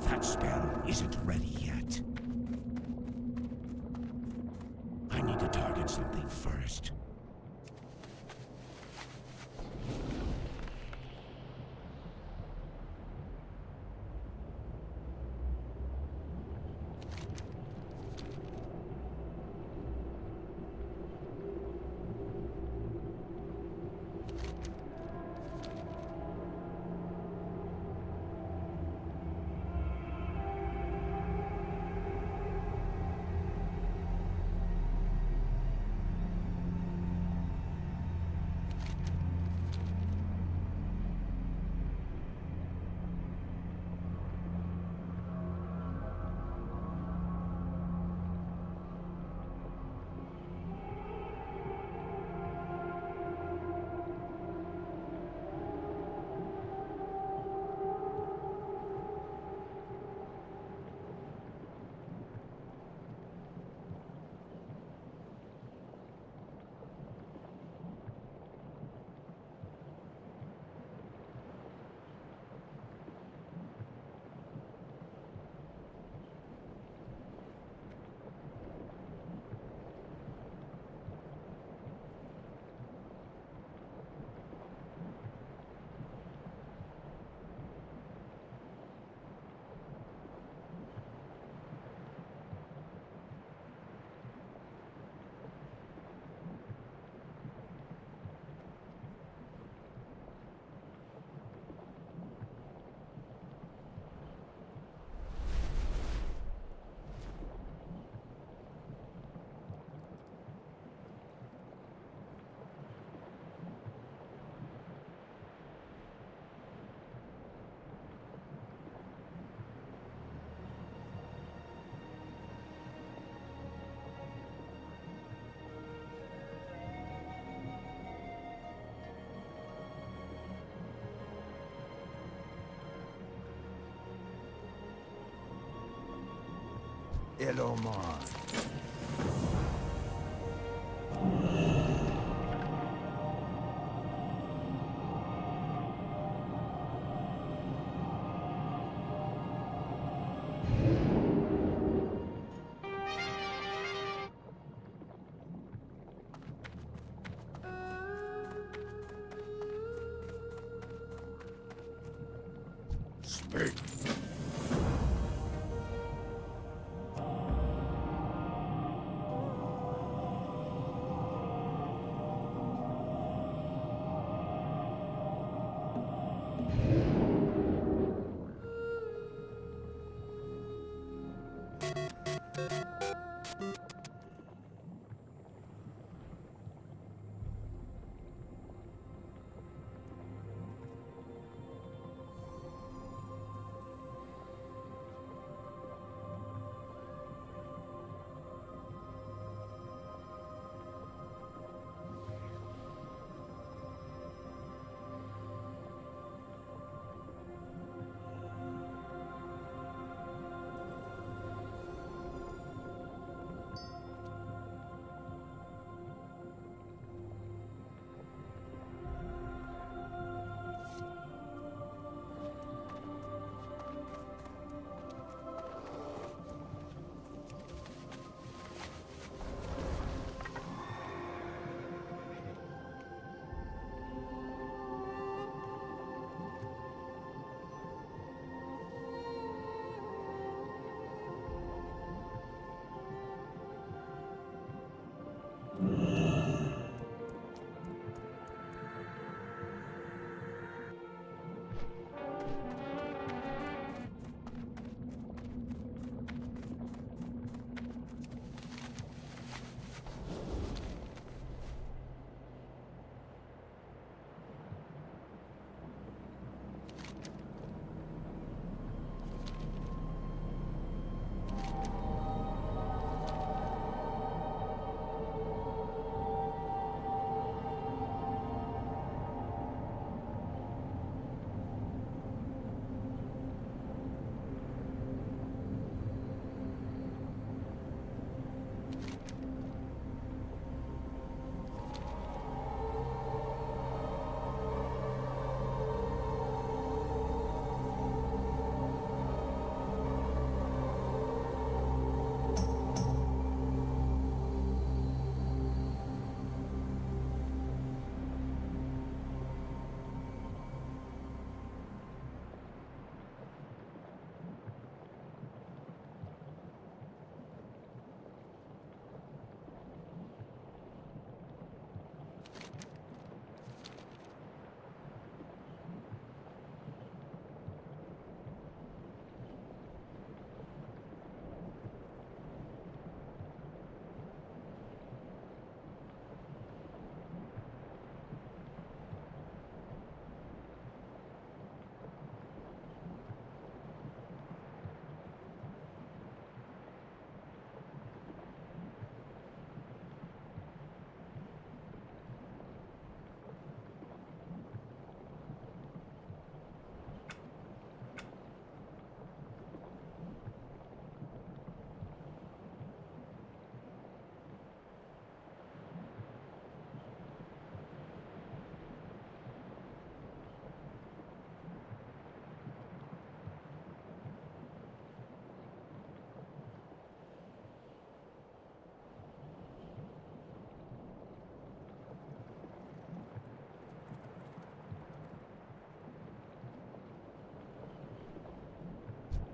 That spell isn't ready yet. I need to target something first. Elomar. Speak.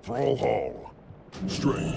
Thrall Hall. Straight.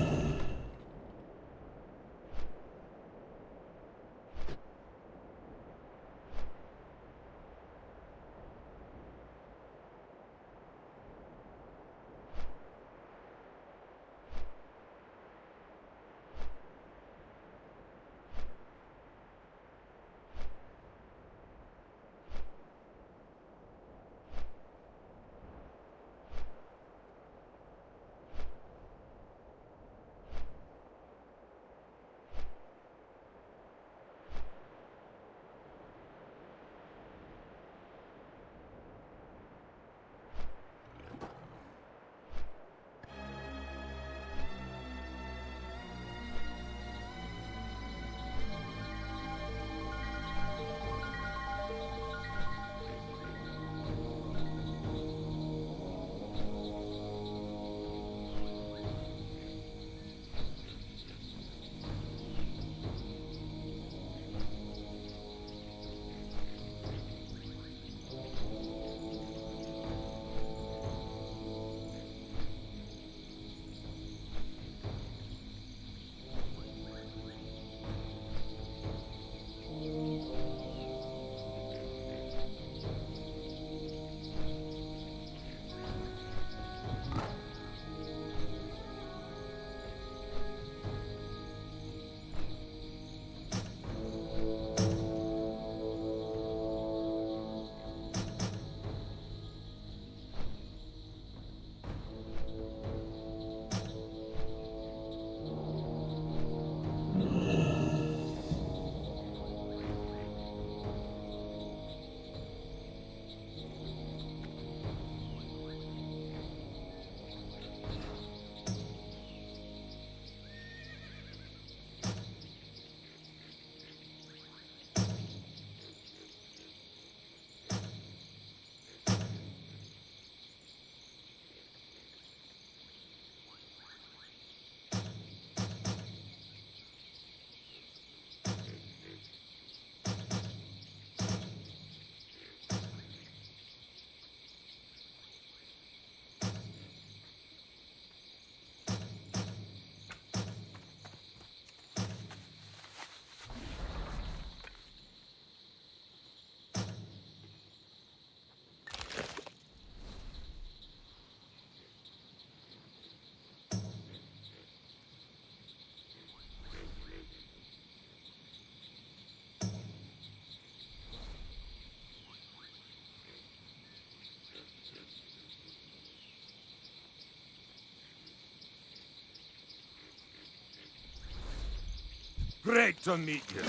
Great to meet you.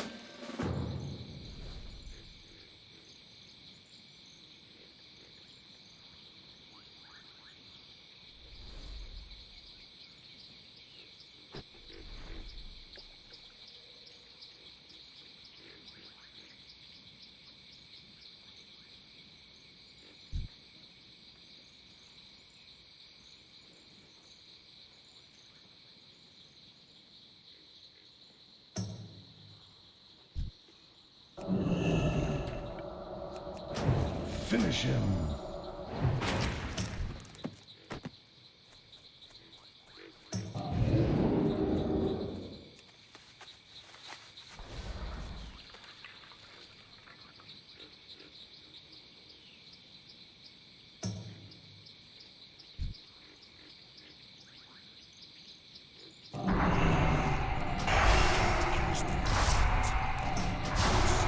Finish him.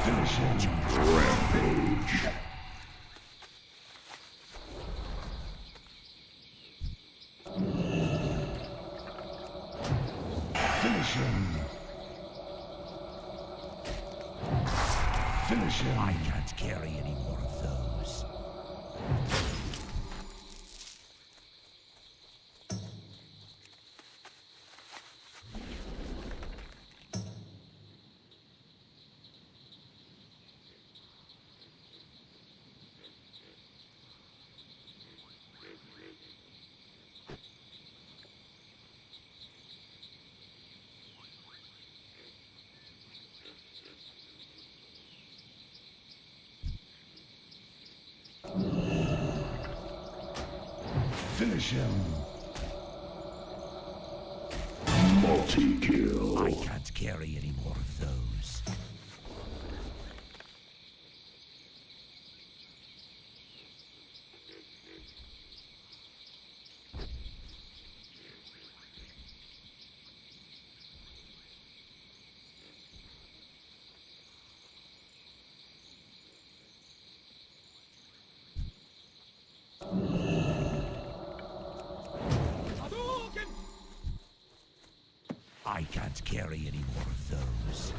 Finish him. Rampage. Finish him. Finish him. I can't carry any more of those. Finish him. Quality kill. I can't carry any more of those. I can't carry any more of those.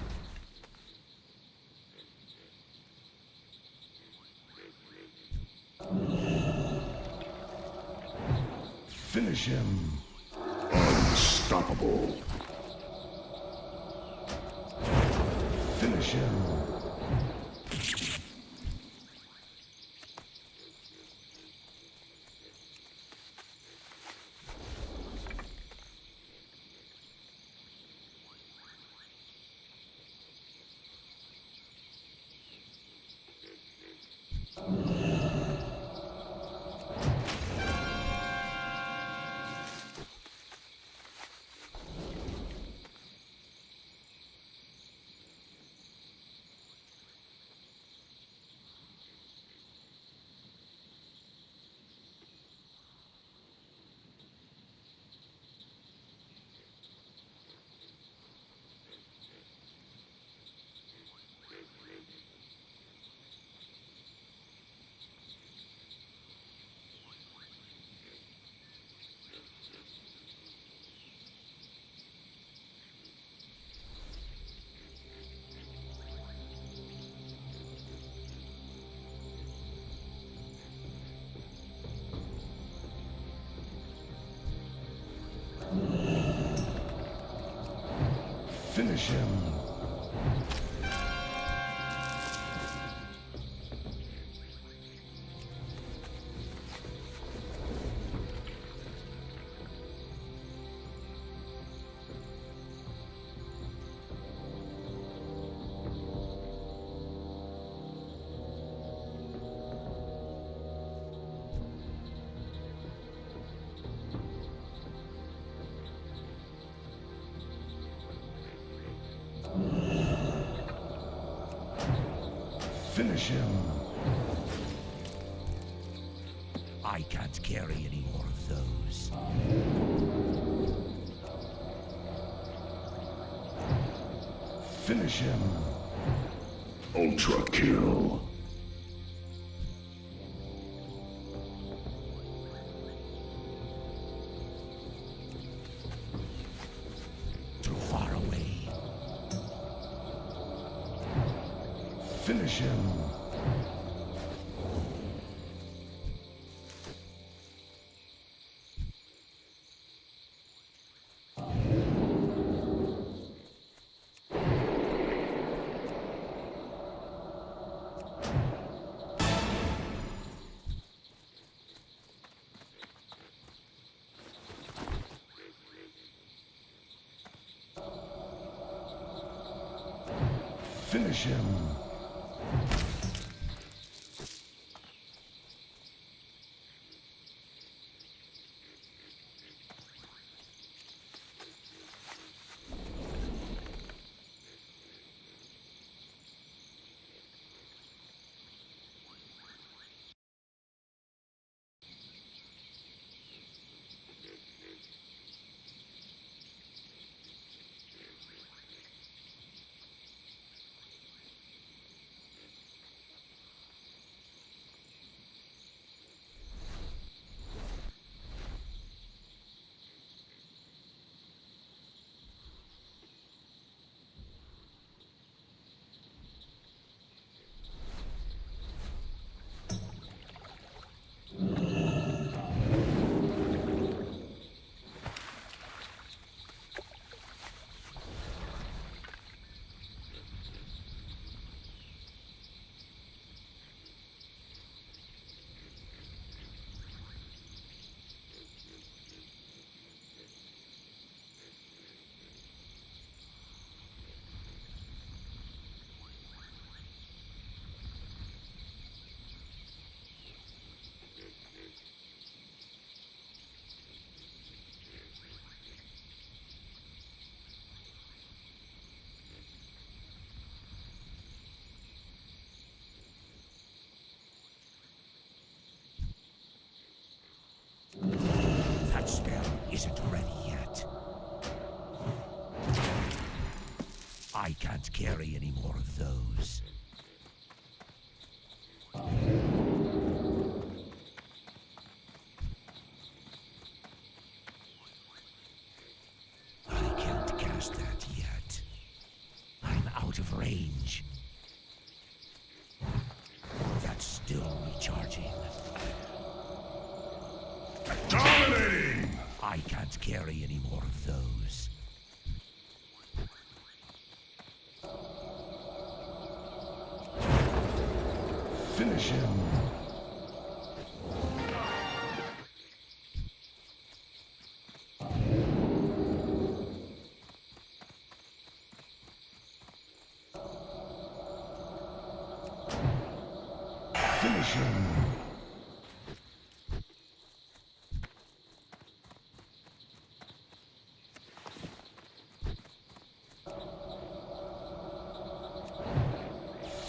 Finish him. Unstoppable. Finish him. Finish him. Finish him. I can't carry any more of those. Finish him. Ultra kill. Too far away. Finish him. Finish him. isn't ready yet. I can't carry any more of those. I can't cast that yet. I'm out of range. That's still recharging. Dominating! I can't carry any more of those. Finish him. Finish him.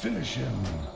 Finish him.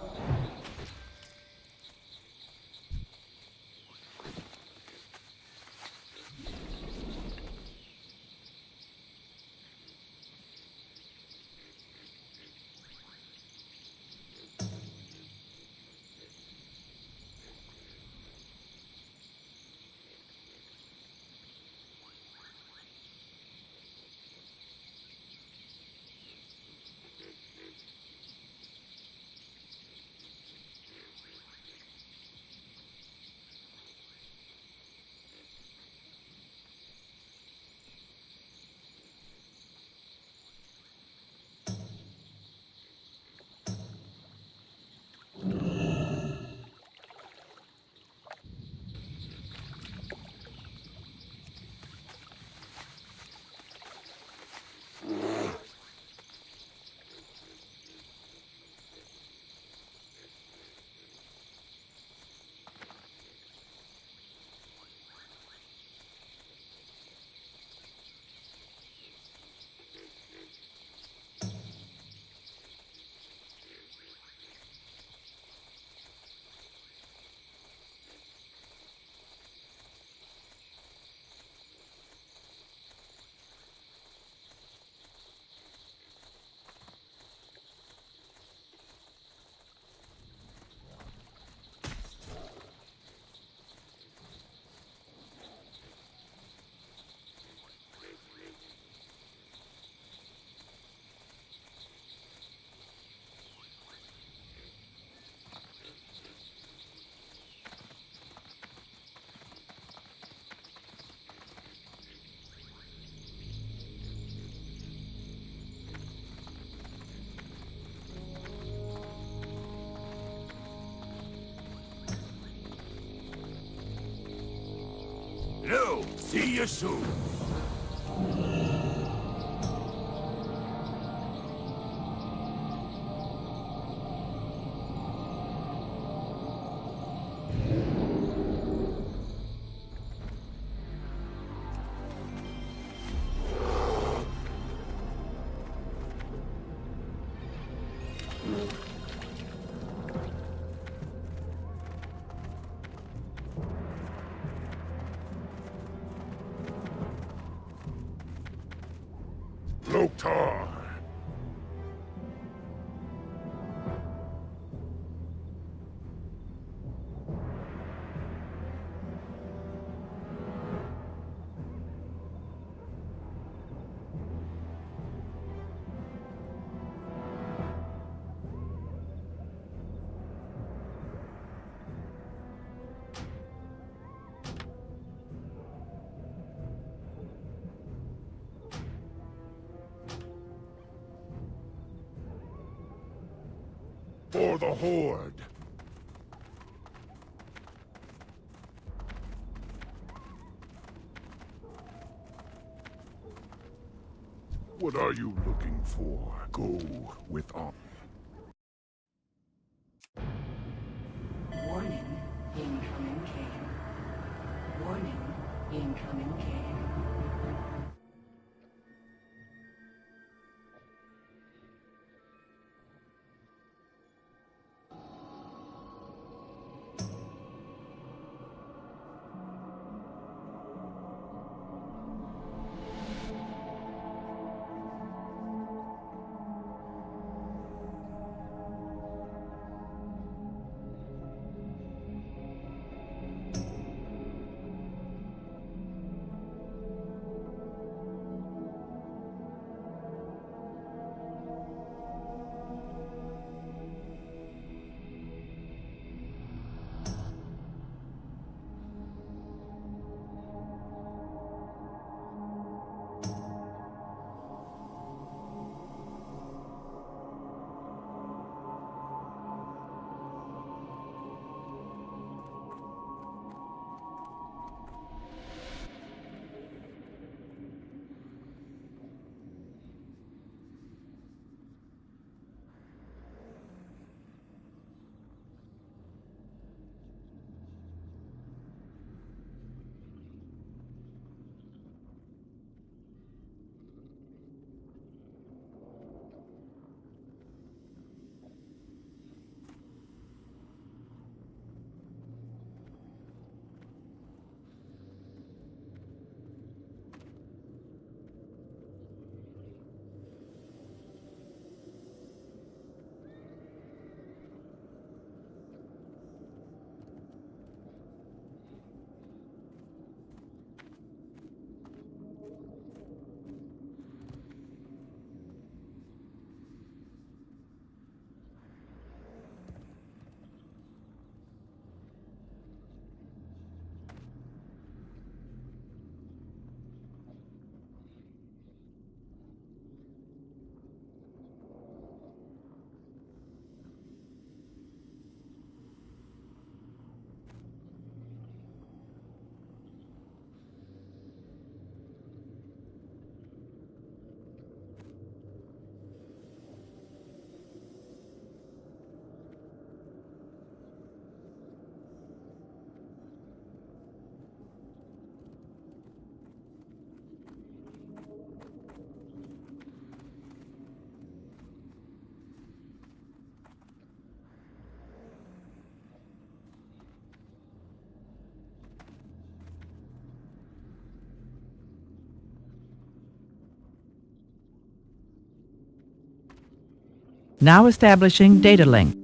No, see you soon. Loktar. For the Horde. What are you looking for? Go with honor. Warning, incoming cave. Warning, incoming cave. Now establishing data link.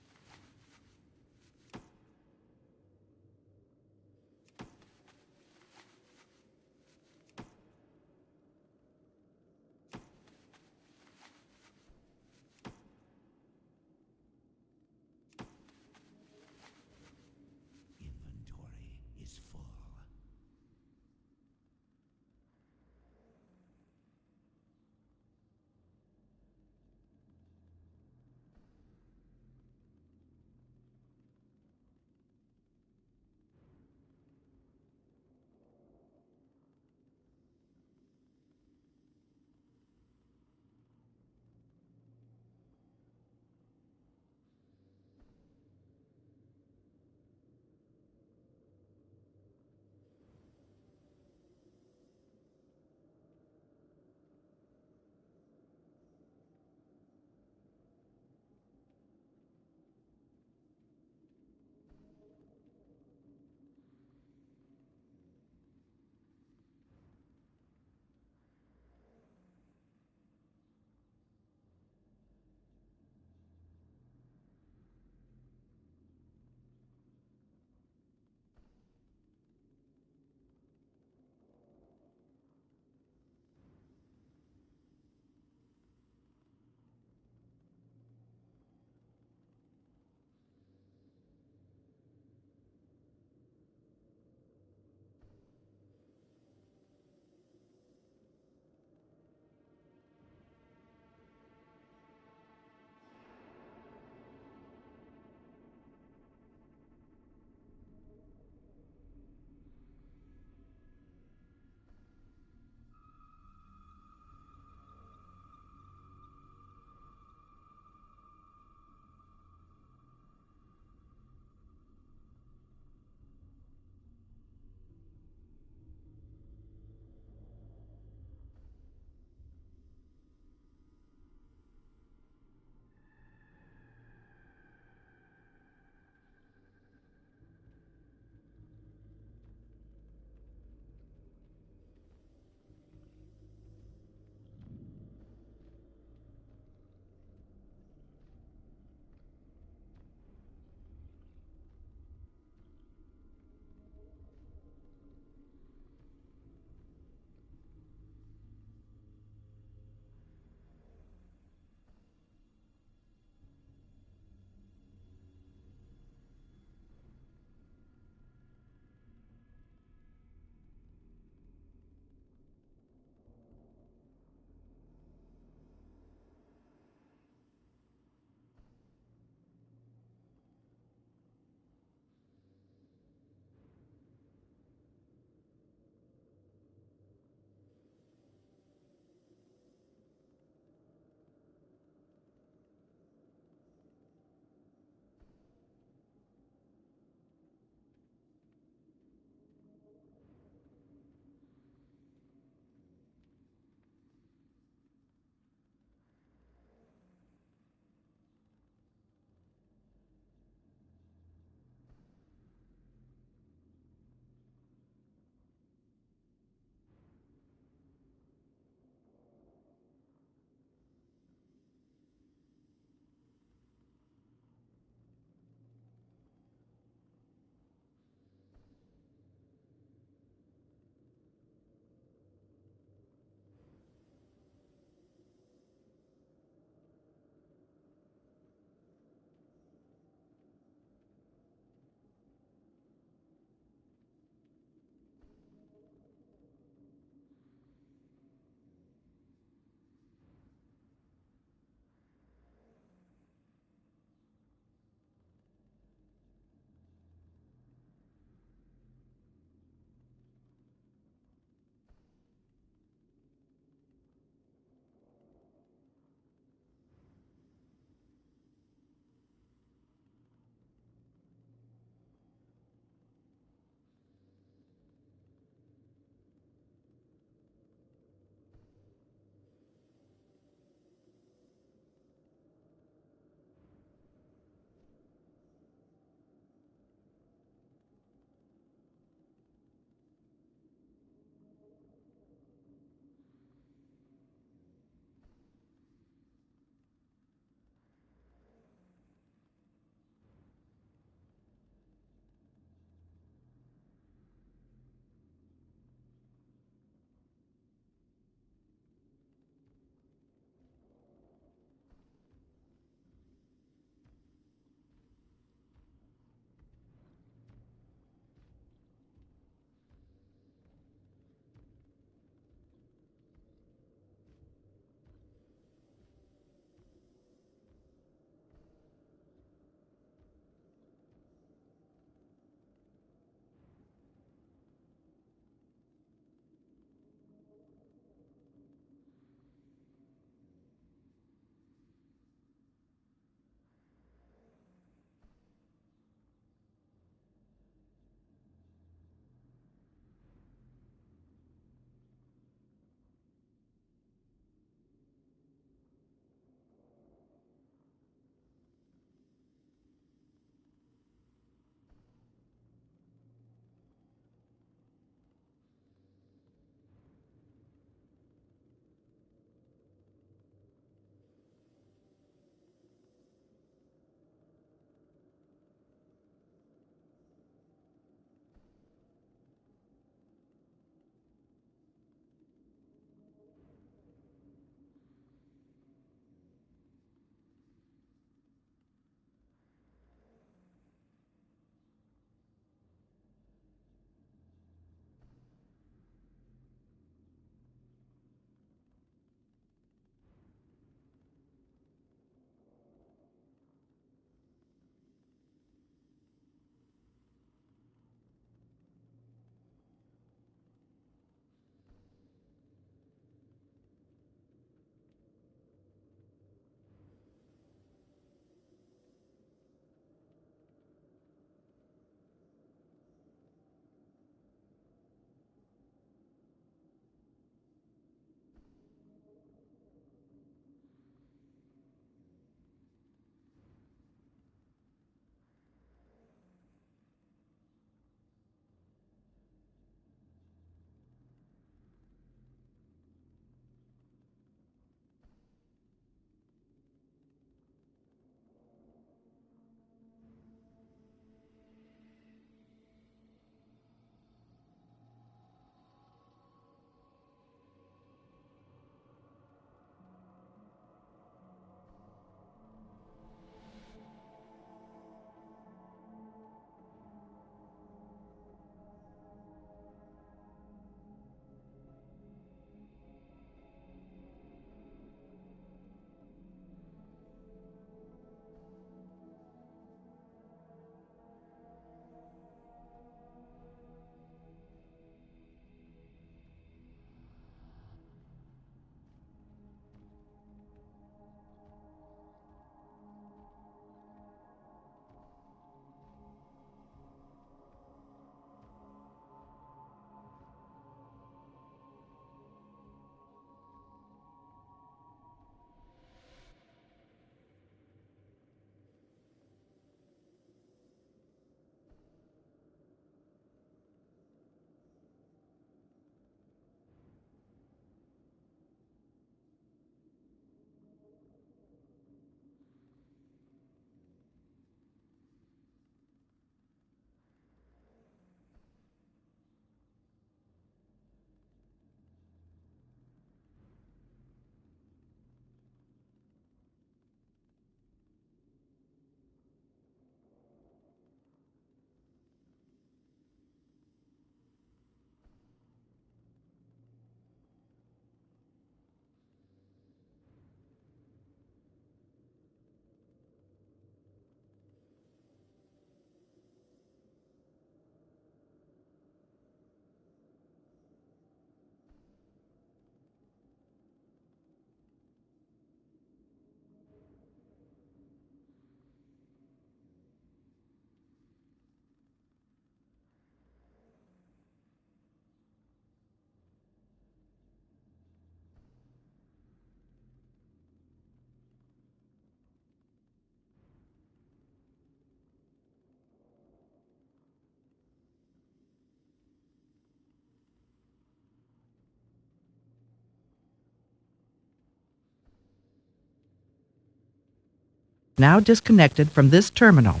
Now disconnected from this terminal.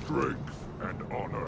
strength and honor.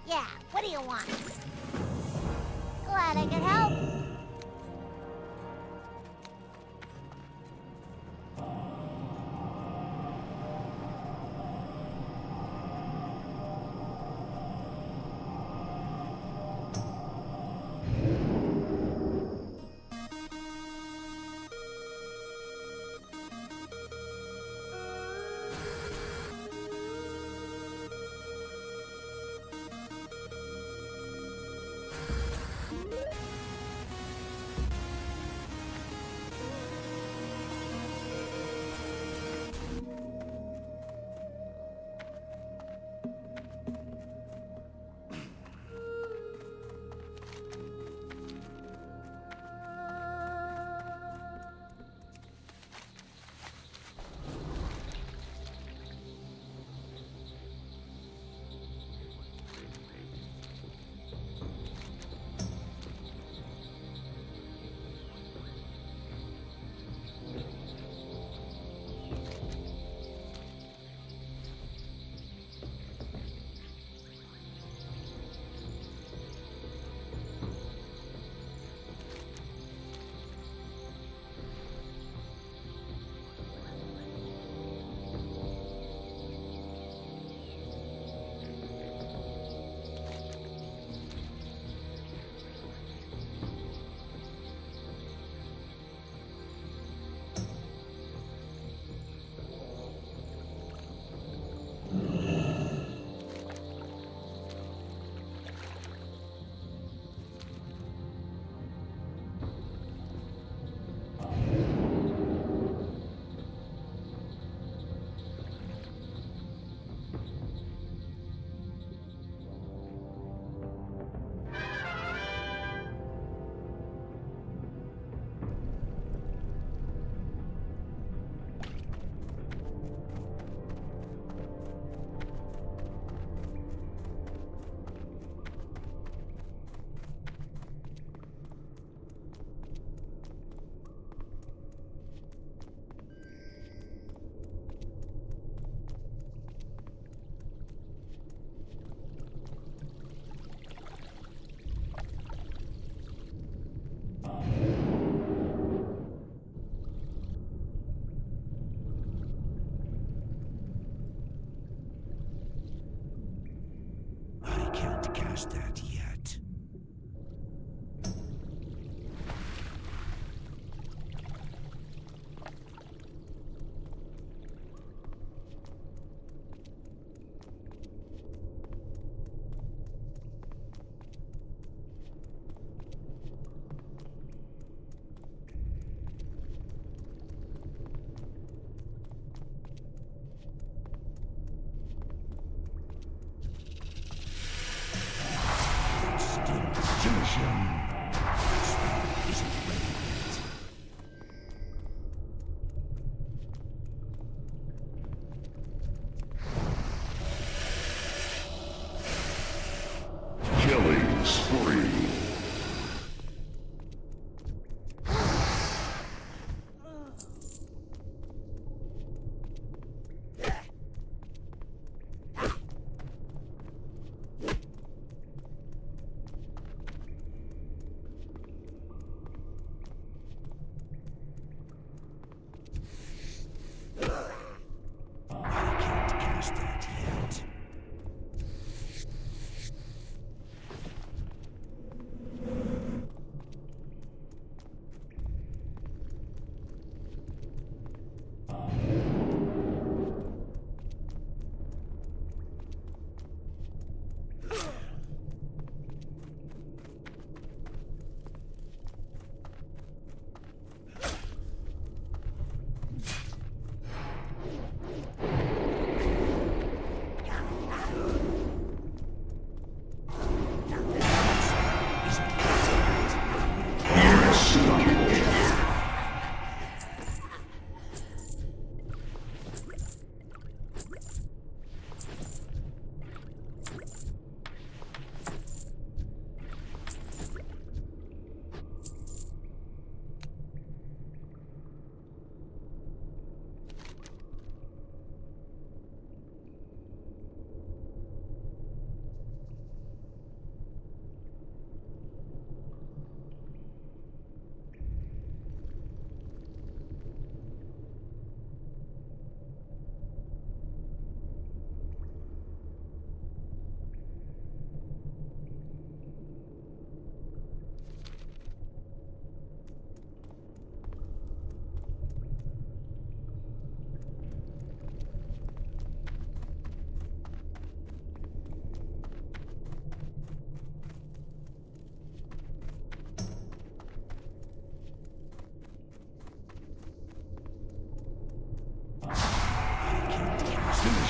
Yeah, what do you want? Glad I could help. I can't cast that yet.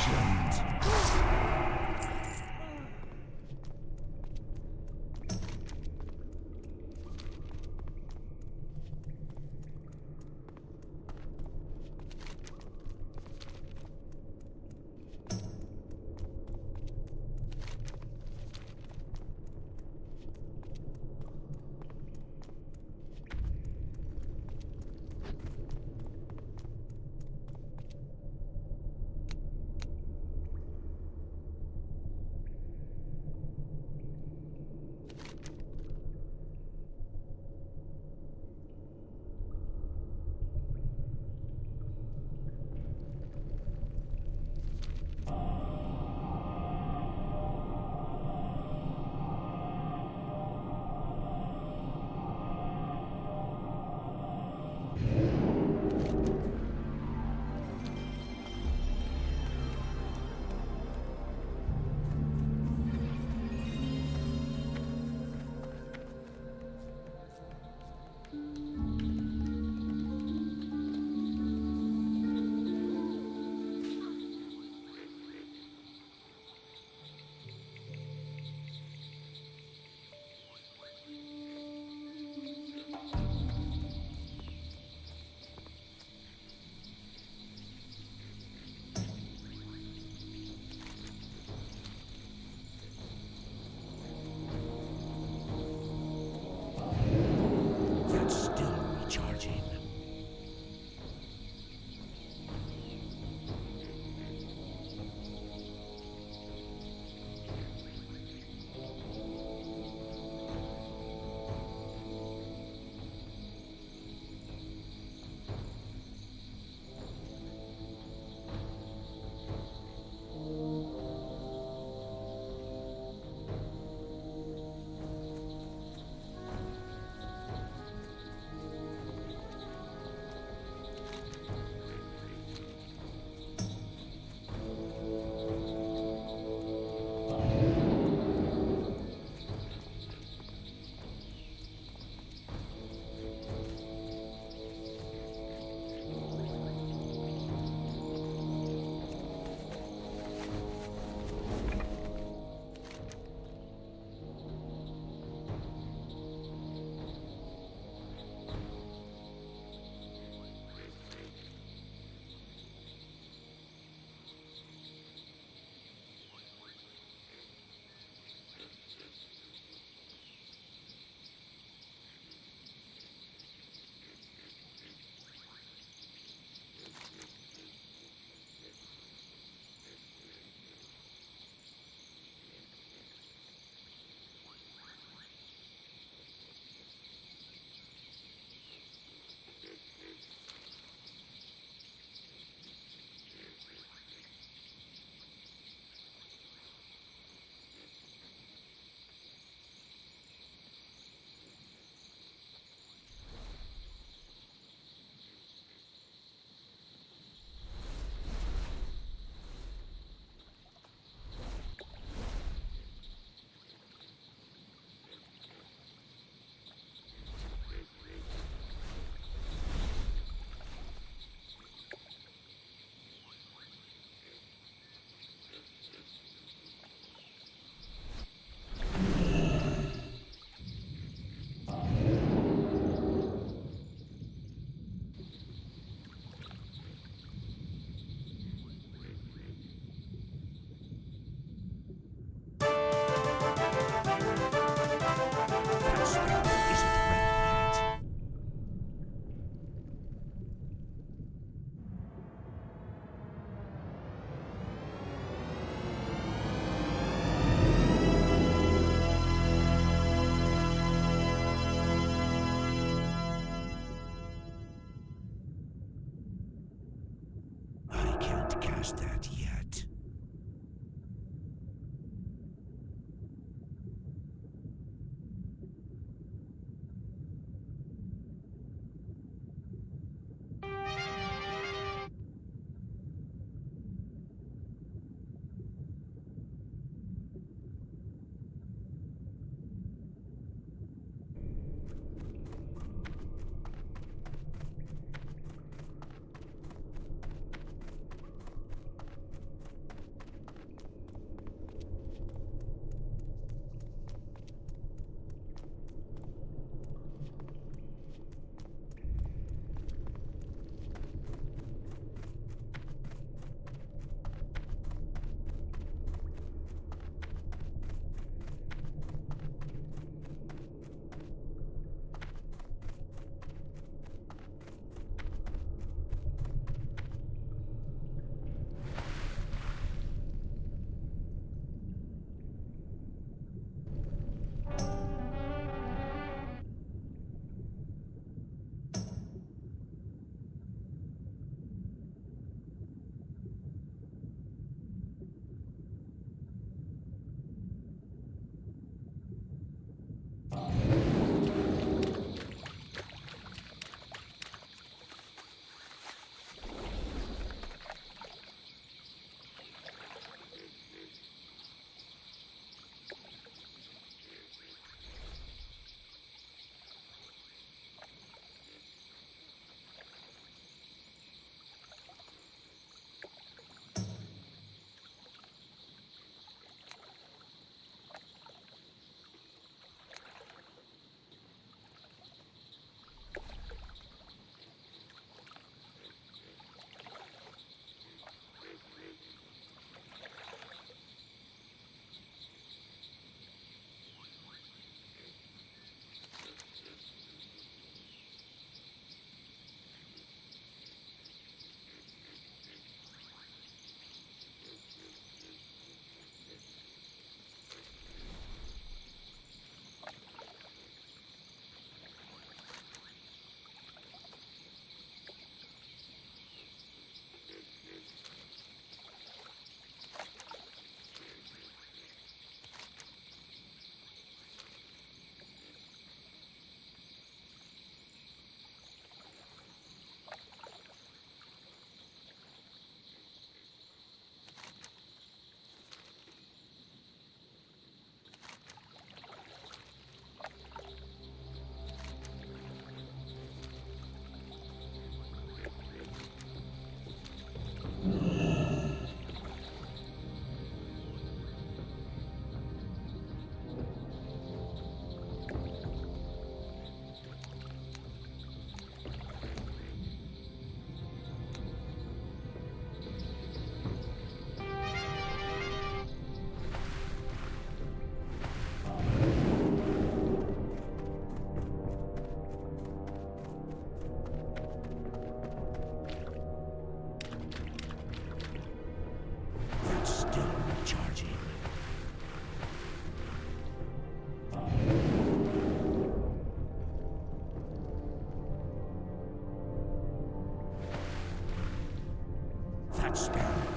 legend.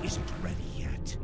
isn't ready yet.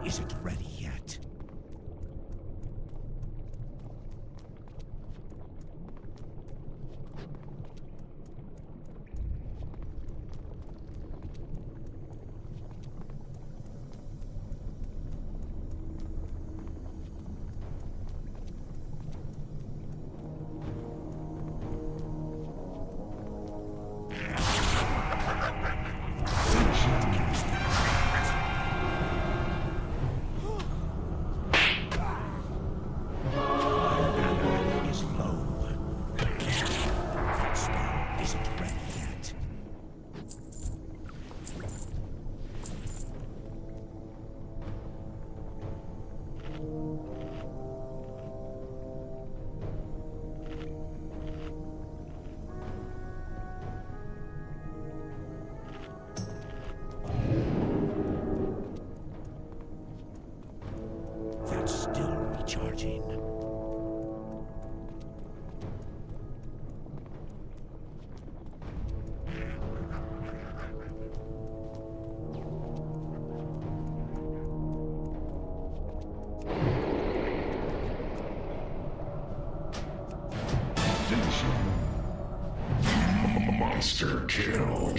isn't ready yet. Is low. That spell isn't ready yet. That's still recharging. Monster kill.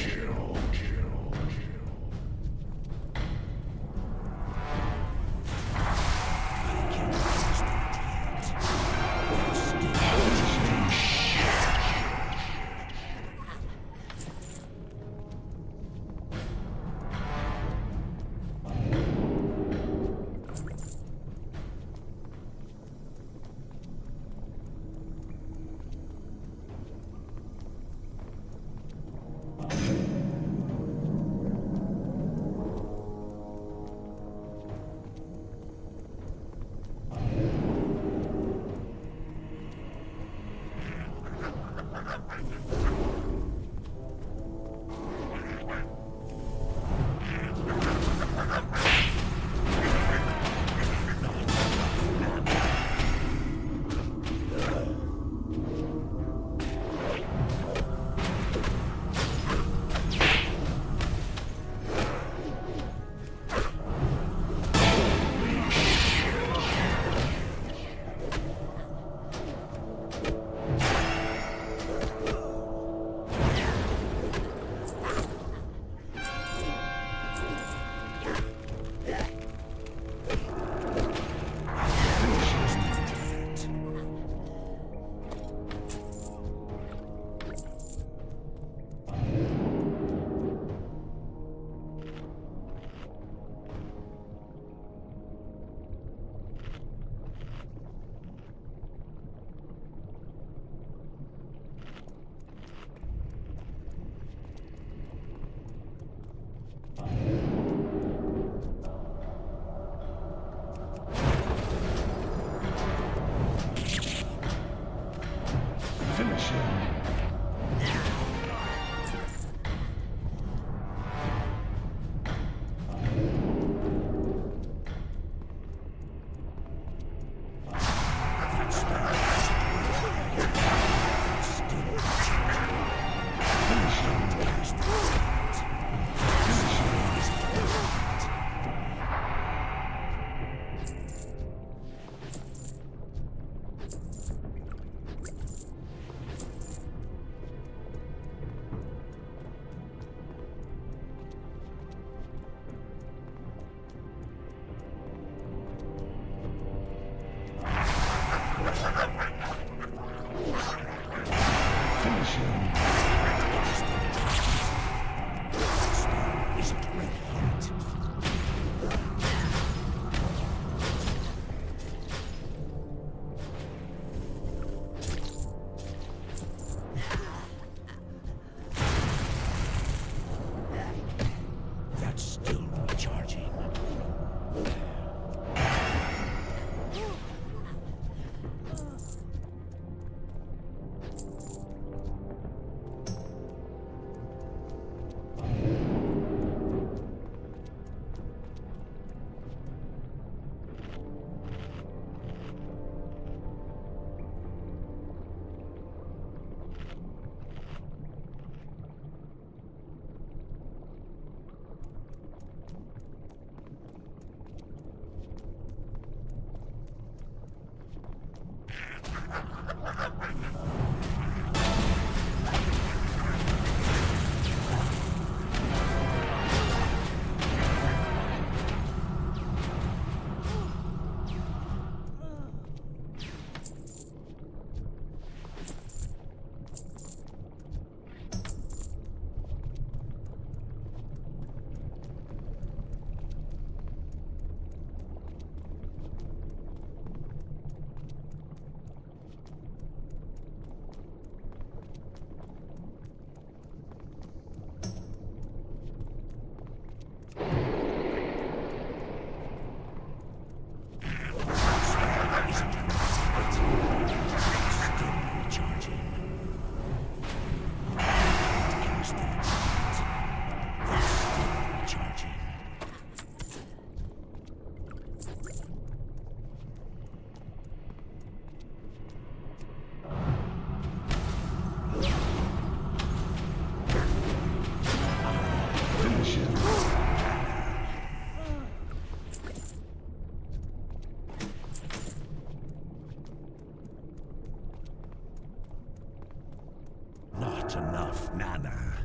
Not enough mana.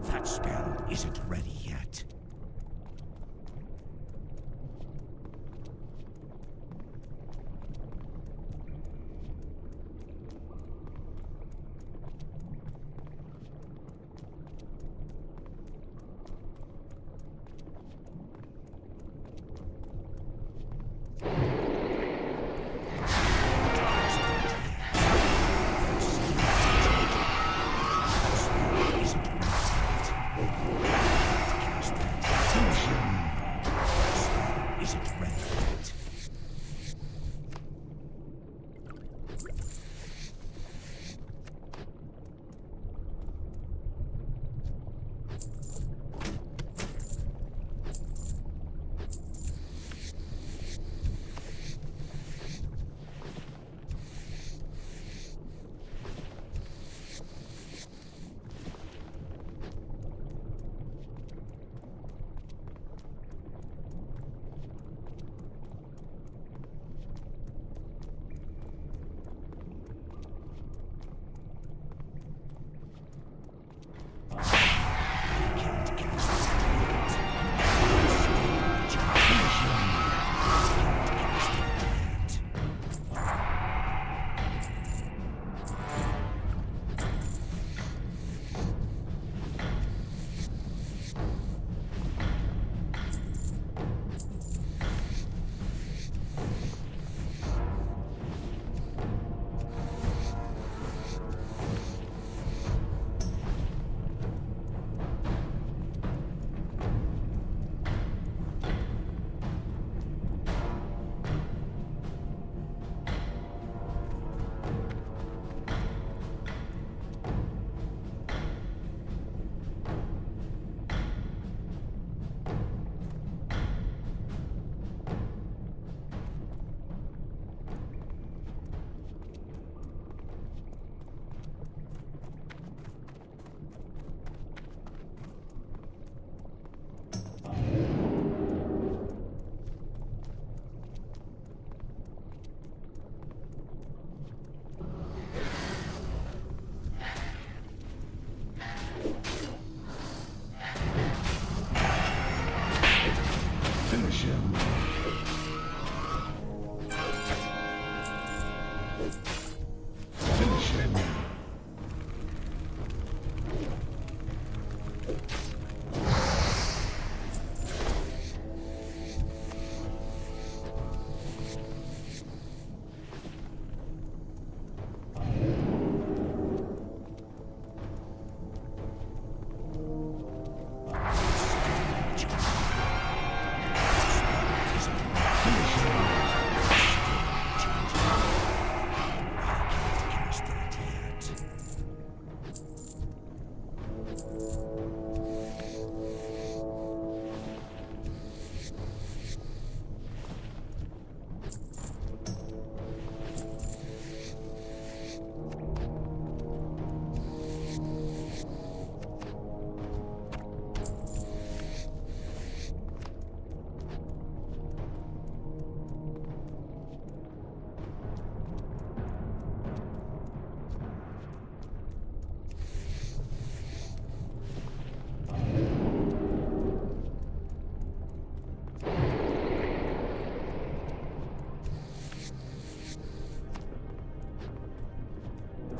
That spell isn't ready yet.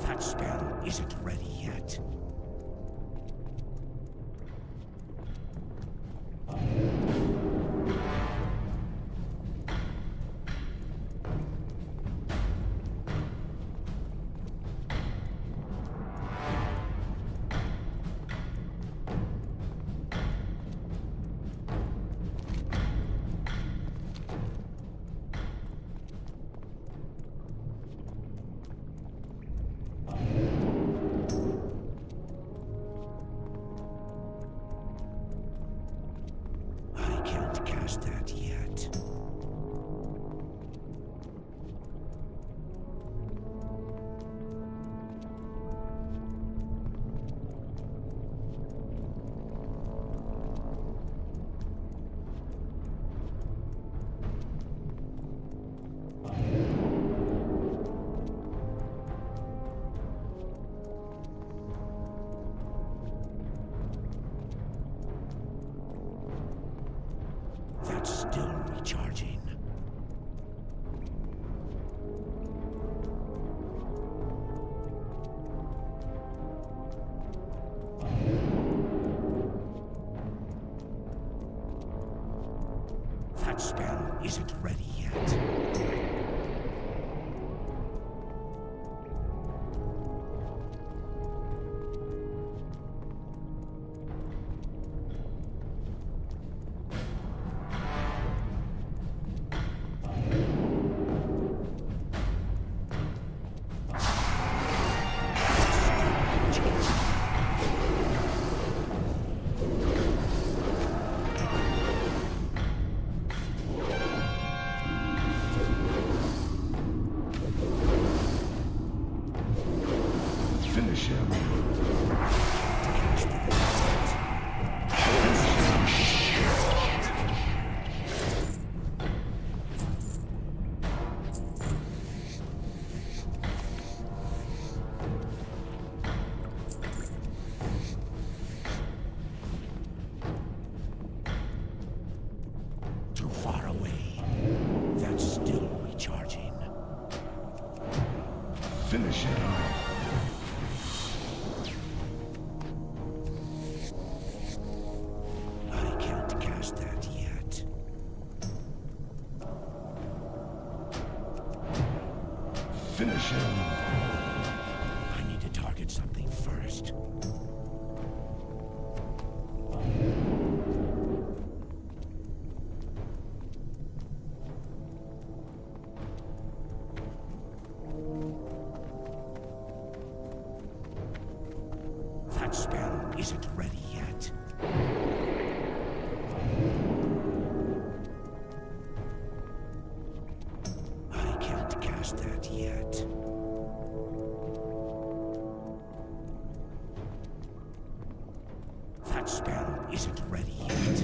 That spell isn't ready yet. That's still recharging. That spell isn't ready yet. Finish him. Too far away. That's still recharging. Finish him. I can't cast that yet. Finish him. I need to target something first. That spell isn't ready yet. I can't cast that yet. That spell isn't ready yet.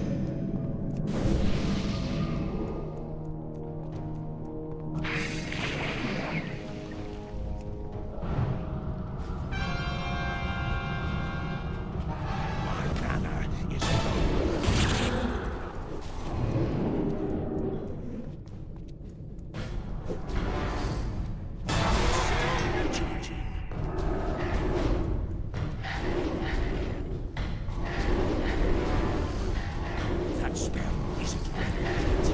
My mana is low. Recharging. That spell isn't ready yet.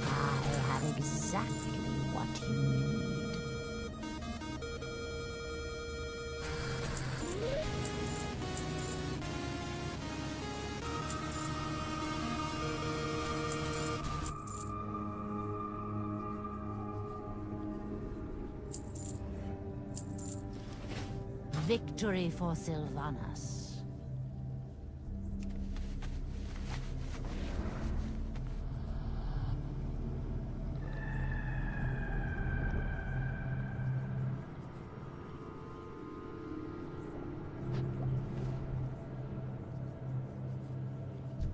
I have exactly what you need. Victory for Sylvanas.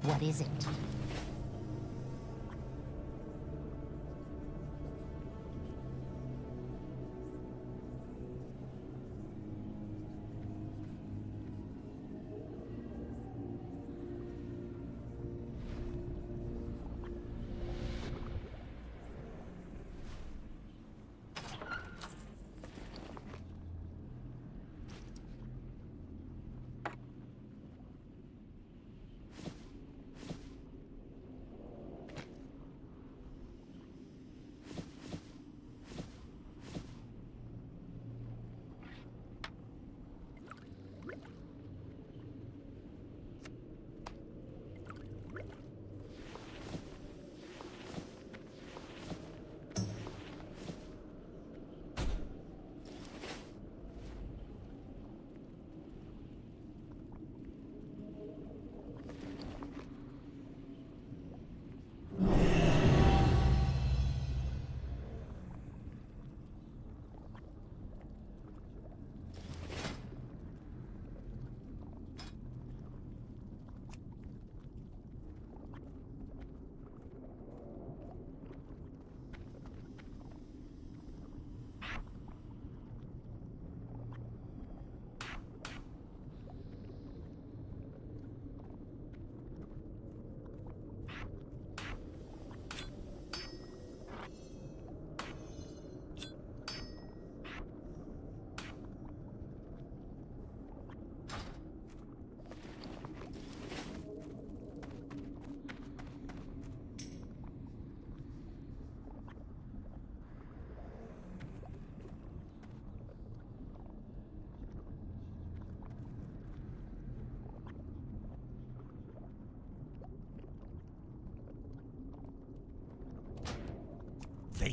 What is it?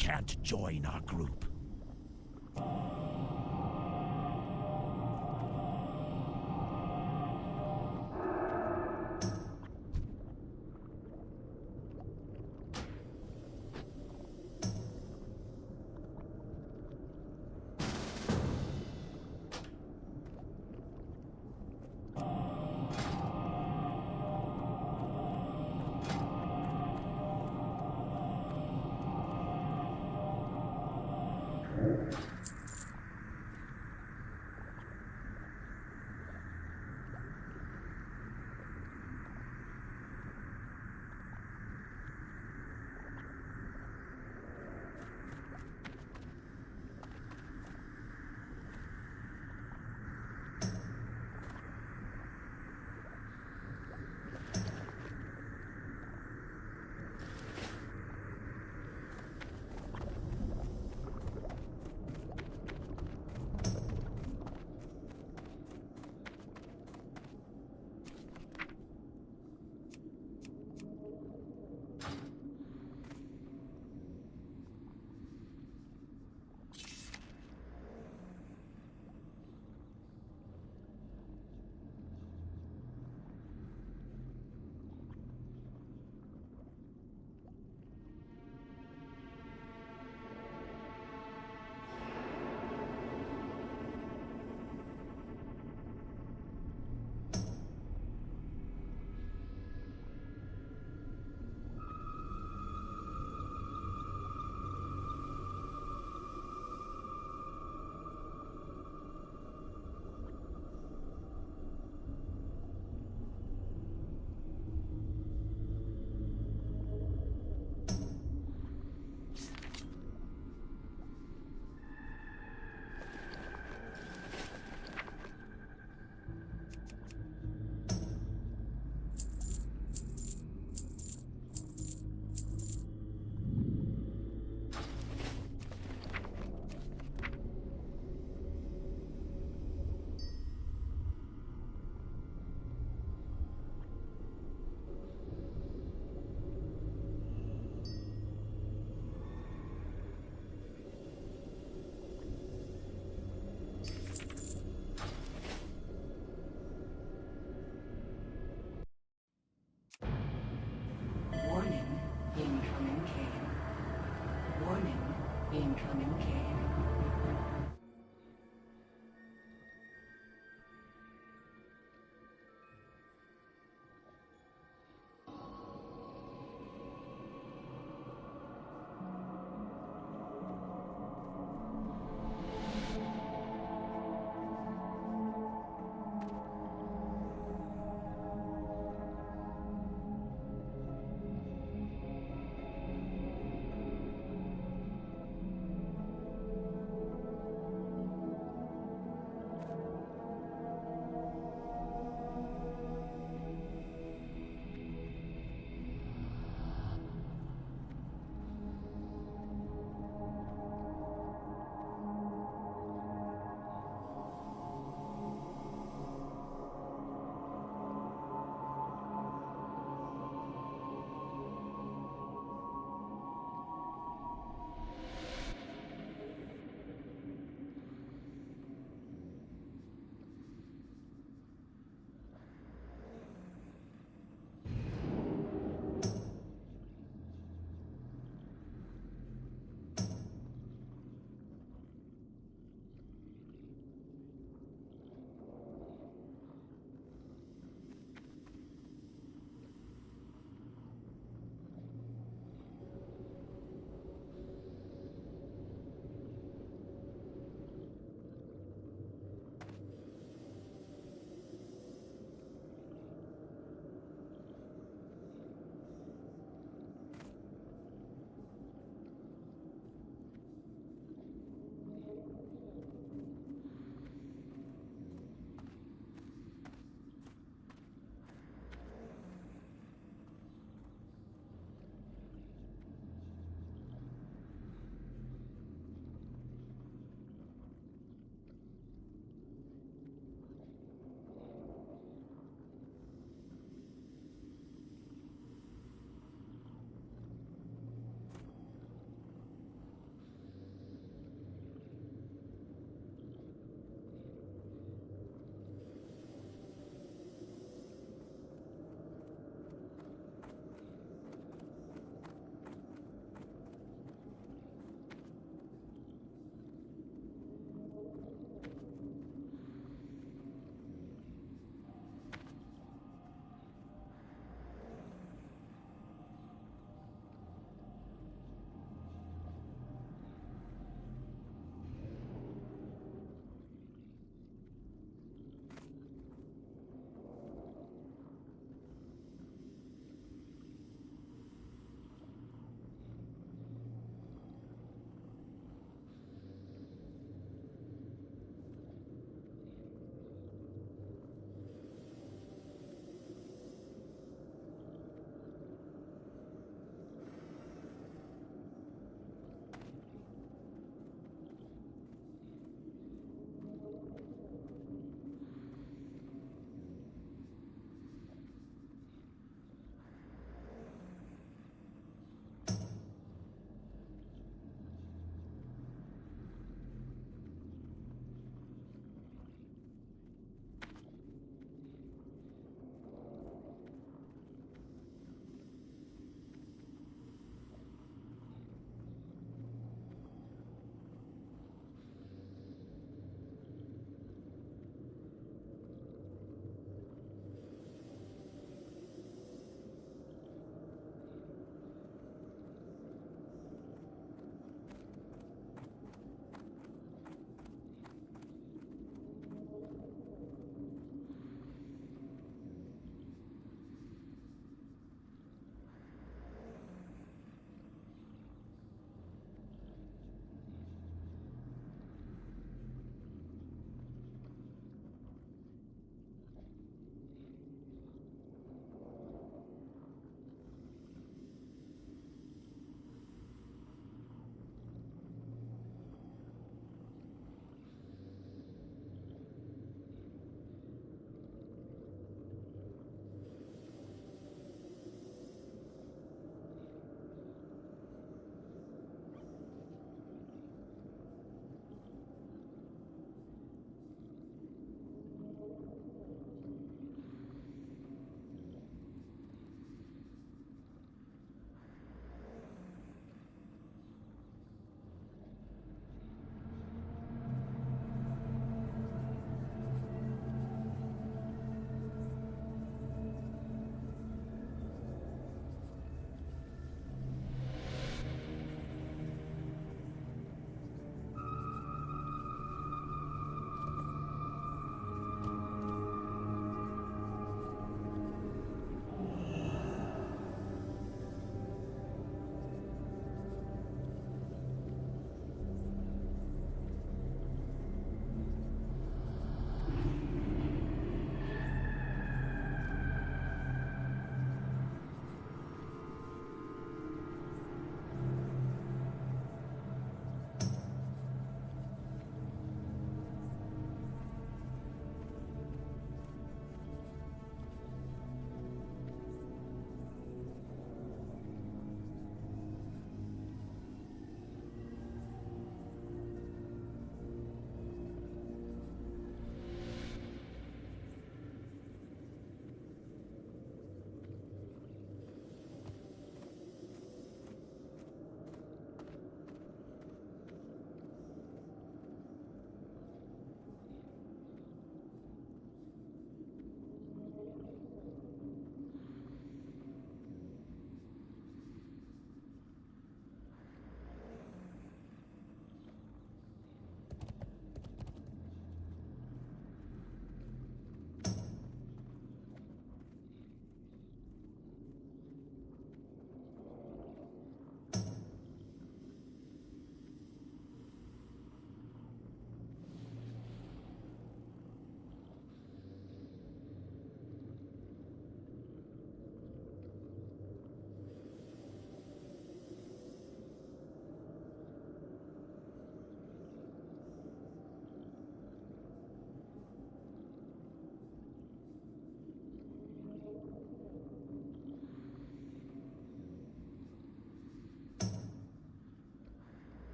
can't join our group. Warning, incoming cave. Warning, incoming cave.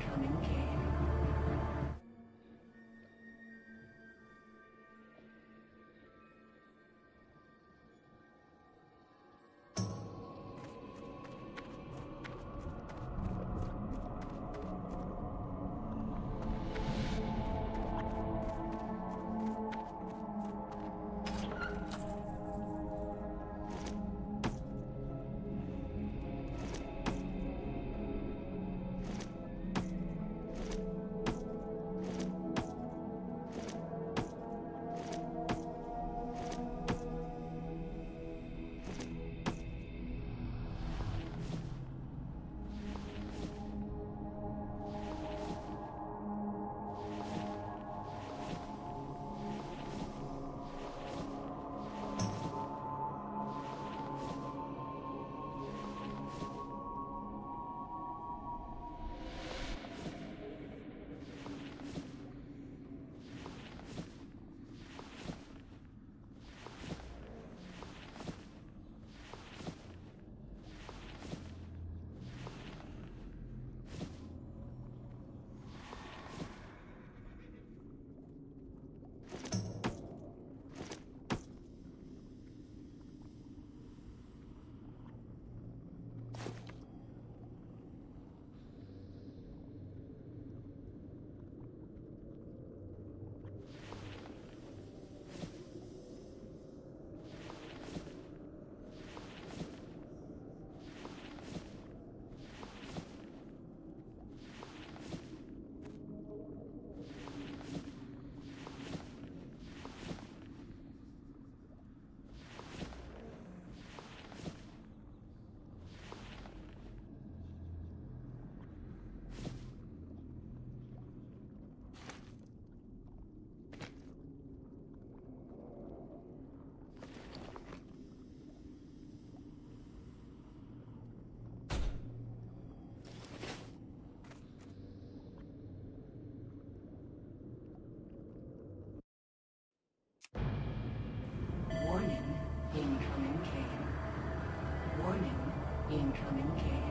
Incoming Kane. Warning, incoming Kane. Warning, incoming Kane.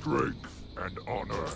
strength and honor.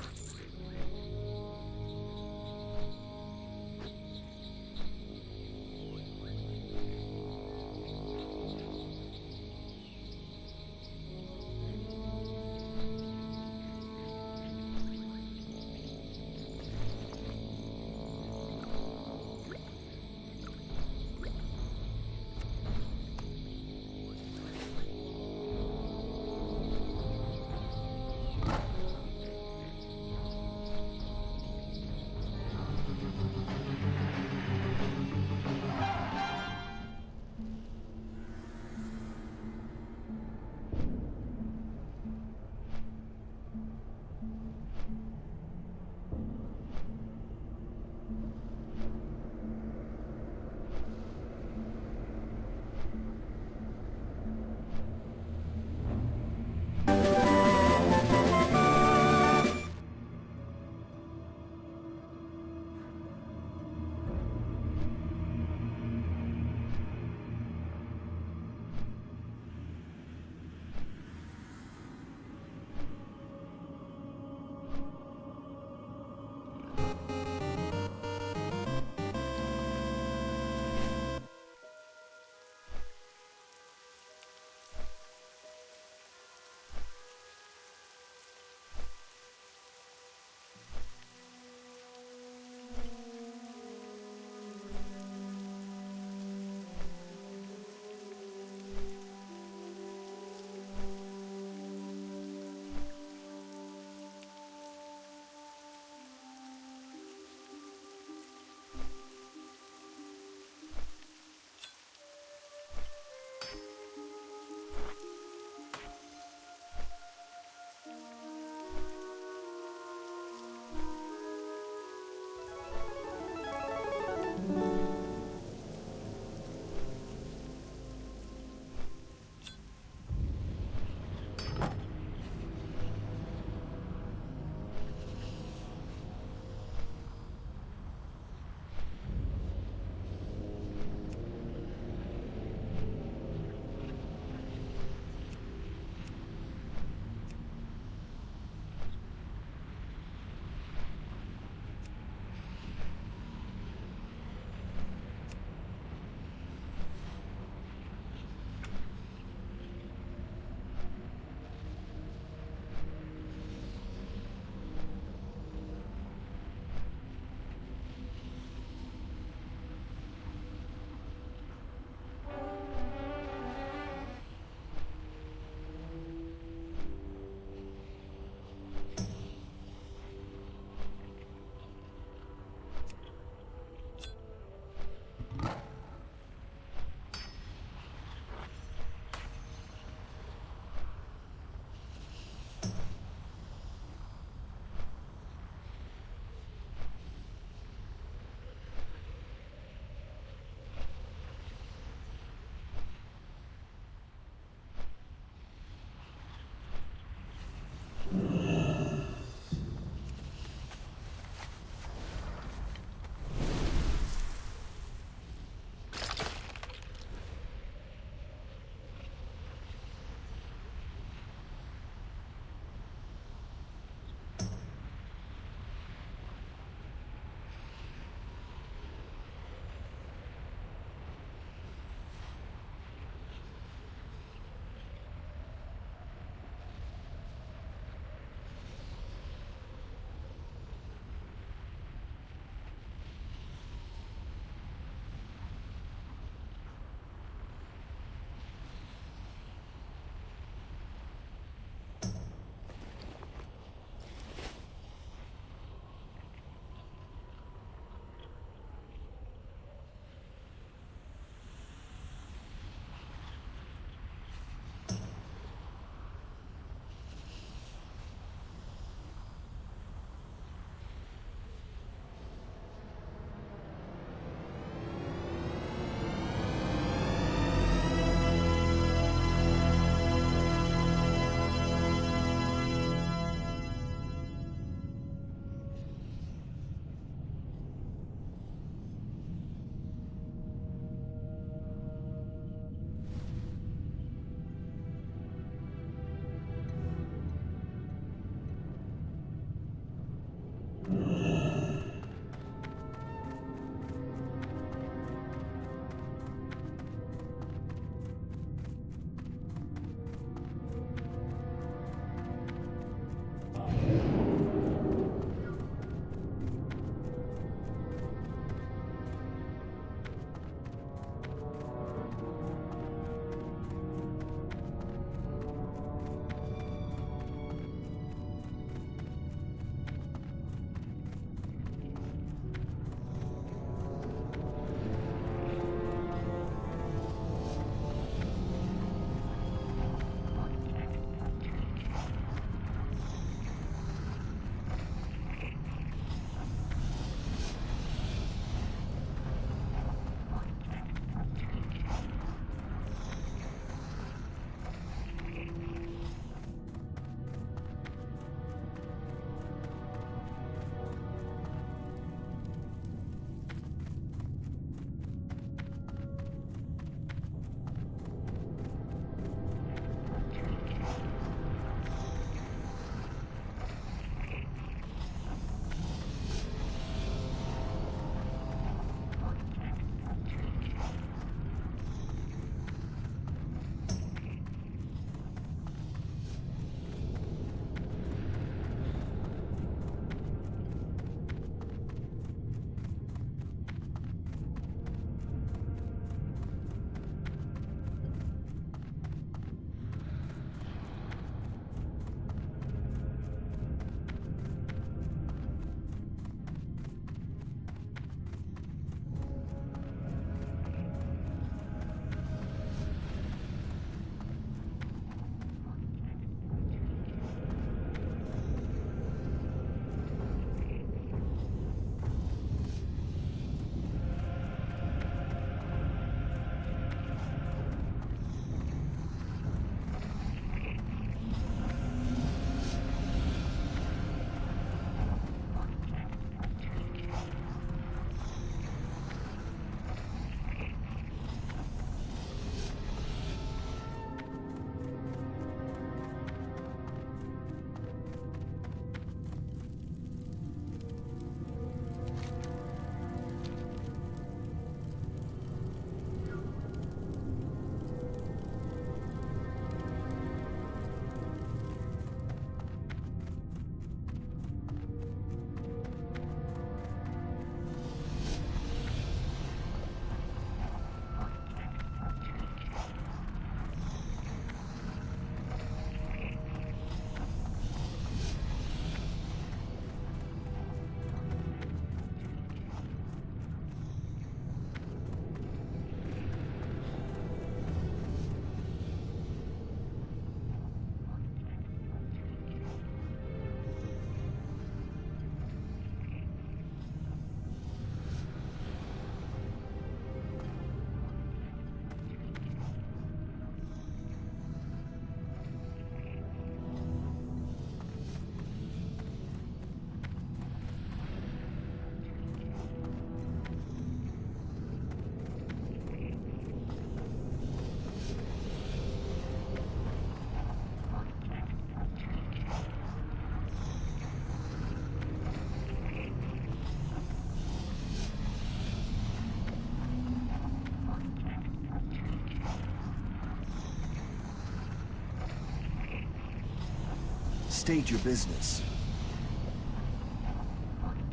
state your business.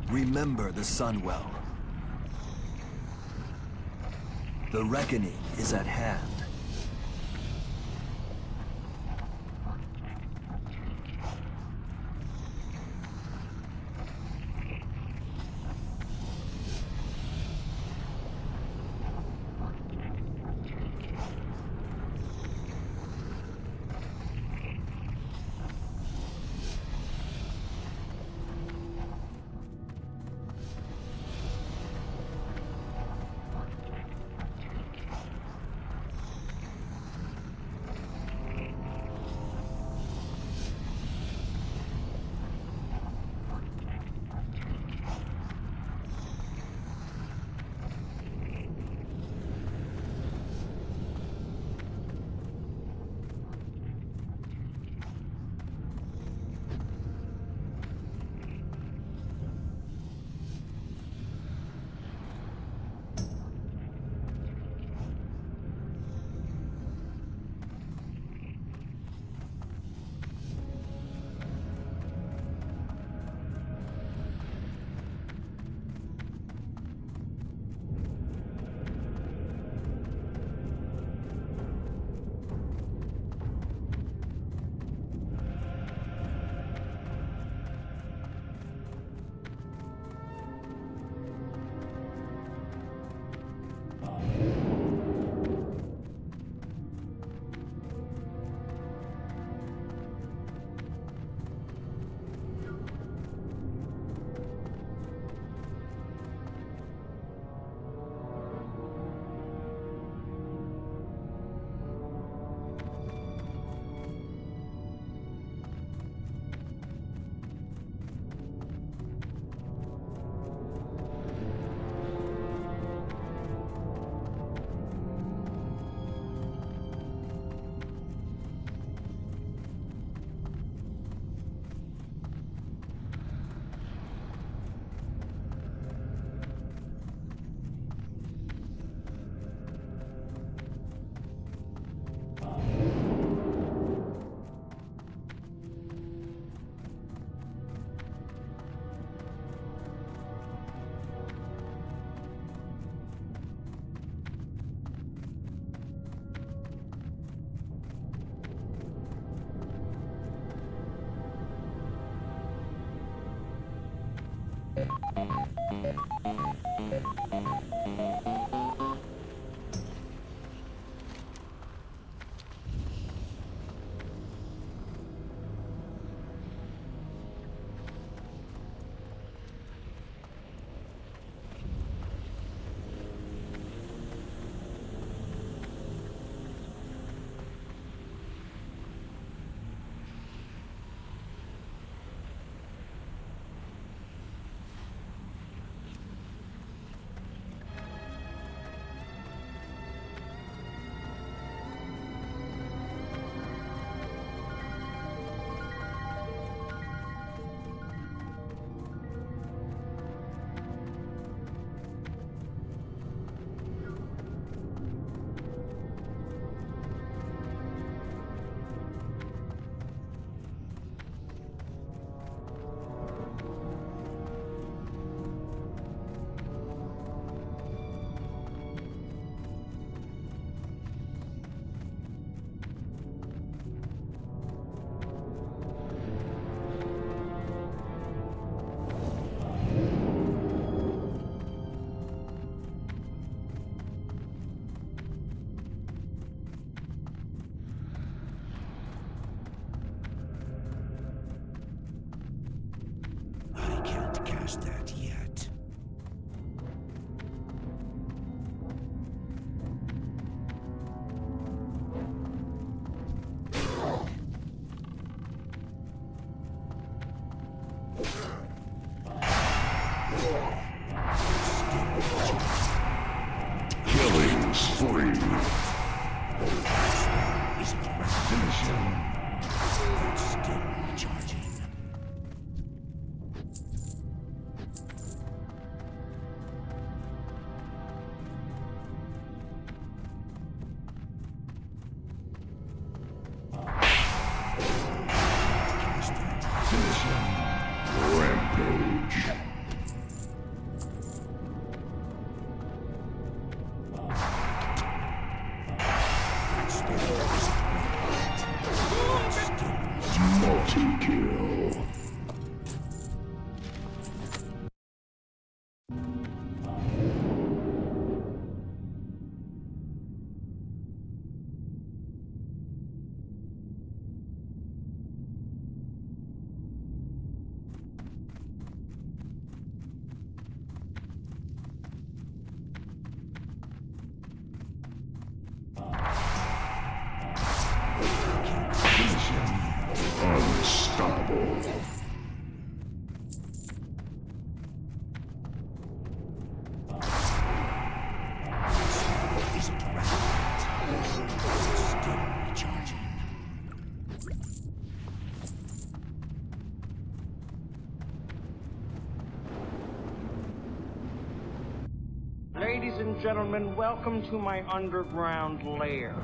Remember the Sunwell. The reckoning is at hand. Cast that yet. Killing spree. Finish him. Still charging. Cast that kill. Unstoppable. Isn't right. Still recharging. Ladies and gentlemen, welcome to my underground lair.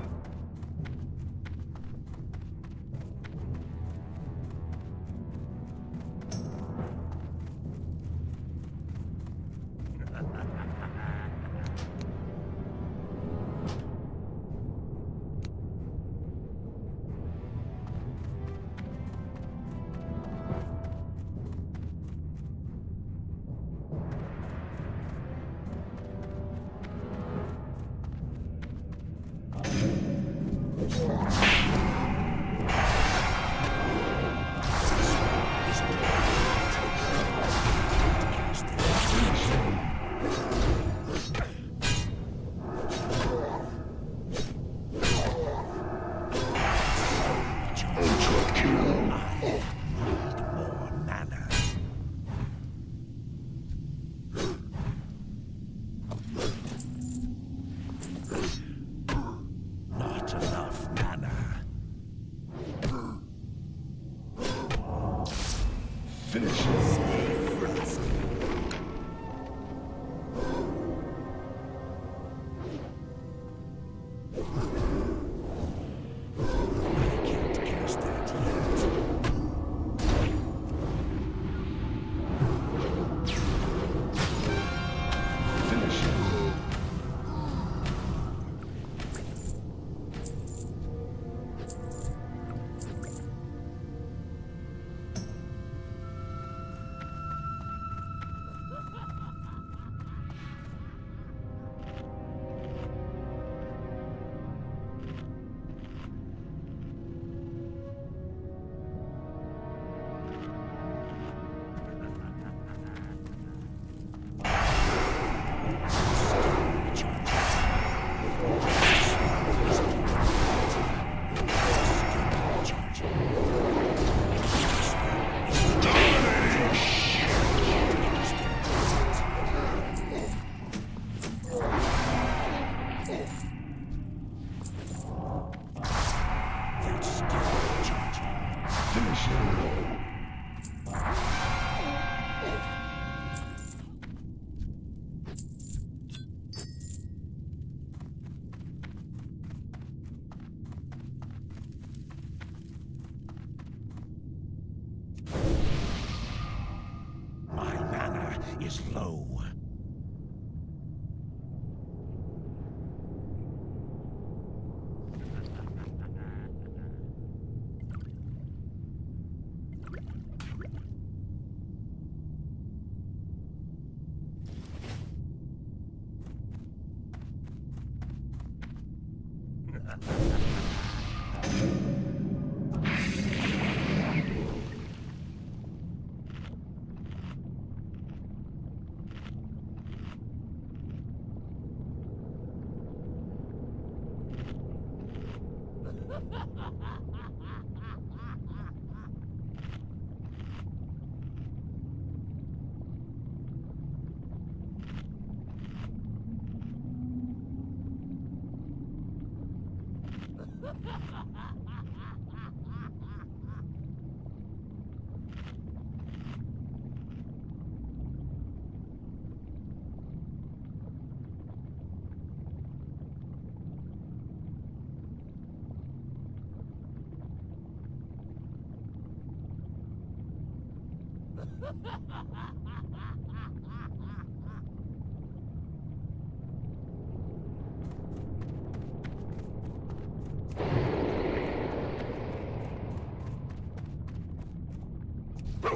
Not enough mana. Finish him. My mana is low. I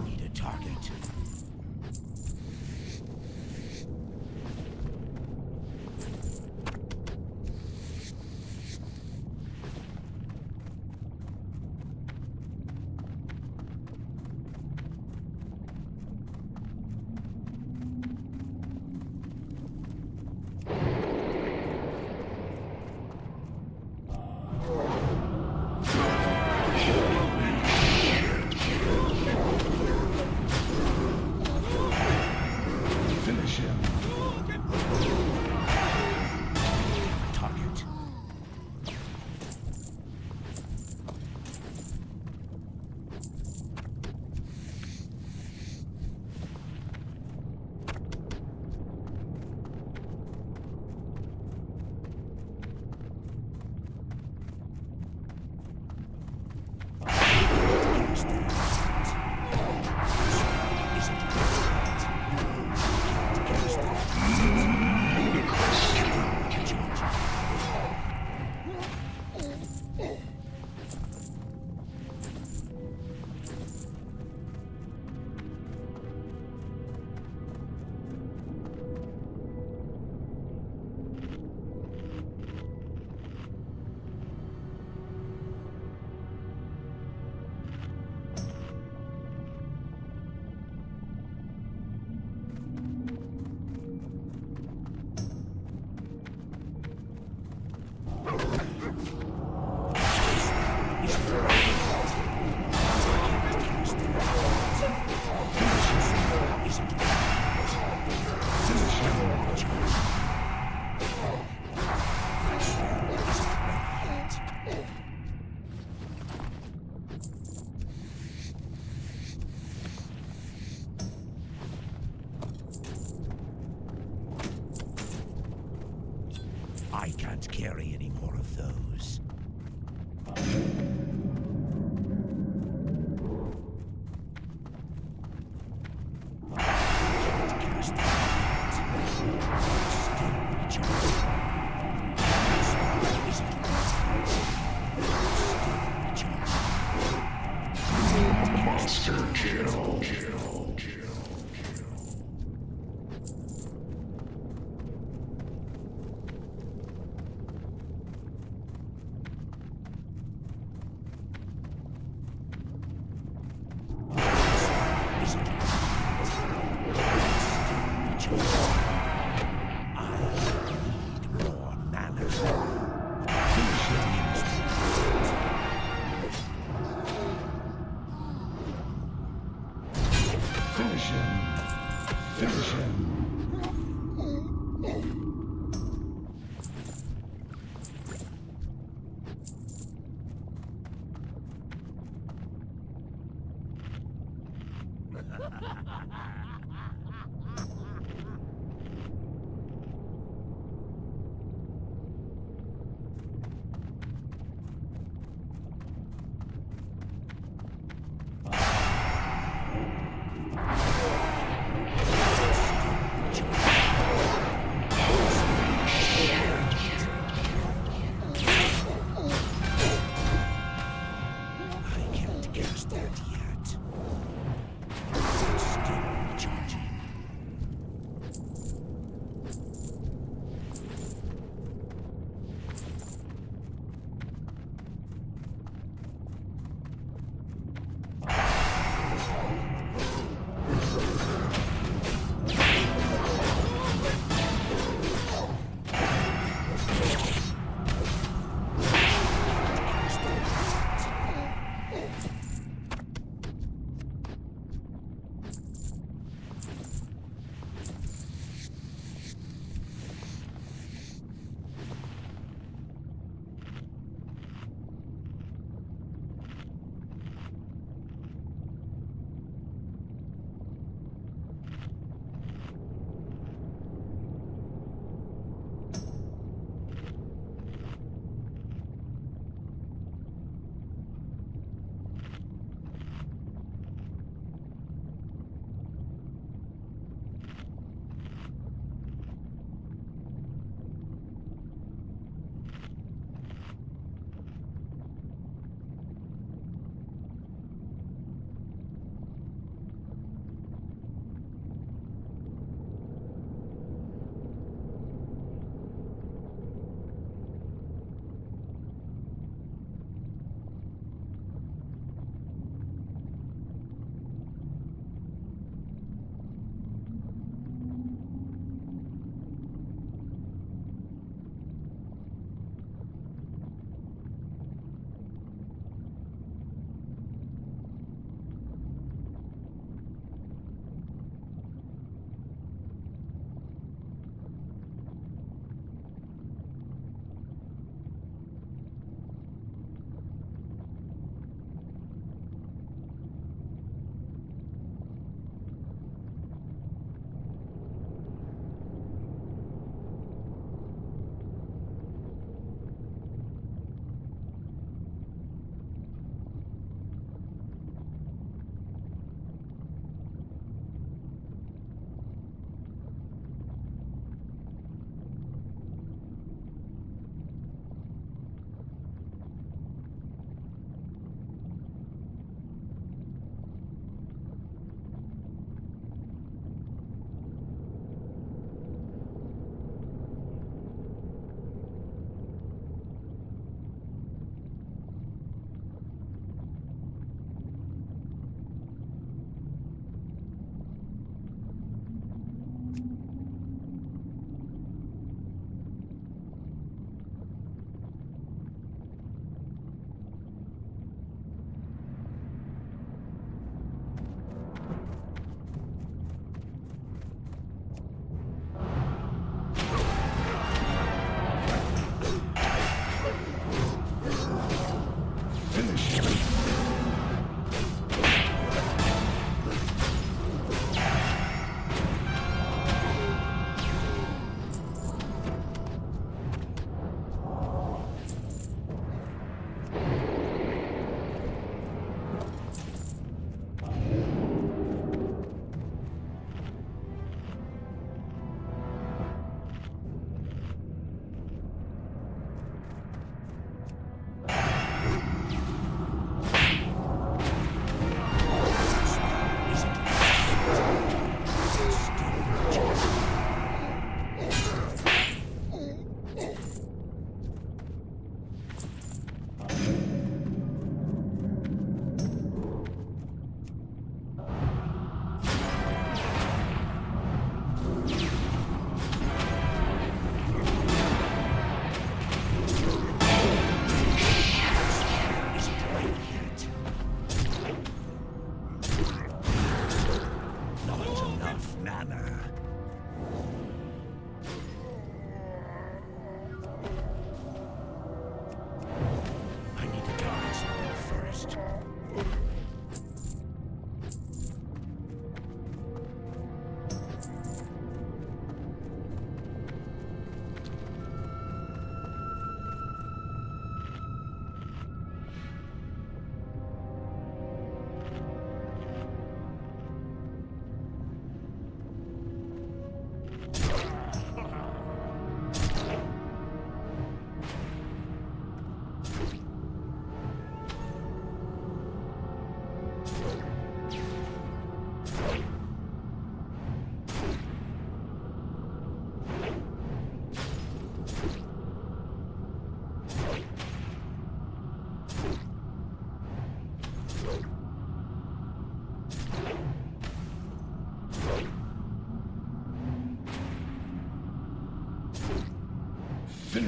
need a target. Finish him. Target. I can't carry any more of those. Monster kill. Finish him. Finish him. I can't cast that yet. Still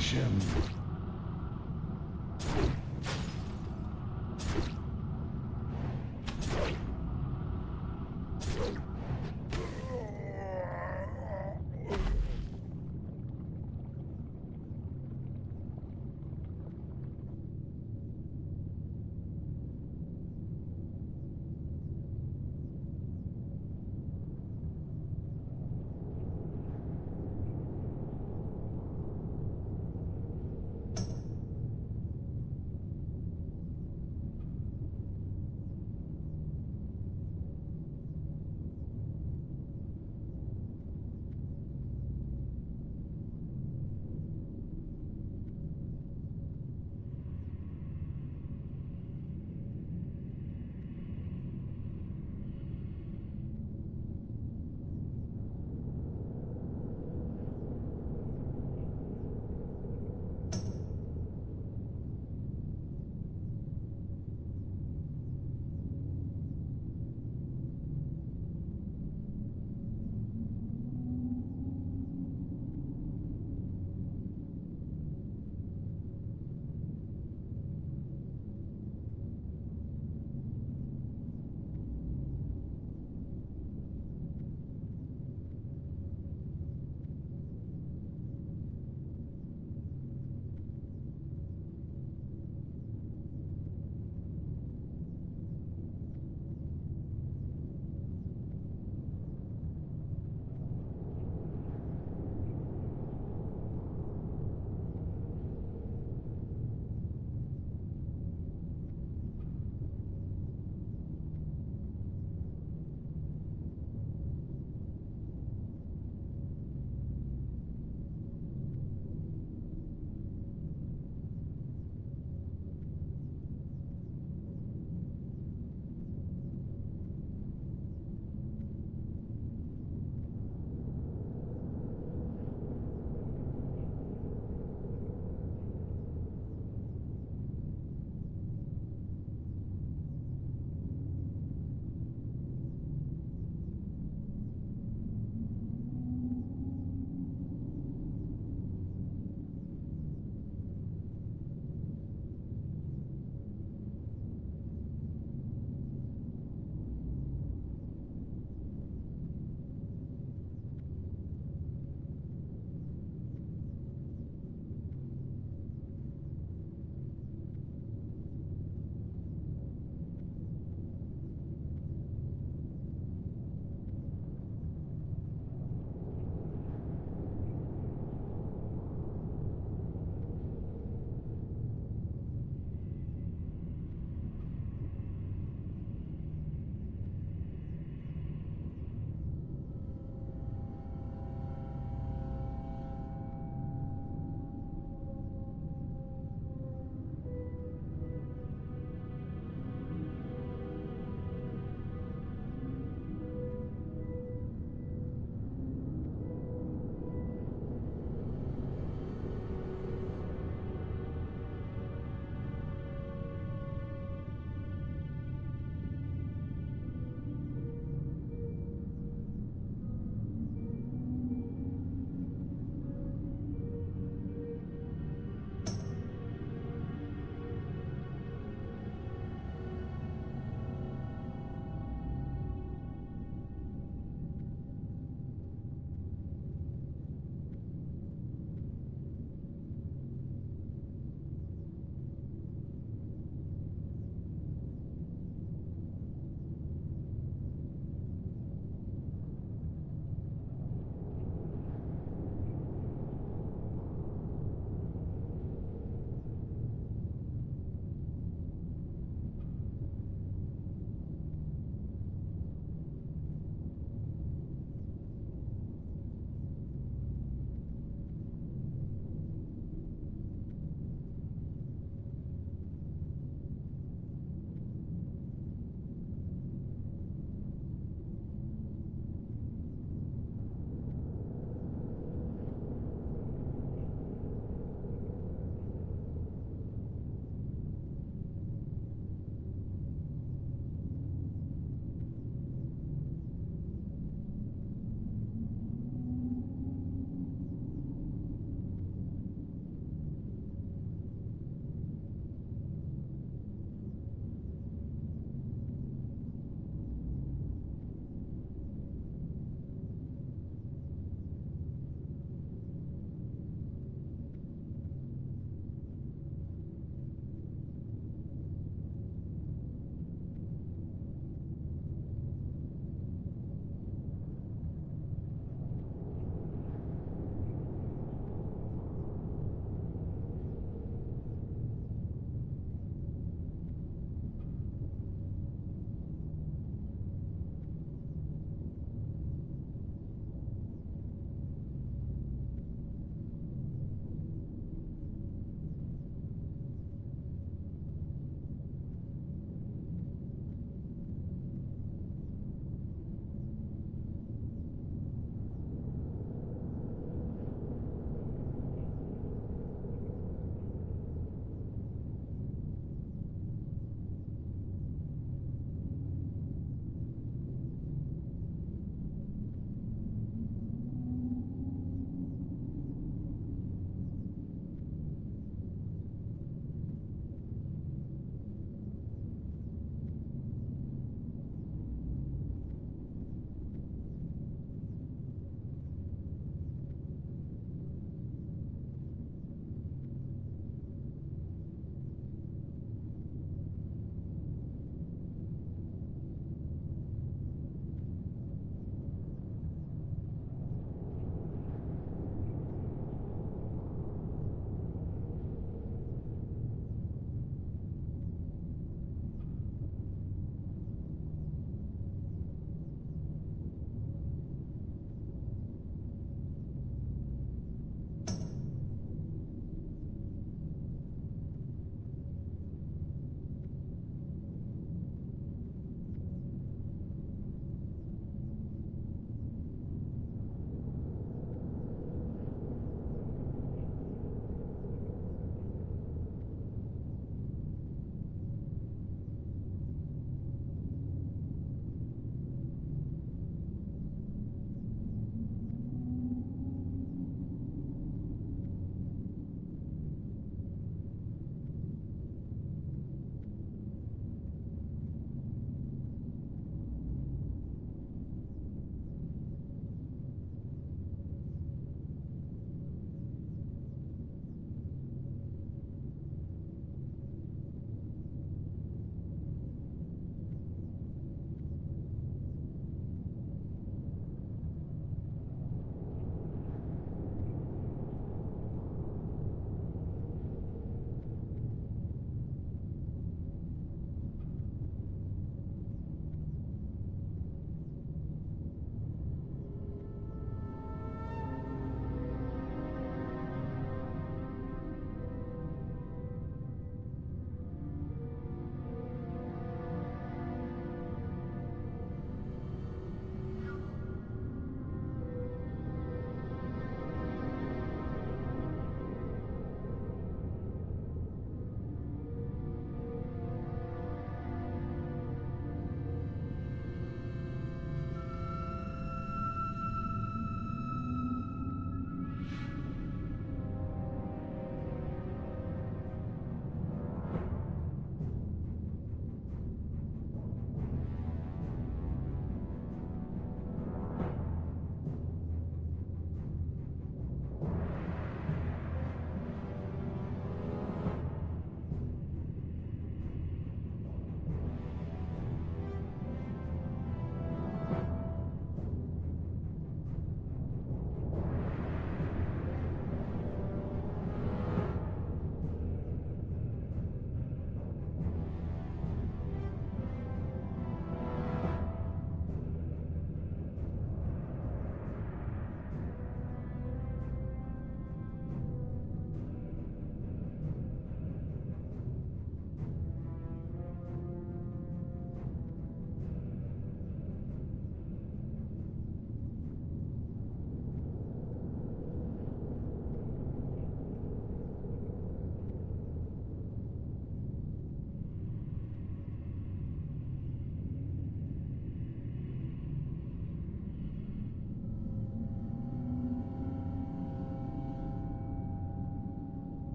Finish him.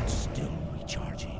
Still recharging.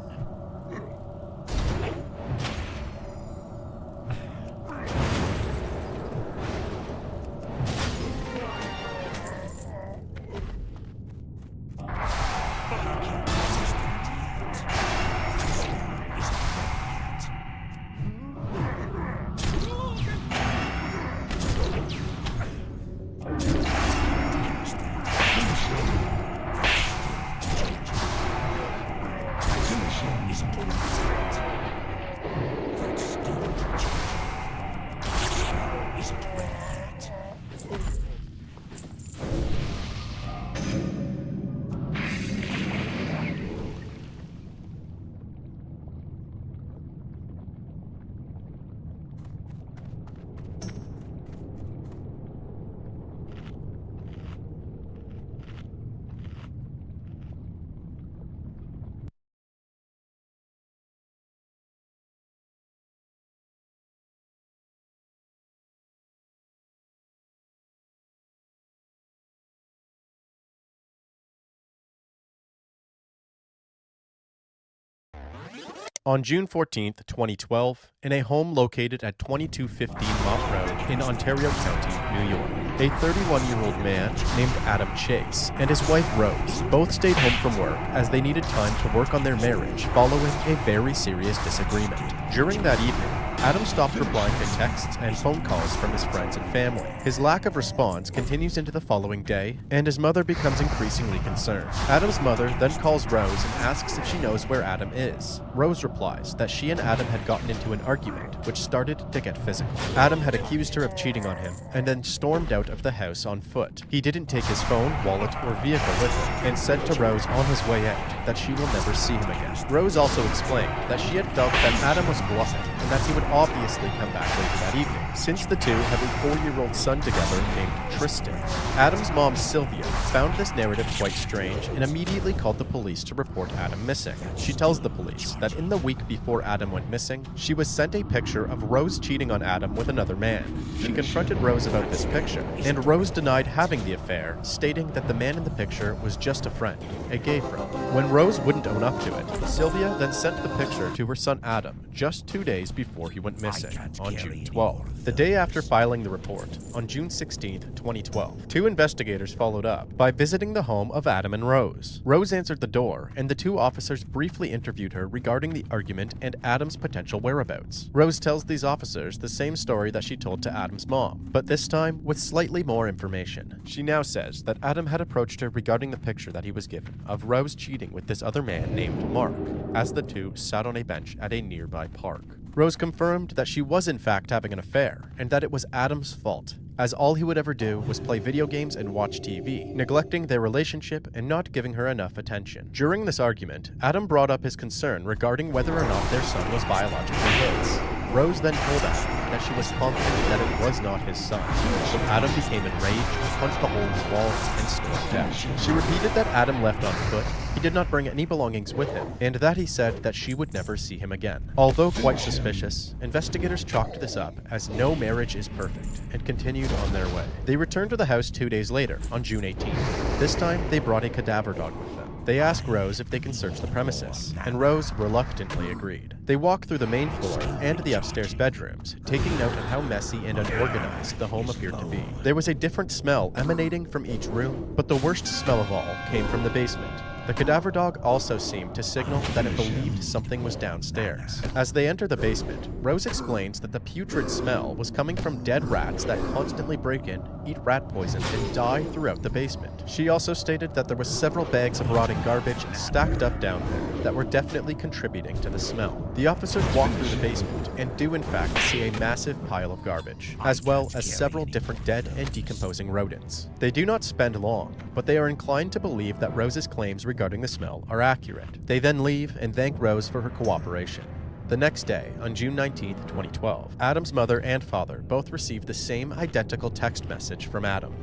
On June 14, 2012, in a home located at 2215 Mott Road in Ontario County, New York, a 31-year-old man named Adam Chase and his wife Rose both stayed home from work as they needed time to work on their marriage following a very serious disagreement. During that evening, Adam stopped replying to texts and phone calls from his friends and family. His lack of response continues into the following day, and his mother becomes increasingly concerned. Adam's mother then calls Rose and asks if she knows where Adam is. Rose replies that she and Adam had gotten into an argument, which started to get physical. Adam had accused her of cheating on him, and then stormed out of the house on foot. He didn't take his phone, wallet, or vehicle with him, and said to Rose on his way out that she will never see him again. Rose also explained that she had felt that Adam was bluffing, and that he would obviously come back later that evening, since the two have a 4-year-old son together named Tristan. Adam's mom, Sylvia, found this narrative quite strange and immediately called the police to report Adam missing. She tells the police that in the week before Adam went missing, she was sent a picture of Rose cheating on Adam with another man. She confronted Rose about this picture, and Rose denied having the affair, stating that the man in the picture was just a friend, a gay friend. When Rose wouldn't own up to it, Sylvia then sent the picture to her son Adam just 2 days before he went missing, on June 12th. The day after filing the report, on June 16th, 2012, 2 investigators followed up by visiting the home of Adam and Rose. Rose answered the door, and the 2 officers briefly interviewed her regarding the argument and Adam's potential whereabouts. Rose tells these officers the same story that she told to Adam's mom, but this time with slightly more information. She now says that Adam had approached her regarding the picture that he was given of Rose cheating with this other man named Mark, as the 2 sat on a bench at a nearby park. Rose confirmed that she was in fact having an affair, and that it was Adam's fault, as all he would ever do was play video games and watch TV, neglecting their relationship and not giving her enough attention. During this argument, Adam brought up his concern regarding whether or not their son was biologically his. Rose then told Adam that she was confident that it was not his son, so Adam became enraged, punched a hole in the wall, and stormed out. She repeated that Adam left on foot, he did not bring any belongings with him, and that he said that she would never see him again. Although quite suspicious, investigators chalked this up as no marriage is perfect, and continued on their way. They returned to the house 2 days later, on June 18th. This time, they brought a cadaver dog with them. They asked Rose if they can search the premises, and Rose reluctantly agreed. They walked through the main floor and the upstairs bedrooms, taking note of how messy and unorganized the home appeared to be. There was a different smell emanating from each room, but the worst smell of all came from the basement. The cadaver dog also seemed to signal that it believed something was downstairs. As they enter the basement, Rose explains that the putrid smell was coming from dead rats that constantly break in, eat rat poison, and die throughout the basement. She also stated that there was several bags of rotting garbage stacked up down there that were definitely contributing to the smell. The officers walk through the basement and do in fact see a massive pile of garbage, as well as several different dead and decomposing rodents. They do not spend long, but they are inclined to believe that Rose's claims regarding the smell are accurate. They then leave and thank Rose for her cooperation. The next day, on June 19, 2012, Adam's mother and father both received the same identical text message from Adam.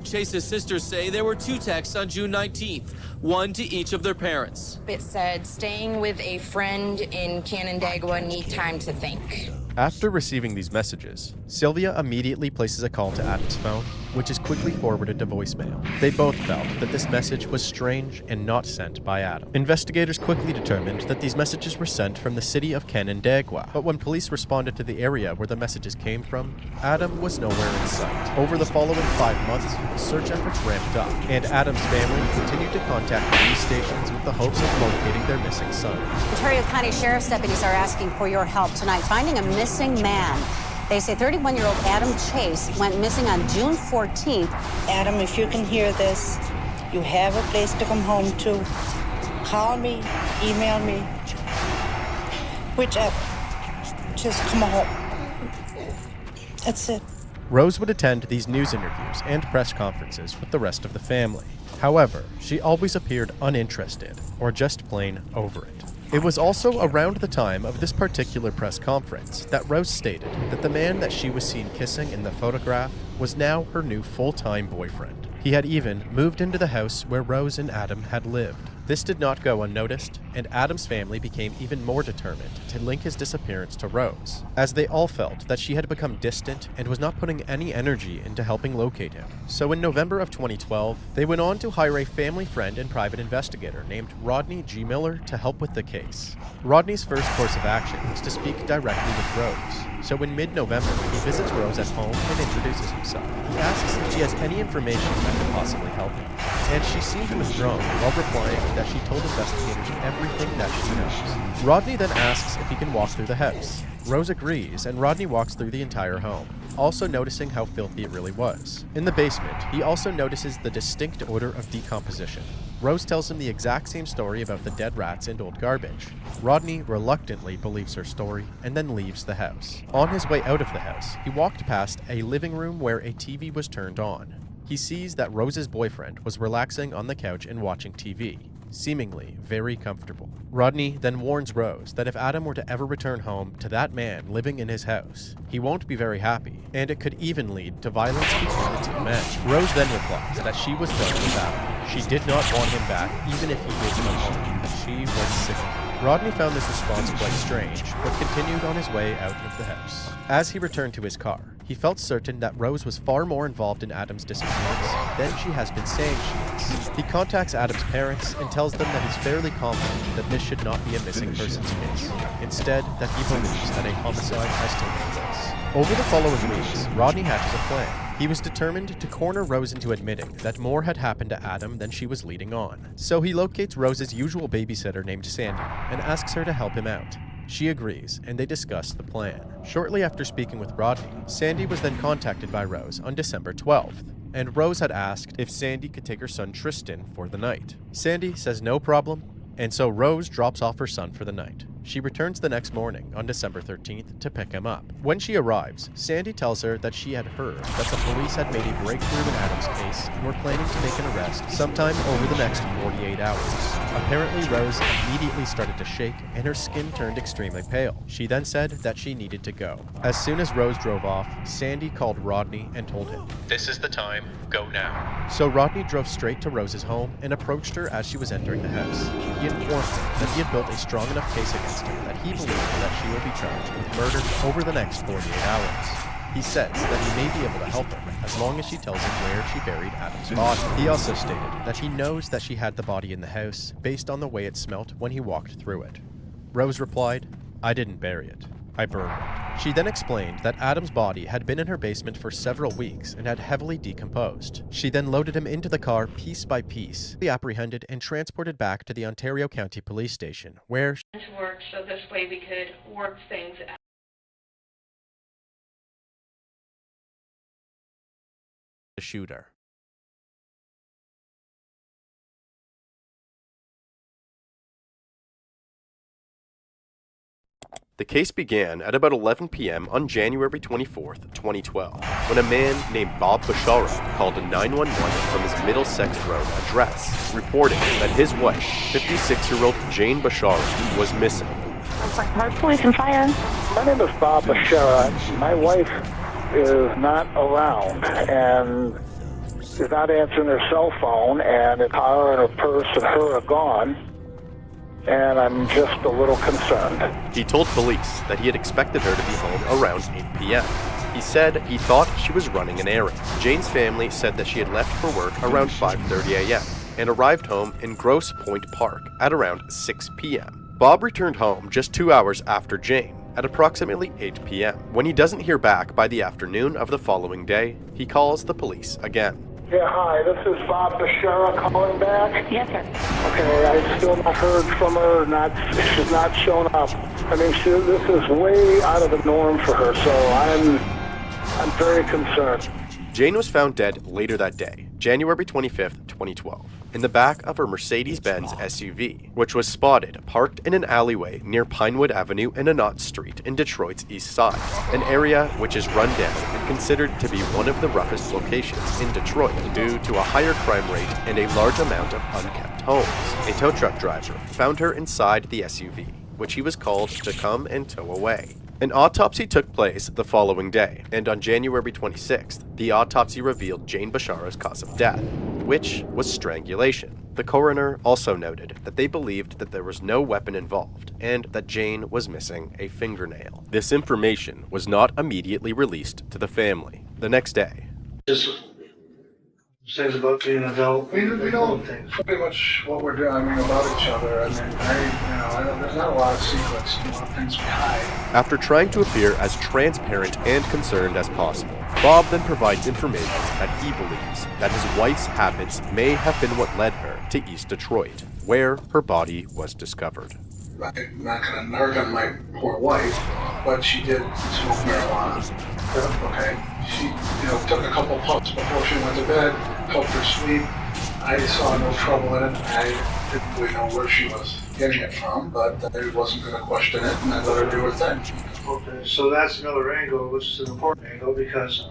Chase's sisters say there were 2 texts on June 19th, one to each of their parents. It said, staying with a friend in Canandaigua, need time to think. After receiving these messages, Sylvia immediately places a call to Adam's phone, which is quickly forwarded to voicemail. They both felt that this message was strange and not sent by Adam. Investigators quickly determined that these messages were sent from the city of Canandaigua, but when police responded to the area where the messages came from, Adam was nowhere in sight. Over the following 5 months, search efforts ramped up, and Adam's family continued to contact police stations with the hopes of locating their missing son. Ontario County Sheriff's deputies are asking for your help tonight finding a missing man. They say 31-year-old Adam Chase went missing on June 14th. Adam, if you can hear this, you have a place to come home to. Call me, email me, whichever. Just come home. That's it. Rose would attend these news interviews and press conferences with the rest of the family. However, she always appeared uninterested or just plain over it. It was also around the time of this particular press conference that Rose stated that the man that she was seen kissing in the photograph was now her new full-time boyfriend. He had even moved into the house where Rose and Adam had lived. This did not go unnoticed, and Adam's family became even more determined to link his disappearance to Rose, as they all felt that she had become distant and was not putting any energy into helping locate him. So in November of 2012, they went on to hire a family friend and private investigator named Rodney G. Miller to help with the case. Rodney's first course of action was to speak directly with Rose. So in mid-November, he visits Rose at home and introduces himself. He asks if she has any information that could possibly help him, and she seemed withdrawn while replying that she told investigators everything that she knows. Rodney then asks if he can walk through the house. Rose agrees, and Rodney walks through the entire home, also noticing how filthy it really was. In the basement, he also notices the distinct odor of decomposition. Rose tells him the exact same story about the dead rats and old garbage. Rodney reluctantly believes her story and then leaves the house. On his way out of the house, he walked past a living room where a TV was turned on. He sees that Rose's boyfriend was relaxing on the couch and watching TV, seemingly very comfortable. Rodney then warns Rose that if Adam were to ever return home to that man living in his house, he won't be very happy, and it could even lead to violence between the two men. Rose then replies that she was done with Adam. She did not want him back, even if he did come home, and she was sick of him. Rodney found this response quite strange, but continued on his way out of the house. As he returned to his car, he felt certain that Rose was far more involved in Adam's disappearance than she has been saying she is. He contacts Adam's parents and tells them that he's fairly confident that this should not be a missing persons case. Instead, that he believes that a homicide has taken place. Over the following weeks, Rodney hatches a plan. He was determined to corner Rose into admitting that more had happened to Adam than she was leading on. So he locates Rose's usual babysitter named Sandy and asks her to help him out. She agrees, and they discuss the plan. Shortly after speaking with Rodney, Sandy was then contacted by Rose on December 12th, and Rose had asked if Sandy could take her son Tristan for the night. Sandy says no problem, and so Rose drops off her son for the night. She returns the next morning on December 13th to pick him up. When she arrives, Sandy tells her that she had heard that the police had made a breakthrough in Adam's case and were planning to make an arrest sometime over the next 48 hours. Apparently, Rose immediately started to shake and her skin turned extremely pale. She then said that she needed to go. As soon as Rose drove off, Sandy called Rodney and told him, "This is the time, go now." So Rodney drove straight to Rose's home and approached her as she was entering the house. He informed her that he had built a strong enough case against her that he believed that she will be charged with murder over the next 48 hours. He says that he may be able to help her as long as she tells him where she buried Adam's body. He also stated that he knows that she had the body in the house based on the way it smelt when he walked through it. Rose replied, "I didn't bury it. I burned it." She then explained that Adam's body had been in her basement for several weeks and had heavily decomposed. She then loaded him into the car piece by piece, apprehended and transported back to the Ontario County Police Station, where work so this way we could work things out. the shooter. The case began at about 11 p.m. on January 24th, 2012, when a man named Bob Bashara called 911 from his Middlesex Road address, reporting that his wife, 56-year-old Jane Bashara, was missing. Police and fire. My name is Bob Bashara. My wife is not around and is not answering her cell phone, and her car and her purse and her are gone. And I'm just a little concerned. He told police that he had expected her to be home around 8 p.m. He said he thought she was running an errand. Jane's family said that she had left for work around 5:30 a.m. and arrived home in Grosse Pointe Park at around 6 p.m. Bob returned home just 2 hours after Jane, at approximately 8 p.m. When he doesn't hear back by the afternoon of the following day, he calls the police again. Yeah, hi, this is Bob Bashara calling back. Yes, sir. Okay, I still not heard from her, she's not shown up. I mean, this is way out of the norm for her, so I'm very concerned. Jane was found dead later that day, January 25th, 2012, in the back of her Mercedes-Benz SUV, which was spotted parked in an alleyway near Pinewood Avenue and Annott Street in Detroit's East Side, an area which is run down and considered to be one of the roughest locations in Detroit due to a higher crime rate and a large amount of unkept homes. A tow truck driver found her inside the SUV, which he was called to come and tow away. An autopsy took place the following day, and on January 26th, the autopsy revealed Jane Bashara's cause of death, which was strangulation. The coroner also noted that they believed that there was no weapon involved and that Jane was missing a fingernail. This information was not immediately released to the family. The next day, things about being an adult. We know pretty much what we're doing, about each other. I mean, there's not a lot of secrets, a lot of things we hide. After trying to appear as transparent and concerned as possible, Bob then provides information that he believes that his wife's habits may have been what led her to East Detroit, where her body was discovered. I'm not going to narc on my poor wife, but she did smoke marijuana. Okay. She, took a couple puffs before she went to bed, helped her sleep. I saw no trouble in it. I didn't really know where she was getting it from, but I wasn't going to question it, and I let her do her thing. Okay, so that's another angle, which is an important angle, because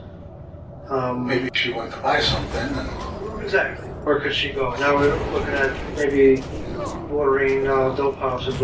maybe she went to buy something. Exactly. Where could she go? Now we're looking at maybe ordering dope houses,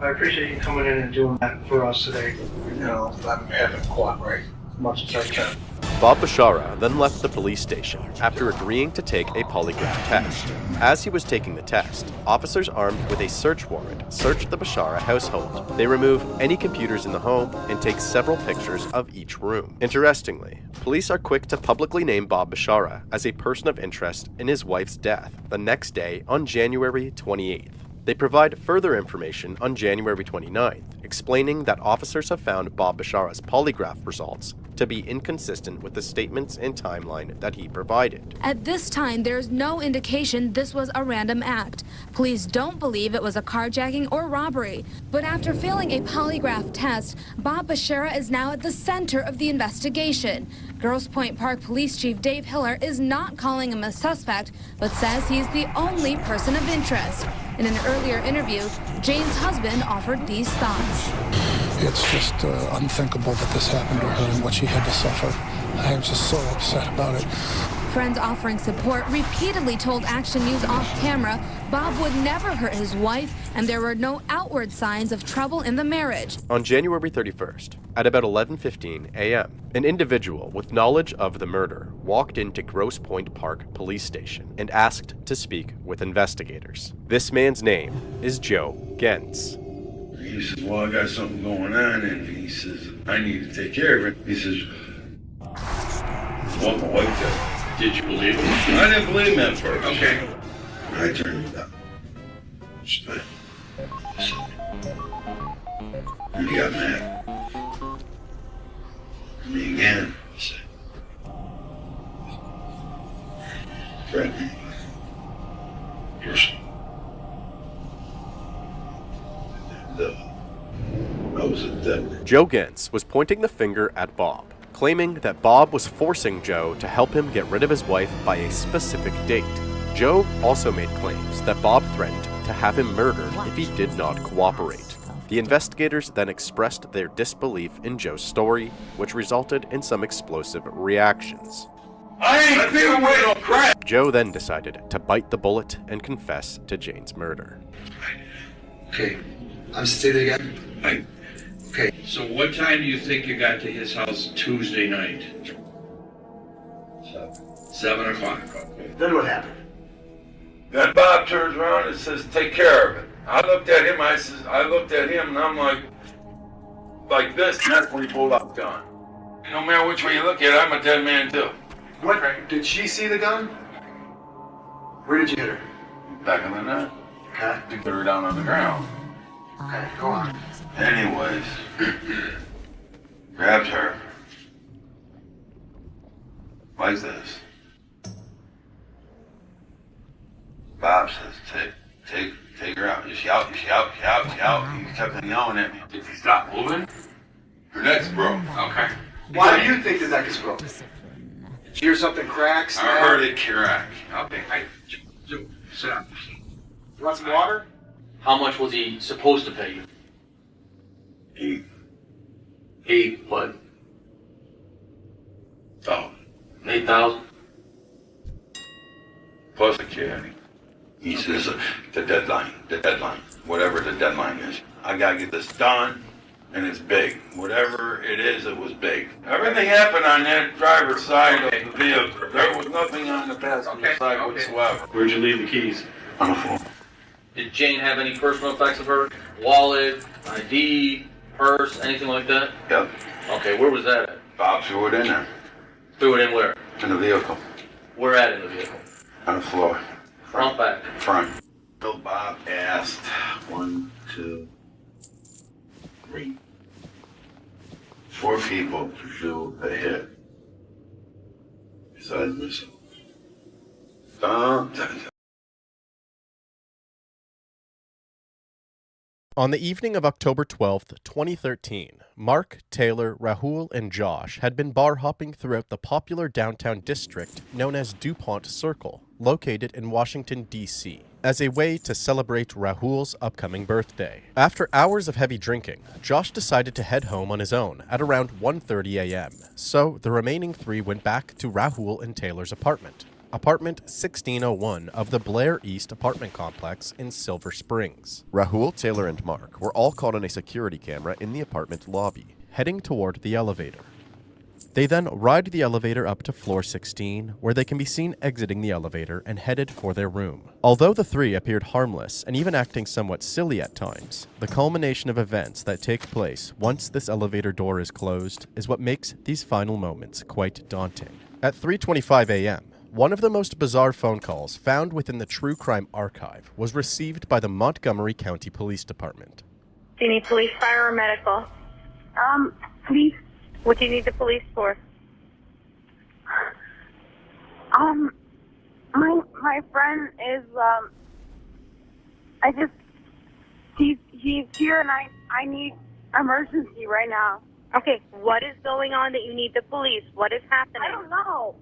I appreciate you coming in and doing that for us today. I'm having to cooperate as much as I can. Bob Bashara then left the police station after agreeing to take a polygraph test. As he was taking the test, officers armed with a search warrant searched the Bashara household. They remove any computers in the home and take several pictures of each room. Interestingly, police are quick to publicly name Bob Bashara as a person of interest in his wife's death the next day on January 28th. They provide further information on January 29th, explaining that officers have found Bob Bashara's polygraph results to be inconsistent with the statements and timeline that he provided. At this time, there's no indication this was a random act. Police don't believe it was a carjacking or robbery. But after failing a polygraph test, Bob Bashara is now at the center of the investigation. Grosse Pointe Park Police Chief Dave Hiller is not calling him a suspect, but says he's the only person of interest. In an earlier interview, Jane's husband offered these thoughts. It's just unthinkable that this happened to her and what she had to suffer. I am just so upset about it. Friends offering support repeatedly told Action News off camera Bob would never hurt his wife and there were no outward signs of trouble in the marriage. On January 31st, at about 11:15 a.m., an individual with knowledge of the murder walked into Grosse Pointe Park Police Station and asked to speak with investigators. This man's name is Joe Gentz. He says, well, I got something going on, and he says, I need to take care of it. He says, well, my wife died. Did you believe him? I didn't believe him at first. Okay. I turned it down. And he got mad. And me again. He said, threatened me with personal. I was a devil. Joe Gentz was pointing the finger at Bob, claiming that Bob was forcing Joe to help him get rid of his wife by a specific date. Joe also made claims that Bob threatened to have him murdered if he did not cooperate. The investigators then expressed their disbelief in Joe's story, which resulted in some explosive reactions. I ain't been away no crap! Joe then decided to bite the bullet and confess to Jane's murder. Okay, I'm say that again. Okay. So what time do you think you got to his house Tuesday night? 7 o'clock. Okay. Then what happened? Then Bob turns around and says, take care of it. I looked at him and I'm like this, and that's when he pulled out the gun. No matter which way you look at it, I'm a dead man too. What? Did she see the gun? Where did you hit her? Back in the net. Okay. You put her down on the ground. Okay, go on. Anyways, grabs her. Like this. Bob says, take her out. Is she out? Is she out? Is she out? Is she out? He kept on yelling at me. Did she stop moving? Her neck's broke. Okay. Why do you think the neck is broken? Did you hear something crack? I heard it crack. Okay, sit down. You want some water? How much was he supposed to pay you? 8. What? Oh. 8,000? Plus a kid. He says the deadline, whatever the deadline is. I gotta get this done, and it's big. Whatever it is, it was big. Everything happened on that driver's side of the vehicle. There was nothing on the passenger side whatsoever. Where'd you leave the keys? On the floor. Did Jane have any personal effects of her? Wallet, ID, purse, anything like that? Yep. Okay, where was that at? Bob threw it in there. Threw it in where? In the vehicle. Where at in the vehicle? On the floor. Front, back? Front. So Bob asked 1, 2, 3, 4 people to do a hit. Besides myself. On the evening of October 12th, 2013, Mark, Taylor, Rahul, and Josh had been bar hopping throughout the popular downtown district known as DuPont Circle, located in Washington, D.C., as a way to celebrate Rahul's upcoming birthday. After hours of heavy drinking, Josh decided to head home on his own at around 1:30 a.m., so the remaining 3 went back to Rahul and Taylor's apartment. Apartment 1601 of the Blair East apartment complex in Silver Springs. Rahul, Taylor, and Mark were all caught on a security camera in the apartment lobby, heading toward the elevator. They then ride the elevator up to floor 16, where they can be seen exiting the elevator and headed for their room. Although the 3 appeared harmless and even acting somewhat silly at times, the culmination of events that take place once this elevator door is closed is what makes these final moments quite daunting. At 3:25 a.m., one of the most bizarre phone calls found within the True Crime Archive was received by the Montgomery County Police Department. Do you need police, fire, or medical? Police. What do you need the police for? My friend is, he's here and I need emergency right now. Okay, what is going on that you need the police? What is happening? I don't know.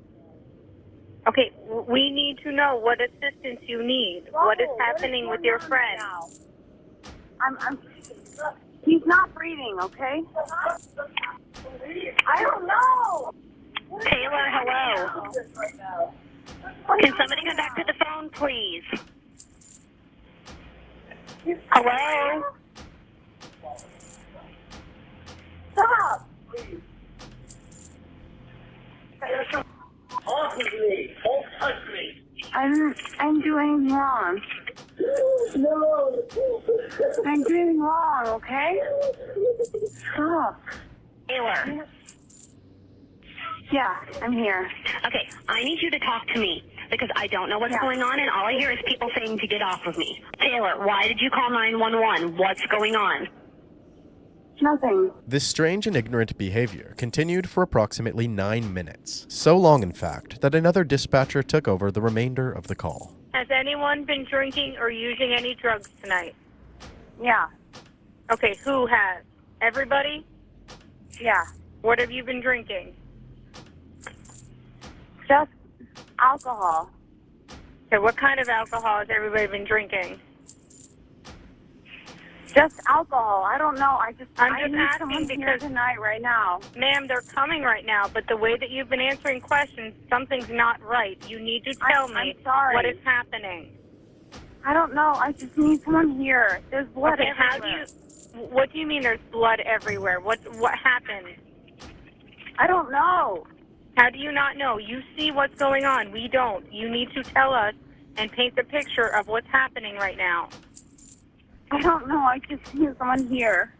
Okay, we need to know what assistance you need. What is happening with your friend? He's not breathing, okay? I don't know. Taylor, hello. Can somebody come back to the phone, please? Hello? Stop. Off of me! Don't touch me! I didn't do anything wrong. No! I didn't do anything wrong, okay? Stop. Taylor. Yeah, I'm here. Okay, I need you to talk to me because I don't know what's going on and all I hear is people saying to get off of me. Taylor, why did you call 911? What's going on? Nothing. This strange and ignorant behavior continued for approximately 9 minutes. So long, in fact, that another dispatcher took over the remainder of the call. Has anyone been drinking or using any drugs tonight? Yeah. Okay, who has? Everybody? Yeah. What have you been drinking? Just alcohol. Okay, what kind of alcohol has everybody been drinking? Just alcohol. I don't know. I just asking someone because here tonight, right now. Ma'am, they're coming right now, but the way that you've been answering questions, something's not right. You need to tell me I'm sorry. what is happening. I don't know. I just need someone here. There's blood Okay, everywhere. what do you mean there's blood everywhere? What happened? I don't know. How do you not know? You see what's going on. We don't. You need to tell us and paint the picture of what's happening right now. I don't know. I just need someone here.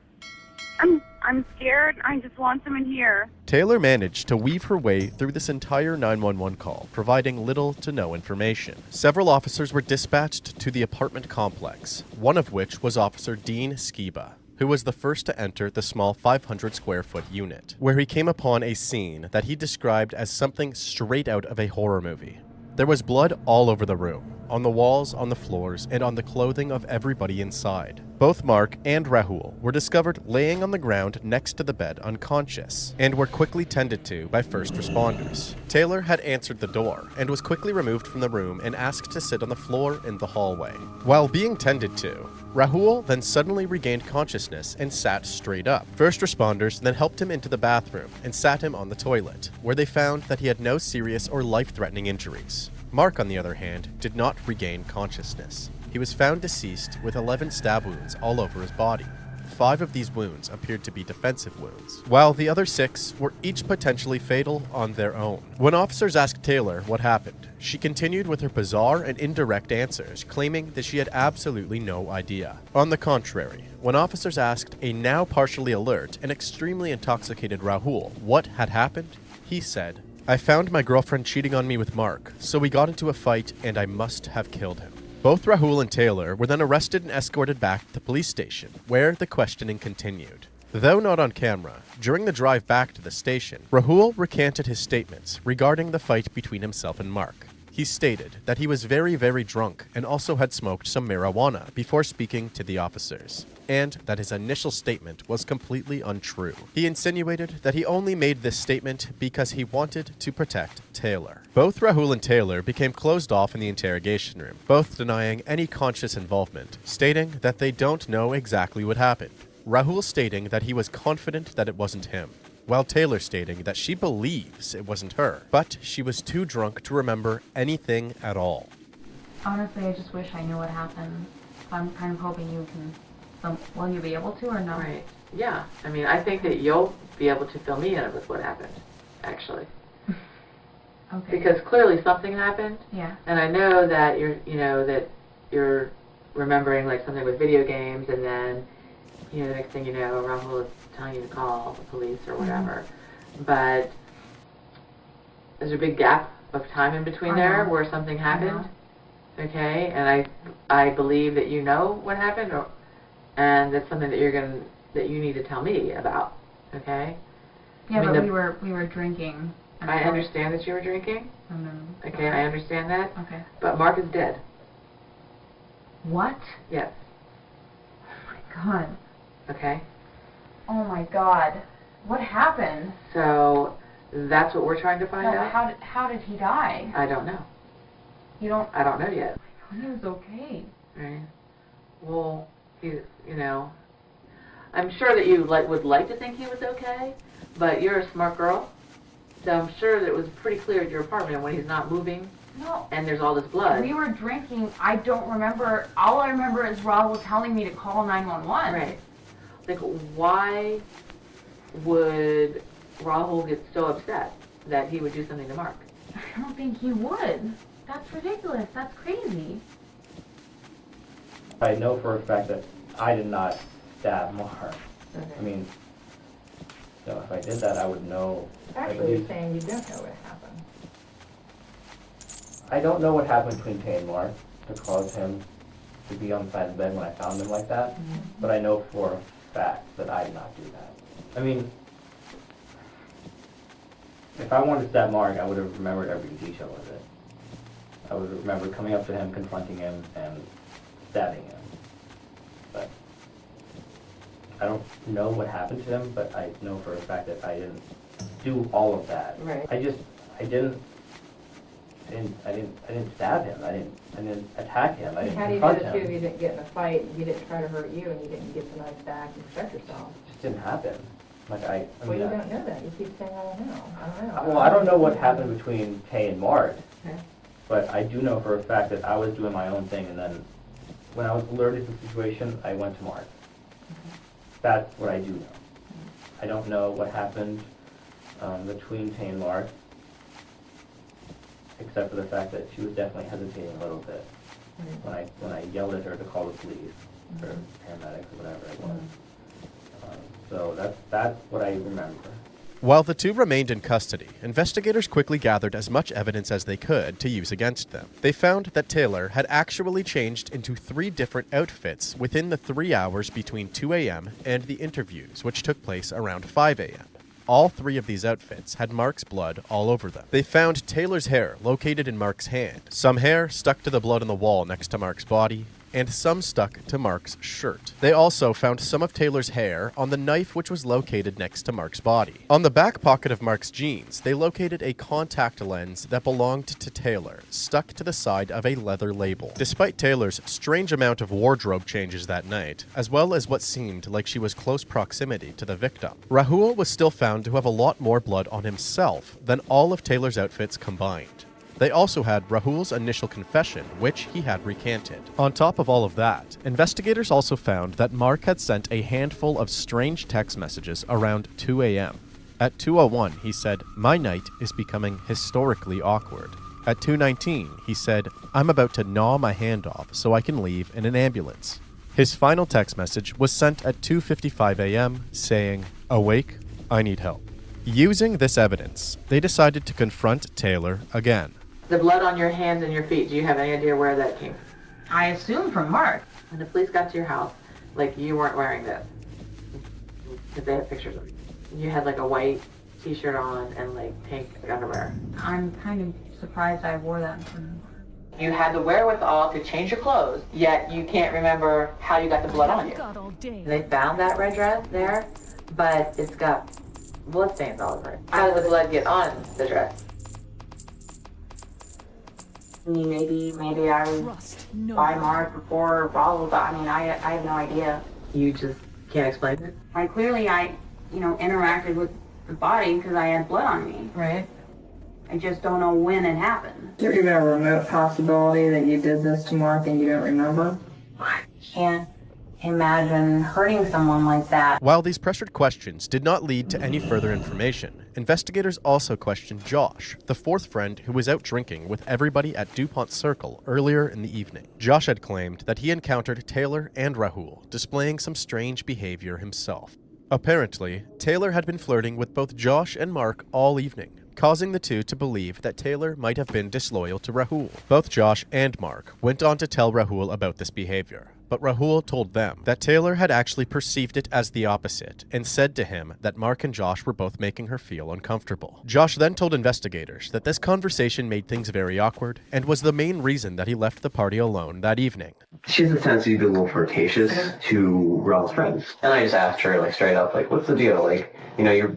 I'm scared. I just want someone here. Taylor managed to weave her way through this entire 911 call, providing little to no information. Several officers were dispatched to the apartment complex, one of which was Officer Dean Skiba, who was the first to enter the small 500 square foot unit, where he came upon a scene that he described as something straight out of a horror movie. There was blood all over the room, on the walls, on the floors, and on the clothing of everybody inside. Both Mark and Rahul were discovered laying on the ground next to the bed unconscious, and were quickly tended to by first responders. Taylor had answered the door, and was quickly removed from the room and asked to sit on the floor in the hallway. While being tended to, Rahul then suddenly regained consciousness and sat straight up. First responders then helped him into the bathroom and sat him on the toilet, where they found that he had no serious or life-threatening injuries. Mark, on the other hand, did not regain consciousness. He was found deceased with 11 stab wounds all over his body. 5 of these wounds appeared to be defensive wounds, while the other 6 were each potentially fatal on their own. When officers asked Taylor what happened, she continued with her bizarre and indirect answers, claiming that she had absolutely no idea. On the contrary, when officers asked a now partially alert and extremely intoxicated Rahul what had happened, he said, "I found my girlfriend cheating on me with Mark, so we got into a fight and I must have killed him." Both Rahul and Taylor were then arrested and escorted back to the police station, where the questioning continued. Though not on camera, during the drive back to the station, Rahul recanted his statements regarding the fight between himself and Mark. He stated that he was very, very drunk and also had smoked some marijuana before speaking to the officers, and that his initial statement was completely untrue. He insinuated that he only made this statement because he wanted to protect Taylor. Both Rahul and Taylor became closed off in the interrogation room, both denying any conscious involvement, stating that they don't know exactly what happened. Rahul stating that he was confident that it wasn't him, while Taylor stating that she believes it wasn't her, but she was too drunk to remember anything at all. Honestly, I just wish I knew what happened. I'm kind of hoping you can... will you be able to or no? Right. Yeah. I mean, I think that you'll be able to fill me in with what happened, actually. Okay. Because clearly something happened. Yeah. And I know that you're remembering like something with video games, and then, the next thing you know, Rahul is telling you to call the police or whatever. Mm-hmm. But there's a big gap of time in between there where something happened. Okay. And I believe that you know what happened, and that's something that you need to tell me about, okay? Yeah, but we were drinking. I understand that you were drinking. Okay, I understand that. Okay. But Mark is dead. What? Yes. Oh my God. Okay. Oh my God. What happened? So that's what we're trying to find out. How did he die? I don't know. You don't? I don't know yet. I thought he was okay. Right. Well, I'm sure that you would like to think he was okay, but you're a smart girl, so I'm sure that it was pretty clear at your apartment when he's not moving. No. And there's all this blood. We were drinking. I don't remember. All I remember is Rahul telling me to call 911. Right. Like, why would Rahul get so upset that he would do something to Mark? I don't think he would. That's ridiculous. That's crazy. I know for a fact that I did not stab Mark. Okay. I mean, if I did that, I would know. Actually, you're saying you don't know what happened. I don't know what happened between Tay and Mark to cause him to be on the side of the bed when I found him like that, but I know for a fact that I did not do that. I mean, if I wanted to stab Mark, I would have remembered every detail of it. I would have remembered coming up to him, confronting him, and stabbing him. But I don't know what happened to him, but I know for a fact that I didn't do all of that. Right. I didn't stab him. I didn't attack him. I didn't How do you confront know the two him. of you didn't get in a fight, you didn't try to hurt you, and you didn't get the knife back and protect yourself? It just didn't happen. Like Well, you don't know that. You keep saying, I don't know. I don't know. Well, I don't know what happened between Tay and Mark, Okay. but I do know for a fact that I was doing my own thing, and then when I was alerted to the situation, I went to Mark. That's what I do know. I don't know what happened between Tay and Mark, except for the fact that she was definitely hesitating a little bit when I yelled at her to call the police or paramedics or whatever it was. So that's what I remember. While the two remained in custody, investigators quickly gathered as much evidence as they could to use against them. They found that Taylor had actually changed into 3 different outfits within the 3 hours between 2 a.m. and the interviews, which took place around 5 a.m. All 3 of these outfits had Mark's blood all over them. They found Taylor's hair located in Mark's hand, some hair stuck to the blood on the wall next to Mark's body, and some stuck to Mark's shirt. They also found some of Taylor's hair on the knife which was located next to Mark's body. On the back pocket of Mark's jeans, they located a contact lens that belonged to Taylor, stuck to the side of a leather label. Despite Taylor's strange amount of wardrobe changes that night, as well as what seemed like she was close proximity to the victim, Rahul was still found to have a lot more blood on himself than all of Taylor's outfits combined. They also had Rahul's initial confession, which he had recanted. On top of all of that, investigators also found that Mark had sent a handful of strange text messages around 2 a.m. At 2:01, he said, "My night is becoming historically awkward." At 2:19, he said, "I'm about to gnaw my hand off so I can leave in an ambulance." His final text message was sent at 2:55 a.m. saying, "Awake, I need help." Using this evidence, they decided to confront Taylor again. The blood on your hands and your feet, do you have any idea where that came from? I assume from Mark. When the police got to your house, like, you weren't wearing this. Because they have pictures of you. You had, like, a white t-shirt on and, like, pink underwear. I'm kind of surprised I wore that. You had the wherewithal to change your clothes, yet you can't remember how you got the blood on you. They found that red dress there, but it's got blood stains all over it. How did the blood get on the dress? I mean, maybe I was by Mark before Rahul, but I mean, I have no idea. You just can't explain it? I interacted with the body because I had blood on me. Right. I just don't know when it happened. Is there even a remote possibility that you did this to Mark and you don't remember? I can't imagine hurting someone like that. While these pressured questions did not lead to any further information, investigators also questioned Josh, the 4th friend who was out drinking with everybody at DuPont Circle earlier in the evening. Josh had claimed that he encountered Taylor and Rahul displaying some strange behavior himself. Apparently, Taylor had been flirting with both Josh and Mark all evening, causing the two to believe that Taylor might have been disloyal to Rahul. Both Josh and Mark went on to tell Rahul about this behavior, but Rahul told them that Taylor had actually perceived it as the opposite and said to him that Mark and Josh were both making her feel uncomfortable. Josh then told investigators that this conversation made things very awkward and was the main reason that he left the party alone that evening. She has a tendency to be a little flirtatious to Rahul's friends. And I just asked her, like, straight up, like, what's the deal? Like, you know, you're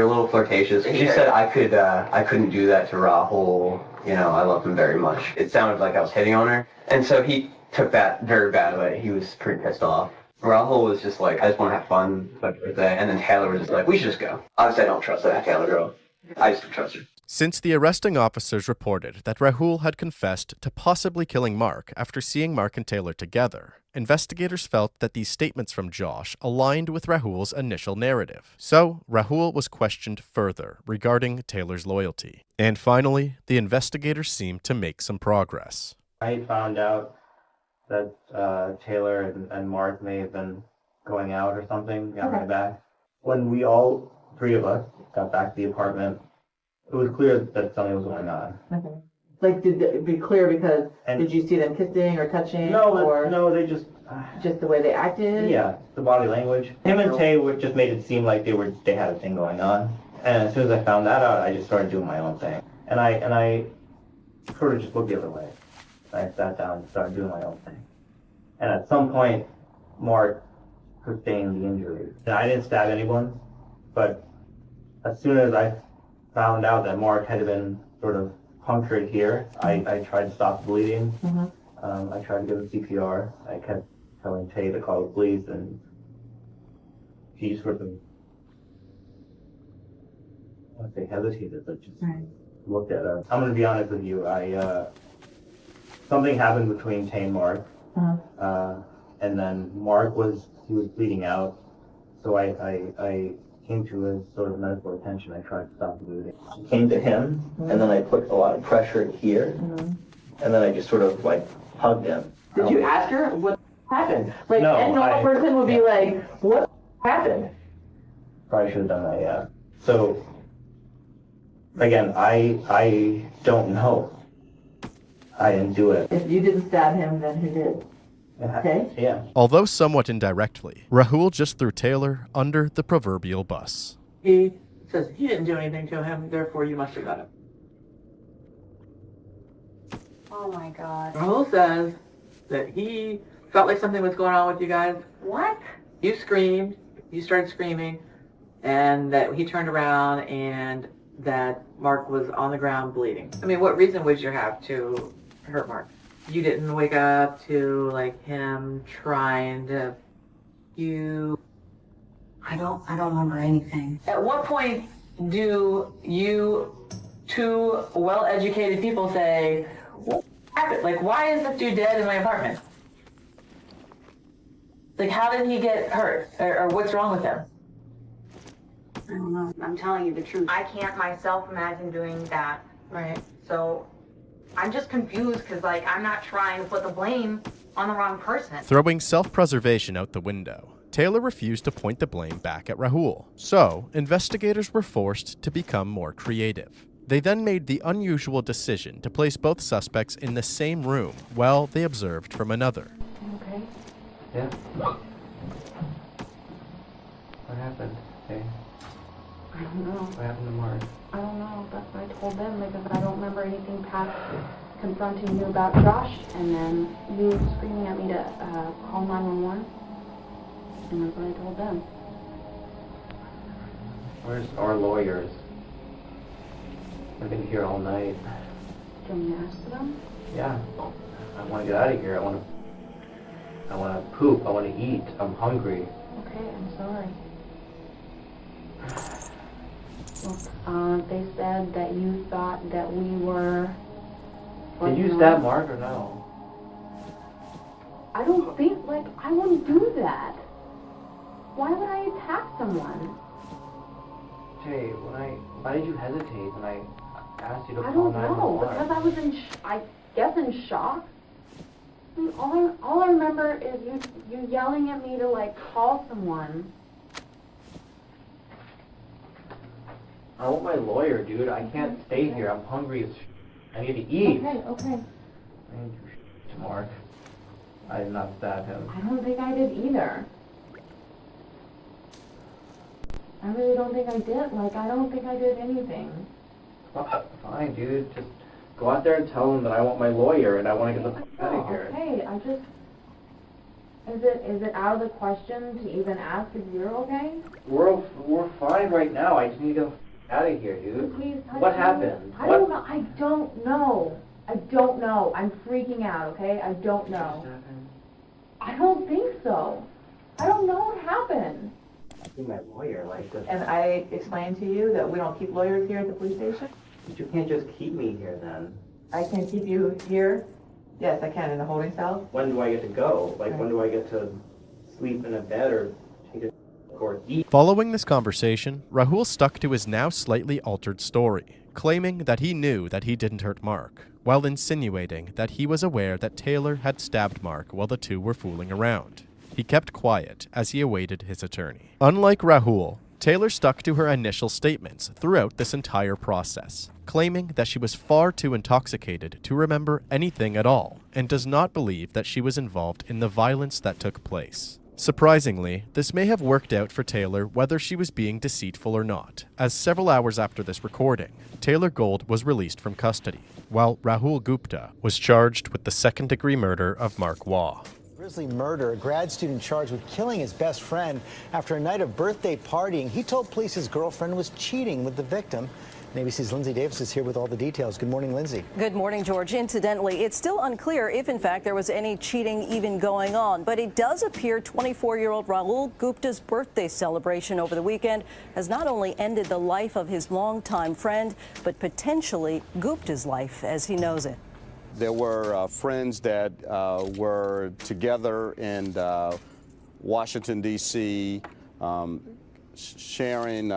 a little flirtatious. She said I couldn't do that to Rahul. You know, I love him very much. It sounded like I was hitting on her. And so he took that very badly. He was pretty pissed off. Rahul was just like, I just want to have fun for my birthday. And then Taylor was just like, we should just go. Obviously, I don't trust that Taylor girl. I just don't trust her. Since the arresting officers reported that Rahul had confessed to possibly killing Mark after seeing Mark and Taylor together, investigators felt that these statements from Josh aligned with Rahul's initial narrative. So, Rahul was questioned further regarding Taylor's loyalty. And finally, the investigators seemed to make some progress. I found out that Taylor and Mark may have been going out or something behind my back. When we all 3 of us got back to the apartment, it was clear that something was going on. Okay. Like, did it be clear because did you see them kissing or touching? No, they just the way they acted? Yeah, the body language. Him and Tay just made it seem like they had a thing going on. And as soon as I found that out, I just started doing my own thing. And I sort of just looked the other way. I sat down and started doing my own thing. And at some point, Mark sustained the injury. And I didn't stab anyone, but as soon as I found out that Mark had been sort of punctured here, I tried to stop the bleeding. Mm-hmm. I tried to give him CPR. I kept telling Tay to call the police, and he sort of, I don't say hesitated, but just looked at her. I'm going to be honest with you. Something happened between Tay and Mark, and then Mark was bleeding out, so I came to his sort of medical attention. I tried to stop the bleeding. I came to him, and then I put a lot of pressure here, and then I just sort of like hugged him. Did you ask her what happened? Like, No, any normal person would be like, what happened? Probably should have done that, yeah. So, again, I don't know. I didn't do it. If you didn't stab him, then who did? Okay? Yeah. Although somewhat indirectly, Rahul just threw Taylor under the proverbial bus. He says, you didn't do anything to him, therefore you must have got him. Oh my god. Rahul says that he felt like something was going on with you guys. What? You screamed, you started screaming, and that he turned around and that Mark was on the ground bleeding. I mean, what reason would you have to hurt Mark? You didn't wake up to, like, him trying to... I don't remember anything. At what point do you two well-educated people say, what happened? Like, why is this dude dead in my apartment? Like, how did he get hurt? Or what's wrong with him? I don't know. I'm telling you the truth. I can't myself imagine doing that. Right. So I'm just confused because, like, I'm not trying to put the blame on the wrong person. Throwing self-preservation out the window, Taylor refused to point the blame back at Rahul. So, investigators were forced to become more creative. They then made the unusual decision to place both suspects in the same room while they observed from another. Okay. Yeah. What happened? Hey. I don't know. What happened to Mark? I don't know. That's what I told them because I don't remember anything past confronting you about Josh and then you screaming at me to call 911. And that's what I told them. Where's our lawyers? I've been here all night. Do you want me to ask for them? Yeah. I want to get out of here. I want to poop. I want to eat. I'm hungry. Okay, I'm sorry. Look, they said that you thought that we were... Did you stab Mark or no? I don't think, like, I wouldn't do that. Why would I attack someone? Jay, why did you hesitate when I asked you to I call don't know, 911? because I was I guess in shock. I mean, all I remember is you yelling at me to, like, call someone. I want my lawyer, dude. I can't stay here. I'm hungry as I need to eat. Okay. I need to Mark. I did not stab him. I don't think I did either. I really don't think I did. Like, I don't think I did anything. Fine, dude. Just go out there and tell him that I want my lawyer and I want to get the fuck out of here. Okay, I just... Is it out of the question to even ask if you're okay? We're fine right now. I just need to get the fuck out of here, dude. Please, what happened? I don't know. I don't know. I'm freaking out, okay? I don't know. I don't think so. I don't know what happened. I think my lawyer like this. And I explained to you that we don't keep lawyers here at the police station? But you can't just keep me here then. I can keep you here? Yes, I can, in the holding cell. When do I get to go? Like, when do I get to sleep in a bed or take a or eat? Following this conversation, Rahul stuck to his now slightly altered story, claiming that he knew that he didn't hurt Mark, while insinuating that he was aware that Taylor had stabbed Mark while the two were fooling around. He kept quiet as he awaited his attorney. Unlike Rahul, Taylor stuck to her initial statements throughout this entire process, claiming that she was far too intoxicated to remember anything at all, and does not believe that she was involved in the violence that took place. Surprisingly, this may have worked out for Taylor whether she was being deceitful or not, as several hours after this recording, Taylor Gold was released from custody, while Rahul Gupta was charged with the second-degree murder of Mark Waugh. Grisly murder, a grad student charged with killing his best friend after a night of birthday partying. He told police his girlfriend was cheating with the victim. And ABC's Lindsay Davis is here with all the details. Good morning, Lindsay. Good morning, George. Incidentally, it's still unclear if, in fact, there was any cheating even going on. But it does appear 24-year-old Rahul Gupta's birthday celebration over the weekend has not only ended the life of his longtime friend, but potentially Gupta's life as he knows it. There were friends that were together in Washington, D.C., sharing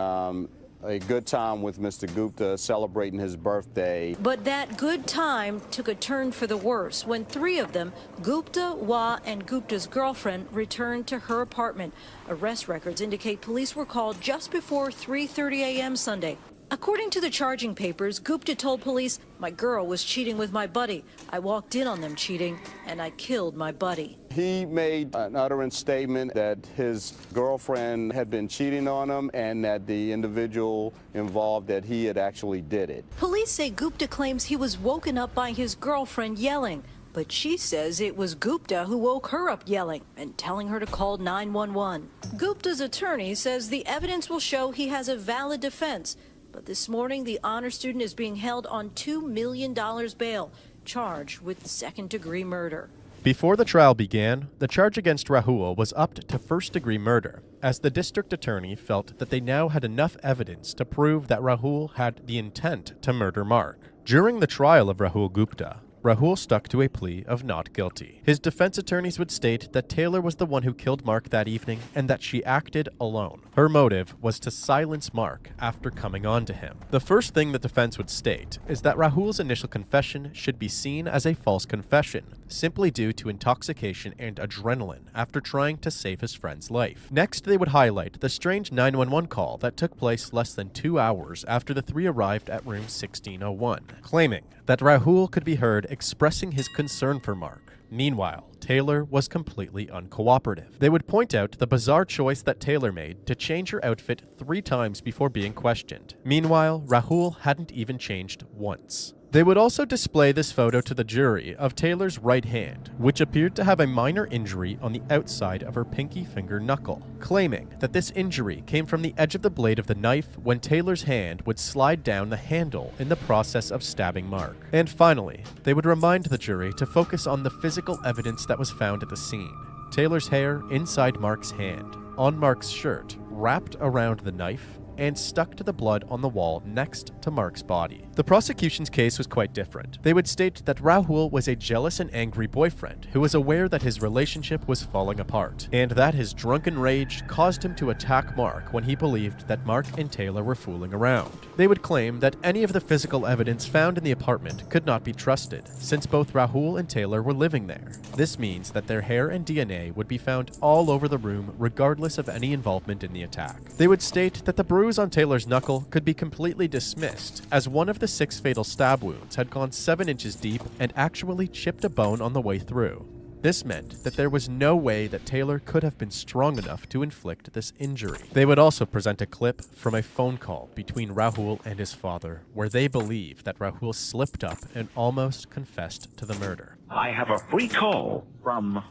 a good time with Mr. Gupta celebrating his birthday. But that good time took a turn for the worse when three of them, Gupta, Wah, and Gupta's girlfriend, returned to her apartment. Arrest records indicate police were called just before 3:30 a.m. Sunday. According to the charging papers, Gupta told police, "My girl was cheating with my buddy. I walked in on them cheating, and I killed my buddy." He made an utterance statement that his girlfriend had been cheating on him and that the individual involved, that he had actually did it. Police say Gupta claims he was woken up by his girlfriend yelling, but she says it was Gupta who woke her up yelling and telling her to call 911. Gupta's attorney says the evidence will show he has a valid defense. But this morning, the honor student is being held on $2 million bail, charged with second-degree murder. Before the trial began, the charge against Rahul was upped to first-degree murder, as the district attorney felt that they now had enough evidence to prove that Rahul had the intent to murder Mark. During the trial of Rahul Gupta, Rahul stuck to a plea of not guilty. His defense attorneys would state that Taylor was the one who killed Mark that evening and that she acted alone. Her motive was to silence Mark after coming on to him. The first thing the defense would state is that Rahul's initial confession should be seen as a false confession, simply due to intoxication and adrenaline after trying to save his friend's life. Next, they would highlight the strange 911 call that took place less than 2 hours after the three arrived at room 1601, claiming that Rahul could be heard expressing his concern for Mark. Meanwhile, Taylor was completely uncooperative. They would point out the bizarre choice that Taylor made to change her outfit 3 times before being questioned. Meanwhile, Rahul hadn't even changed once. They would also display this photo to the jury of Taylor's right hand, which appeared to have a minor injury on the outside of her pinky finger knuckle, claiming that this injury came from the edge of the blade of the knife when Taylor's hand would slide down the handle in the process of stabbing Mark. And finally, they would remind the jury to focus on the physical evidence that was found at the scene. Taylor's hair inside Mark's hand, on Mark's shirt, wrapped around the knife, and stuck to the blood on the wall next to Mark's body. The prosecution's case was quite different. They would state that Rahul was a jealous and angry boyfriend who was aware that his relationship was falling apart, and that his drunken rage caused him to attack Mark when he believed that Mark and Taylor were fooling around. They would claim that any of the physical evidence found in the apartment could not be trusted, since both Rahul and Taylor were living there. This means that their hair and DNA would be found all over the room regardless of any involvement in the attack. They would state that the bruise on Taylor's knuckle could be completely dismissed, as one of the 6 fatal stab wounds had gone 7 inches deep and actually chipped a bone on the way through. This meant that there was no way that Taylor could have been strong enough to inflict this injury. They would also present a clip from a phone call between Rahul and his father, where they believe that Rahul slipped up and almost confessed to the murder. I have a free call from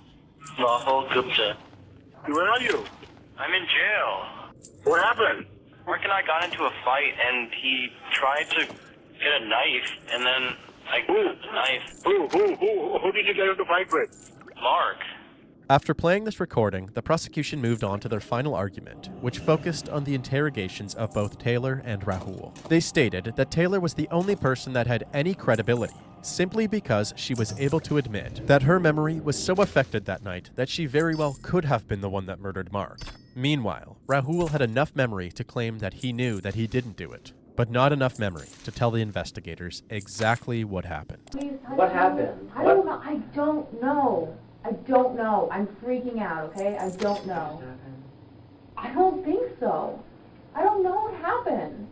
Rahul Gupta. Where are you? I'm in jail. What happened? Mark and I got into a fight, and he tried to get a knife, and then I grabbed the knife. Who did you get into a fight with? Mark. After playing this recording, the prosecution moved on to their final argument, which focused on the interrogations of both Taylor and Rahul. They stated that Taylor was the only person that had any credibility, simply because she was able to admit that her memory was so affected that night that she very well could have been the one that murdered Mark. Meanwhile, Rahul had enough memory to claim that he knew that he didn't do it, but not enough memory to tell the investigators exactly what happened. What happened? I don't know. I don't know. I'm freaking out, okay? I don't know. I don't think so. I don't know what happened.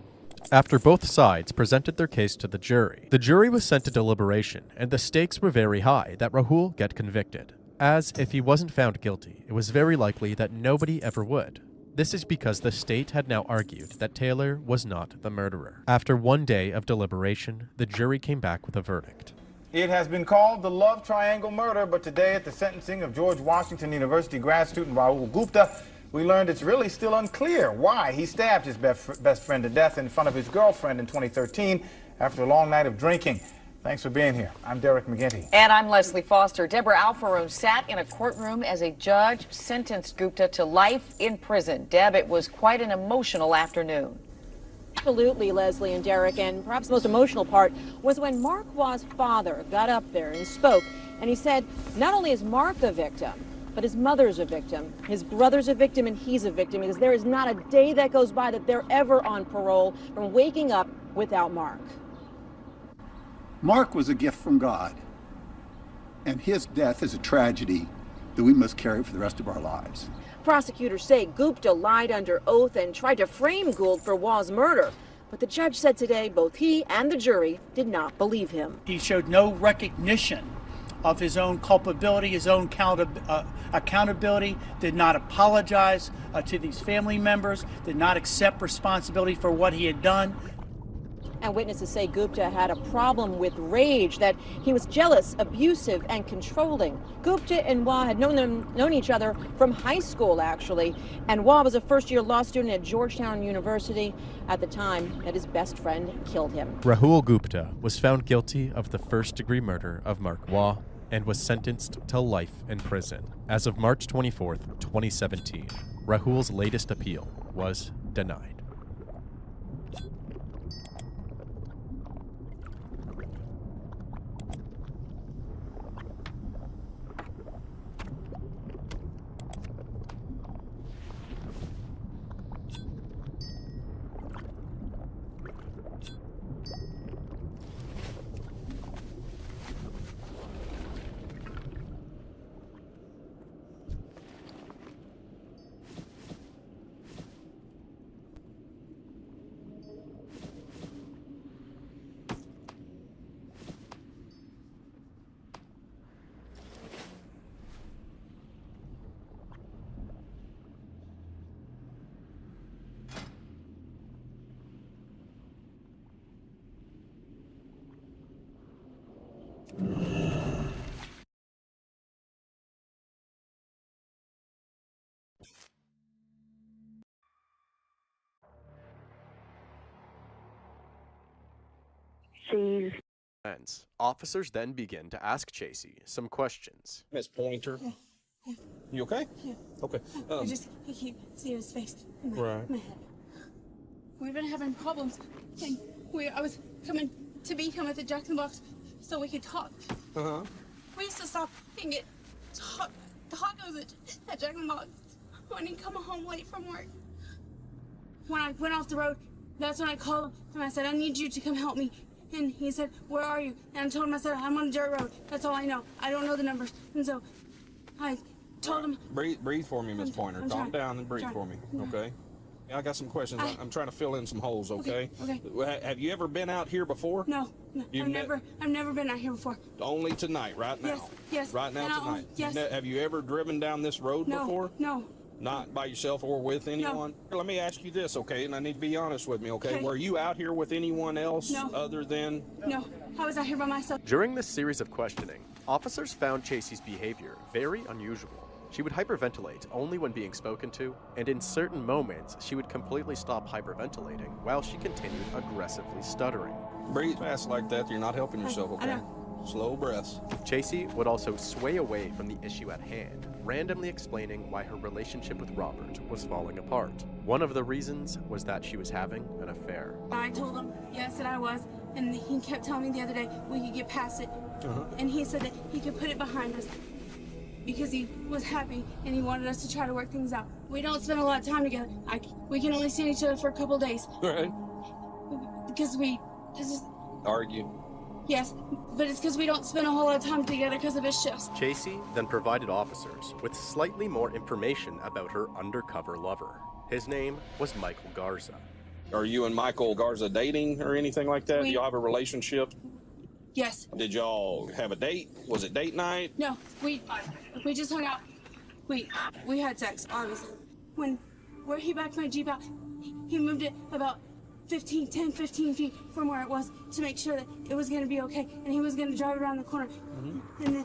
After both sides presented their case to the jury was sent to deliberation, and the stakes were very high that Rahul get convicted, as if he wasn't found guilty, it was very likely that nobody ever would. This is because the state had now argued that Taylor was not the murderer. After 1 day of deliberation, the jury came back with a verdict. It has been called the love triangle murder, but today at the sentencing of George Washington University grad student Rahul Gupta, we learned it's really still unclear why he stabbed his best friend to death in front of his girlfriend in 2013 after a long night of drinking. Thanks for being here. I'm Derek McGinty. And I'm Leslie Foster. Deborah Alfarone sat in a courtroom as a judge sentenced Gupta to life in prison. Deb, it was quite an emotional afternoon. Absolutely, Leslie and Derek, and perhaps the most emotional part was when Mark Wah's father got up there and spoke, and he said not only is Mark the victim, But his mother's a victim, his brother's a victim, and he's a victim because there is not a day that goes by that they're ever on parole from waking up without Mark. Mark was a gift from God, and his death is a tragedy that we must carry for the rest of our lives. Prosecutors say Gupta lied under oath and tried to frame Gould for Waugh's murder. But the judge said today both he and the jury did not believe him. He showed no recognition of his own culpability, his own accountability, did not apologize to these family members, did not accept responsibility for what he had done. And witnesses say Gupta had a problem with rage, that he was jealous, abusive, and controlling. Gupta and Waugh had known each other from high school, actually. And Waugh was a first-year law student at Georgetown University at the time that his best friend killed him. Rahul Gupta was found guilty of the first-degree murder of Mark Waugh and was sentenced to life in prison. As of March 24th, 2017, Rahul's latest appeal was denied. Officers then begin to ask Chasey some questions. Miss Pointer. Yeah. You okay? Yeah. Okay. I keep seeing his face in my Right. head. We've been having problems, and I was coming to meet him at the Jack in the Box so we could talk. Uh-huh. We used to stop and get tacos at Jack in the Box when he'd come home late from work. When I went off the road, that's when I called him and I said, I need you to come help me. And he said, where are you? And I told him, I said, I'm on a dirt road. That's all I know. I don't know the numbers. And so I told him. Breathe for me, Miss Pointer. I'm Calm trying. down and breathe Trying. for me, okay? I got some questions. I'm trying to fill in some holes, okay? Okay. Have you ever been out here before? No. I've never been out here before. Only tonight, right now? Yes. Right now, And tonight? Yes. Have you ever driven down this road before? No. Not by yourself or with anyone? Let me ask you this, okay? And I need to be honest with me, okay? Were you out here with anyone else other than... No. I was out here by myself. During this series of questioning, officers found Chasey's behavior very unusual. She would hyperventilate only when being spoken to, and in certain moments, she would completely stop hyperventilating while she continued aggressively stuttering. Breathe fast like that, you're not helping yourself, okay? Slow breaths. Chasey would also sway away from the issue at hand, randomly explaining why her relationship with Robert was falling apart. One of the reasons was that she was having an affair. I told him, yes, that I was, and he kept telling me the other day we could get past it. And he said that he could put it behind us because he was happy and he wanted us to try to work things out. We don't spend a lot of time together. We can only see each other for a couple days. Right. Because we just... Argue. Yes, but it's because we don't spend a whole lot of time together because of his shifts. Chasey then provided officers with slightly more information about her undercover lover. His name was Michael Garza. Are you and Michael Garza dating or anything like that? Do y'all have a relationship? Yes. Did y'all have a date? Was it date night? No, we just hung out. We had sex, obviously. Where he backed my Jeep out, he moved it about 15 feet from where it was to make sure that it was going to be okay, and he was going to drive around the corner. And then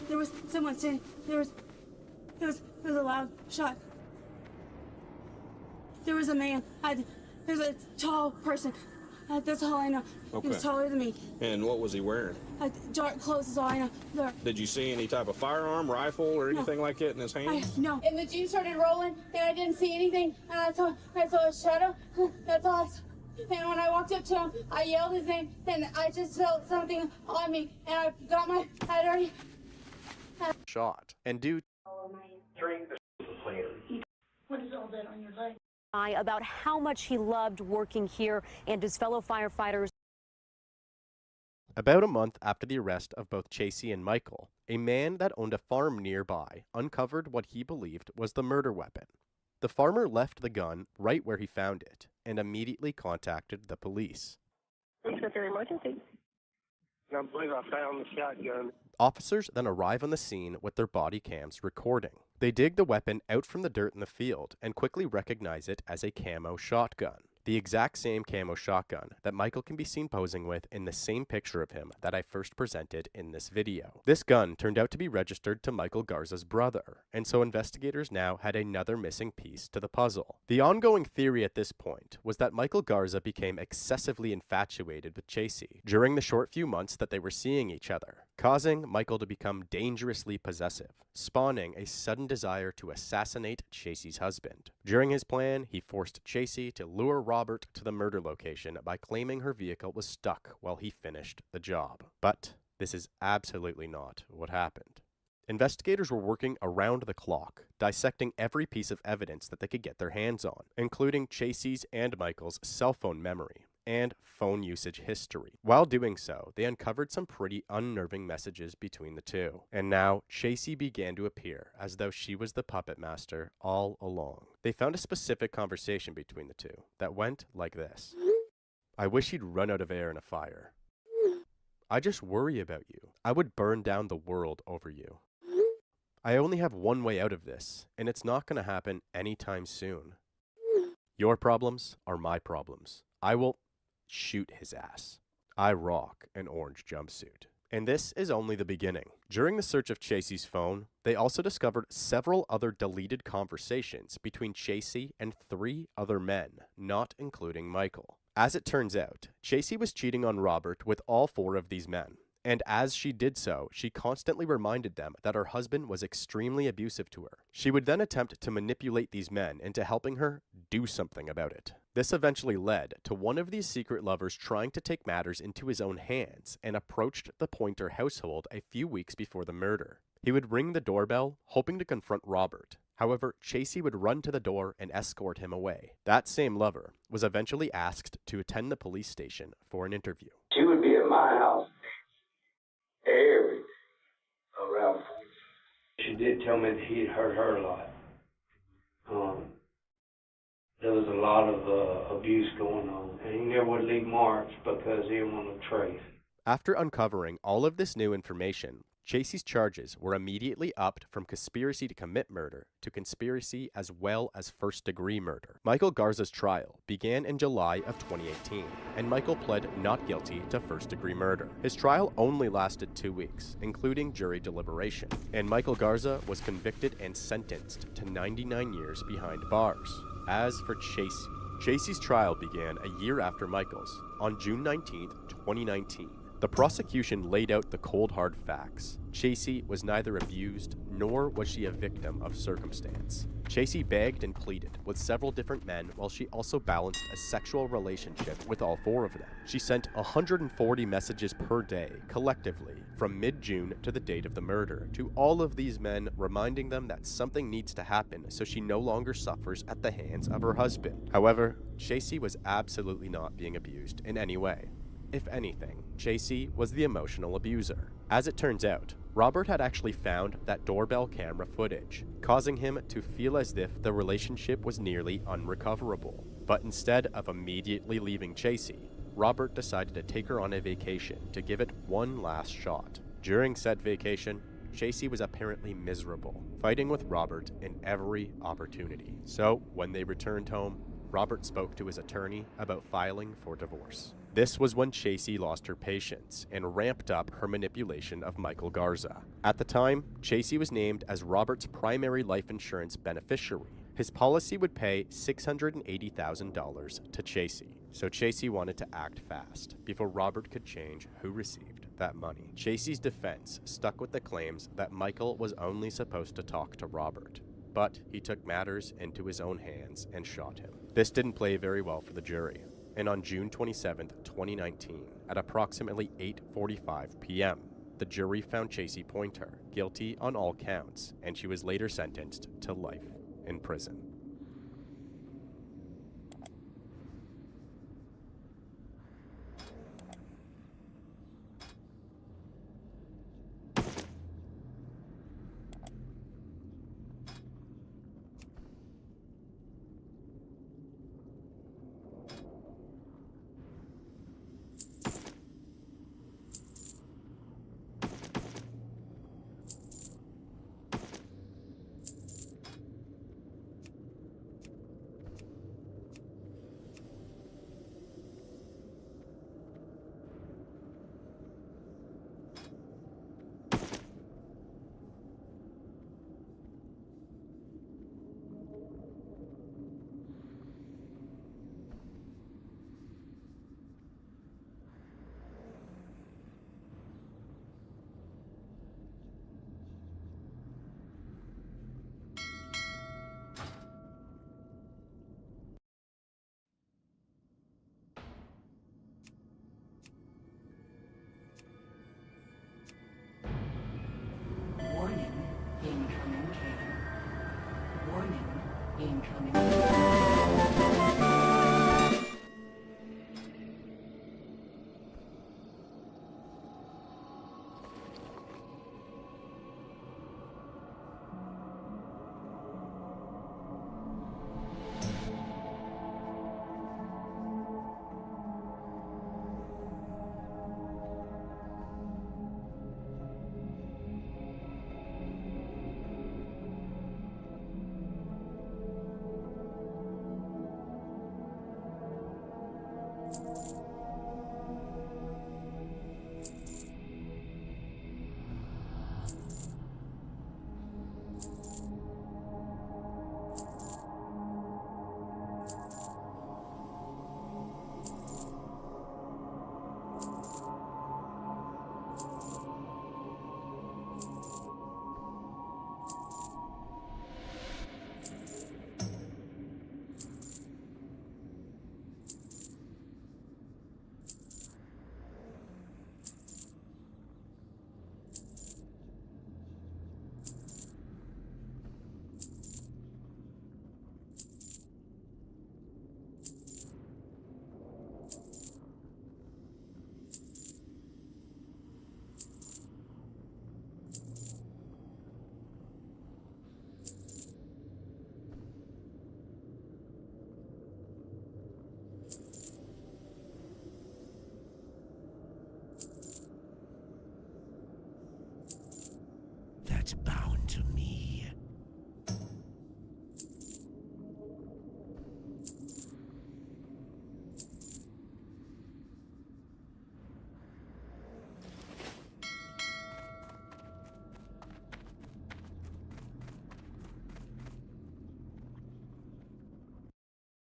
there was someone standing. There was a loud shot. There was a man. There's a tall person. That's all I know. Okay. He was taller than me. And what was he wearing? Dark clothes is all I know. Did you see any type of firearm, rifle, or anything like that in his hand? No. And the Jeep started rolling, and I didn't see anything, and I saw a shadow. That's all I saw. And when I walked up to him, I yelled his name, and I just felt something on me, and I had already shot. And due Drink the later. What is all that on your leg? About how much he loved working here and his fellow firefighters. About a month after the arrest of both Chasey and Michael, a man that owned a farm nearby uncovered what he believed was the murder weapon. The farmer left the gun right where he found it and immediately contacted the police. What's your emergency? I believe I found the shotgun. Officers then arrive on the scene with their body cams recording. They dig the weapon out from the dirt in the field and quickly recognize it as a camo shotgun. The exact same camo shotgun that Michael can be seen posing with in the same picture of him that I first presented in this video. This gun turned out to be registered to Michael Garza's brother, and so investigators now had another missing piece to the puzzle. The ongoing theory at this point was that Michael Garza became excessively infatuated with Chasey during the short few months that they were seeing each other, causing Michael to become dangerously possessive, spawning a sudden desire to assassinate Chasey's husband. During his plan, he forced Chasey to lure Robert to the murder location by claiming her vehicle was stuck while he finished the job. But this is absolutely not what happened. Investigators were working around the clock, dissecting every piece of evidence that they could get their hands on, including Chasey's and Michael's cell phone memory and phone usage history. While doing so, they uncovered some pretty unnerving messages between the two. And now, Chasey began to appear as though she was the puppet master all along. They found a specific conversation between the two that went like this. I wish you'd run out of air in a fire. I just worry about you. I would burn down the world over you. I only have one way out of this, and it's not going to happen anytime soon. Your problems are my problems. I will shoot his ass. I rock an orange jumpsuit. And this is only the beginning. During the search of Chasey's phone, they also discovered several other deleted conversations between Chasey and 3 other men, not including Michael. As it turns out, Chasey was cheating on Robert with all 4 of these men. And as she did so, she constantly reminded them that her husband was extremely abusive to her. She would then attempt to manipulate these men into helping her do something about it. This eventually led to one of these secret lovers trying to take matters into his own hands and approached the Pointer household a few weeks before the murder. He would ring the doorbell, hoping to confront Robert. However, Chasey would run to the door and escort him away. That same lover was eventually asked to attend the police station for an interview. She would be at my house every around. She did tell me that he had hurt her a lot. There was a lot of abuse going on, and he never would leave marks because he didn't want to trace. After uncovering all of this new information, Chasey's charges were immediately upped from conspiracy to commit murder to conspiracy as well as first-degree murder. Michael Garza's trial began in July of 2018, and Michael pled not guilty to first-degree murder. His trial only lasted 2 weeks, including jury deliberation, and Michael Garza was convicted and sentenced to 99 years behind bars. As for Chasey's trial began a year after Michael's, on June 19, 2019. The prosecution laid out the cold hard facts. Chasey was neither abused nor was she a victim of circumstance. Chasey begged and pleaded with several different men while she also balanced a sexual relationship with all 4 of them. She sent 140 messages per day, collectively, from mid-June to the date of the murder, to all of these men, reminding them that something needs to happen so she no longer suffers at the hands of her husband. However, Chasey was absolutely not being abused in any way. If anything, Chasey was the emotional abuser. As it turns out, Robert had actually found that doorbell camera footage, causing him to feel as if the relationship was nearly unrecoverable. But instead of immediately leaving Chasey, Robert decided to take her on a vacation to give it one last shot. During said vacation, Chasey was apparently miserable, fighting with Robert in every opportunity. So, when they returned home, Robert spoke to his attorney about filing for divorce. This was when Chasey lost her patience and ramped up her manipulation of Michael Garza. At the time, Chasey was named as Robert's primary life insurance beneficiary. His policy would pay $680,000 to Chasey, so Chasey wanted to act fast before Robert could change who received that money. Chasey's defense stuck with the claims that Michael was only supposed to talk to Robert, but he took matters into his own hands and shot him. This didn't play very well for the jury, and on June 27, 2019, at approximately 8:45 p.m., The jury found Chasey Pointer guilty on all counts, and she was later sentenced to life in prison. Warning, incoming cane. Warning, incoming